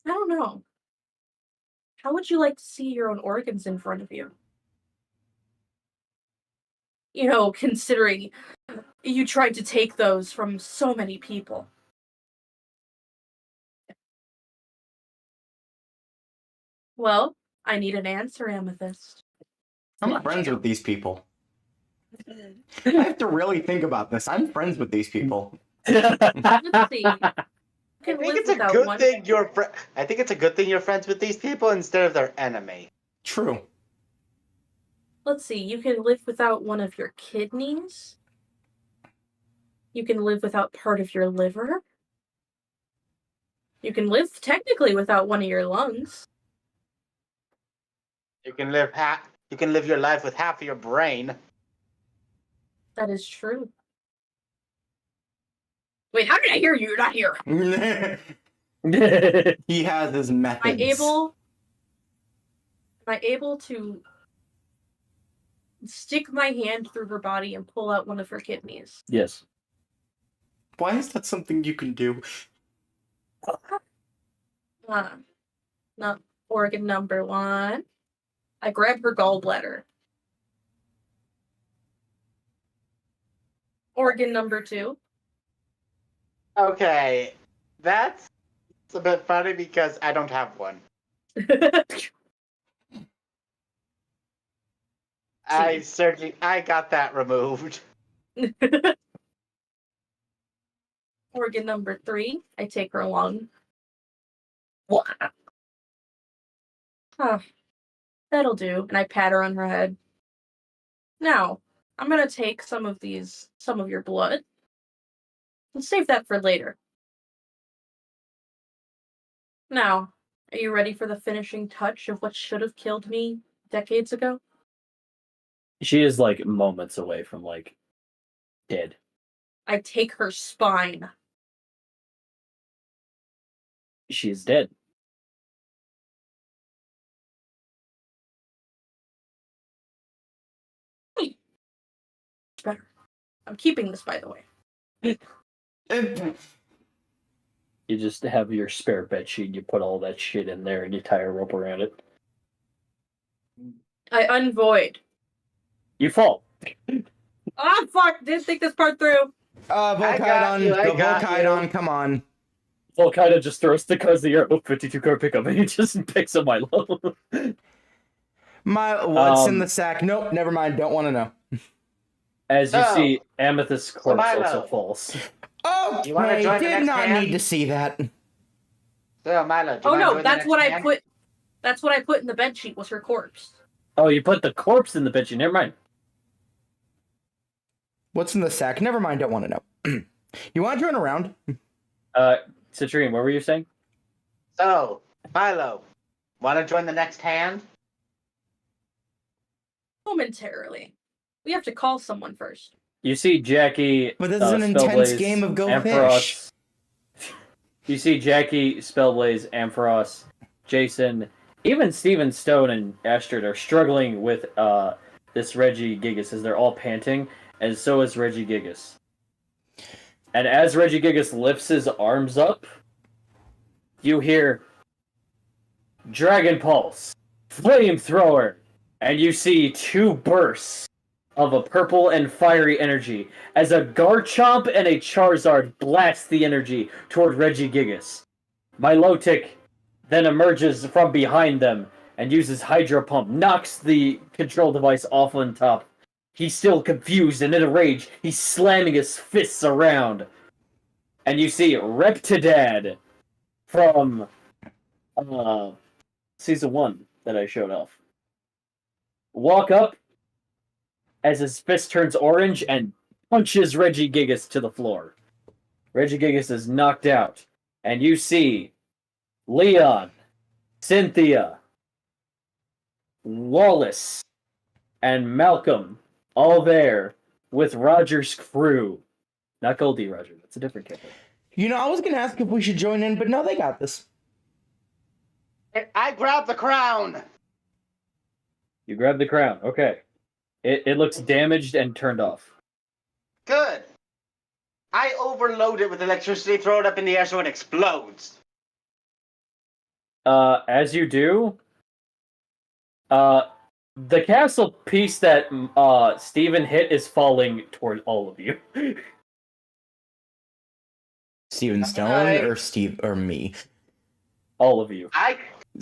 I don't know. How would you like to see your own organs in front of you? You know, considering you tried to take those from so many people. Well, I need an answer, Amethyst.
I'm friends with these people. I have to really think about this. I'm friends with these people.
Let's see.
I think it's a good thing I think it's a good thing you're friends with these people instead of their enemy.
True.
Let's see. You can live without one of your kidneys. You can live without part of your liver. You can live technically without one of your lungs.
You can live your life with half of your brain.
That is true. Wait, how did I hear you? You're not here.
He has his methods.
Am I able to stick my hand through her body and pull out one of her kidneys?
Yes.
Why is that something you can do?
Not organ number 1. I grab her gallbladder. Organ number 2.
Okay, that's a bit funny because I don't have one. I got that removed.
Organ number 3. I take her lung.
What?
That'll do. And I pat her on her head. Now, I'm gonna take some of your blood. And save that for later. Now, are you ready for the finishing touch of what should have killed me decades ago?
She is like moments away from like dead.
I take her spine.
She is dead.
It's better. I'm keeping this, by the way.
You just have your spare bed sheet, you put all that shit in there, and you tie a rope around it.
I unvoid.
You fall.
Ah, fuck! Didn't think this part through.
Volkydon,
I got you.
Volkydon, come on.
Volkydon just throws the cards in the air. 52 card pickup, and he just picks up Milo.
What's in the sack? Nope, never mind. Don't want to know.
As you
So,
see, Amethyst corpse
Milo.
also falls.
Okay,
You wanna join the
did
next
not
hand?
need to see that.
So, Milo, do you
Oh
wanna
no,
join the
that's
next
what I
hand?
put. That's what I put in the bed sheet was her corpse.
Oh, you put the corpse in the bitchy. Never mind.
What's in the sack? Never mind. Don't want to know. You want to join around?
Citrine, what were you saying?
So, Milo, wanna join the next hand?
Momentarily. We have to call someone first.
You see Jackie.
But this is an intense
Spellblaze,
game of Go
Ampharos. You see Jackie, Spellblaze, Ampharos, Jason, even Steven Stone and Astrid are struggling with this Reggie Gigas as they're all panting, and so is Reggie Gigas. And as Reggie Gigas lifts his arms up, you hear Dragon Pulse, Flamethrower, and you see two bursts of a purple and fiery energy as a Garchomp and a Charizard blast the energy toward Reggie Gigas. Milotic then emerges from behind them and uses Hydro Pump, knocks the control device off on top. He's still confused and in a rage. He's slamming his fists around. And you see Reptidad from Season 1 that I showed off walk up as his fist turns orange and punches Reggie Gigas to the floor. Reggie Gigas is knocked out, and you see Leon, Cynthia, Wallace, and Malcolm all there with Roger's crew. Not Goldie Roger, that's a different campaign.
You know, I was gonna ask if we should join in, but no, they got this.
I grabbed the crown!
You grab the crown, okay. It looks damaged and turned off.
Good. I overload it with electricity, throw it up in the air so it explodes.
As you do, the castle piece that Steven hit is falling toward all of you.
Steven Stone or me?
All of you.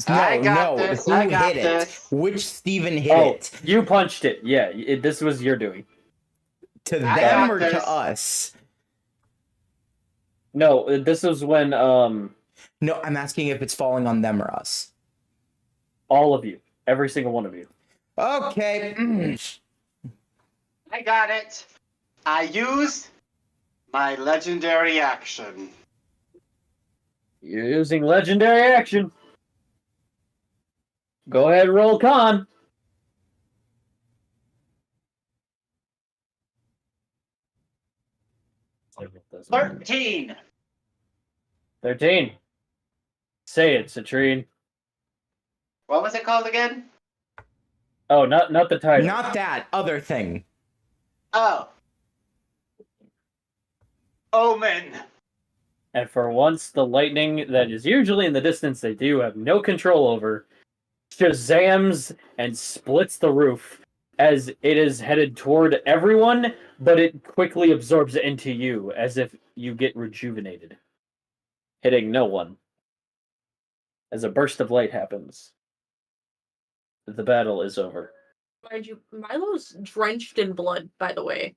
I got
no.
this.
Who
I got
hit
this.
it? Which Steven hit it?
You punched it. Yeah, this was your doing.
To
I
them
got
or
this.
to us?
No, this was when
No, I'm asking if it's falling on them or us.
all of you, every single one of you.
Okay.
I got it. I used my legendary action.
You're using legendary action. Go ahead, roll con.
Doesn't 13.
13. Say it, Citrine.
What was it called again?
Oh, not the title.
Not that other thing.
Oh. Omen.
And for once, the lightning that is usually in the distance they do have no control over, shazams and splits the roof as it is headed toward everyone, but it quickly absorbs into you as if you get rejuvenated, hitting no one. As a burst of light happens, the battle is over.
Mind you, Milo's drenched in blood, by the way.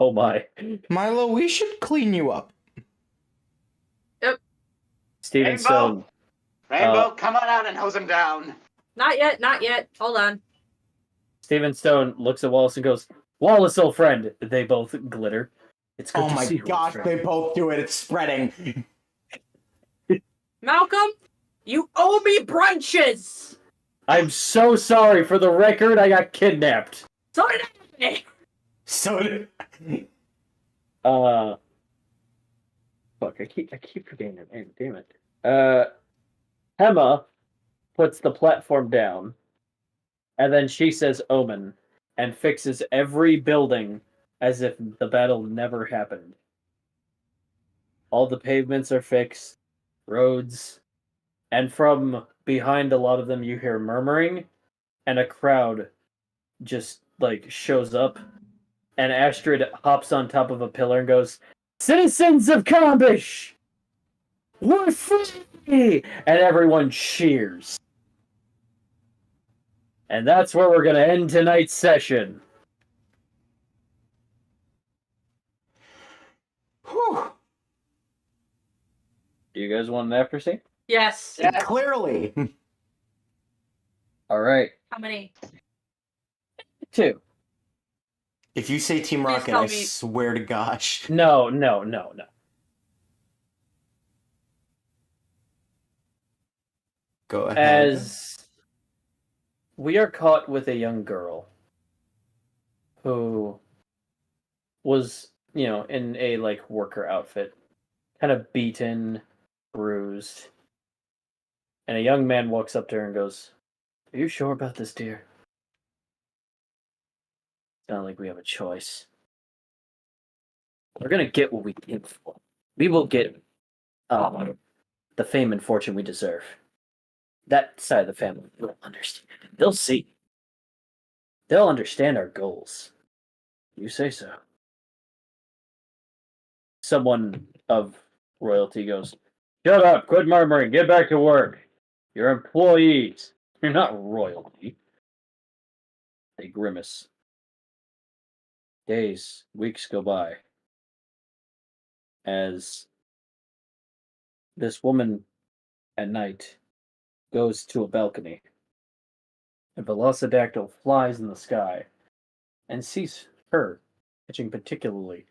Oh my.
Milo, we should clean you up.
Steven
Rainbow.
Stone.
Rainbow, come on out and hose him down.
Not yet, not yet. Hold on.
Steven Stone looks at Wallace and goes, "Wallace, old friend." They both glitter. It's good
Oh
to
my
see you, old
gosh,
friend.
they both do it. It's spreading.
Malcolm, you owe me brunches!
I'm so sorry. For the record, I got kidnapped.
So did I.
So did...
Fuck, I keep forgetting her name. Damn it. Hema puts the platform down, and then she says "Omen" and fixes every building as if the battle never happened. All the pavements are fixed, roads, and from behind a lot of them you hear murmuring, and a crowd just like shows up And Astrid hops on top of a pillar and goes, "Citizens of Kambish, we're free!" And everyone cheers. And that's where we're going to end tonight's session.
Whew.
Do you guys want an after scene?
Yes.
Clearly.
All right.
How many?
2.
If you say Team
Please
Rocket,
tell
I
me.
swear to gosh.
No.
Go ahead.
As we are caught with a young girl who was, in a worker outfit, kind of beaten, bruised, and a young man walks up to her and goes, "Are you sure about this, dear? It's not like we have a choice. We're gonna get what we came for. We will get the fame and fortune we deserve. That side of the family will understand. They'll see. They'll understand our goals. You say so." Someone of royalty goes, "Shut up, quit murmuring, get back to work. You're employees. You're not royalty." They grimace. Days, weeks go by. As this woman at night goes to a balcony. A Velociraptor flies in the sky and sees her, pitching particularly,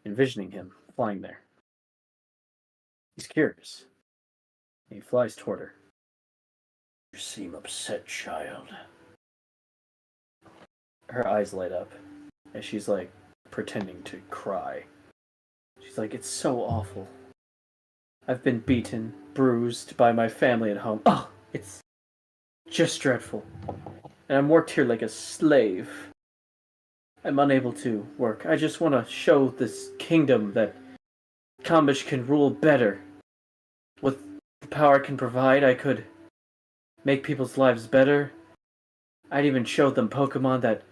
envisioning him flying there. He's curious. He flies toward her.
You seem upset, child.
Her eyes light up as she's pretending to cry. She's like, "It's so awful. I've been beaten, bruised by my family at home. Oh, it's just dreadful. And I'm worked here like a slave. I'm unable to work. I just want to show this kingdom that Kambish can rule better. With the power I can provide, I could make people's lives better. I'd even show them Pokemon that,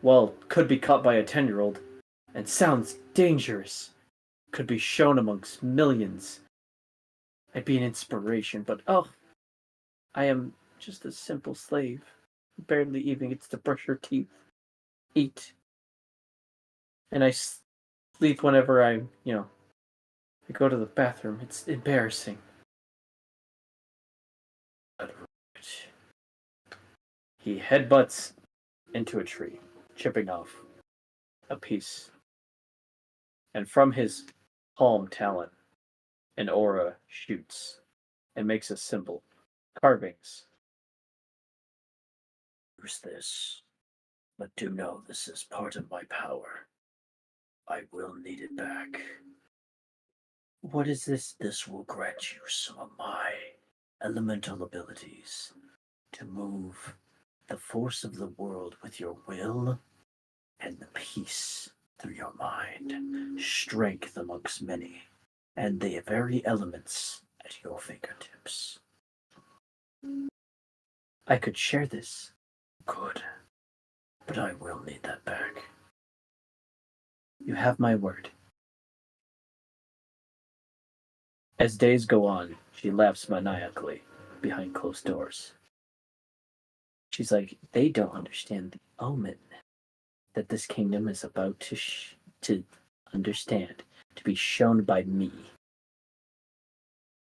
well, could be caught by a 10-year-old and sounds dangerous. Could be shown amongst millions. I'd be an inspiration, but I am just a simple slave. Barely even gets to brush her teeth, eat. And I sleep whenever I go to the bathroom. It's embarrassing." He headbutts into a tree, chipping off a piece. And from his palm talon, an aura shoots and makes a symbol. Carvings.
Use this, but do know this is part of my power. I will need it back.
What is this?
This will grant you some of my elemental abilities to move the force of the world with your will and the peace through your mind, strength amongst many, and the very elements at your fingertips.
I could share this.
Good, but I will need that back.
You have my word. As days go on, she laughs maniacally behind closed doors. She's like, "They don't understand the omen that this kingdom is about to understand, to be shown by me."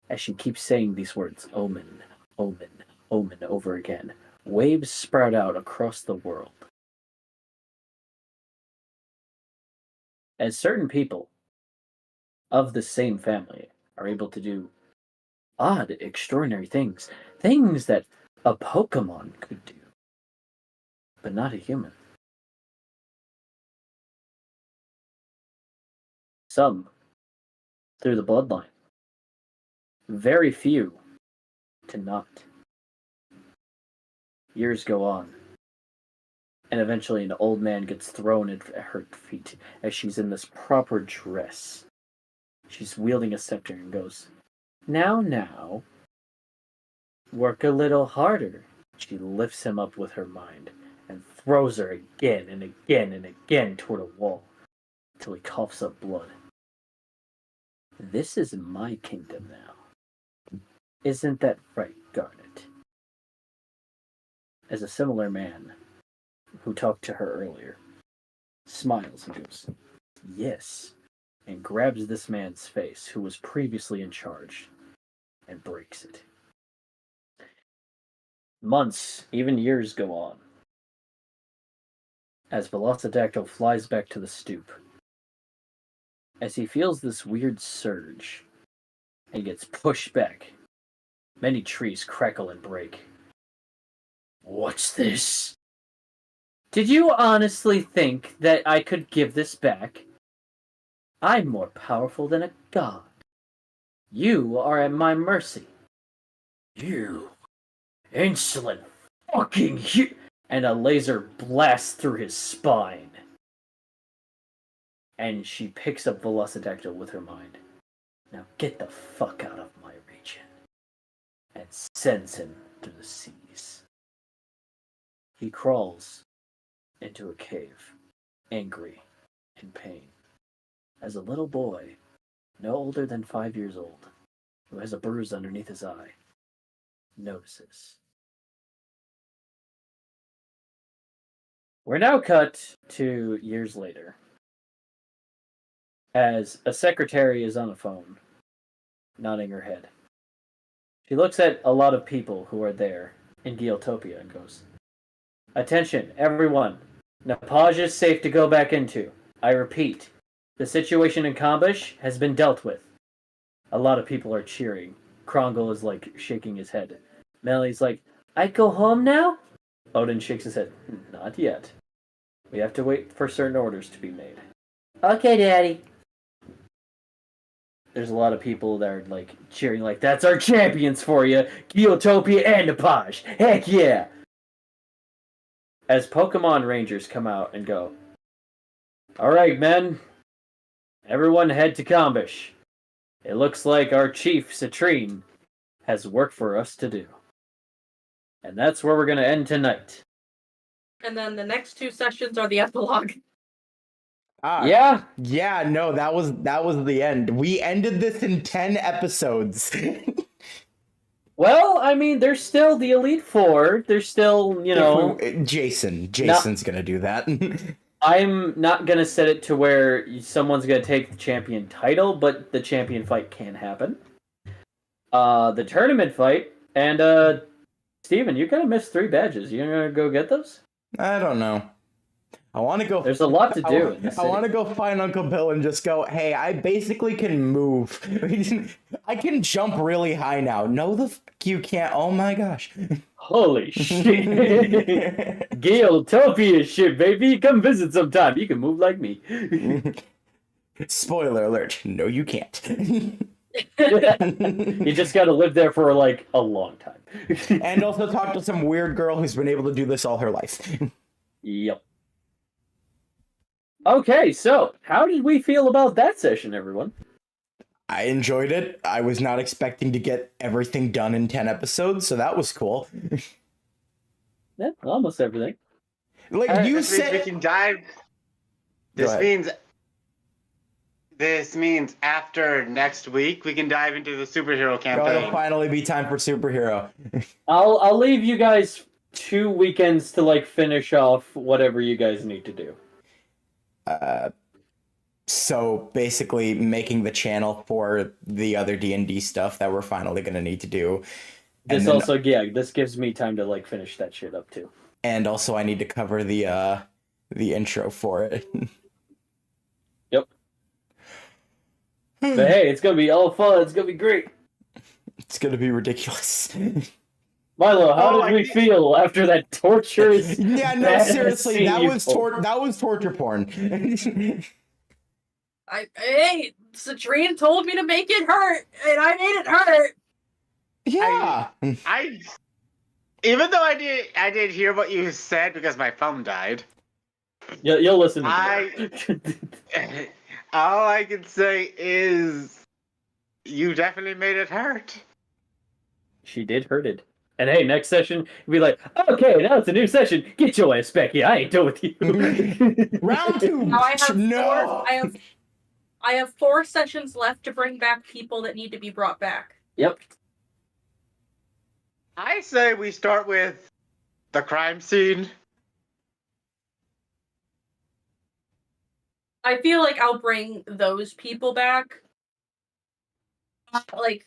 As she keeps saying these words, omen, omen, omen, over again, waves sprout out across the world. As certain people of the same family are able to do odd, extraordinary things that a Pokemon could do, but not a human. Some through the bloodline. Very few to not. Years go on, and eventually an old man gets thrown at her feet as she's in this proper dress. She's wielding a scepter and goes, Now, work a little harder." She lifts him up with her mind
and throws her again and again and again toward a wall until he coughs up blood. This is my kingdom now. Isn't that right, Garnet? As a similar man who talked to her earlier smiles and goes, yes, and grabs this man's face who was previously in charge and breaks it. Months, even years go on. As Velocidactyl flies back to the stoop, as he feels this weird surge and gets pushed back, many trees crackle and break. What's this? Did you honestly think that I could give this back? I'm more powerful than a god. You are at my mercy. You insolent fucking and a laser blasts through his spine. And she picks up Velocidactyl with her mind. Now get the fuck out of my region. And sends him through the seas. He crawls into a cave, angry, in pain. As a little boy, no older than 5 years old, who has a bruise underneath his eye, notices. We're now cut to years later, as a secretary is on a phone, nodding her head. She looks at a lot of people who are there in Geotopia and goes, attention, everyone. Nepage is safe to go back into. I repeat, the situation in Kambush has been dealt with. A lot of people are cheering. Krongel is like shaking his head. Melly's like, I go home now? Odin shakes his head. Not yet. We have to wait for certain orders to be made. Okay, Daddy. There's a lot of people that are like cheering like, that's our champions for you. Geotopia and Nepage. Heck yeah. As Pokemon Rangers come out and go, alright, men. Everyone head to Kambush. It looks like our chief, Citrine, has work for us to do. And that's where we're going to end tonight.
And then the next 2 sessions are the epilogue.
Yeah, no, that was the end. We ended this in 10 episodes.
Well, I mean, there's still the Elite Four. There's still,
Jason's gonna do that.
I'm not gonna set it to where someone's gonna take the champion title, but the champion fight can happen. The tournament fight, and Steven, you're gonna miss 3 badges. You're gonna go get those?
I don't know. I want to go.
There's a lot to do.
I want to go find Uncle Bill and just go, hey, I basically can move. I can jump really high now. No, the fuck you can't. Oh my gosh.
Holy shit. Geotopia shit, baby. Come visit sometime. You can move like me.
Spoiler alert. No, you can't.
You just gotta live there for like a long time.
And also talk to some weird girl who's been able to do this all her life.
Yep. Okay, so how did we feel about that session, everyone?
I enjoyed it. I was not expecting to get everything done in 10 episodes, so that was cool.
Yeah, almost everything.
Like you said,
we can dive. This means after next week we can dive into the superhero campaign.
It'll finally be time for superhero.
I'll leave you guys 2 weekends to like finish off whatever you guys need to do.
So basically making the channel for the other D&D stuff that we're finally going to need to do.
This gives me time to like finish that shit up too.
And also I need to cover the intro for it.
Yep. But hey, it's going to be all fun. It's going to be great.
It's going to be ridiculous.
Milo, how did we feel after that torturous?
Yeah, no, seriously, that was torture porn.
Hey, Citrine told me to make it hurt, and I made it hurt.
Yeah.
I even though I did hear what you said because my phone died.
You'll listen to
it. All I can say is you definitely made it hurt.
She did hurt it. And hey, next session, you'll be like, okay, now it's a new session. Get your ass back here. I ain't done with you.
Round 2.
Now I have
No.
I have 4 sessions left to bring back people that need to be brought back.
Yep.
I say we start with the crime scene.
I feel like I'll bring those people back. Like,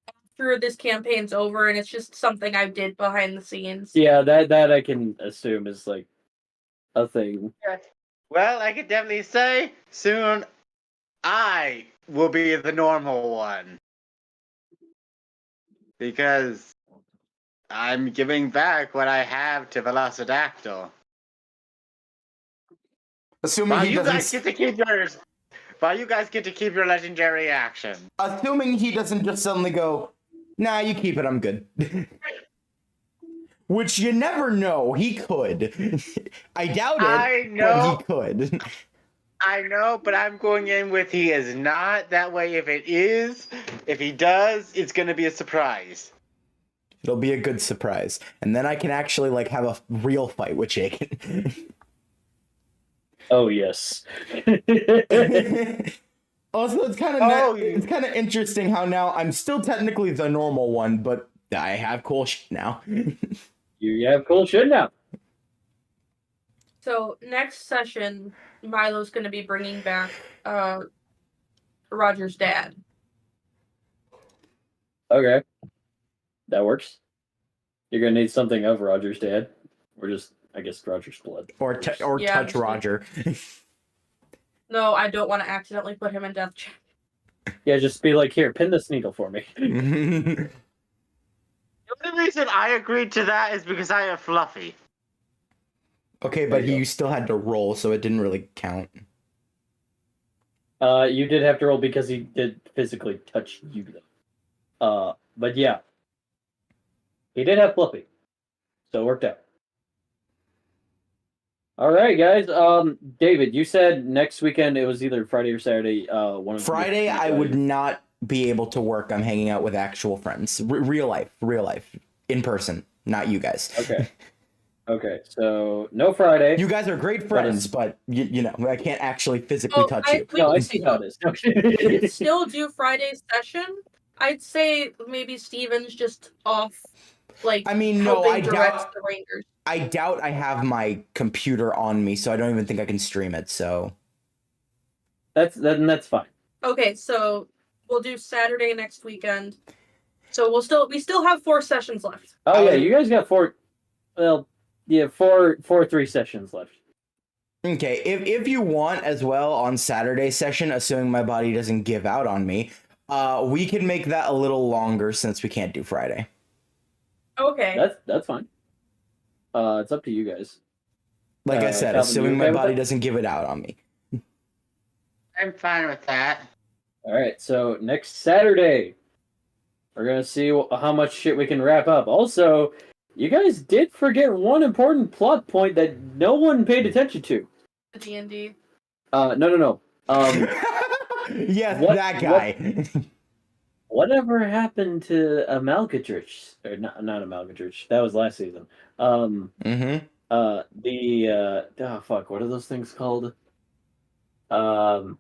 after this campaign's over, and it's just something I did behind the scenes.
Yeah, that I can assume is like a thing.
Well, I could definitely say soon I will be the normal one. Because I'm giving back what I have to Velocidactyl.
Assuming
While
he
you
doesn't.
guys get to keep yours. While you guys get to keep your legendary action.
Assuming he doesn't just suddenly go, nah, you keep it, I'm good. Which you never know. He could. I doubt it.
I know.
But he could.
I know, but I'm going in with he is not. That way, if he does, it's going to be a surprise.
It'll be a good surprise. And then I can actually like have a real fight with Jake.
Oh yes.
Also, it's kind of interesting how now I'm still technically the normal one, but I have cool shit now.
You have cool shit now.
So next session, Milo's going to be bringing back Roger's dad.
Okay. That works. You're gonna need something of Roger's dad. Or just, I guess, Roger's blood.
Or touch Roger.
No, I don't want to accidentally put him in death check.
Yeah, just be like, here, pin this needle for me.
The only reason I agreed to that is because I have Fluffy.
Okay, but you still had to roll, so it didn't really count.
You did have to roll because he did physically touch you, though. But yeah. He did have Fluffy. So it worked out. Alright, guys. David, you said next weekend it was either Friday or Saturday.
Friday, I would not be able to work. I'm hanging out with actual friends. Real life. In person. Not you guys.
Okay. Okay, so no Friday.
You guys are great friends, but you know, I can't actually physically touch you.
No, I see how it is.
We could still do Friday's session. I'd say maybe Steven's just off. Like,
I mean, no,
I doubt the Rangers.
I doubt I have my computer on me, so I don't even think I can stream it. So
that's fine.
Okay, so we'll do Saturday next weekend. So we still have 4 sessions left.
Oh yeah, you guys got 4. Well, yeah, 3 sessions left.
Okay, if you want as well on Saturday session, assuming my body doesn't give out on me, we can make that a little longer since we can't do Friday.
Okay.
That's fine. It's up to you guys.
Like I said,
Calvin,
assuming
you
my
okay with
body
that?
doesn't give it out on me.
I'm fine with that.
All right, so next Saturday, we're gonna see how much shit we can wrap up. Also, you guys did forget one important plot point that no one paid attention to.
The DND.
No.
Yes,
What-
that guy.
Whatever happened to Amalgatrich? Or not Amalgatrich. That was last season.
Mm-hmm.
Fuck, what are those things called? Calvin,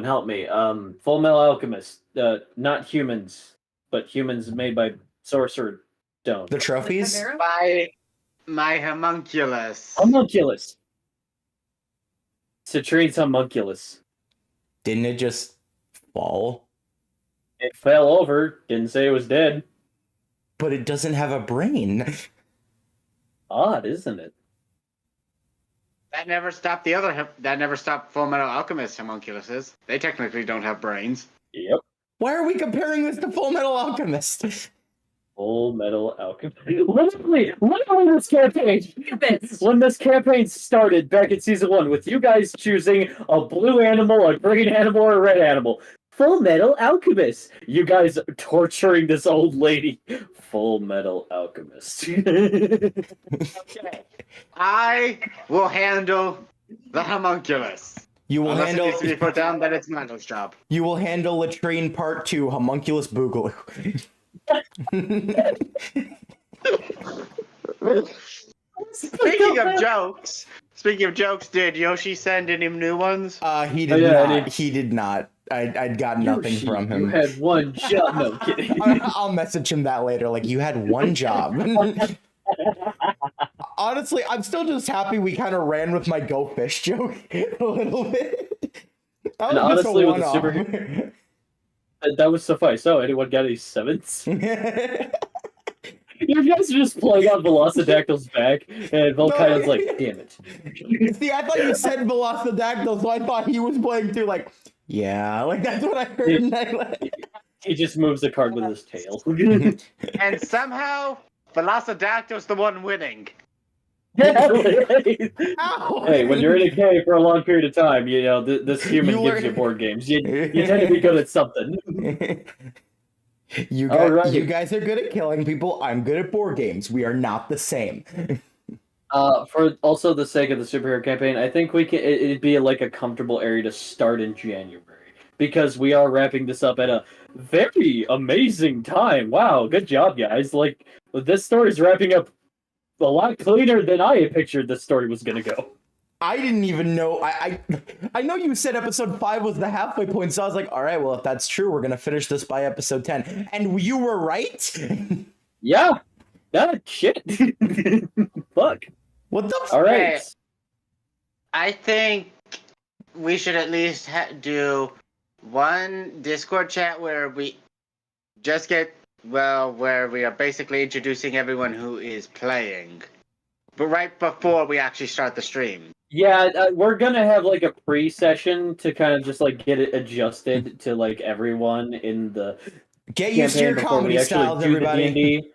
help me. Full Metal Alchemist. Not humans, but humans made by Sorcerer Stone.
The trophies?
Chimera?
By my homunculus.
Homunculus. Citrine's homunculus.
Didn't it just fall?
It fell over. Didn't say it was dead.
But it doesn't have a brain.
Odd, isn't it?
That never stopped Full Metal Alchemist homunculuses. They technically don't have brains.
Yep.
Why are we comparing this to Full Metal Alchemist?
Full Metal Alchemist. Literally this campaign.
Bits.
When this campaign started back in season 1, with you guys choosing a blue animal, a green animal, or a red animal. Full Metal Alchemist. You guys are torturing this old lady. Full Metal Alchemist.
Okay. I will handle the homunculus.
You will
Unless
handle.
it needs to be put down, then it's Mando's job.
You will handle Latrine Part 2, Homunculus Boogaloo.
Speaking of jokes, did Yoshi send any new ones?
He did not. He did not. I'd got nothing
Yoshi,
from him.
You had one job. No, I'm kidding.
I'll message him that later. Like, you had one job. Honestly, I'm still just happy we kind of ran with my go fish joke a little bit.
And honestly, with the superhero, that would suffice. So, anyone got any 7s? You guys are just playing on Velocidactyl's back, and Volkion's like, damn it.
See, I thought you said Velocidactyl, so I thought he was playing too, like, yeah, like that's what I heard.
He just moves the card with his tail.
And somehow, Velocidactyl's the one winning.
Yeah, hey, when you're in a cave for a long period of time, you know, this human gives you board games. You tend to be good at something.
You guys are good at killing people. I'm good at board games. We are not the same.
For also the sake of the superhero campaign, I think it'd be like a comfortable area to start in January, because we are wrapping this up at a very amazing time. Wow, good job, guys! Like, this story's wrapping up a lot cleaner than I had pictured this story was gonna go.
I didn't even know. I know you said episode 5 was the halfway point, so I was like, all right, well, if that's true, we're gonna finish this by episode 10, and you were right.
Yeah. Shit. Fuck.
What the?
All right.
I think we should at least do one Discord chat where we just where we are basically introducing everyone who is playing, but right before we actually start the stream.
Yeah, we're gonna have like a pre-session to kind of just like get it adjusted to like everyone in the
get used to your comedy styles, everybody.
D&D.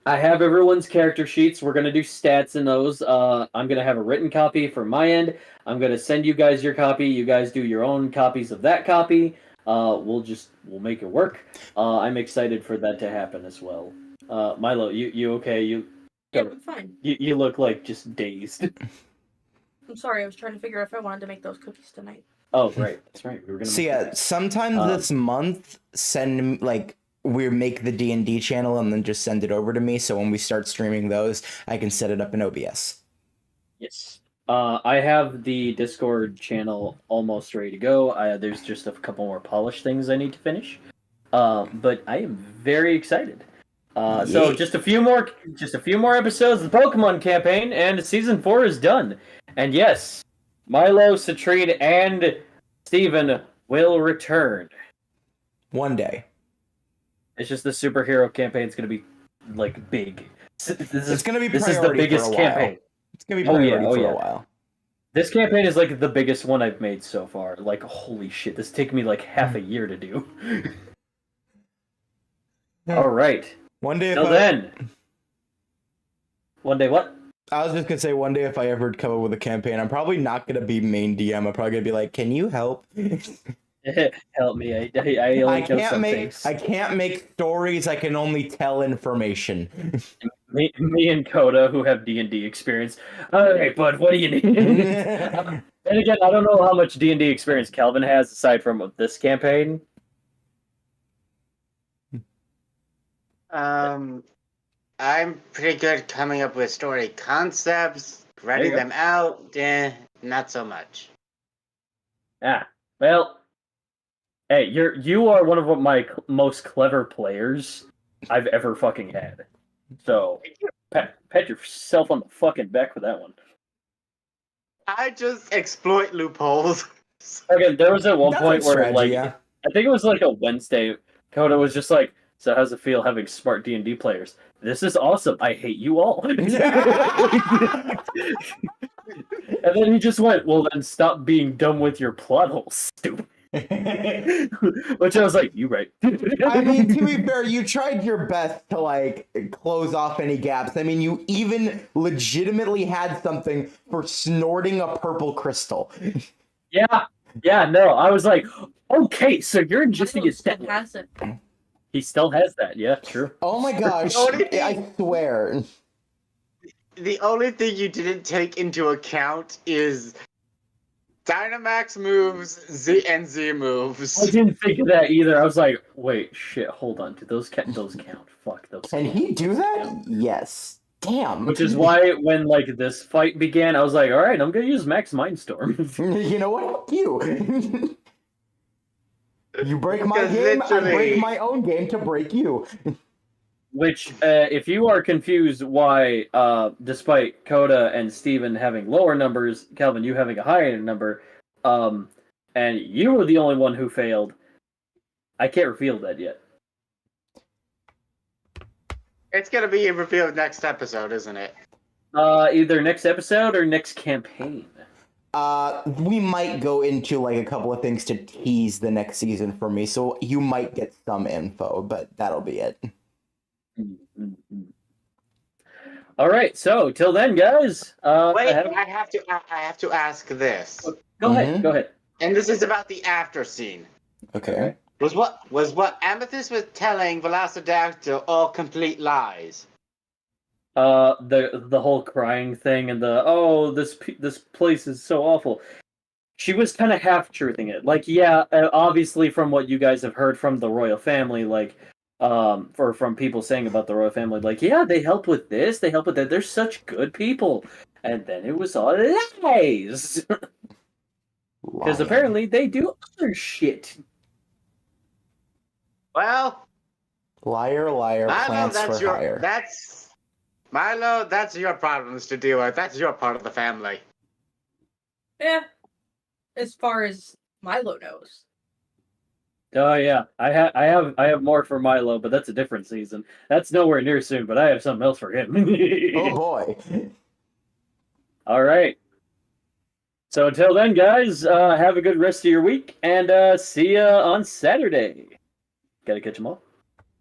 I have everyone's character sheets. We're gonna do stats in those. I'm gonna have a written copy for my end. I'm gonna send you guys your copy. You guys do your own copies of that copy. We'll make it work. I'm excited for that to happen as well. Milo, you okay?
Yeah, I'm fine.
You look like just dazed.
I'm sorry, I was trying to figure out if I wanted to make those cookies tonight.
Oh, right. That's right. We were gonna.
So yeah, sometime this month, we make the D&D channel and then just send it over to me. So when we start streaming those, I can set it up in OBS.
Yes. I have the Discord channel almost ready to go. There's just a couple more polished things I need to finish. But I am very excited. So just a few more episodes of the Pokemon campaign, and season 4 is done. And yes, Milo, Citrine, and Steven will return.
One day.
It's just the superhero campaign is going to be like big.
It's going to be
this is the biggest campaign.
It's going to be priority for a while.
This campaign is like the biggest one I've made so far. Like, holy shit, this took me like half a year to do. All right.
One day.
One day what?
I was just gonna say one day if I ever come up with a campaign, I'm probably not gonna be main DM. I'm probably gonna be like, "Can you help?
Help me! I only know some things.
I can't make stories. I can only tell information."
Me and Coda, who have D&D experience. All right, bud, what do you need? And again, I don't know how much D&D experience Calvin has aside from this campaign.
I'm pretty good coming up with story concepts, writing them out. Not so much.
Well, hey, you are one of my most clever players I've ever fucking had. So, pat yourself on the fucking back for that one.
I just exploit loopholes.
Okay, there was at one point where,
strategy,
like,
yeah.
I think it was like a Wednesday, Coda was just like, "So how's it feel having smart D&D players? This is awesome. I hate you all." And then he just went, "Well, then stop being dumb with your plot holes, stupid." Which I was like, "You right."
I mean, to be fair, you tried your best to like close off any gaps. I mean, you even legitimately had something for snorting a purple crystal.
Yeah, no, I was like, okay, so you're just a step. He still has that, yeah, true.
Oh my gosh, I swear.
The only thing you didn't take into account is Dynamax moves, Z and Z moves.
I didn't think of that either. I was like, wait, shit, hold on. Do those count? Fuck, those
Can
count.
he do
Those
that?
count.
Yes. Damn.
Which is why when like this fight began, I was like, all right, I'm gonna use Max Mindstorm.
You know what? You. You break my
Because
game, I break
literally-
my own game to break you.
Which, if you are confused why, despite Coda and Steven having lower numbers, Calvin, you having a higher number, and you were the only one who failed, I can't reveal that yet.
It's gonna be revealed next episode, isn't it?
Either next episode or next campaign.
We might go into like a couple of things to tease the next season for me, so you might get some info, but that'll be it.
All right, so till then, guys.
Wait, I have to ask this.
Go ahead.
And this is about the after scene.
Okay.
Was what Amethyst was telling Velociraptor all complete lies?
The whole crying thing and this place is so awful. She was kind of half truthing it. Like, yeah, obviously from what you guys have heard from the royal family, like, or from people saying about the royal family, like, yeah, they help with this, they help with that. They're such good people. And then it was all lies. Because apparently they do other shit.
Well,
Liar, liar, plans for hire.
Milo, that's your problems to deal with. That's your part of the family.
Yeah. As far as Milo knows.
Oh yeah, I have more for Milo, but that's a different season. That's nowhere near soon, but I have something else for him.
Oh boy.
All right. So until then, guys, have a good rest of your week, and see ya on Saturday. Gotta catch them all.